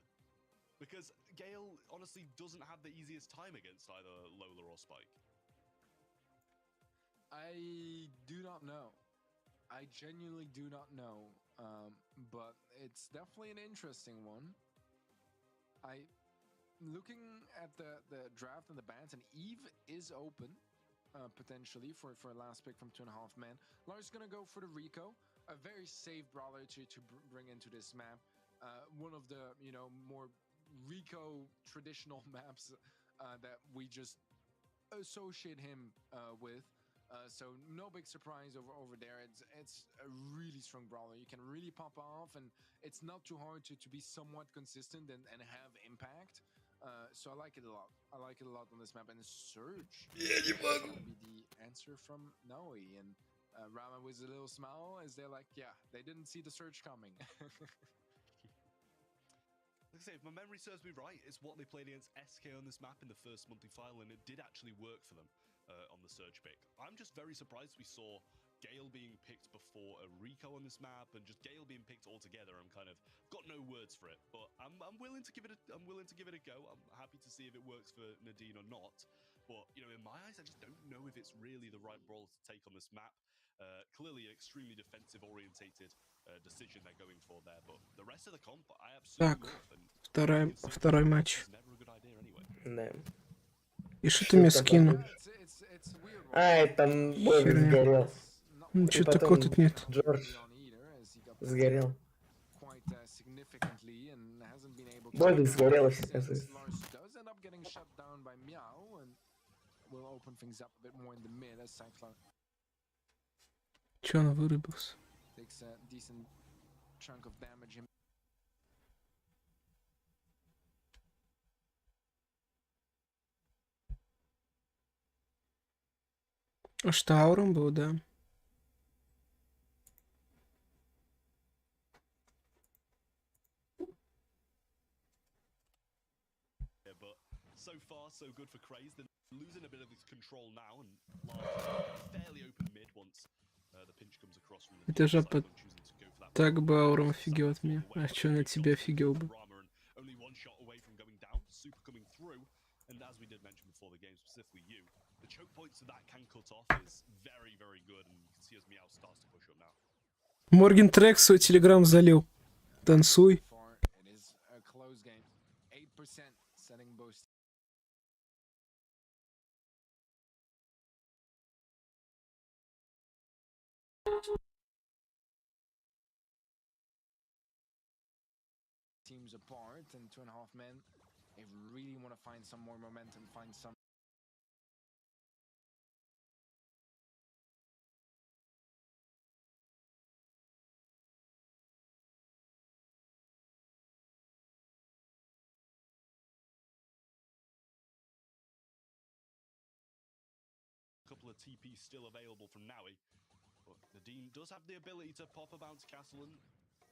because Gale honestly doesn't have the easiest time against either Lola or Spike. I do not know. I genuinely do not know. But it's definitely an interesting one. looking at the draft and the bans, and Eve is open potentially for a last pick from 2.5 men. Lars gonna go for the Rico, a very safe brawler to bring into this map. One of the more Rico traditional maps that we just associate him with. So no big surprise over there. It's a really strong brawler. You can really pop off, and it's not too hard to be somewhat consistent and have impact. So I like it a lot. I like it a lot on this map. And Surge is gonna be the answer from Noe. And Rama with a little smile as they're like, yeah, they didn't see the Surge coming. Like I say, if my memory serves me right, it's what they played against SK on this map in the first monthly final, and it did actually work for them on the Surge pick. I'm just very surprised we saw Gale being picked before a Rico on this map, and just Gale being picked altogether. I'm kind of got no words for it, but I'm willing to give it a go. I'm happy to see if it works for Nadine or not. But in my eyes, I just don't know if it's really the right brawler to take on this map. Clearly, an extremely defensive orientated decision they're going for there, but the rest of the comp I absolutely love. And второй матч. never a good idea anyway. Да. И что ты мне скинул? Ай, там Бобби Херня. сгорел. Ну, И что потом такого тут нет. Джордж сгорел. Бобби Бобби сгорел, оказывается. Че он вырубился? Что ауром был, да? But so far, so good for Craze. They're losing a bit of his control now, and Lars fairly open mid once the pinch comes across from the Это же Cyclone choosing to go for that. так бы ауром офигел от меня. А что на тебя офигел бы? Only one shot away from going down. Super coming through, and as we did mention before the game, specifically you, the choke points that can cut off is very, very good, and you can see as Meow starts to push up now. Морген трек свой телеграм залил. Танцуй. Teams apart, and 2.5 men, they really want to find some more momentum, find some Couple of TPs still available from Nowie, but Nadine does have the ability to pop a bounce castle and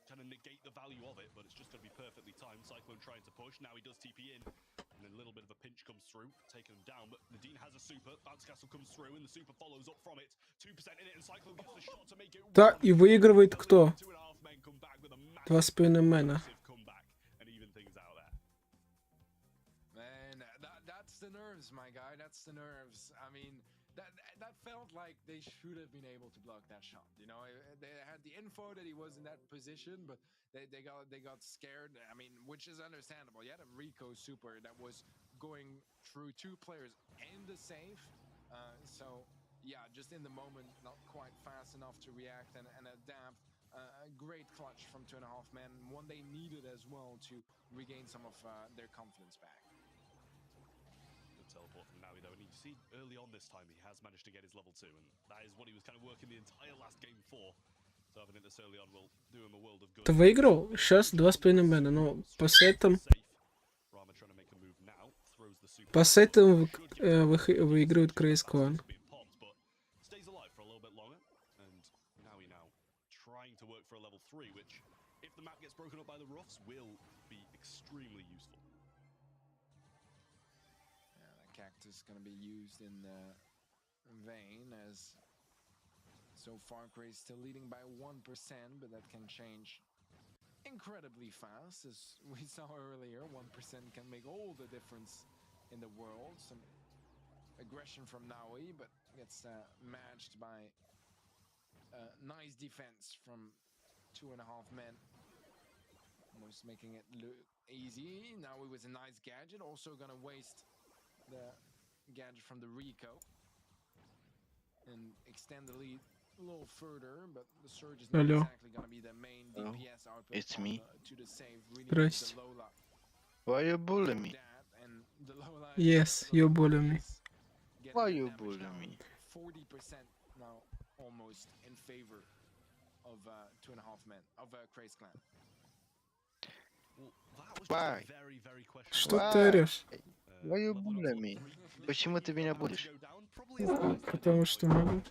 kind of negate the value of it, but it's just going to be perfectly timed. Cyclone trying to push. Now he does TP in, and then a little bit of a pinch comes through, taking him down, but Nadine has a super. Bounce castle comes through, and the super follows up from it. 2% in it, and Cyclone gets the shot to make it. Да, и выигрывает кто? 2,5 мена. Man, that's the nerves, my guy. That's the nerves. I mean, that felt like they should have been able to block that shot. They had the info that he was in that position, but they got scared. I mean, which is understandable. You had a Rico super that was going through 2 players and the safe. So yeah, just in the moment, not quite fast enough to react and adapt. A great clutch from 2.5 men, one they needed as well to regain some of their confidence back. Teleport from Nowie though, and you see early on this time he has managed to get his level 2, and that is what he was kind of working the entire last game for. So having it this early on will do him a world of good. Ты выиграл? Сейчас 2,5 мена, но по сетам выигрывает Craze Clan. Stays alive for a little bit longer, and Nowie now trying to work for a level 3, which if the map gets broken up by the roughs will be extremely useful. Cactus going to be used in vain, as so far Craze still leading by 1%, but that can change incredibly fast, as we saw earlier. 1% can make all the difference in the world. Some aggression from Nowie, but gets matched by nice defense from 2.5 men. Almost making it look easy. Now it was a nice gadget. Also gonna waste the gadget from the Rico and extend the lead a little further, but the surge is not Hello. exactly gonna be the main DPS output. It's me. To the save. Really Здрасте. needs the Lola. Why you bullying me? That and the Lola Yes, you bully me. getting Why the you damage bully down. me? 40% now, almost in favor of 2.5 men of Craze Clan. Why? Что ты орешь? Why you bullying me? Почему ты меня будешь? Потому что могу.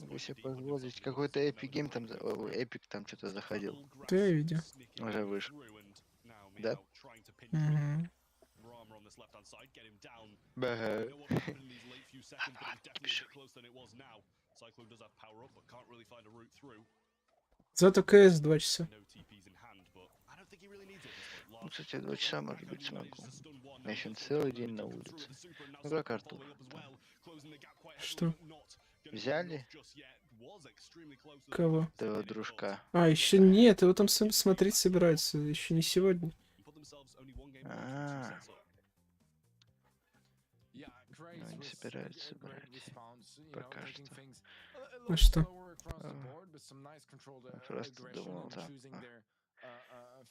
Вы себе позволить какой-то эпик гейм там, эпик там что-то заходил. Ты я видел. Уже вышел. Да? Мгм. Бага. Зато КС 2 часа. Ну, кстати, 2 часа, может быть, смогу. Я еще целый день на улице. Ну, как Артур. Что? Взяли Кого? твоего дружка? А, еще нет, его там смотреть собираются. Еще не сегодня. А, Yeah, Craze ну, не was собираются great брать. response, you know, Пока making что. things А что? slower across the board, but some nice controlled Просто aggression думал, and да. choosing their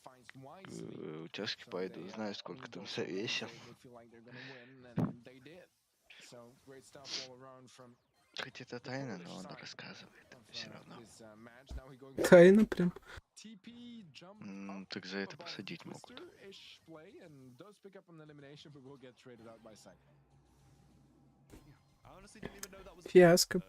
fights wisely. Утяжки So пойду, they, знаю, сколько only там go for совесе. runs, they feel like they're gonna win, and they did. So great stuff all around from Хоть это тайна, но он рассказывает. Все равно. this match. Now we're going for Тайна прям. TP jump up Так за это above посадить могут. Twister-ish play and does pick up an elimination, but will get traded out by Сайт. Фиаско.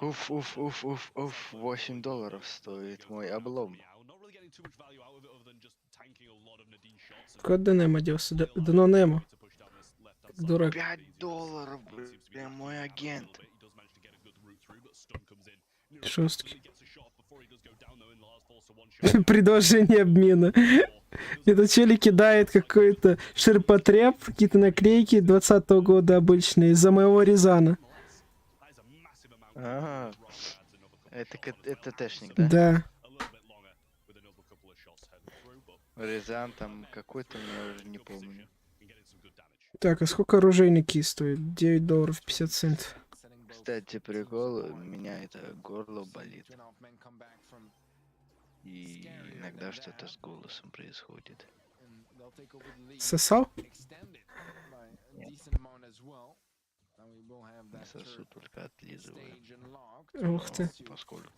Уф, уф, уф, уф, уф, $8 стоит мой облом. Куда Немо делся? Дано Немо. Дурак. $5, бля, мой агент. Шостки. Предложение обмена. Этот челик кидает какой-то ширпотреб, какие-то наклейки 20-го года обычные из-за моего Рязана. Ага. Это тэшник, да? Да. Рязан там какой-то, я уже не помню. Так, а сколько оружейники стоят? $9.50. Кстати, прикол, у меня это горло болит. И иногда что-то с голосом происходит. Сосал? Не сосу, только отлизываю. Ух ты. Поскольку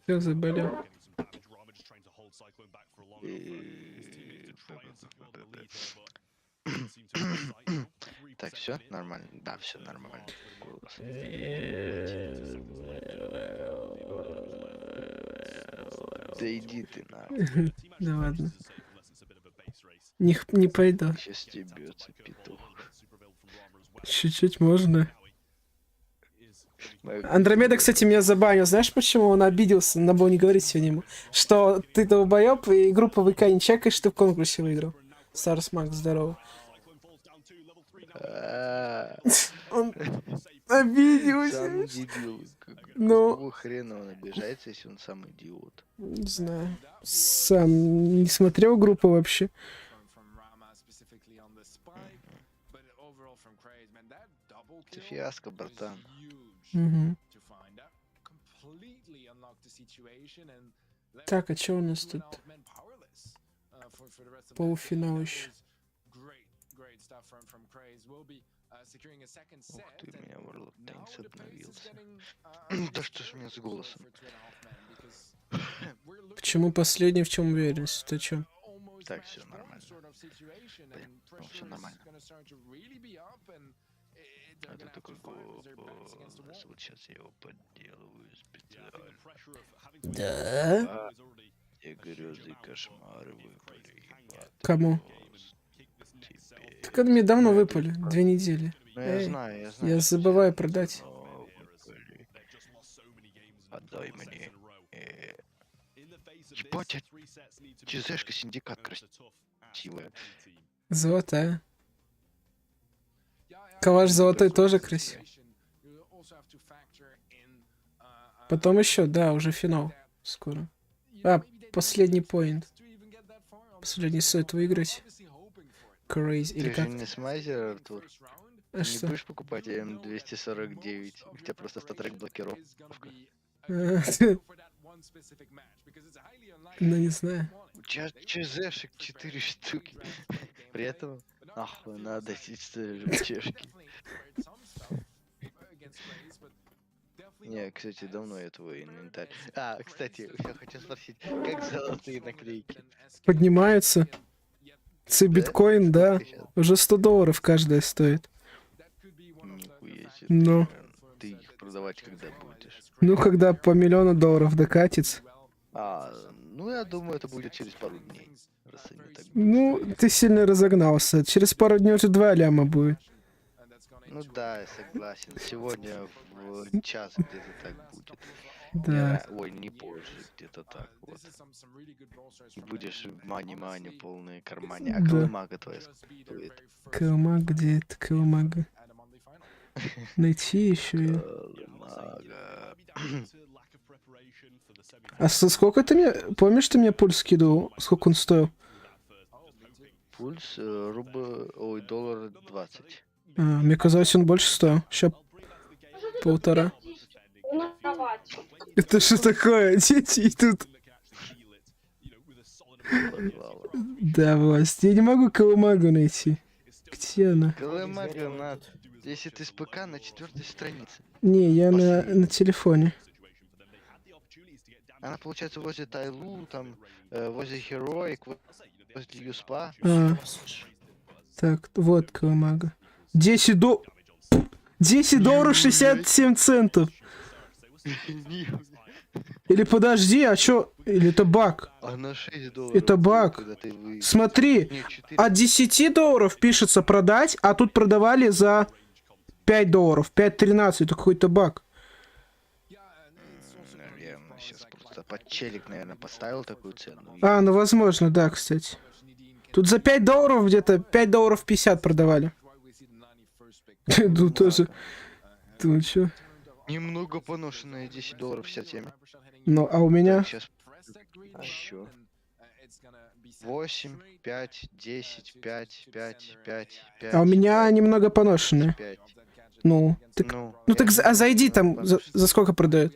Я заболел. Так, все нормально? Да, все нормально. Голос. Да иди ты нахуй. Да ладно. Не пойду. Сейчас тебе бьется петух. Чуть-чуть можно. Андромеда, кстати, меня забанил. Знаешь, почему он обиделся? Надо было не говорить сегодня ему. Что ты долбоёб и группу ВК не чекаешь, ты в конкурсе выиграл. Старс Макс, здорово. Он обиделся. Сам дебил. Ну. Какого хрена он обижается, если он сам идиот? Не знаю. Сам не смотрел группу вообще. Ты фиаско, братан. Угу. Так, а что у нас тут? Полуфинал еще. Ух ты, у меня World Tanks обновился. Да что ж у меня с голосом? Почему последний, в чем уверенность? Ты чё? Так, все нормально. Блин, ну, все нормально. Это такой голос. Вот сейчас я его подделываю специально. Да? И грезы, кошмары выпали. Кому? Так они мне давно выпали. 2 недели. Ну я знаю, я знаю. Я забываю продать. Отдай мне. Ебать, ЧЗшка синдикат красивая. Золотая. Калаш золотой тоже красивый. Потом еще, да, уже финал скоро. А, последний поинт. Последний стоит выиграть. Crazy. Или Ты же как? не смайзер, Артур. А Ты не что? будешь покупать М249, у тебя просто статрек блокировка. Ну, не знаю. У тебя ЧЗшек 4 штуки. При этом, нахуй, надо чешки. Не, кстати, давно я твой инвентарь. А, кстати, я хочу спросить, как золотые наклейки? Поднимается. Биткоин, да. Уже $100 каждая стоит. Нихуя себе. Ну. Ты их продавать когда будешь? Ну, когда по $1 000 000 докатится. А, ну я думаю, это будет через пару дней. Раз они так Ну, быстро. ты сильно разогнался. Через пару дней уже 2 ляма будет. Ну да, я согласен. Сегодня в час где-то так будет. Да. Ой, не позже, где-то так вот. И будешь мани-мани, полные кармане. А Да. колымага твоя стоит? Колымага, где это колымага? Найти еще ее. Колымага. А сколько ты мне... Помнишь, ты мне пульс скидывал? Сколько он стоил? Пульс ой, $20. А, мне казалось, он больше стоил. Сейчас 1,5. Это что такое? Дети идут. Да, Власть. Я не могу колымагу найти. Где она? Колымага на... Если ты с ПК, на 4-й странице. Не, я на телефоне. Она, получается, возле Тайлу, там, возле Heroic, возле Юспа. А. Так, вот колымага. 10 долларов 67 центов. Или подожди, а чё? Или это баг? А на $6. Это баг. когда ты выйдешь. Смотри, Не, 4. от 10 долларов пишется продать, а тут продавали за 5 долларов. 5.13, это какой-то баг. Наверное, сейчас просто подчелик, наверное, поставил такую цену. А, ну возможно, да, кстати. Тут за 5 долларов где-то 5 долларов 50 продавали. Тут тоже. Ты чё? Немного поношенные, $10 57. Ну, а у меня... Сейчас еще. 8, 5, 10, 5, 5, 5, 5. А у меня немного поношенные. 5. Ну, так, Ну, ну так я зайди думаю, там, за сколько продают?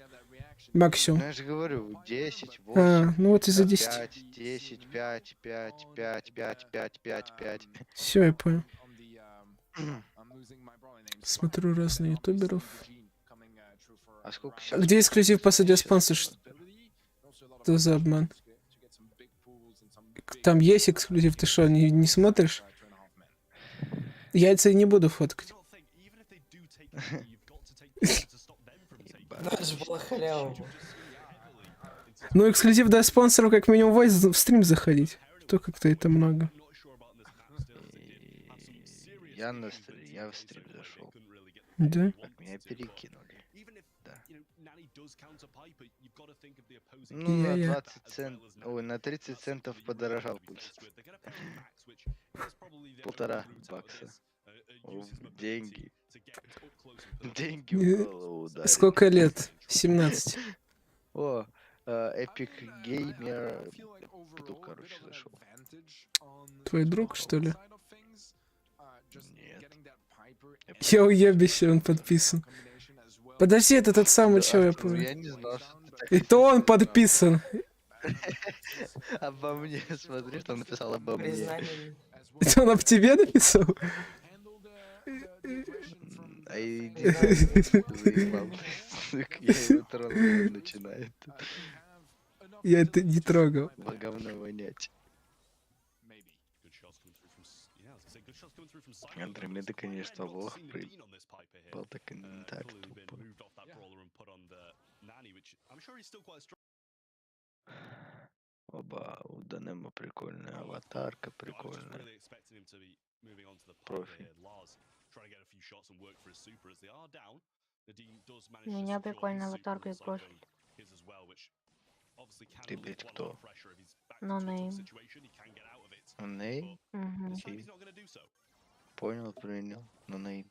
Максимум. Ну, я же говорю, 10, 8, А, ну вот из-за 10. 5, 10, 5, 5, 5, 5, 5, 5, 5. Все, я понял. Смотрю разных ютуберов. А сколько А сейчас? где эксклюзив по саде спонсор? Что за обман? Там есть эксклюзив, ты что, не смотришь? Яйца я не буду фоткать. Надо же было халяву. Ну, эксклюзив для спонсоров как минимум в стрим заходить. То как-то это много. Я в стрим зашел. Да? Так, меня перекинули. Да. Ну, Ну, на я. 20 центов, ой, на 30 центов подорожал пульс. $1,5. О, деньги. Деньги в голову ударили. Сколько лет? 17. О, Epic Gamer. Петух, короче, зашел. Твой друг, что ли? Нет. Я уебище, он подписан. Подожди, это тот самый человек, я Ну, помню. я не знал, что ты так Это он подписан. обо мне. Смотри, что он написал обо мне. Признание. Это он об тебе написал? А иди заебал. Я его тронул, он начинает Я это не трогал. говно вонять. Андрей, мне ты, конечно, лох был так и так тупо. Оба, у Данема прикольная аватарка, прикольная. Профи. У меня прикольная аватарка и профиль. Ты, блядь, кто? Нонейм. Ней? Угу. Окей. Понял, принял. Ну, Ней.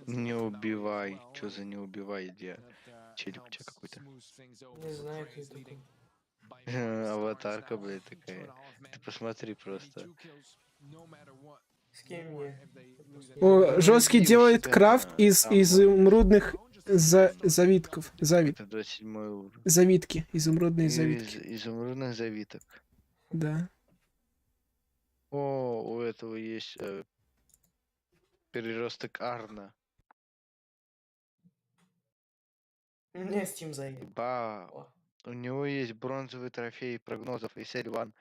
Не убивай. Чё за не убивай, где? Челик у тебя какой-то. Не знаю, кто это такой. Аватарка, блядь, такая. Ты посмотри просто. С кем мне? О, жесткий делает крафт из изумрудных завитков. Это 27 уровень. Завитки. Изумрудные завитки. Изумрудных завиток. Да. О, у этого есть переросток Арна. Мне Steam заедет. Ба. О. У него есть бронзовый трофей прогнозов и Сельван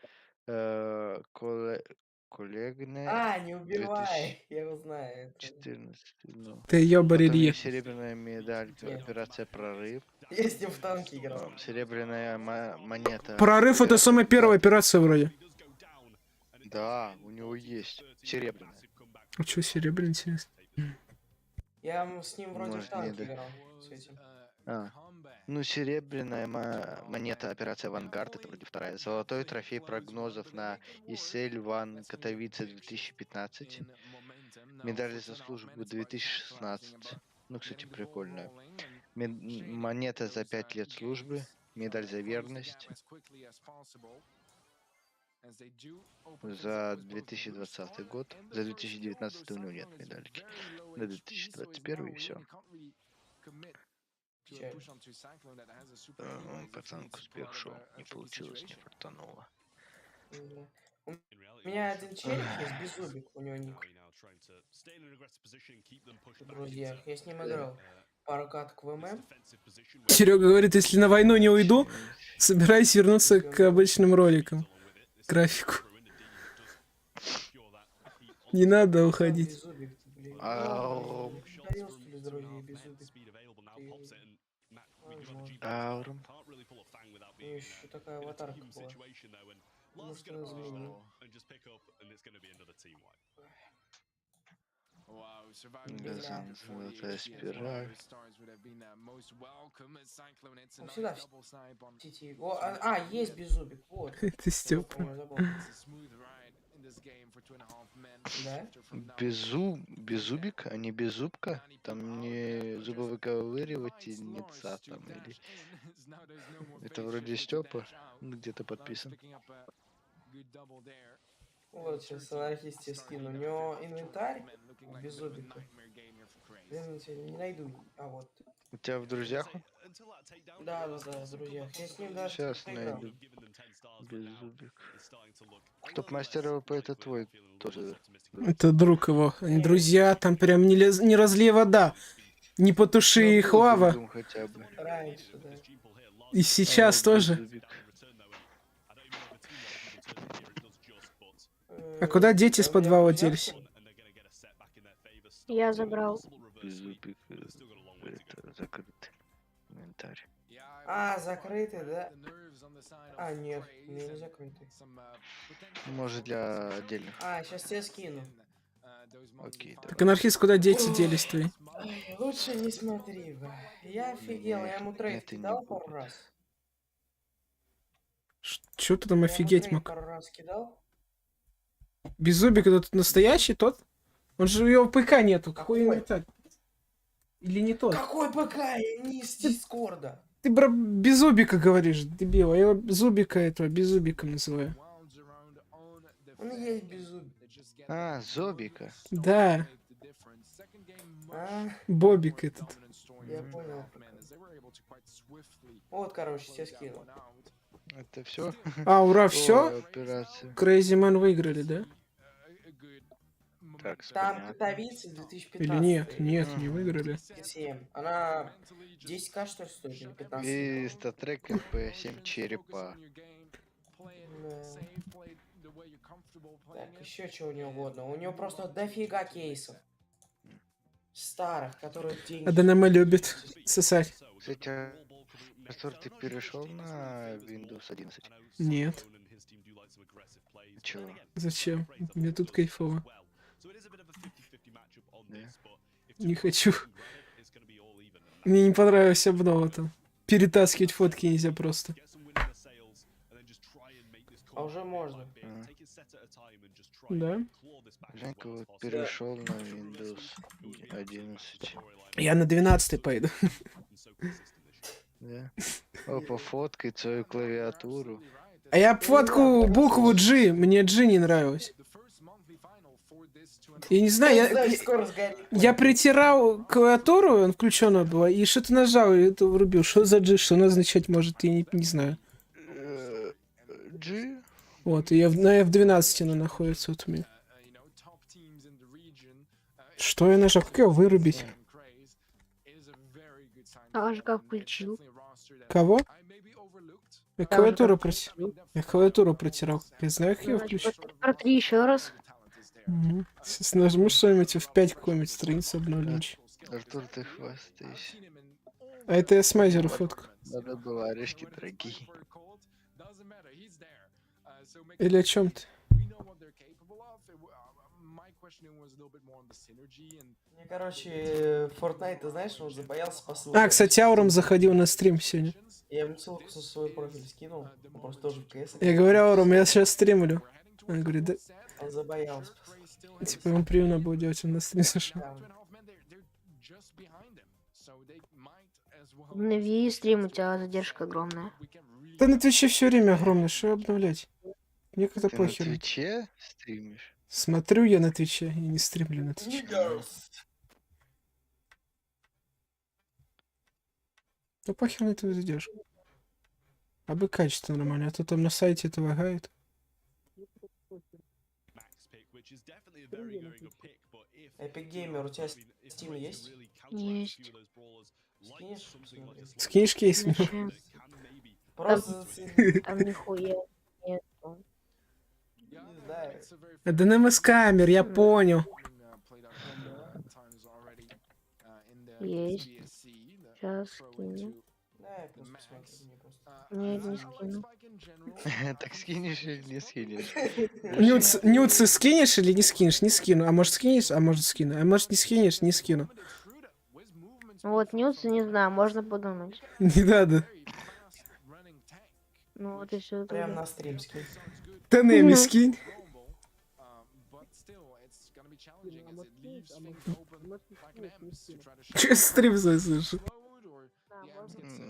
коллегне А, не убивай! Я его знаю. это- 14. Ну. Ты ее Потом барелье. есть серебряная медаль, Нет. операция прорыв. Я с ним в танке играл. Серебряная монета. Прорыв это самая первая операция вроде. Да, у него есть. Серебряная. А что серебряный, интересно? Я с ним вроде в Может, танке не, да. играл. С этим. Ну, серебряная монета операция Авангард, это вроде вторая. Золотой трофей прогнозов на Исель Ван Катовице 2015. Медаль за службу 2016. Ну, кстати, прикольная. Монета за 5 лет службы. Медаль за верность. За 2020 год. За 2019 у него нет медальки. На 2021 и все. Пацанку успех шел. Не получилось, не фартануло. Да. У меня один челик есть, беззубик, у него ник. Друзья, я с ним играл. Пару каток в ММ. Серега говорит, если на войну не уйду, собираюсь вернуться к обычным роликам. Графику. Не надо уходить. Беззубик, ты, блин. Ау. Дарил, что ли, здоровье, беззубик? Аурум. У него еще такая аватарка была. Может, она заменила. Газан, золотая спираль. Он всегда в сети. Есть беззубик, вот. Ты Степа. Я забыл. Да? Беззубик, а не беззубка? Там не зубовыковыривательница там или... Это вроде Степа, где-то подписан. Вот, сейчас анархисте скину. У него инвентарь беззубика. Блин, я не найду. А вот. У тебя в друзьях? Да, друзья. Я с ним даже Сейчас поиграл. найду. Беззубик. Топ-мастер ВП это твой тоже. Это друг его. Они друзья, там прям не разлей вода. Не потуши их лава. Хотя бы. Раньше, да. И сейчас тоже. Беззубик. А куда дети с подвала делись? Я забрал. Беззубик. Это закрытый инвентарь. Закрытый, да? Нет, не закрытый. Может для отдельных. Сейчас тебе скину. Окей, Так, анархист, куда дети делись твои? Ой, лучше не смотри, бля. Я офигел, я ему трейд это не кидал буду. пару раз. Чё ты там Я ему офигеть трейд мог? пару раз кидал. Беззубик этот настоящий тот? Он же у него ПК нету. Какой инвентарь? Или не тот? Какой ПК? Я не из Дискорда. Ты про Беззубика говоришь, дебил. А я его Зубика этого Беззубиком называю. Он и есть беззубик. Зобика. Да, А, Бобик этот. я понял. Вот, короче, тебе скину. Это все? Ура, все? Операция. Crazy Man выиграли, да? Так, Там понятно. Катовица 2015. Или нет? Нет, не выиграли. 7. Она 10к что ли стоит или 15? И статрек МП7 черепа. Так, еще чего у него угодно. У него просто дофига кейсов. Старых, которые деньги. АДНМ любит сосать. Кстати, Артур, ты перешел на Windows 11? Нет. Чего? Зачем? Мне тут кайфово. Да? Не хочу. Мне не понравилась обнова там. Перетаскивать фотки нельзя просто. А уже можно. Да. Женька вот перешел на Windows 11. Я на 12 пойду. Да. О, пофоткать свою клавиатуру. А я фотку букву G. Мне G не нравилось. Я не знаю, Скоро сгорит. я притирал клавиатуру, он включена была, и что-то нажал, и это врубил. Что за G, что она означать может, я не знаю. G? Вот, и на F12 она находится вот у меня. Что я нажал? Как его вырубить? А же как включил. Кого? Я клавиатуру протирал. Я клавиатуру протирал. Я знаю, как ее включить. Протри еще раз. Угу. Сейчас нажму что-нибудь, F5 какую-нибудь страницу обновленчик. Артур, ты хвастаешься. А это я смазеру фотку. Надо было орешки дорогие. Или о чем ты? Мне, короче, Fortnite, ты знаешь, он забоялся послушать. А, кстати, Ауром заходил на стрим сегодня. Я ему ссылку со свой профиль скинул. Он просто тоже в КС. Я говорю, Ауром, я сейчас стримлю. Он говорит, да. Он забоялся. Типа, ему приемно было делать, он на стрим зашел. На Ви стрим у тебя задержка огромная. Да на Твиче все время огромное, что обновлять? Мне как-то Ты на похер. Твиче стримишь? Смотрю я на Твиче, я не стримлю на Твиче. Да похер на твою задержку. А бы качество нормально, а то там на сайте это лагает. Epic Gamer, у тебя Steam есть? Есть. Скинешь? Посмотри. Скинешь кейс? Зачем? Просто Там нихуя нет. не знаю. Это НМС камер, я понял. Есть. Сейчас скину. Да, я просто посмотрю, мне просто. Нет, не скину. Так скинешь или не скинешь? Нюцы скинешь или не скинешь? Не скину. А может скинешь? А может скину. А может не скинешь? Не скину. Вот, нюцы, не знаю, можно подумать. Не надо. Ну вот и все. Прям на стрим скинь. Тенеми скинь. Че стрим слышишь?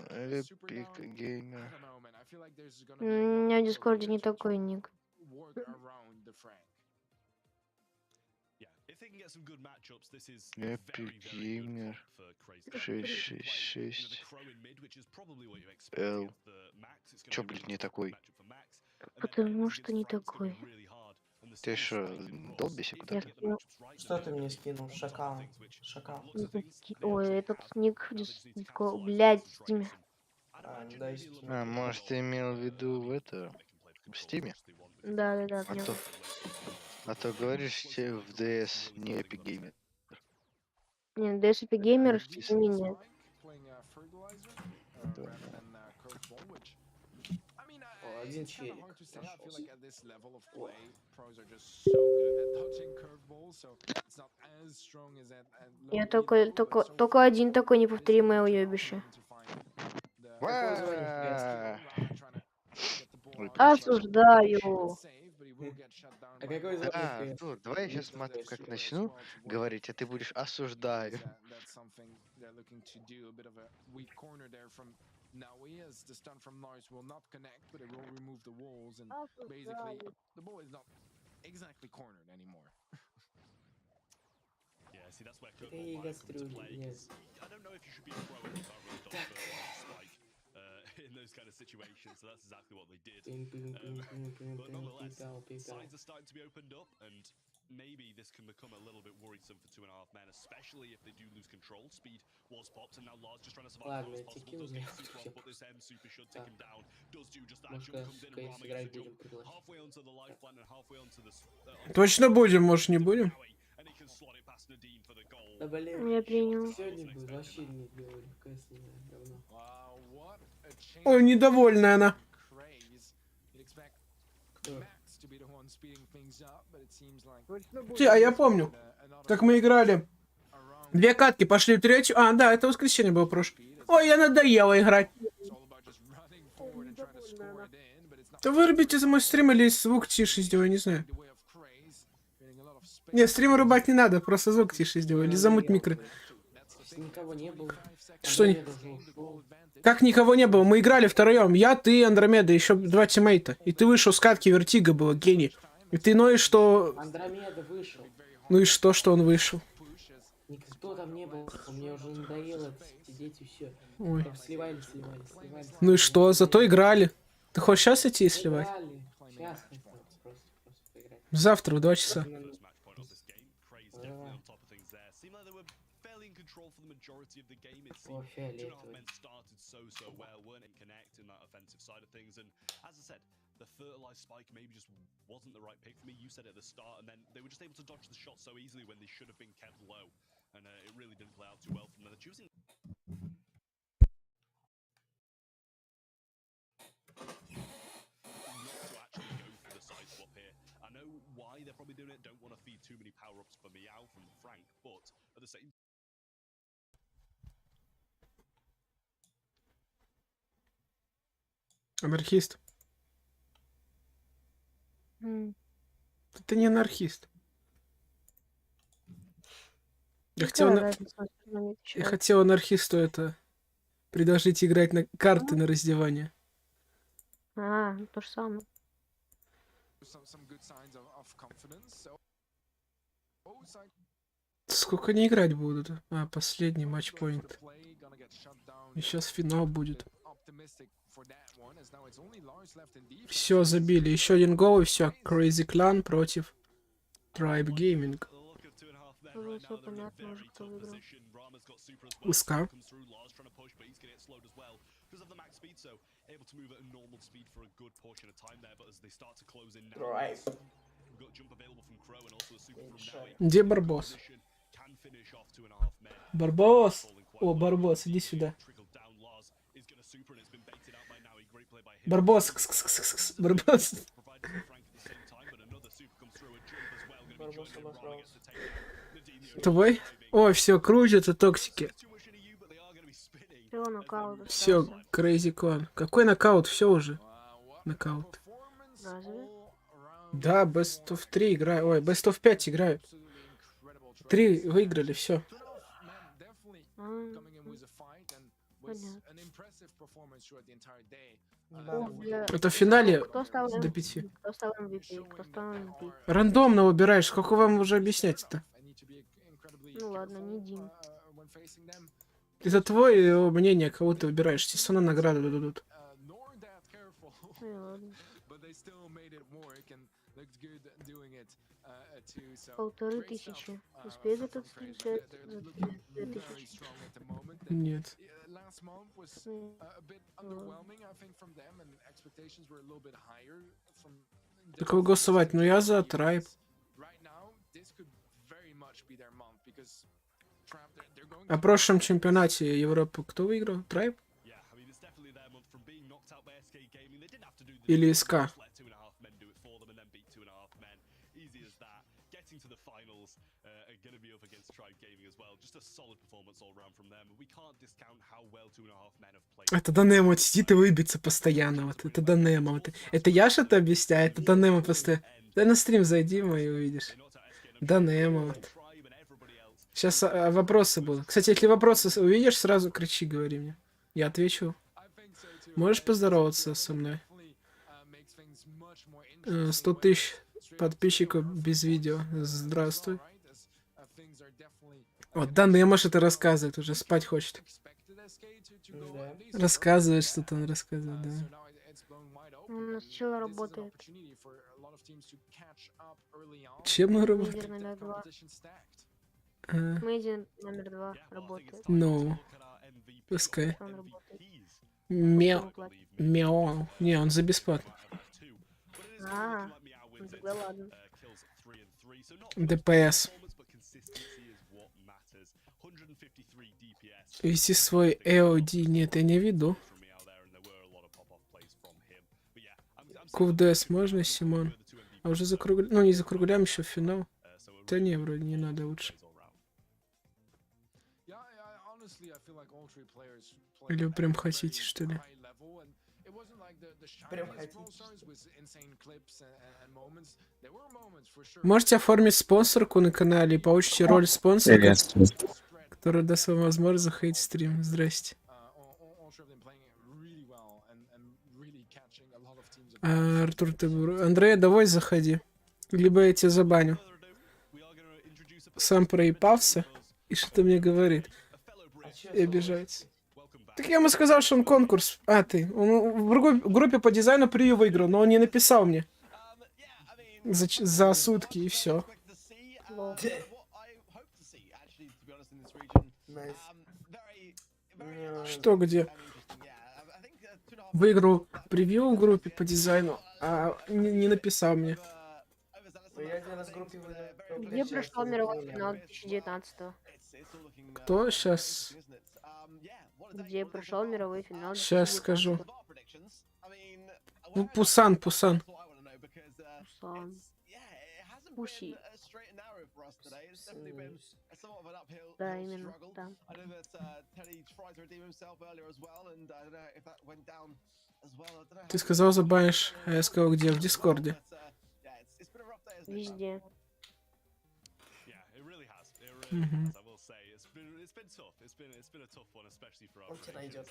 Эпик геймер. У меня в Дискорде не такой ник. Эпик геймер 666 Л. Чё, блядь, не такой? Потому что не такой. Ты шо, долбишься куда-то? Что ты мне скинул? Шакал. Шакал. Ой, этот ник в Дискорде, блядь, в Стиме. А, ну да, есть. А, может, ты имел в виду в это, в Стиме? Да. А то говоришь, тебе в ДС не Epic Gamer. Не, DSP Gamer в Стиме нет. О, один челик. Я только один такой неповторимое уебище. Осуждаю. А какой звук? Артур, давай я сейчас как начну говорить, а ты будешь осуждаю. Эй, гастрюли, нет. In those kind of situations, so that's exactly what they did. But nonetheless, signs are starting to be opened up, and maybe this can become a little bit worrisome for 2.5 men, especially if they do lose control. Speed was popped, and now Lars just trying to survive as much as possible. Does get super well, but this M super should take him down. Does do just that. Jump comes in, and Rama gets the jump halfway onto the lifeline and halfway onto the. Точно будем, может не будем? And he can slot it past Nadine for the goal. Да блин, Я принял. сегодня будет вообще не делали в КС, не знаю, давно. Ой, недовольная она. А я помню, как мы играли. 2 катки пошли в 3. А, да, это воскресенье было прошлое. Ой, я надоело играть. Да вырубите за мой стрим или звук тише сделай, не знаю. Не, стрим вырубать не надо, просто звук тише сделай. Или замуть микро. Никого не было. Что не... Андромеда же ушел. Как никого не было? Мы играли втроем. Я, ты, Андромеда, еще 2 тиммейта. И ты вышел с катки, Вертига было, гений. И ты ноешь, что... Андромеда вышел. Ну и что он вышел? Никто там не был. Мне уже надоело сидеть и все. Ой. Сливались. Ну и что? Зато играли. Ты хочешь сейчас идти и сливать? Сейчас хотел просто поиграть. Завтра в 2 часа. О, фиолетовый. The fertilized spike maybe just wasn't the right pick for me. You said it at the start, and then they were just able to dodge the shot so easily when they should have been kept low, and it really didn't play out too well from them. They're choosing. Not to actually go for the side swap here. I know why they're probably doing it. Don't want to feed too many power ups for Meow from Frank, but at the same. Анархист. Ты не анархист. Я хотел анархисту это предложить играть на карты на раздевание. То же самое. Сколько они играть будут? Последний матчпоинт. И сейчас финал будет. Все, забили. Еще один гол и все. Crazy Clan против Tribe Gaming. Все понятно уже, кто выиграл. УСК. Где Барбос? Барбос! О, Барбос, иди сюда. Барбос, Барбос. Твой? Ой, все, крутятся токсики. Все, нокаут. Все, Crazy Clan. Какой нокаут? Все уже. Нокаут. Разве? Да, Best of 3 играю. Ой, Best of 5 играю. 3 выиграли, все. Это в финале до 5. Кто стал MVP? Кто стал MVP? Рандомно выбираешь. Сколько вам уже объяснять-то? Ну ладно, не Дим. Это твое мнение, кого ты выбираешь. Тебе все равно награду дадут. Ну ладно. 1500. Успеет этот стрим за 2000? Нет. За кого голосовать? Ну я за Tribe. А в прошлом чемпионате Европы кто выиграл? Tribe? Или СК? Это Данемо сидит и выбиться постоянно. Вот это Данемо. Это я что-то объясняю, это Данемо постоянно. Да на стрим зайди мой и увидишь. Данемо. Вот. Сейчас вопросы будут. Кстати, если вопросы увидишь, сразу кричи, говори мне. Я отвечу. Можешь поздороваться со мной? 100 тысяч подписчиков без видео. Здравствуй. Вот, Данемо что-то рассказывает, уже спать хочет. Да. Рассказывает что-то, он рассказывает, да. Он сначала работает. Чем он работает? Мейдер номер 2. А, Мейдер номер 2 работает. ну, пускай. Он работает. Мяу. Мяу. Не, он за бесплатно. Ну тогда ладно. ДПС. Вести свой EOD. Нет, я не веду. КУВДС можно, Симон? А уже закругляем. Ну, не закругляем еще в финал. Да не, вроде не надо лучше. Или вы прям хотите, что ли? Прям хотите. Можете оформить спонсорку на канале и получите роль спонсора, который даст вам возможность заходить в стрим. Здрасте. Артур, ты... Андрей, давай заходи. Либо я тебя забаню. Сам проебался и что-то мне говорит. И обижается. Так я ему сказал, что он конкурс. А, ты. Он в другой группе по дизайну превью выиграл, но он не написал мне. За сутки и все. Что, где? Выиграл превью в группе по дизайну, а не написал мне. Я один раз в группе выиграл. Где прошел мировой финал 2019-го? Кто сейчас? Где прошел мировой финал? Сейчас скажу. Ну, Пусан. Пусан. Пуси. Да, именно там. Ты сказал, забанишь, а я сказал, где? В Дискорде. Везде. Он тебя найдет.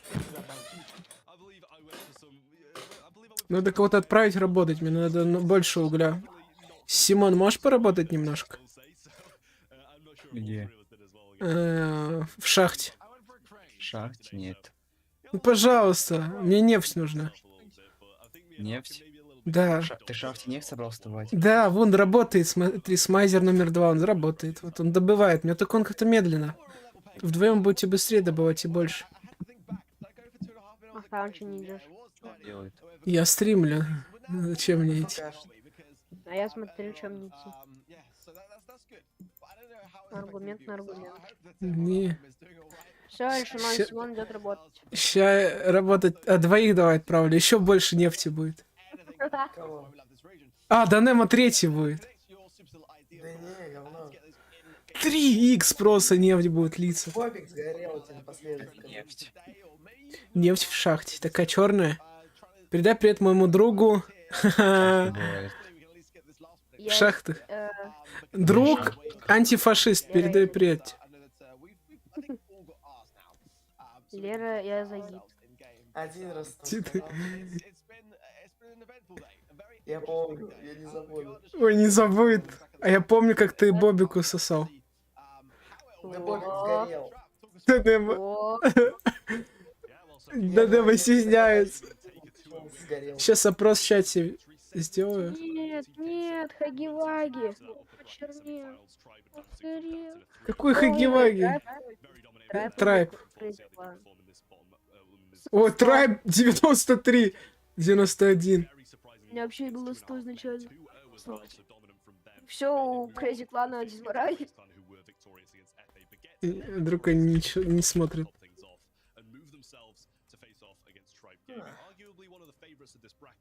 Надо кого-то отправить работать, мне надо больше угля. Симон, можешь поработать немножко? Где? В шахте. В шахте? Нет. Ну, пожалуйста, мне нефть нужна. Нефть? Да. Ты в шахте нефть собрался добывать? Да, вон работает, смотри, смайзер номер 2, он работает. Вот он добывает, мне только он как-то медленно. Вдвоем будете быстрее добывать и больше. А он что не идешь? Делает. Я стримлю. Зачем мне идти? А я смотрю, чем не идти. Аргумент на аргумент. Не. Все, решено, Симон идет работать. Ща работать. А двоих давай отправлю. Еще больше нефти будет. Кого? А, Данема третий будет. Да не, говно. 3х просто нефть будет литься. Бобик сгорел у тебя напоследок. Нефть. Нефть в шахте. Такая черная. Передай привет моему другу. Бывает. В шахтах. Друг антифашист. Передай привет. Лера, я загиб. Один раз. Ты- Я помню, я не забуду. Ой, не забудет. А я помню, как ты Бобику сосал. Да Бобик сгорел. Данема. О, Данема стесняется. Он сгорел. Сейчас опрос в чате сделаю. нет, Хаги-Ваги. Почернел. Охерел. Какой Хаги-Ваги? Трайб. О, Трайб 93. 91. У меня вообще было 100 изначально. Все у Crazy клана дизмораль. Вдруг они ничего не смотрят.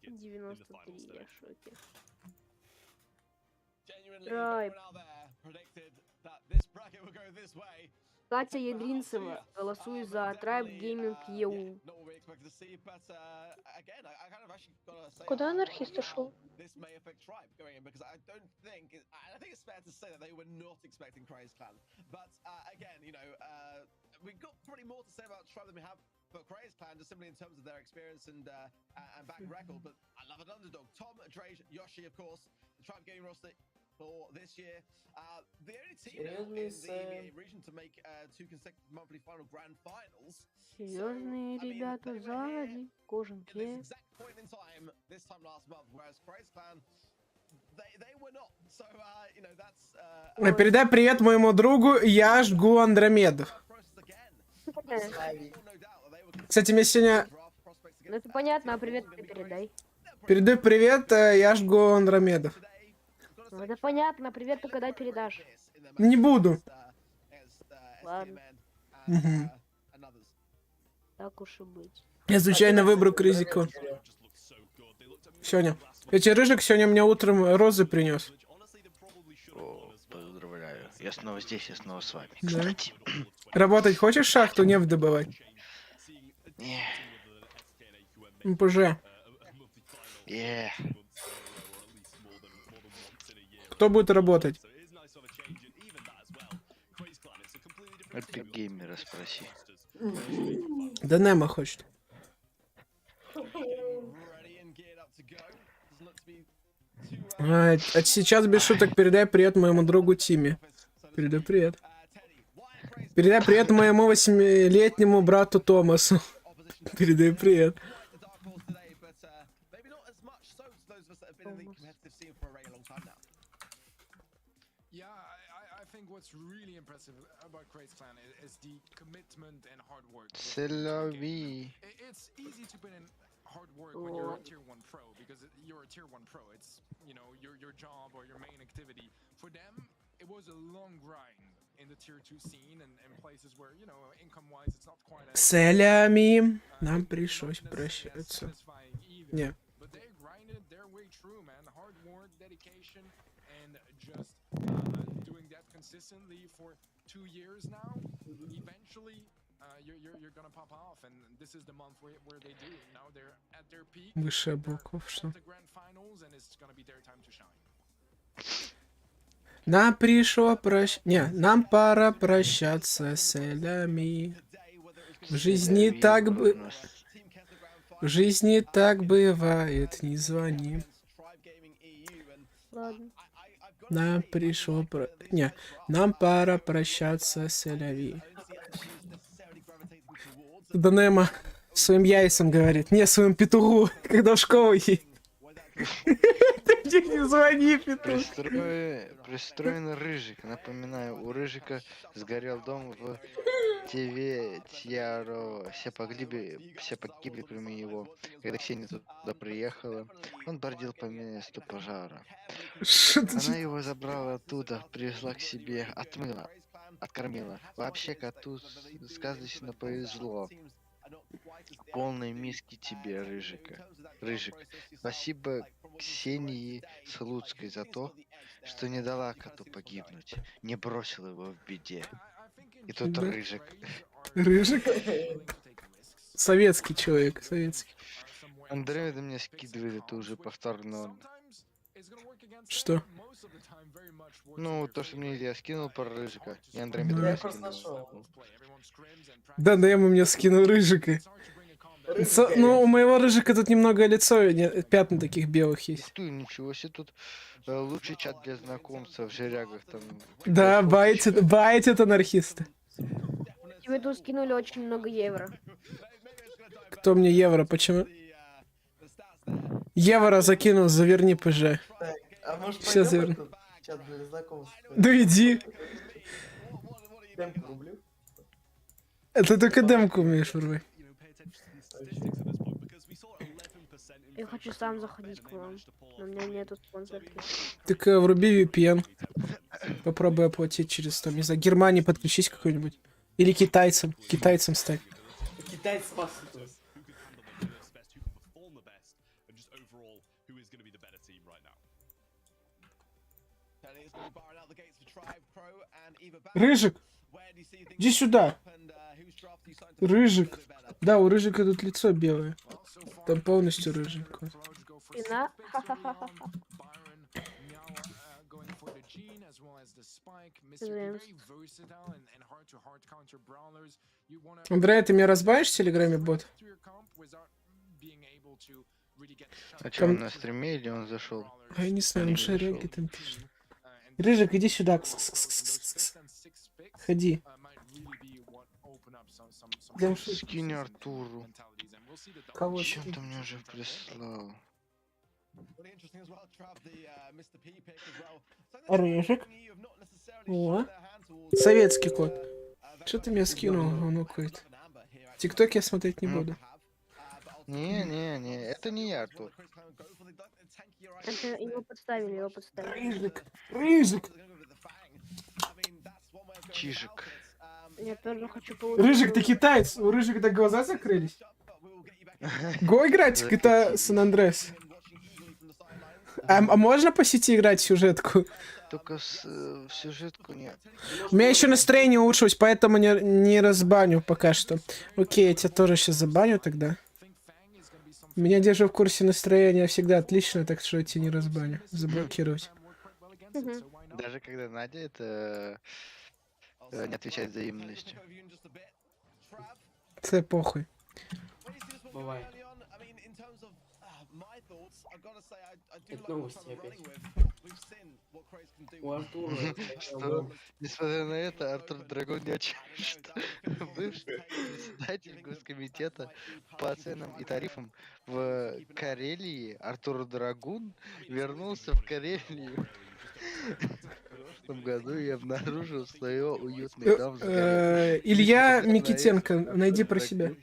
93, я в шоке. Трайб. Катя Ядринцева. Голосуй за Трайб Гейминг ЕУ. Куда анархист ушел? But Craze Clan, just simply in terms of their experience and back record. But I love an underdog. Tom, Drage, Yoshi, of course, the Tribe Gaming roster for this year. The only team in the EMEA region to make 2 consecutive monthly final grand finals. Серьезные ребята сзади, кожанки. This exact point in time, this time last month, whereas Craze Clan, they were not. So, you know, that's... Передай привет моему другу, я жгу Андромедов. Кстати, мне сегодня... Ну это понятно, а привет ты передай. Передай привет, я жгу Андромедов. Ну это понятно, а привет ты когда передашь? Не буду. Ладно. Угу. Так уж и быть. Я случайно выбрал Кризико. Сегодня. Эти рыжик сегодня мне утром розы принес. О, поздравляю. Я снова здесь, я снова с вами. Да. Кстати. Работать хочешь в шахту, нефть добывать? Не. МПЖ. Yeah. Кто будет работать? Эпик геймера спроси. Да Немо хочет. Сейчас без шуток передай привет моему другу Тиме. Передай привет. Передай привет моему 8-летнему брату Томасу. Передай привет. Селяви. Hard work when you're a tier 1 pro because you're a tier 1 pro. It's, you know, your job or your main activity. For them, it was a long grind in the tier 2 scene and places where, you know, income wise it's not quite as Селями. Нам пришлось прощаться. Не. But they grinded their way through, man. Hard work, dedication, and just doing that consistently for 2 years now. Eventually, you're gonna pop off, and this is the month where they do. Now they're at their peak. Высшая буква, что? The grand finals, and it's gonna be their time to shine. Нам пришло нам пора прощаться с Селями. В жизни так бывает, не звони. Ладно. Нам пришло нам пора прощаться с Селями. Да Немо своим яйцам говорит, не своим петуху, когда в школу едет. Не звони, петух. Пристроен Рыжик. Напоминаю, у Рыжика сгорел дом в Тяро. Все погибли, кроме его. Когда Ксения туда приехала, он бродил по месту пожара. Она его забрала оттуда, привезла к себе, отмыла, откормила. Вообще коту сказочно повезло. Полной миски тебе, Рыжик. Спасибо Ксении Слуцкой за то, что не дала коту погибнуть, не бросила его в беде. И тут Да. Рыжик. Рыжик? Советский человек, советский. Андромеда мне скидывает, это уже повторно. Что? Ну, то, что мне Илья скинул про Рыжика, и Андромеда Да. мне Я просто скинул. нашел. Да, Немо мне скинул Рыжика. Ну, у моего Рыжика тут немного лицо, пятна таких белых есть. Ух ты, ничего себе, тут лучший чат для знакомства в жирягах там. Да, байтят анархисты. Тебе тут скинули очень много евро. Кто мне евро, почему? Евро закинул, заверни ПЖ. Так, а может Сейчас пойдем заверну. этот чат для знакомств? Да иди. Темку рублю. Это только демку умеешь врубать. Я хочу сам заходить к вам. Но у меня нету спонсорки. Так вруби VPN. Попробуй оплатить через там, не знаю, Германии подключись какой-нибудь. Или китайцам. Китайцам стать. Китай спас. Рыжик, иди сюда. Рыжик. Да, у Рыжика тут лицо белое. Там полностью рыжик. Спина. Ха-ха-ха-ха. Андрей, ты меня разбавишь в Телеграме, бот? А что, он на стриме или он зашел? А я не знаю, он шареги там пишет. Рыжик, иди сюда. Ходи. Скинь Артуру. Кого Чем скинь? ты мне уже прислал? Рыжик. О. Советский кот. Что ты мне скинул, ну какой-то? Тикток я смотреть не буду. Не, это не я, Артур. Это его подставили. Рыжик. Чижик. Я тоже хочу получить. Рыжик, ты китаец. У Рыжика так глаза закрылись. Го играть в GTA San Andreas. А можно по сети играть в сюжетку? Только в сюжетку нет. У меня еще настроение улучшилось, поэтому не разбаню пока что. Окей, я тебя тоже сейчас забаню тогда. Меня держу в курсе настроения всегда отлично, так что я тебя не разбаню. Заблокировать. Даже когда Надя это не отвечает взаимностью. Це похуй. Бывает. Это новости опять. У Артура... Что, несмотря на это, Артур Драгон не отчаялся, что бывший председатель Госкомитета по ценам и тарифам в Карелии Артур Драгун вернулся в Карелию в прошлом году и обнаружил свое уютный дом с горем. Илья Микитенко, найди про себя.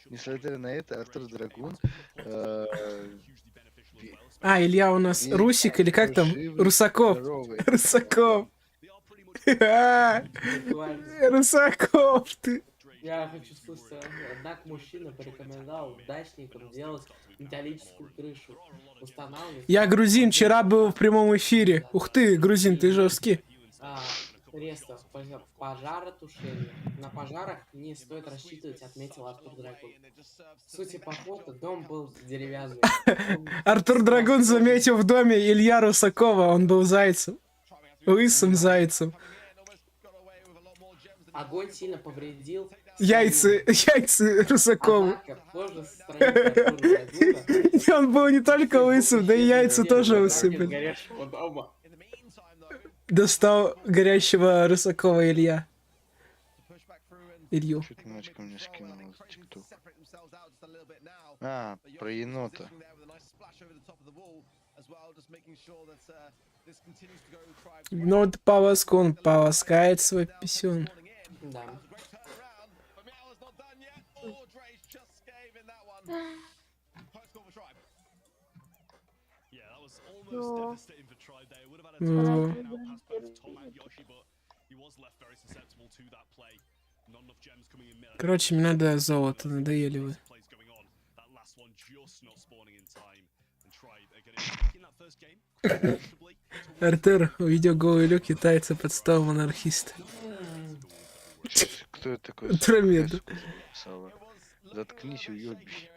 Несмотря на это, Артур Драгун Илья у нас Русик или как там? Русаков. Русаков. Русаков ты. Я хочу слышать, однако мужчина порекомендовал дачникам делать металлическую крышу. Устанавливать... Я грузин, вчера был в прямом эфире. Ух ты, грузин, ты жесткий. Средства пожаротушения. На пожарах не стоит рассчитывать, отметил Артур Драгун. В сути похода дом был деревянный. Артур Драгун заметил в доме Илья Русакова, он был зайцем. Лысым зайцем. Огонь сильно повредил... Яйца Русакова. Он был не только лысым, да и яйца тоже высыпали. Достал горящего Русакова Илья. Илью. Чуть немножечко мне скинул в ТикТок. Про енота. Енот полоскун полоскает свой писюн. Да. Короче, мне надо золото, надоели вы. Артур увидел голый люк китайца под столом анархиста. Кто это такой? Трамеда. Заткнись, уёбищ.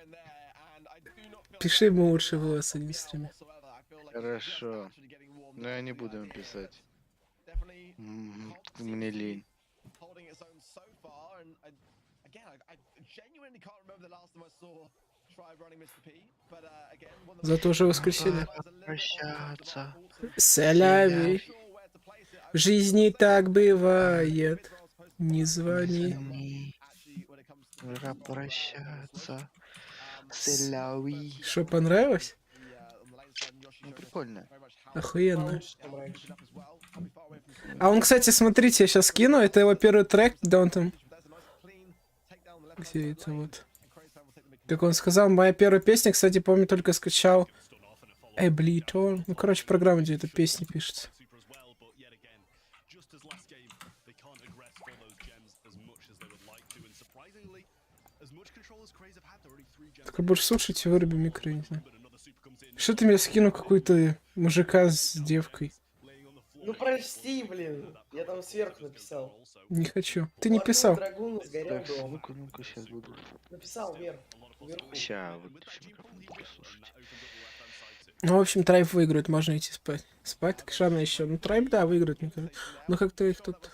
Пиши ему лучше в вас, а не в стриме. Хорошо. Но я не буду им писать. Мне лень. Зато уже воскресенье. Прощаться. Соляви. В жизни так бывает. Не звони. Пора прощаться. Соляви. Что, понравилось? Ну, прикольно. Охуенно. А он, кстати, смотрите, я сейчас скину. Это его первый трек, когда он там... Где это вот? Как он сказал, моя первая песня, кстати, помню, только скачал Эблитон. Ну, короче, программа, где эта песня пишется. Только будешь слушать и выруби микро, не знаю. Что ты мне скинул какую-то мужика с девкой? Ну прости, блин. Я там сверху написал. Не хочу. Ты не писал. Ну-ка, сейчас буду. Написал вверх. Ща, выключи микрофон, буду слушать. Ну, в общем, Трайб выиграет, можно идти спать. Спать так рано еще. Ну, Трайб, да, выиграет, мне кажется. Ну, как-то их тут...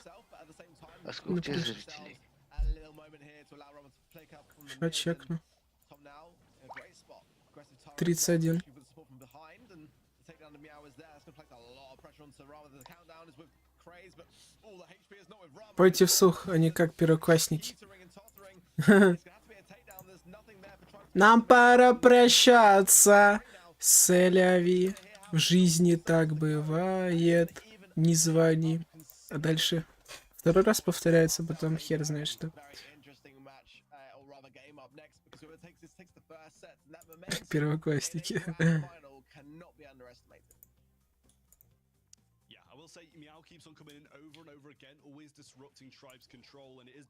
А сколько тебе зрителей? Сейчас чекну. 31. Пойте вслух, они как первоклассники. Нам пора прощаться. Соляви. В жизни так бывает. Не звони. А дальше второй раз повторяется, потом хер знает что. Первоклассники.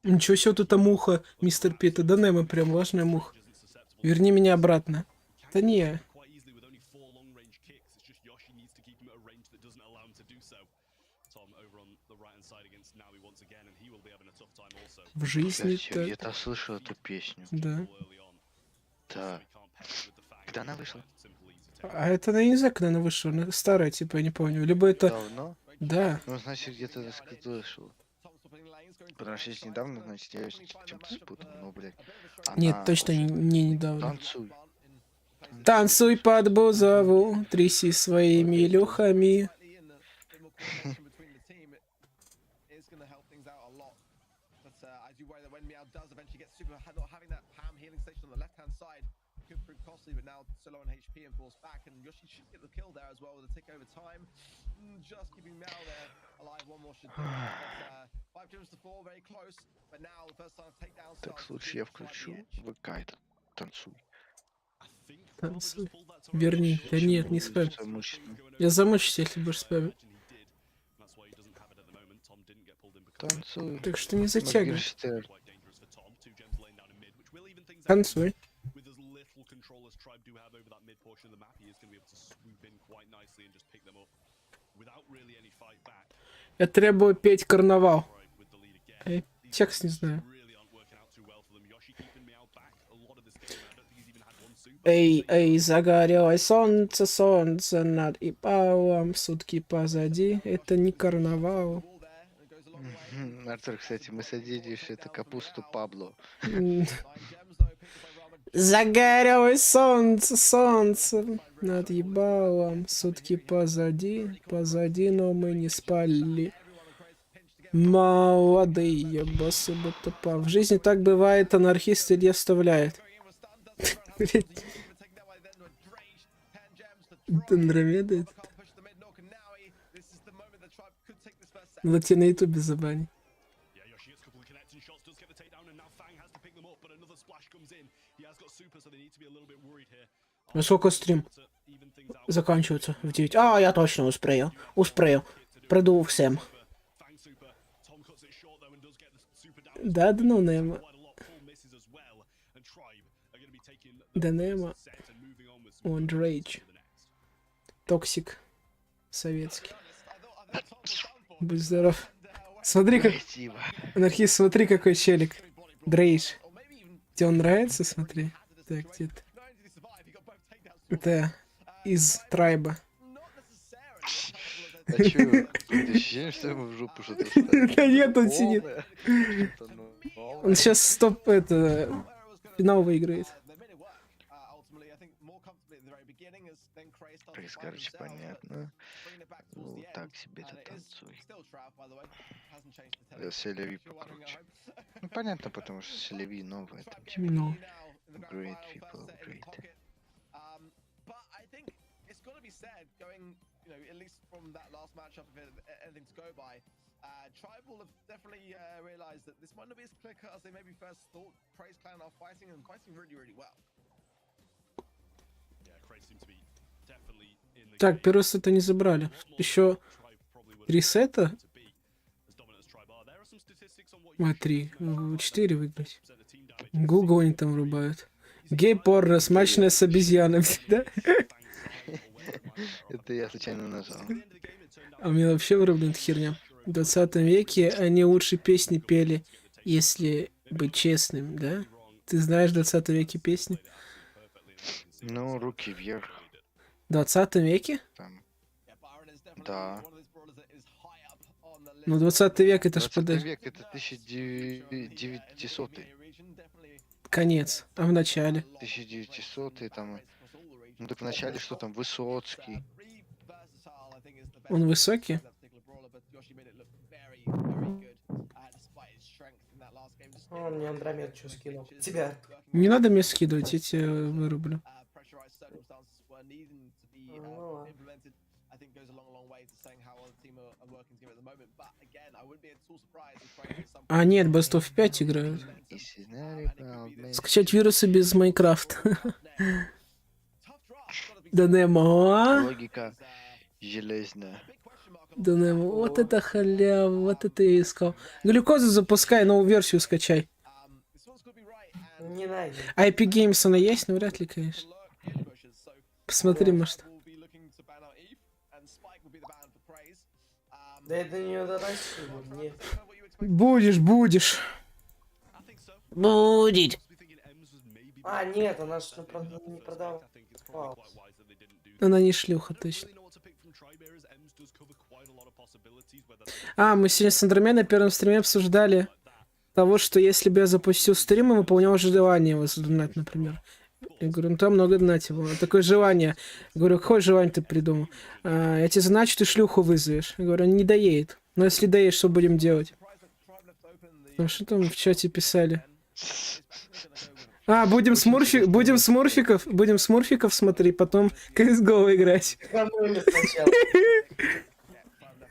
Ничего себе, тут муха, мистер Пита. Да Немо прям важная муха. Верни меня обратно. Да не. В жизни я-то слышал эту песню. Да. Да. Когда она вышла? А это, я не знаю, когда она вышла. Она старая, типа, я не помню. Либо это... Давно? Да. Ну, значит, где-то вышел. Потому что если недавно, значит, я её с чем-то спутал. Ну, блядь. Нет, Она... точно не недавно. Танцуй. Танцуй под бузову, тряси своими люхами. Could prove costly, but now so low on HP and falls back, and Yoshi should get the kill there as well with a tick over time. Just keeping Mao there alive, one more should do. But, 5 gems to 4, very close, but now the first time takedown starts. Так, случае я включу ВК это. Танцуй. Танцуй. Верни. Да нет, не спам. Я замучусь, если будешь спамить. Танцуй. Так что не затягивай. Танцуй. Я требую петь карнавал. Текст не знаю. Эй, эй, загорелось солнце, солнце над Ипалом, сутки позади, это не карнавал. Артур, кстати, мы садились это капусту Пабло. Загорелось солнце, солнце над ебалом, сутки позади, позади, но мы не спали. Молодые боссы будто па. В жизни так бывает, анархисты не оставляют. Андромеда этот. Вот тебе на ютубе забани. Ну сколько стрим заканчивается? В 9. А, я точно успею. Успею. Приду всем. Да, да ну Нема. Да Нема. Он Рейдж. Токсик. Советский. Будь здоров. Смотри, как... Анархист, смотри, какой челик. Дрейдж. Тебе он нравится? Смотри. Так, где-то. Это из трайба. А чё? Ты ощущение, что ему в жопу что-то ставишь? Да нет, он сидит. Он сейчас стоп, это... Финал выиграет. Прайс, короче, понятно. Ну, так себе-то танцуй. Селеви покруче. Ну, понятно, потому что Селеви новая. Там, типа, Ну. Great people, great. You know, at least from that last matchup, if anything to go by, Tribe will have definitely realized that this might not be as clear cut as they maybe first thought. Prai's clan are fighting and fighting really, really well. Так, первый сет они забрали. Еще 3 сета? А, 3. 4 выиграть. Google они там врубают. Гей-порно, смачная с обезьянами, да? Это я случайно нажал. А у меня вообще вырублена херня. В 20 веке они лучше песни пели, если быть честным, да? Ты знаешь в 20 веке песни? Ну, руки вверх. В 20 веке? Там. Да. Ну, 20 век это ж 20 век это 1900. Конец. А в начале? 1900 там. Ну так в начале что там, Высоцкий. Он высокий? Он мне Андромед что скинул. Тебя. Не надо мне скидывать, я тебя вырублю. А нет, Best of 5 играют. Скачать вирусы без Майнкрафта. Да Немо. Логика железная. Да Немо, вот это халява, вот это я искал. Глюкозу запускай, новую версию скачай. Не найден. А Epic Games она есть? Ну вряд ли, конечно. Посмотри, может. Да это не доращиваю, нет. Будешь. Будет. А, нет, она же не продавала. Она не шлюха, точно. А, мы сегодня с Андромедой на первом стриме обсуждали того, что если бы я запустил стрим и выполнял желание его задонать, например. Я говорю, ну там много донатить было. Такое желание. Я говорю, какое желание ты придумал? Я тебе задоначу, ты шлюху вызовешь. Я говорю, не доедет. Но если доедет, что будем делать? А что там в чате писали? А, будем смурфиков смотреть, потом CSGO играть.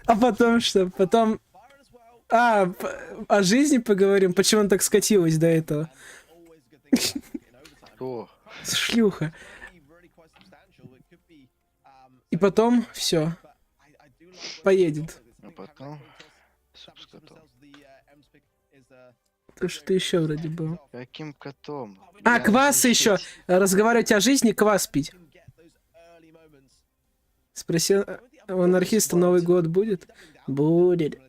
А потом что? Потом... о жизни поговорим, почему он так скатилась до этого. Шлюха. И потом все. Поедет. А потом... Суп с котом. То что-то еще вроде было. Каким котом? А, квас еще. Разговаривать о жизни, квас пить. Спросил у анархиста, Новый год будет? Будет.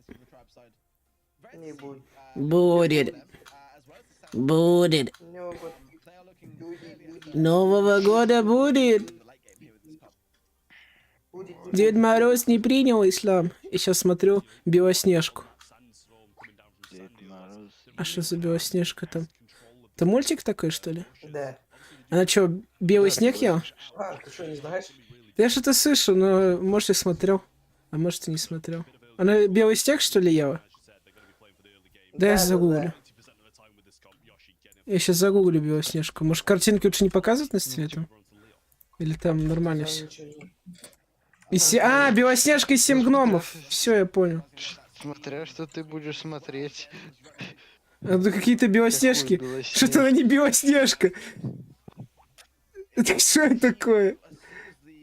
Не будет. Будет. Будет. Нового года будет. Дед Мороз не принял ислам. И сейчас смотрю Белоснежку. А что за Белоснежка там? Это мультик такой, что ли? Да. Она что, белый снег ела? А, ты что, не знаешь? Я что-то слышу, но может и смотрел. А может и не смотрел. Она белый снег, что ли, ела? Да, я загуглю. Я сейчас загуглю Белоснежку. Может, картинки лучше не показывать на стене там? Или там нормально все? А, Белоснежка и 7 гномов. Все, я понял. Смотря что ты будешь смотреть. Это какие-то Белоснежки. Что-то она не Белоснежка. Это что это такое?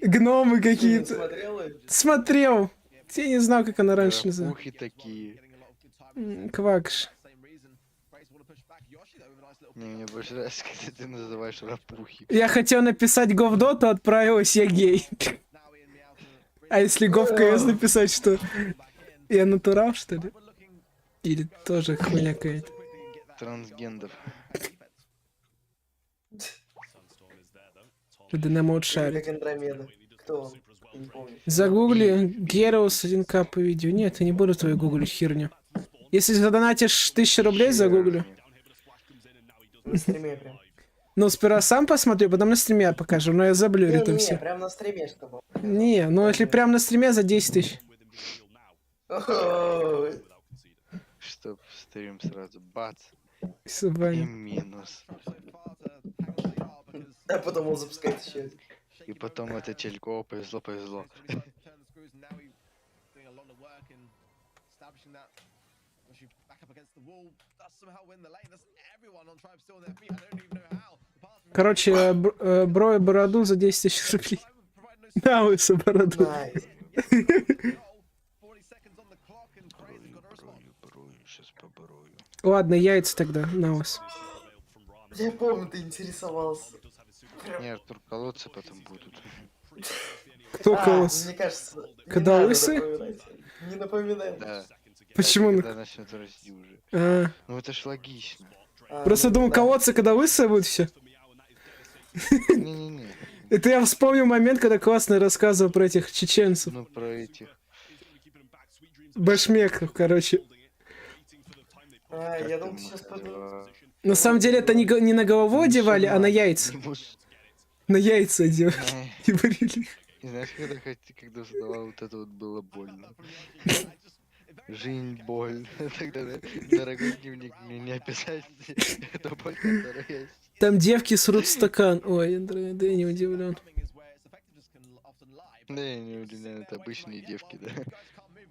Гномы какие-то. Смотрел. Я не знал, как она раньше называлась. Такие. Квакш. Мне больше нравится, когда ты называешь рапухи. Я хотел написать говдо, то отправилась я гей. А если гов КС написать, что я натурал, что ли? Или тоже хуйня какая-то? Трансгендер. Динамот шарит. Как Андромеда. Кто он? Не помню. Загугли Героус 1К по видео. Нет, я не буду твою гуглить херню. Если задонатишь 1000 рублей, загуглю. На стриме прям. Ну, сперва сам посмотрю, потом на стриме покажу, но я заблюрю там Не, все. прям на стриме, чтобы. Не, ну если прям на стриме за 10 тысяч. Чтоб стрим сразу бац. И Собаня. минус. А потом он запускает еще. И потом это Тельково повезло. Короче, бро и бороду за 10 тысяч рублей. На лысую бороду. Ладно, яйца тогда на вас. Я помню, ты интересовался. Нет, Артур, колодцы потом будут. Кто колос? Мне кажется, Когда лысый? Не напоминай. Да. Почему? Когда начнет расти уже. Ну это ж логично. Просто думал, колодцы, когда лысые будет все. Не-не-не. Это я вспомнил момент, когда классно рассказывал про этих чеченцев. Ну про этих. Башмеков, короче. Я думал, ты сейчас подумал. На самом деле это не на голову одевали, а на яйца. На яйца одевали. И варили. И знаешь, когда задавал вот это вот было больно. Жизнь, боль. Тогда, дорогой дневник, мне не описать эту боль, которая есть. Там девки срут стакан. Ой, Андрей, да я не удивлен. Да я не удивлен, это обычные девки, да.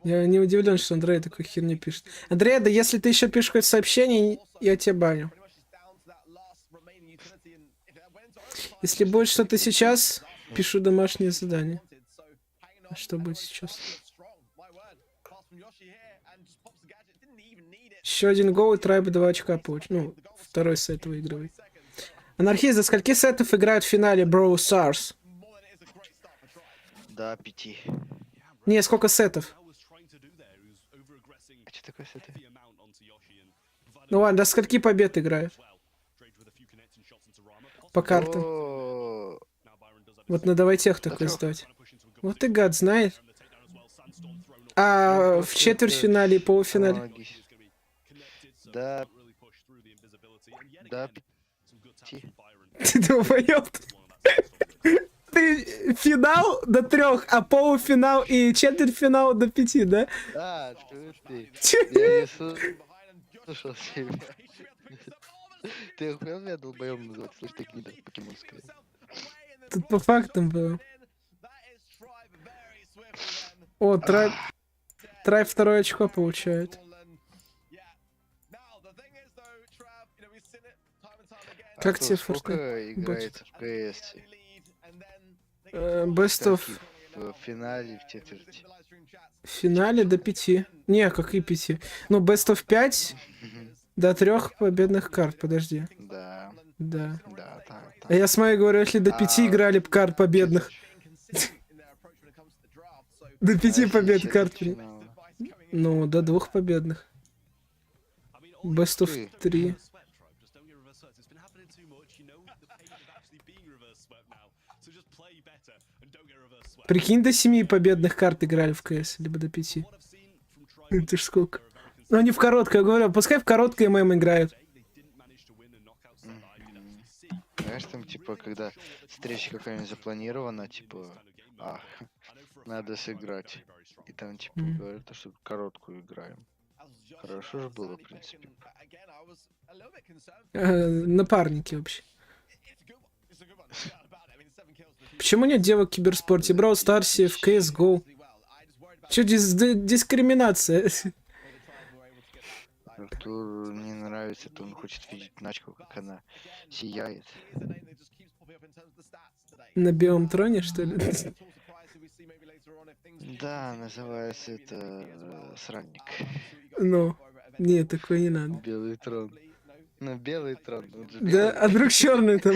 Я не удивлен, что Андрей такой херню пишет. Андрей, да если ты еще пишешь какое-то сообщение, я тебя баню. Если будет что-то сейчас, пишу домашнее задание. А что будет сейчас? Еще один гол и трайб 2 очка получит. Ну, второй сет выигрывает. Анархист, за скольки сетов играют в финале Brawl Stars? До 5. Не, сколько сетов? А что такое сеты? Ну ладно, до скольки побед играют? по картам. Вот надо тех такой сдать. Вот и гад знает. А в четвертьфинале и полуфинале? Да. Ты долбоёб. Ты финал до 3, а полуфинал и четвертьфинал до 5, да? Да, ты. Я не слушал тебя. Ты охуел меня долбоёбом называть? Слышь, ты гнида покемонская. Тут по фактам было. О, Трай второе очко получает. Как тебе сколько играет в КС? Best of... В финале, в четверти. В финале до 5. Не, какие 5? Ну, Best of 5 до 3 победных карт, подожди. Да. Да. Да, так. А я с моей говорю, если до 5 играли б карт победных. До 5 побед карт. Ну, до 2 победных. Best of 3. Прикинь, до 7 победных карт играли в КС, либо до 5. Это ж сколько. Ну, они в короткое, я говорю, пускай в короткое ММ играют. Знаешь, там, типа, когда встреча какая-нибудь запланирована, типа, надо сыграть. И там, типа, говорят, что короткую играем. Хорошо же было, в принципе. Напарники вообще. Почему нет девок в киберспорте? В Brawl Старсе, в CSGO. Че дискриминация? Артуру не нравится, то он хочет видеть Начку, как она сияет. На белом троне, что ли? Да, называется это сральник. Ну, нет, такое не надо. Белый трон. Ну, белый трон. Да, а вдруг черный там?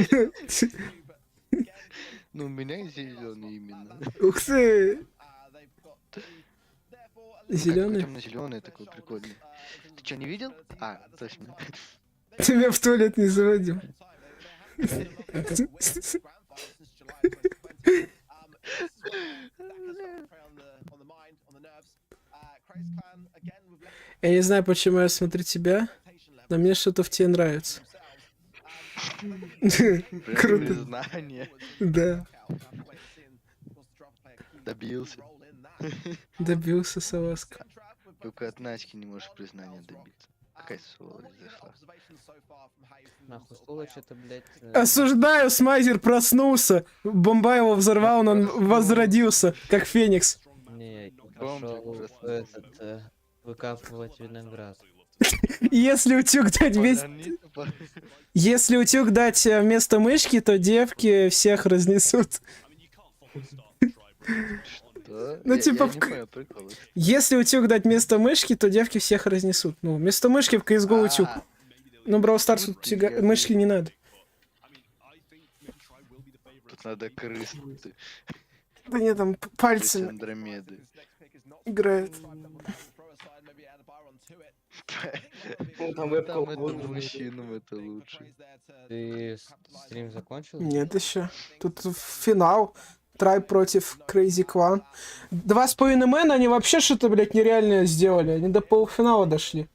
Ну, у меня зеленый именно. Ух ты! Зеленый? Темно-зеленый такой прикольный. Ты что, не видел? А, точно. Тебя в туалет не заводил. Я не знаю, почему я смотрю тебя, но мне что-то в тебе нравится. Круто. Да. Добился. Добился, Саласка. Только от Начки не можешь признания добиться. Какая сволочь зашла. Нахуй сволочь это, блядь... Осуждаю, Смайзер проснулся. Бомба его взорвал, но он возродился, как Феникс. Не, пошел выкапывать виноград. Если утюг дать Если утюг дать вместо мышки, то девки всех разнесут. Ну, типа, если утюг дать вместо мышки, то девки всех разнесут. Ну, вместо мышки в CSGO утюг. Ну, Brawl Stars мышки не надо. Тут надо крысы. Да нет, там пальцами играет. Там это мужчинам это лучше. Ты стрим закончил? Нет еще. Тут финал. Трай против Crazy Clan. 2,5 мэна, они вообще что-то, блядь, нереальное сделали. Они до полуфинала дошли.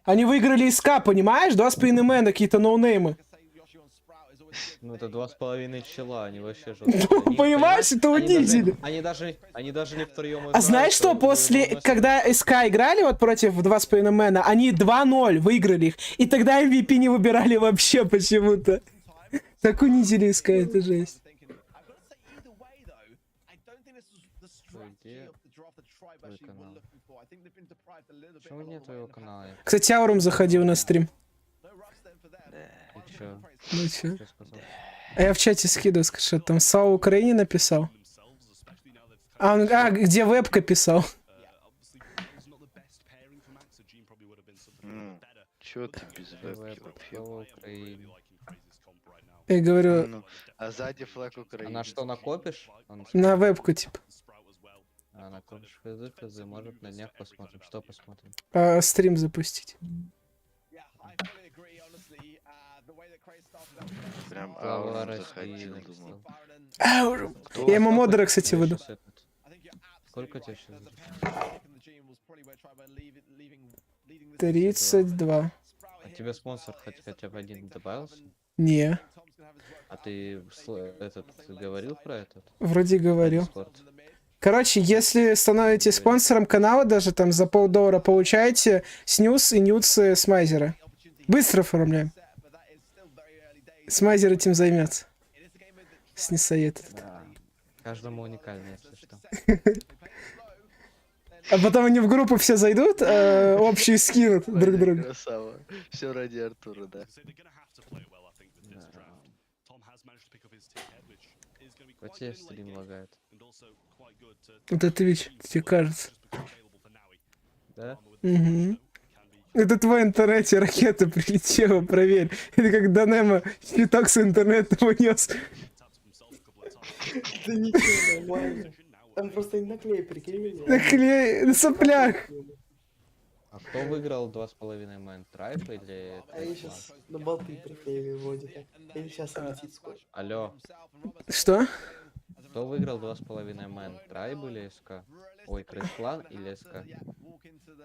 Они выиграли СК, понимаешь? 2,5 мэна, какие-то ноунеймы. Ну это 2,5 чела, они вообще же... Ну, понимаешь, это унизили. Они даже не втроем... А знаешь что, после, когда СК играли вот против 2,5 мэна, они 2-0 выиграли их. И тогда MVP не выбирали вообще почему-то. Так унизили СК, это жесть. Почему нет твоего канала? Кстати, Аурум заходил на стрим. Чё? Ну чё? А я в чате скидываю скриншот, там Слава Украине написал. Где вебка писал? Чё ты без вебки вообще? Я говорю... А сзади флаг Украины. А на что, накопишь? На вебку, типа. А, накопишь физы, может на днях посмотрим. Что посмотрим? Стрим запустить. Прям Слова аурум России заходил, написал. думал. Я ему модера, кстати, выйду. Сколько тебе сейчас? 32. А тебе спонсор хотя бы один добавился? Не, А ты этот говорил про этот? вроде говорил. Дискорд? Короче, если становитесь спонсором канала, даже там за $5 получаете снюс и нюцы Смайзера. Быстро оформляем. Смайзер этим займется. Снисоед. Да. Каждому уникально, если что. А потом они в группу все зайдут, общие скинут друг другу. Красава. Все ради Артура, да. Вот тебе стрим лагает. Это Twitch, тебе кажется. Да? Угу. Это твой интернет, ракета прилетела, проверь. Это как Данема щиток с интернета унес. Да ничего, нормально. Там просто наклей, прикинь меня. Наклей, на соплях. А кто выиграл 2,5 мэн? Трайп или... А я сейчас на болты приклеиваю вроде как. Или сейчас летит скоро. Алло. Что? Кто выиграл 2,5 мэн? Трайб или СК? Ой, Крейс Клан или СК?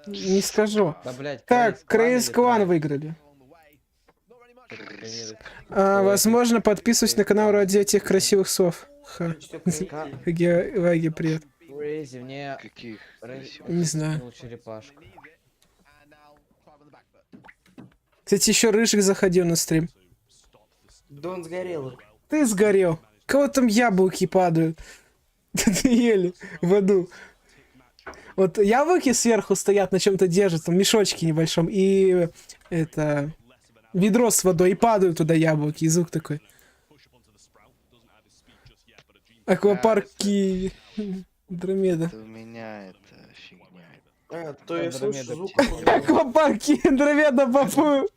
Не скажу. Да, блядь, Так, Крейс Клан Трайб? выиграли. Возможно, подписываюсь на канал ради этих красивых слов. Ха. Лаги, привет. Крейзи, мне... Каких? Не знаю. Ну, черепашку. Кстати, еще Рыжик заходил на стрим. Да он сгорел. Ты сгорел. Кого там яблоки падают? Ты ели в аду. Вот яблоки сверху стоят, на чем-то держат, в мешочке небольшом, и это ведро с водой, и падают туда яблоки, и звук такой. Аквапарки Андромеда. Это у меня это фигня. А, то я слышу звук. Аквапарки Андромеда попу.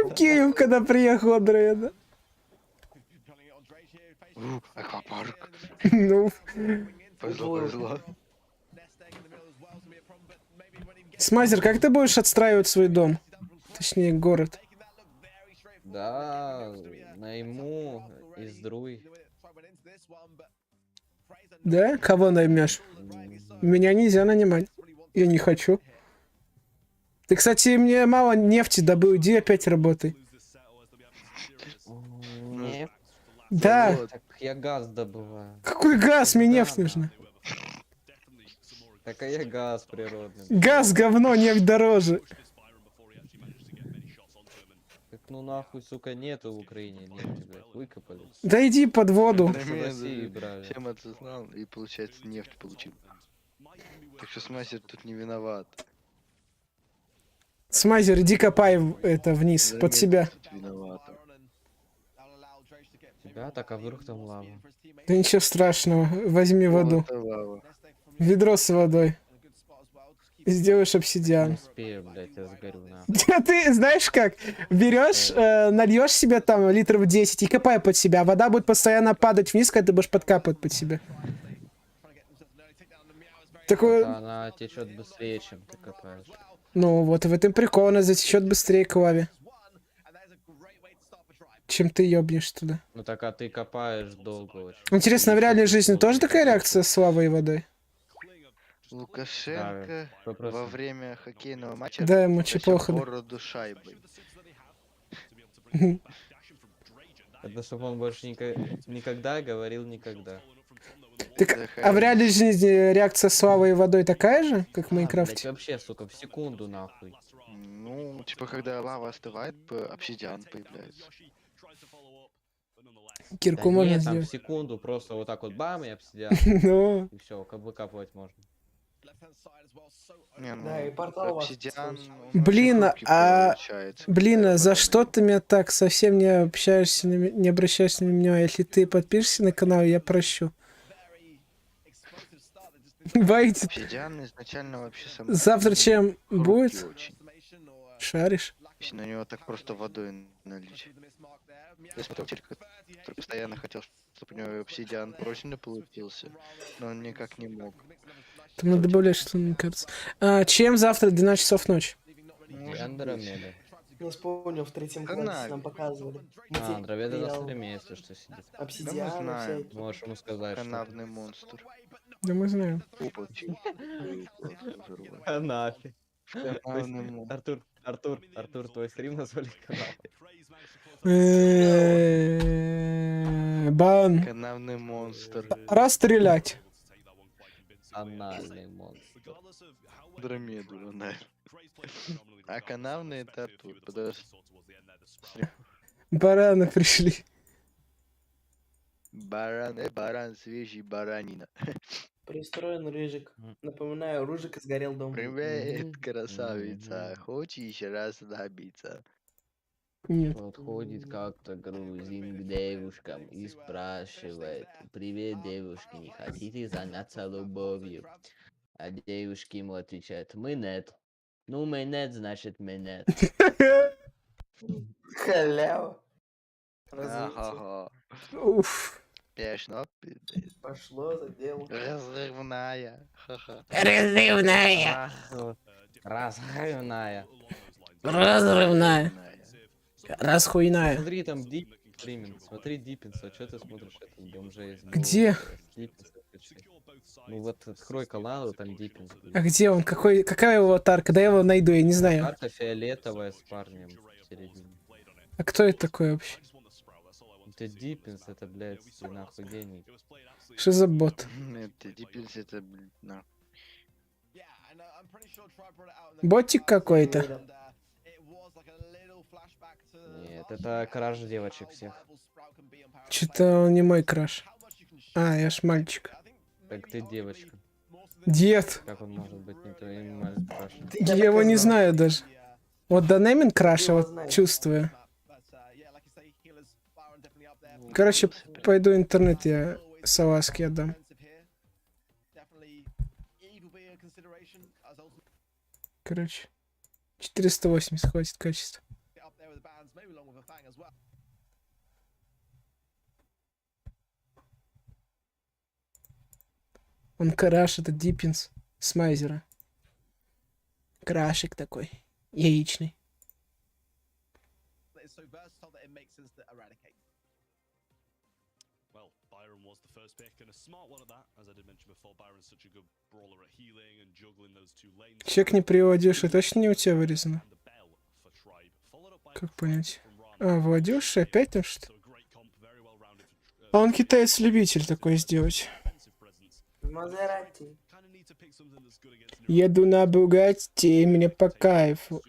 В Киев, когда приехал Андромеда. Аквапарк. Ну. Повезло. Смайзер, как ты будешь отстраивать свой дом? Точнее, город. Да, найму из друй. Да? Кого наймешь? Меня нельзя нанимать. Я не хочу. Ты, кстати, мне мало нефти добыл. Иди опять работай. Нет. Да. Так я газ добываю. Какой газ? Мне нефть нужна. Так а я газ природный. Газ говно, нефть дороже. Так ну нахуй, сука, нету в Украине нефти, блядь. Выкопали. Да иди под воду. С России брали. Всем осознал и, получается, нефть получил. Так что Смайзер тут не виноват. Смайзер, иди копай это вниз, под себя. Тут виновата. Тебя так, а вдруг там лава? Да ничего страшного, возьми воду. Вот это лава. Ведро с водой. И сделаешь Не обсидиан. успею, блядь, я сгорю нахуй. Ты знаешь как? Берешь, нальешь себе там литров 10 и копай под себя. Вода будет постоянно падать вниз, когда ты будешь подкапывать под себя. Такое... Она течет быстрее, чем ты копаешь. Ну вот в этом прикол, она затечет быстрее к лаве. Чем ты ёбнешь туда. Ну так, а ты копаешь долго очень. Интересно, в реальной жизни тоже такая реакция с лавой и водой? Лукашенко Да, во время хоккейного матча Да, ему тащил чепоха, да. бороду шайбой. Это чтобы он больше никогда говорил никогда. Так, а в реальной жизни реакция с лавой и водой такая же, как в Блядь, Майнкрафте? вообще, сука, в секунду нахуй. Ну, типа, когда лава остывает, обсидиан появляется. Кирку Да можно нет, там в сделать. секунду просто вот так вот бам и обсидиан. Ну, И все, выкапывать можно. Не, ну, Да, и портал у вас обсидиан, слышал. он Блин, очень хрупкий а... получается, Блин, когда а за потом- что ты меня так совсем не общаешься, не обращаешься на меня? Если ты подпишешься на канал, я прощу. Боитесь? Обсидиан изначально вообще сам Завтра чем хрупкий будет? очень. Шаришь? Если на него так просто водой налить. Я смотрел телек, который постоянно хотел, чтобы у него обсидиан прочно получился, но он никак не мог. Там надо добавлять, что мне кажется. Чем завтра 12 часов ночи? Андромеда. Не вспомнил, в 3 классе Канал. нам показывали. А, Дроведа на Материал, стриме, если что, сидит. обсидианы знаем. всякие. Можешь ему сказать, что... Канавный монстр. Да мы знаем. Получить. Канапе. Канавный монстр. Артур, твой стрим назвали канал. Бан. Канавный монстр. Расстрелять. Анальный монстр. Андромеду, наверное. А канавный это тут. Подожди. Бараны пришли. Баран, свежий баранина. Пристроен рыжик. Напоминаю, рыжик и сгорел дом. Привет, красавица. Хочешь раз набиться? Нет. Подходит как-то грузин к девушкам и спрашивает: «Привет, девушки, не хотите заняться любовью?» А девушки ему отвечают: «Мы нет». Ну, мы нет, значит, мы нет. Халява. Ага. Уф. Пешно. Пошло за дело. Разрывная. Ха-ха. Разрывная. Разрывная. Разрывная. Расхуйная. Смотри, там Дип стриминг. Смотри, Диппинса. Что ты смотришь? Это бомжа есть. Где? Ну вот, открой канал, там Диппинс. А где он? Какая его аватарка? Да я его найду, я не знаю. Карта фиолетовая с парнем в середине. А кто это такой вообще? Это Диппинс, это, блядь, нахуй гений. Что за бот? Это Диппинс, это, блин, на. Ботик какой-то. Нет, это краш девочек всех. Что-то он не мой краш. А, я ж мальчик. Так ты девочка. Дед. Как он может быть не твоим крашем? Я его не знаю даже. Вот Донемин краша, вот чувствую. Короче, пойду интернет я салазки отдам. Короче, 480 хватит качества. Он краш, это Диппинс с Майзера. Крашик такой, яичный. Чек не приводишь, это точно не у тебя вырезано? Как понять? А, вводишь опять там что-то? А он китаец-любитель такой сделать. Мазерати. Еду на Бугатти, мне по кайфу.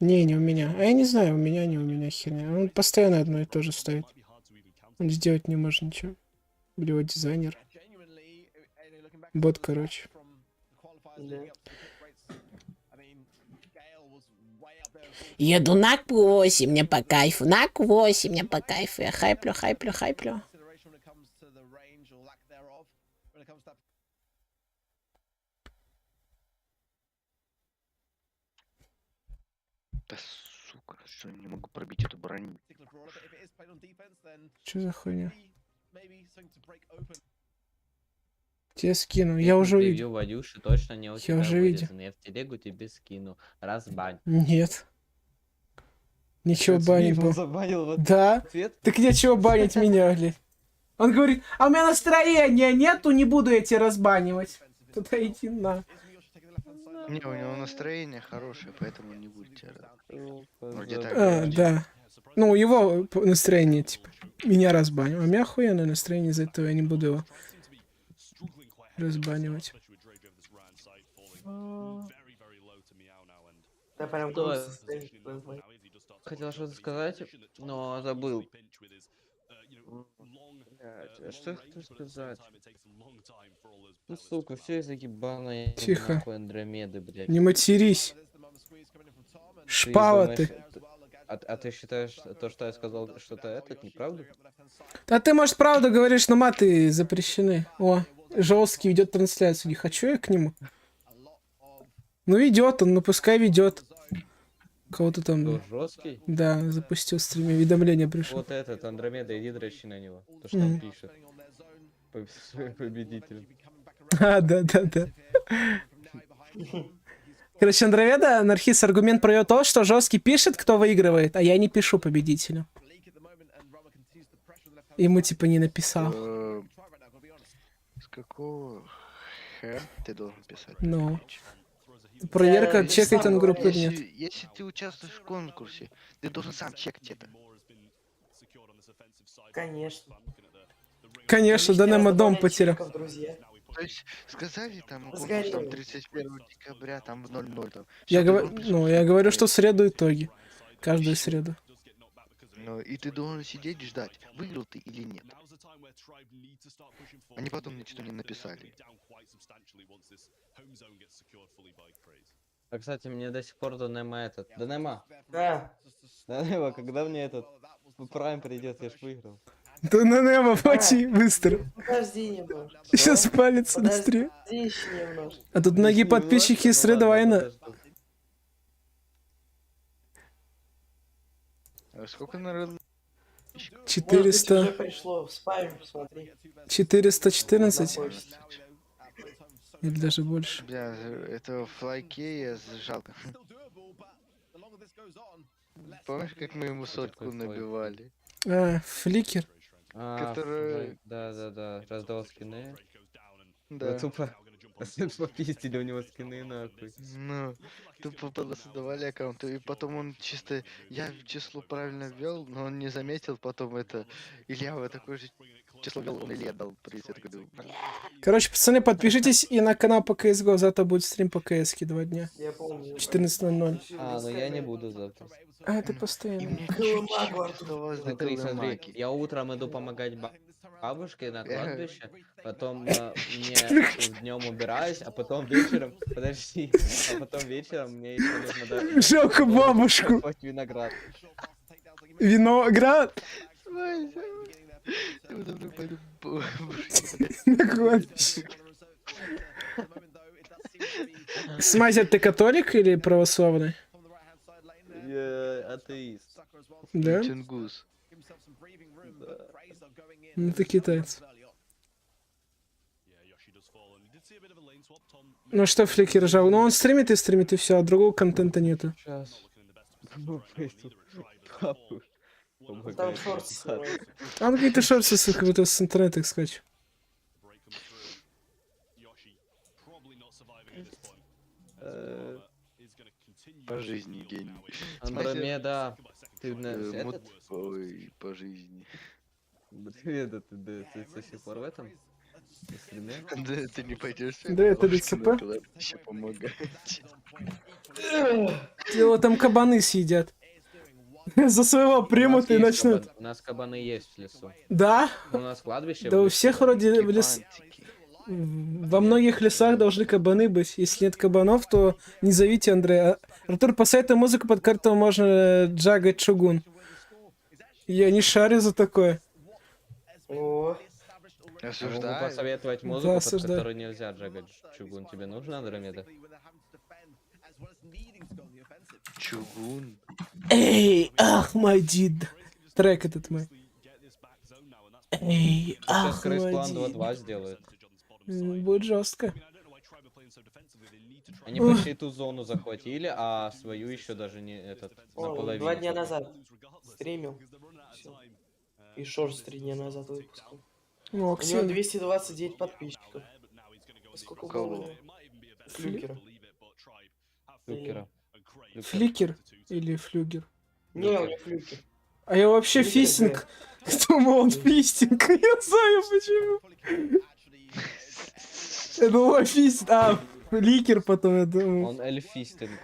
Не у меня. А я не знаю, у меня, не у меня херня. Он постоянно одно и то же ставит. Он сделать не может ничего. Блин, дизайнер. Бот, короче. Да. Еду на К8, мне по кайфу. На К8, мне по кайфу. Я хайплю. Да сука, что я не могу пробить эту броню? Что за хуйня? Тебе скину. Я уже видел. Вадюши точно не у тебя Я уже видел. вырезаны. Я в телегу тебе скину. Разбань. Нет. Ничего банить было. Забанил вот Да? ответ. Так нечего банить меня, блин. Он говорит, а у меня настроения нету, не буду я тебя разбанивать. Туда иди на. Не, у него настроение хорошее, поэтому не будет тебя рад. А, да. Ну, у его настроение, типа, меня разбанил. А у меня охуенное настроение, из-за этого я не буду его разбанивать. Да прям грустно стоит. Хотел что-то сказать, но забыл. Что я хотел сказать? Ну, сука, все из-за ебаной Тихо. Андромеды, блядь. Не матерись. Шпала ты. А ты считаешь, то, что я сказал, что-то это неправда? Да ты, может, правду говоришь, но маты запрещены. О, жесткий ведет трансляцию. Не хочу я к нему. Ну, ведет он, ну пускай ведет. Кого-то там... Кто, жесткий? Да, запустил стрим, уведомление пришло. Вот этот, Андромеда, иди дрочи на него. То, что он пишет. Победитель. А, да. Короче, Андромеда, анархист, аргумент про то, что жесткий пишет, кто выигрывает, а я не пишу победителю. Ему типа не написал. С какого х ты должен писать? Ну. Проверка, чекает он группу или нет. Если ты участвуешь в конкурсе, ты должен сам чекать это. Конечно. Конечно, да нам дом потерял. То есть сказали там конкурс там 31 декабря, там в 00 там. Я говорю, что в среду итоги. Каждую среду. Ну, и ты должен сидеть и ждать, выиграл ты или нет. Они потом ничего не написали. А, кстати, мне до сих пор Донема этот... Донема! Да. Донема, когда мне этот... Прайм придет, я ж выиграл. Донема, плати, быстро. Подожди немножко. Сейчас палится на стриме. Подожди еще немножко. А тут многие подписчики с Реда Вайна. А сколько народу? 400. Уже пришло, в спаме, посмотри. 414. Или даже больше. Бля, это флайке жалко. Помнишь, как мы ему сотку набивали? А, фликер. Который... Да, раздал скины. Да. Тупо попиздили у него скины, нахуй. Ну, тупо создавали аккаунт, и потом он чисто... Я число правильно ввел, но он не заметил потом это... Илья вот такое же число ввел, он Илья дал приз, я такой думаю, бля. Короче, пацаны, подпишитесь и на канал по CSGO. Завтра будет стрим по CSке 2 дня. Я помню. 14:00. А, ну я не буду завтра. А, ты постоянно. Смотри, я утром иду помогать бабушке на кладбище, потом мне днем убираюсь, а потом вечером, подожди, а потом вечером мне еще нужно дать... Жалко бабушку. Виноград. Виноград. На кладбище. Смазер, ты католик или православный? Я атеист. Да? Чингус. Ну ты китаец. Ну что, фликер жал? Ну он стримит и все, а другого контента нету. Сейчас. Там шорты. А какие-то шорты с интернета скачу. По жизни гений. Андромеда. Ты Ой, по жизни. Ты до сих пор в этом? Да, ты не пойдешь. Да, это ДЦП. Еще помогать. Его там кабаны съедят. За своего примут и начнут. У нас кабаны есть в лесу. Да? У нас кладбище. Да у всех вроде в лес... Во многих лесах должны кабаны быть. Если нет кабанов, то не зовите Андрея. Артур, посоветуй музыку, под которую можно джагать чугун. Я не шарю за такое. О. Могу посоветовать музыку, под которую нельзя джагать чугун. Тебе нужно, Андромеда? Чугун. Эй, Ахмадид. Трек этот мой. Эй, Сейчас Крейс План Ахмадид. 2.2 сделают. Будет жестко. Они почти ту зону захватили, а свою еще даже не этот наполовину. 2 дня назад стримил. Всё. И шорт 3 дня назад выпускал. О, У него 229 подписчиков. Сколько было? Флюкера. Фликер или флюгер? Не, у него флюкер. А я вообще Фликер, фистинг. Думал, он фистинг. Я знаю почему. Я думал, фистинг. А, фликер потом, я думал. Он эльфистинг.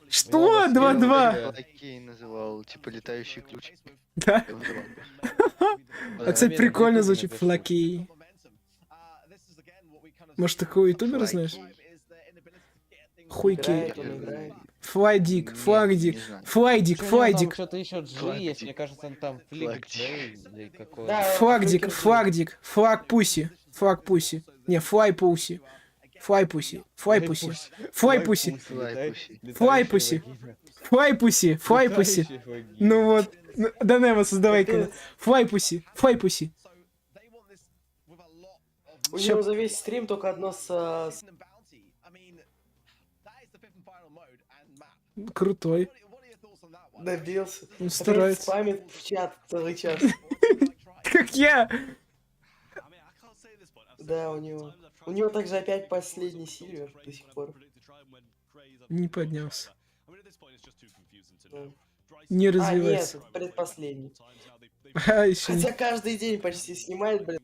Что? 2-2. Окей, называл, типа летающий ключ. Да? А, кстати, прикольно звучит. Флакей. Может, такого ютубера знаешь? Хуйкей. Флайдик, флагдик, флайдик, флайдик. Что-то еще G есть, мне кажется, он там флик или какой. Флагдик, флагдик, флаг пуси, флаг пуси. Не, флай пуси. Флай пуси, флай пуси, флай пуси, флай пуси, флай пуси, флай пуси. Ну вот, да, Нева, создавай-ка. Флай пуси, флай пуси. У него за весь стрим только одно с... Крутой. Добился. Он Опять старается. спамит в чат целый час. Как я. Да, у него. У него также опять последний сильвер до сих пор. Не поднялся. Да. Не А, нет, развивается. это предпоследний. А, еще Хотя каждый день почти снимает, блин.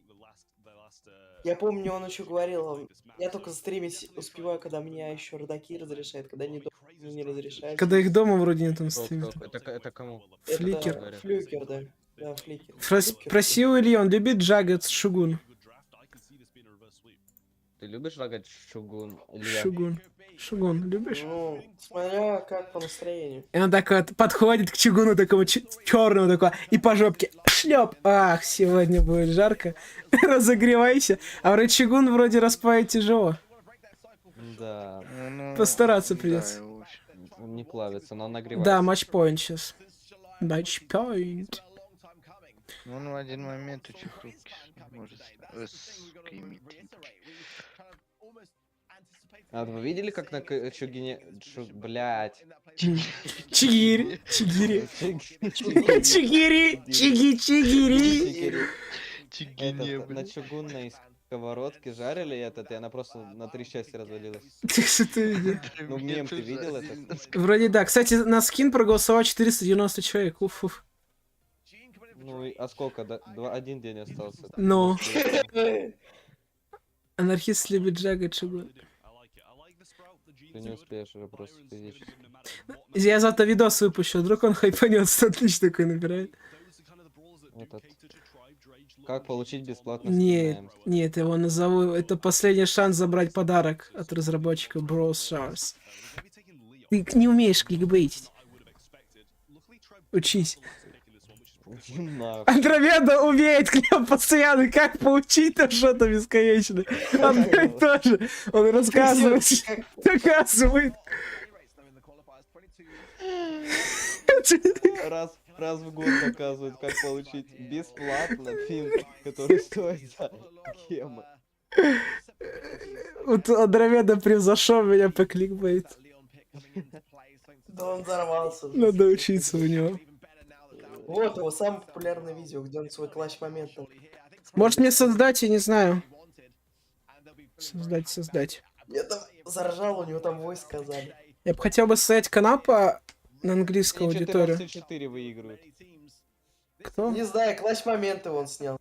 Я помню, он еще говорил, я только стримить успеваю, когда меня еще родаки разрешают, когда не дома мне не разрешают. Когда их дома вроде нет, он стримит. Это кому? Фликер. Это флюкер, да. Да, фликер. Спроси у Ильи, он любит джаггет с Шугун? Ты любишь лагать Шугун? Илья? Шугун, любишь? Ну, смотря как по настроению. И он так вот подходит к Чугуну такому черному такого и по жопке шлеп. Ах, сегодня будет жарко. Разогревайся. А вроде Чугун вроде распаять тяжело. Да. Постараться придется. Он не плавится, но он нагревается. Да, матчпоинт сейчас. Матчпоинт. Он в один момент очень хрупкий может скримить. А вы видели, как на Чугине... Блять. Чигири. Чигири. На чугунной сковородке жарили этот, и она просто на 3 части развалилась. Что ты видел? Ну, мем, ты видел это? Вроде да. Кстати, на скин проголосовало 490 человек. Уф. Ну, а сколько? Один день остался. Но. Анархист любит джаггет Шугун. Ты не успеешь уже просто физически. Я завтра видос выпущу, вдруг он хайпанется, отлично такой набирает. Этот... Как получить бесплатно Нет, скин? нет, его назову. Это последний шанс забрать подарок от разработчика Brawl Stars. Ты не умеешь кликбейтить. Учись. Андромеда умеет клеп постоянно, как получить-то что-то бесконечно. Андрей тоже. Он рассказывает, доказывает. Раз в год доказывают, как получить бесплатно фильм, который стоит за гемы. Вот Андромеда превзошел меня по кликбейту. Да он взорвался. Надо учиться у него. Вот его самое популярное видео, где он свой клатч-момент. Может мне создать, я не знаю. Создать. Я там заржал, у него там войс сказали. Я бы хотел бы создать канал на английскую аудиторию. 4 выигрывают. Кто? Не знаю, клатч-моменты он снял.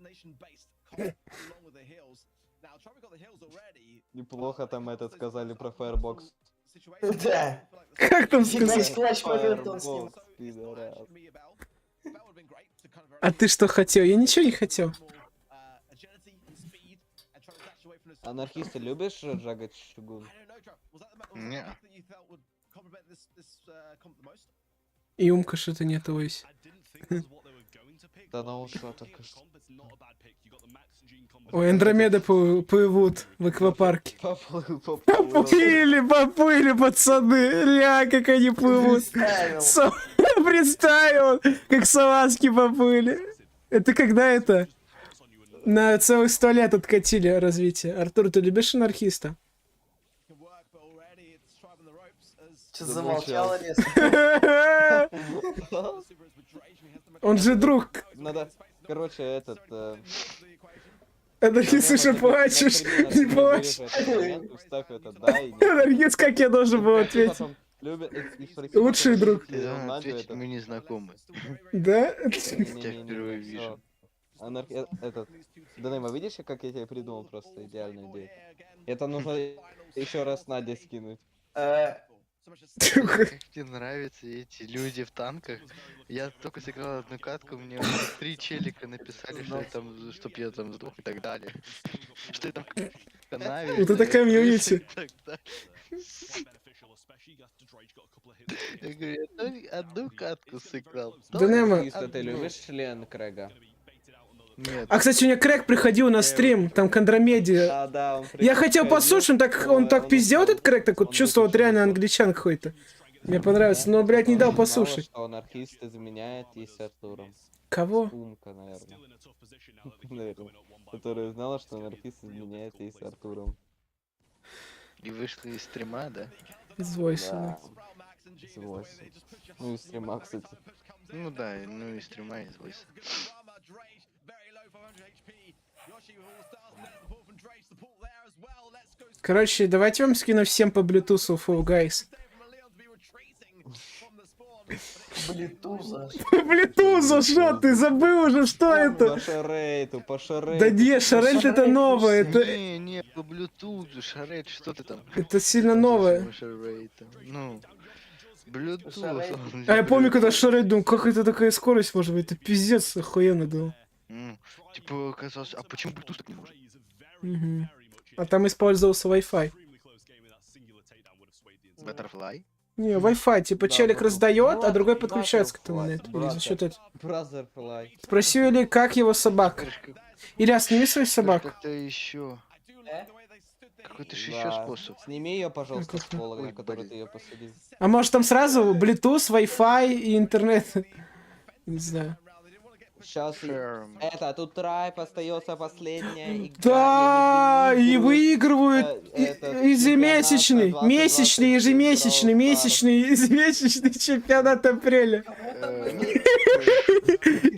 Неплохо там этот сказали про Firebox. Да. Как там сказать? Клатч-моменты он снял. А ты что хотел? Я ничего не хотел. Анархисты любишь джагать Шугун? Не. И умка что-то нет, вось. Да на ушла только что. Ой, Андромеда плывут в аквапарке. Поплыли, пацаны. Ля, как они плывут. Представил, как салазки поплыли. Это когда это? На целых 100 лет откатили развитие. Артур, ты любишь анархиста? Что замолчал резко? Он же друг. Надо, короче, этот... Анархист, уже плачешь. Не плачь. Анархист, как я должен был ответить? Лучший друг. Ответить, мы не знакомы. Да? Я впервые вижу. Этот... Данема, видишь, как я тебе придумал просто идеальную идею? Это нужно еще раз Надя скинуть. Как тебе нравятся эти люди в танках? Я только сыграл одну катку, мне уже 3 челика написали, что я там, чтоб я там сдох и так далее. Что я там в канаве. Вот это комьюнити. Я говорю, одну катку сыграл. Данема. Ты любишь член Крэга? Нет. А, кстати, у меня Крэг приходил на стрим, там к Андромеде. Да, Я хотел послушать, он так пиздел, этот Крэг, так вот чувствовал, вот реально англичан какой-то. Мне понравился, но, блядь, не дал послушать. Что анархист изменяет ей с Артуром. Кого? Умка, наверное. Которая знала, что анархист изменяет ей с Артуром. И вышла из стрима, да? Из войса. Согласен. Ну и стрима, кстати. Ну да, ну и стрима из войса. Короче, давайте вам скину всем по Bluetooth Fall Guys. Блитуза. Bluetooth, что ты забыл уже, что это? По шарейту, по шарейту. Да не, шарейт это новое, это... Не, по Bluetooth, шарейт, что ты там? Это сильно новое. Ну, Bluetooth. А я помню, когда шарейт, думал, как это такая скорость может быть? Это пиздец охуенно, думал. Типа, оказалось, а почему Bluetooth так не может? Угу. А там использовался Wi-Fi. Butterfly? Не, Wi-Fi, типа Да, челик раздает, а другой Butterfly, подключается к этому нет. Или за счет этого. Butterfly. Спроси Или, как его собака. Илья, сними свою собаку. Как-то еще. Какой-то же еще Да. способ. Сними ее, пожалуйста, с пола, на Ой, который блин. ты ее посадил. А может там сразу Bluetooth, Wi-Fi и интернет? Не знаю. Сейчас Ферм. это, тут трайп остается последняя игра. Да, Я не и выигрывают этот ежемесячный, чемпионат месячный, 2020 ежемесячный, Brawl Stars. месячный, ежемесячный чемпионат апреля.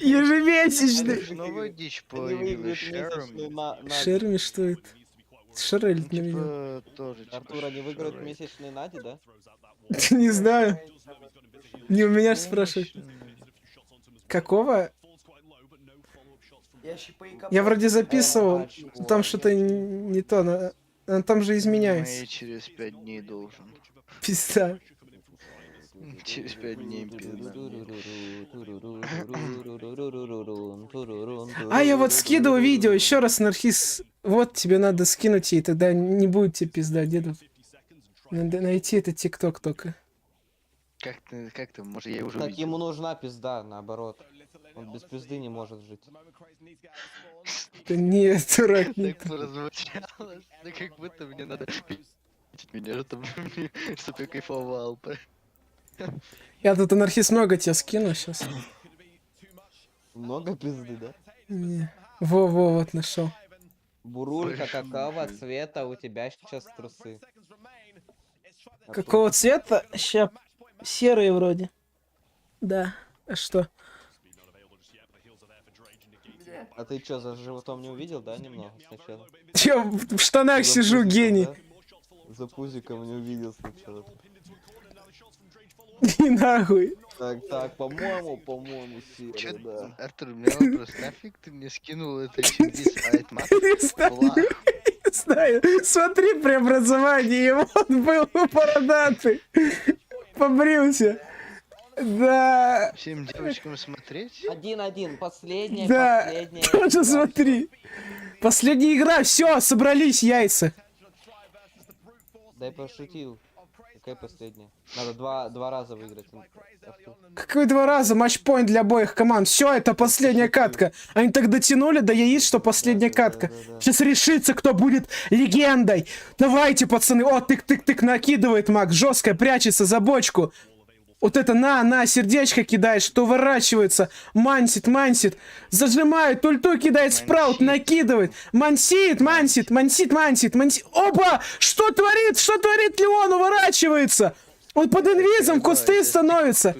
Ежемесячный. Новая дичь Они появилась. выиграют месячный на... Шерми, что это? Шарелит на меня. Типа, тоже, типа, Артур, они выиграют шарейт. месячный Нади, да? Не знаю. Не у меня ж спрашивают. Какого? Я вроде записывал, там что-то не то, там же изменяется. Мэй через 5 дней должен. Пизда. Через 5 дней пизда. А, я вот скидывал видео, еще раз, Нархиз. Вот, тебе надо скинуть ей, тогда не будет тебе пизда, деду. Надо найти этот ТикТок только. Как ты, может, я уже Так увидел. ему нужна пизда, наоборот. Он без пизды не может жить. Да нет, дурак, не Так прозвучало, да как будто мне надо видеть меня, чтобы я кайфовал. Я тут, Анархист, много тебе скину сейчас. Много пизды, да? Не. Во-во, вот нашел. Бурулька, какого цвета у тебя сейчас трусы? Какого цвета? Ща серые вроде. Да. А что? А ты что, за животом не увидел, да, немного сначала? Я в штанах За сижу, пузиком, гений. да? За пузиком не увидел сначала. И нахуй. Так, по-моему, Чё, серый, да. Артур, у меня вопрос, нафиг ты мне скинул это Чингис Айтмат? Не знаю. Смотри преобразование, и вот был бородатый. Побрился. Да. Всем девочкам смотреть? 1-1, последняя, Да. последняя. Тоже игра. смотри. Последняя игра, все, собрались яйца. Дай пошутил. Какая последняя? Надо два раза выиграть. Артур. Какой 2 раза матчпоинт для обоих команд. Все, это последняя катка. Они так дотянули до яиц, что последняя катка. Сейчас решится, кто будет легендой. Давайте, пацаны. О, тык-тык-тык накидывает маг. Жестко прячется за бочку. Вот это на, сердечко кидает, что уворачивается. Мансит. Зажимает, ульту кидает, спраут, накидывает. Мансит. Опа! Что творит Леон? Уворачивается. Он под инвизом в кусты становится.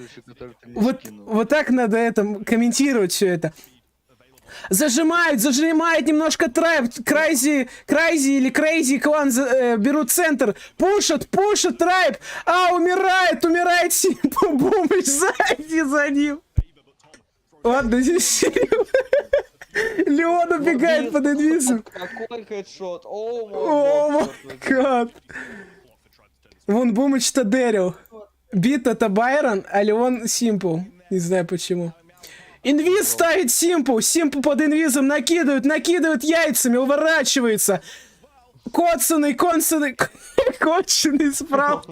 Вот так надо это комментировать все это. Зажимает немножко трайп. Крайзи или Крейзи клан берут центр. Пушат трайп. А, умирает Симпл. Бумыч сзади за ним. Ладно, здесь Леон убегает под инвизом. Какой хедшот? О май гад. Вон Бумыч-то дэрил. Бит это Байрон, а Леон Симпл. Не знаю почему. Инвиз ставит Симпл под инвизом накидывает яйцами, уворачивается. Конченый справ.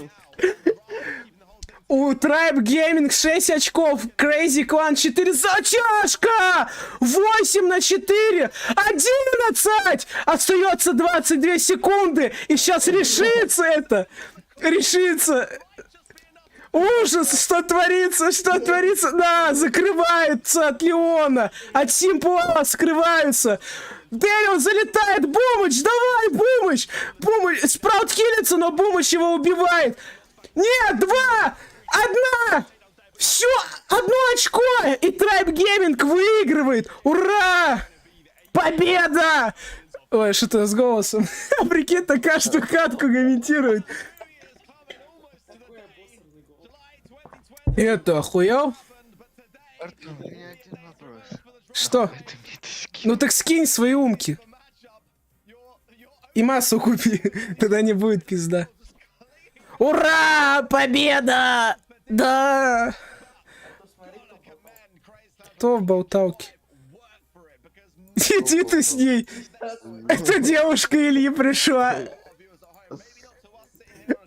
У Tribe Gaming 6 очков, Crazy Clan 4, затяжка! 8-4, 11! Остается 22 секунды, и сейчас решится. Ужас, что творится? Да, закрывается от Леона, от Симпла скрываются. Дэрил залетает, Бумыч, давай, Бумыч, Спраут хилится, но Бумыч его убивает. Нет, 2! Одна! Все! Одно очко! И Трайб Гейминг выигрывает! Ура! Победа! Ой, что-то с голосом. Прикинь-то каждую катку комментирует. Это охуел? Артур, у меня один вопрос. Что? Ну так скинь свои умки. И массу купи. Тогда не будет пизда. Ура! Победа! Да! Кто в болталке? Иди ты с ней! Это девушка Ильи пришла.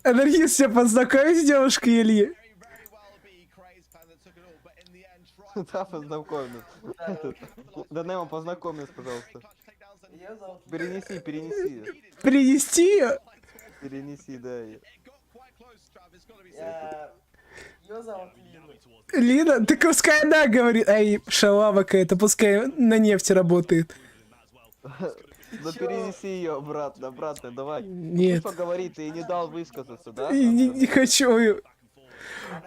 Анархист, тебя познакомить с девушкой Ильи? Да, познакомлюсь. Да, Немо, познакомлюсь, пожалуйста. Перенеси. Принести ее? Перенеси, да. Ее зовут Лина. Лина? Так пускай она говорит. Ай, шалава какая-то, пускай на нефти работает. Ну перенеси ее обратно, давай. Нет. Ну что говорит, ты не дал высказаться, да? Не хочу.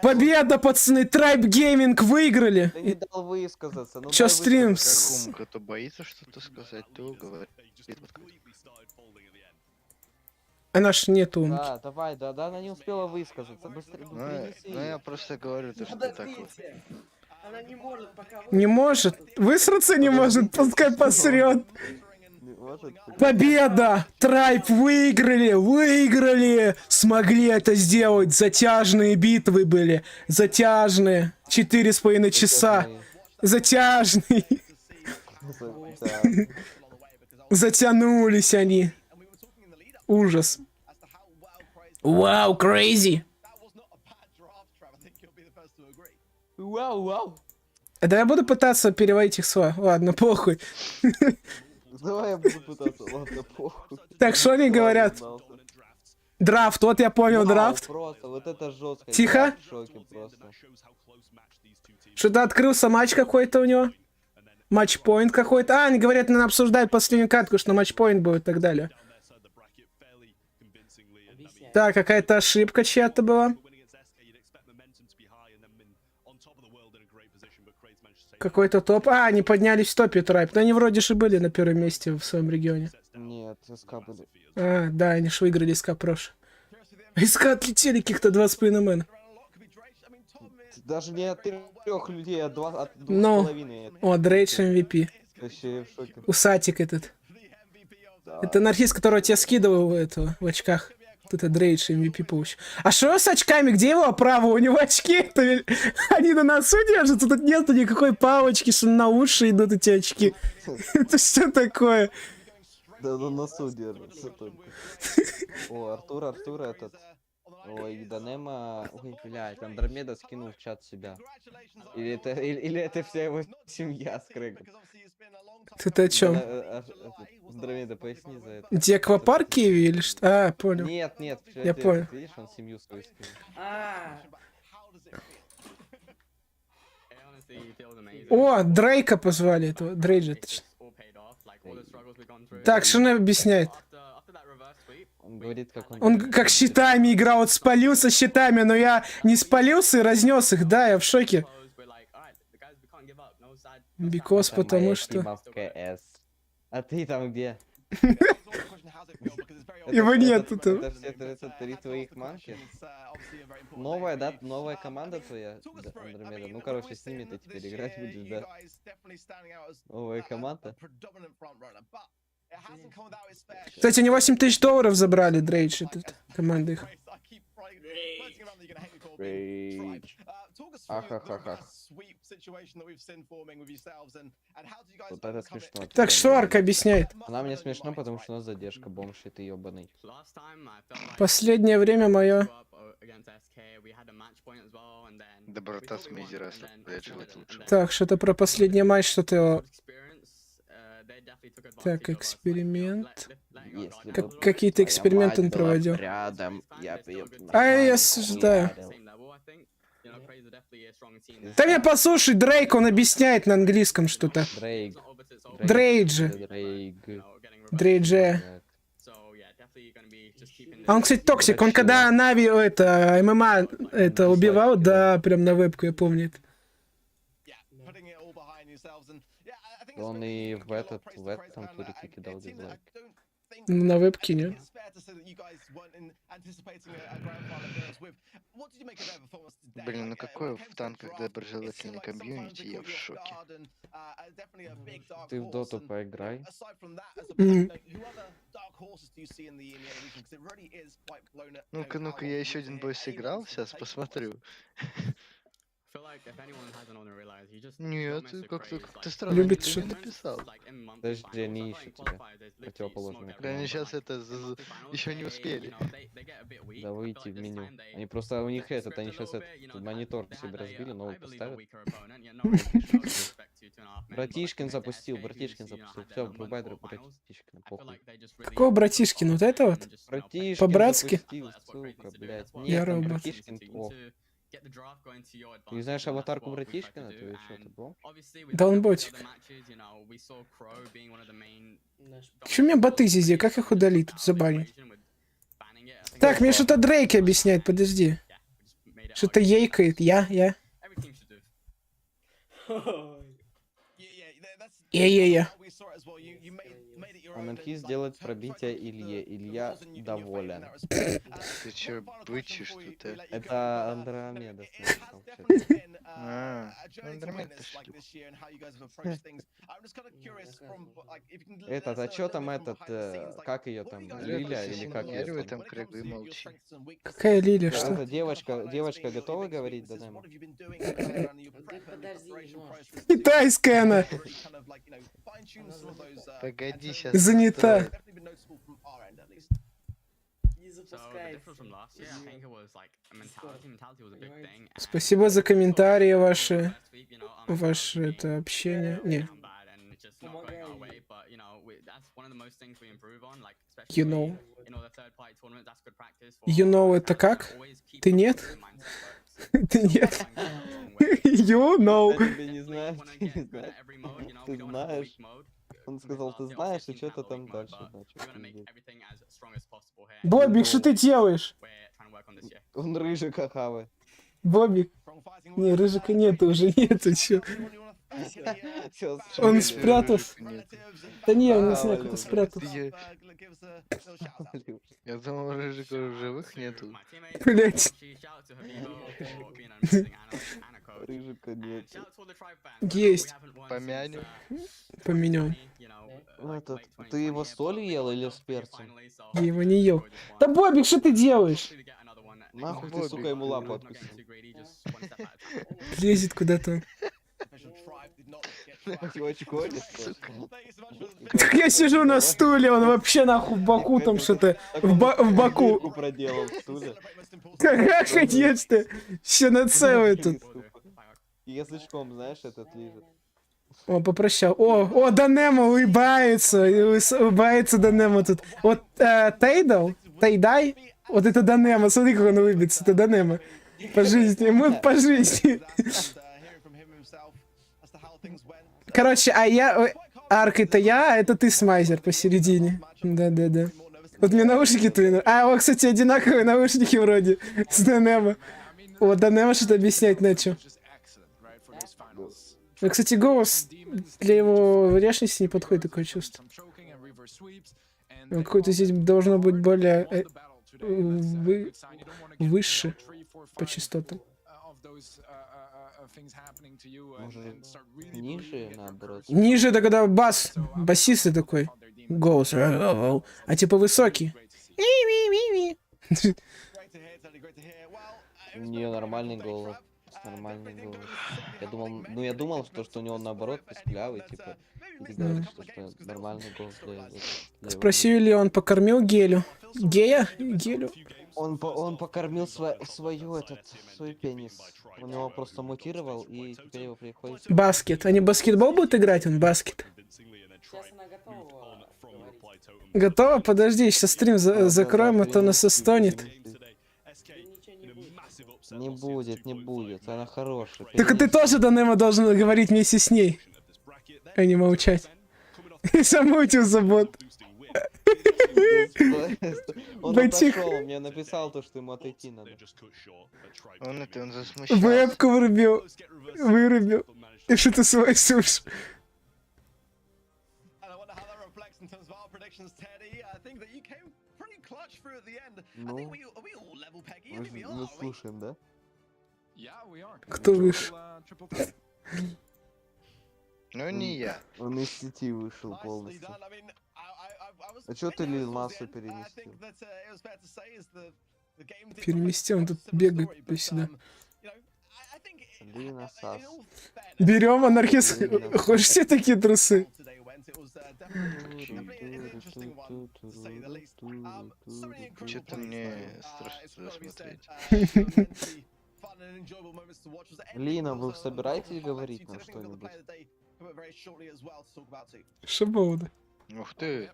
Победа, пацаны, Трайб Гейминг выиграли. Ты не дал высказаться. Ну, Чё дай стрим? высказаться. Кто боится что-то сказать, то говорит. Она ж нет умки. Да, давай, да, она не успела высказаться. Быстрее, перенеси. Ну я просто говорю, то, что так вот. Она не может пока... Не может. Высраться не может, пускай посрет. Победа! Трайб выиграли! Смогли это сделать. Затяжные битвы были. Затяжные. 4,5 часа. Затяжные. Затянулись они. Ужас. Вау, crazy. Вау. Да я буду пытаться переводить их слова. Ладно, похуй. Давай я буду пытаться, ладно, похуй. Так, что они говорят? Драфт, вот я понял, драфт. Просто, вот это жестко. Тихо. Я в шоке просто. Что-то открылся матч какой-то у него. Матчпоинт какой-то. А, они говорят, надо обсуждать последнюю катку, что матчпоинт будет и так далее. Так, какая-то ошибка чья-то была. Какой-то топ. А, они поднялись в топе Трайб. Но они вроде же были на первом месте в своем регионе. Нет, СК были. А, да, они же выиграли СК прошлый. СК отлетели каких-то 2,5 мэна. Даже не от 3 людей, а от 2,5. Ну, о, Дрейдж MVP. Вообще в шоке. Усатик этот. Да. Это анархист, которого тебя скидывал в очках. Это Дрейдж MVP получил. А что с очками? Где его оправа? У него очки. Они на носу держатся. Тут нету никакой палочки, что на уши идут эти очки. Это что такое? Да на носу держится только. О, Артур этот. Ой, Данема. Ой, блядь, Андромеда скинул в чат себя. Или это вся его семья с Крэгом. Ты о чем? Андромеда, поясни за это. Где аквапарк Киеве или что? А, понял. Нет. Я понял. Видишь, он семью свою скинул. О, Дрейка позвали этого. Дрейджа, точно. Так, что он объясняет? Он говорит, как Он как щитами играл, вот спалился щитами, но я не спалился и разнес их, да, я в шоке. Бикос, потому что... А ты там где? Его нет тут. Это 3 твоих манки? Новая, да? Новая команда твоя, Андромеда? Ну, короче, с ними ты теперь играть будешь, да? Новая команда? Кстати, они $8000 забрали, Дрейдж, этот, команда их. Ахахахах. Вот это смешно. Так, что Арк объясняет? Она мне смешно, потому что у нас задержка, бомж, и ты ёбаный. Последнее время мое... Доброта с мизера, желать лучше. Так, что-то про последний матч, что-то... Так, эксперимент. Какие-то эксперименты он проводил. Рядом, А я осуждаю. Да меня послушай, Дрейк, он объясняет на английском что-то. Дрейк. Дрейджи. Дрейджи. А он, кстати, токсик. Он когда Нави, это, ММА, это убивал, да, прям на вебку, я помню это. Он и в этом турике кидал дизлайк. На вебке, нет? Блин, ну какое в танках доброжелательный комьюнити, я в шоке. Ты в доту поиграй. Ну-ка, я еще один бой сыграл, сейчас посмотрю. Нет, как-то странно, Любит никто что? не написал. Подожди, они ищут тебя. Противоположные. Да они сейчас это еще не успели. Да выйти в меню. Они просто, у них этот, они сейчас этот монитор себе разбили, новый поставят. Братишкин запустил. Все, врубай братишкина, похуй. Какого братишкина? Вот это вот? Братишкин По-братски? запустил, сука, блядь. Я Нет, там робот. братишкин, о. Ты не знаешь аватарку братишкина? Ты что, ты был? Да он ботик. Чё у меня боты здесь? Как их удалить? Тут забанить. Так, мне что-то Дрейк объясняет, подожди. Что-то ейкает. Я. Я. Анархист делает пробитие Илье. Илья доволен. Ты че, бычишь тут? Это Андромеда. Андромеда Этот, а чё там этот, как ее там, Лиля или как ее там? Крыгы молчи. Какая Лиля, Что? что? Это девочка готова говорить, да, Немо? Китайская она. Погоди, сейчас. Занята. Спасибо за комментарии ваши. Ваше это общение. Не. You know. You know это как? Ты нет? Ты нет? You know. Ты не знаешь, ты знаешь. Он сказал, ты знаешь, и что-то там дальше начал. Бобик, что ты делаешь? Он рыжика хавает. Бобик. Не, рыжика нету, уже нету, чё. Он спрятался. Да не, он не знаю, куда спрятался. Я думал, рыжика живых нету. Блять. Рыжика нету. Есть. Помянем. Поменяем. Этот, ты его с солью ел или с перцем? Я его не ел. Да, Бобик, что ты делаешь? Нахуй ты, сука, ему лапу откусил. Лезет куда-то. Очко, Так я сижу на стуле, он вообще нахуй в боку там что-то. В боку. проделал в стуле. Как конечно. Все на целый тут. Язычком, знаешь, этот лежит. О, попрощал. О, Данемо улыбается. Улыбается Данемо тут. Вот Тейдал, Тейдай. Вот это Данемо. Смотри, как он улыбится. Это Данемо. По жизни. Мы по жизни. Короче, а я... Арк это я, а это ты, Смайзер, посередине. Да. Вот мне наушники твои... А, вот, кстати, одинаковые наушники вроде. С Данемо. Вот Данемо что-то объяснять начал. Ну, кстати, голос для его внешности не подходит, такое чувство. Какой-то здесь должно быть более выше по частотам. Может, ниже, наоборот? Ниже, это когда басистый такой. Голос. А типа высокий. Не, нормальный голос. Нормальный голос. Я думал, что у него наоборот писклявый, типа. И ты говоришь, что нормальный голос для Спросил ли он покормил Гелю? Гея? Гелю? Он покормил свой пенис. У него просто мутировал, и теперь его приходится... Баскет. Они баскетбол будут играть? Он баскет. Сейчас она готова. Готово? Подожди, сейчас стрим закроем, а то нас стонет. Не будет, она хорошая. Так ты тоже, Данемо, должен говорить вместе с ней, а не молчать. И замутился бот. Он Батик. отошел, мне написал то, что ему отойти надо. Он засмущался. Вебку вырубил. И что ты свой слушаешь? Ну, мы слушаем, да? Кто вышел? Ну, не я. Он из сети вышел полностью. А чё ты Лил Массу переместил? Переместил, он тут бегает туда-сюда. Лина Сас. Берем анархист. Хочешь все такие трусы? Что-то мне страшно смотреть. Лина, вы собираетесь говорить нам что-нибудь? Что было? Ух ты.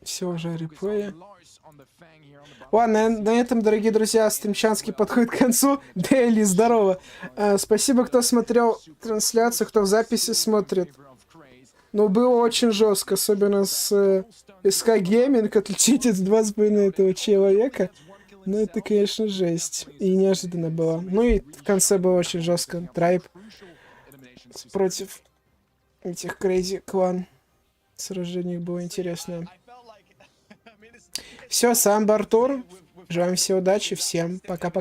Все уже реплея. Ладно, на этом, дорогие друзья, стримчанский подходит к концу. Дейли, здорово. Спасибо, кто смотрел трансляцию, кто в записи смотрит. Ну, было очень жестко, особенно с СК Гейминг, отличить от 2,5 этого человека. Ну, это, конечно, жесть. И неожиданно было. Ну и в конце было очень жестко. Трайб против этих Crazy клан. Сражение было интересное. Все, сам Артур. Желаем всем удачи. Всем пока-пока.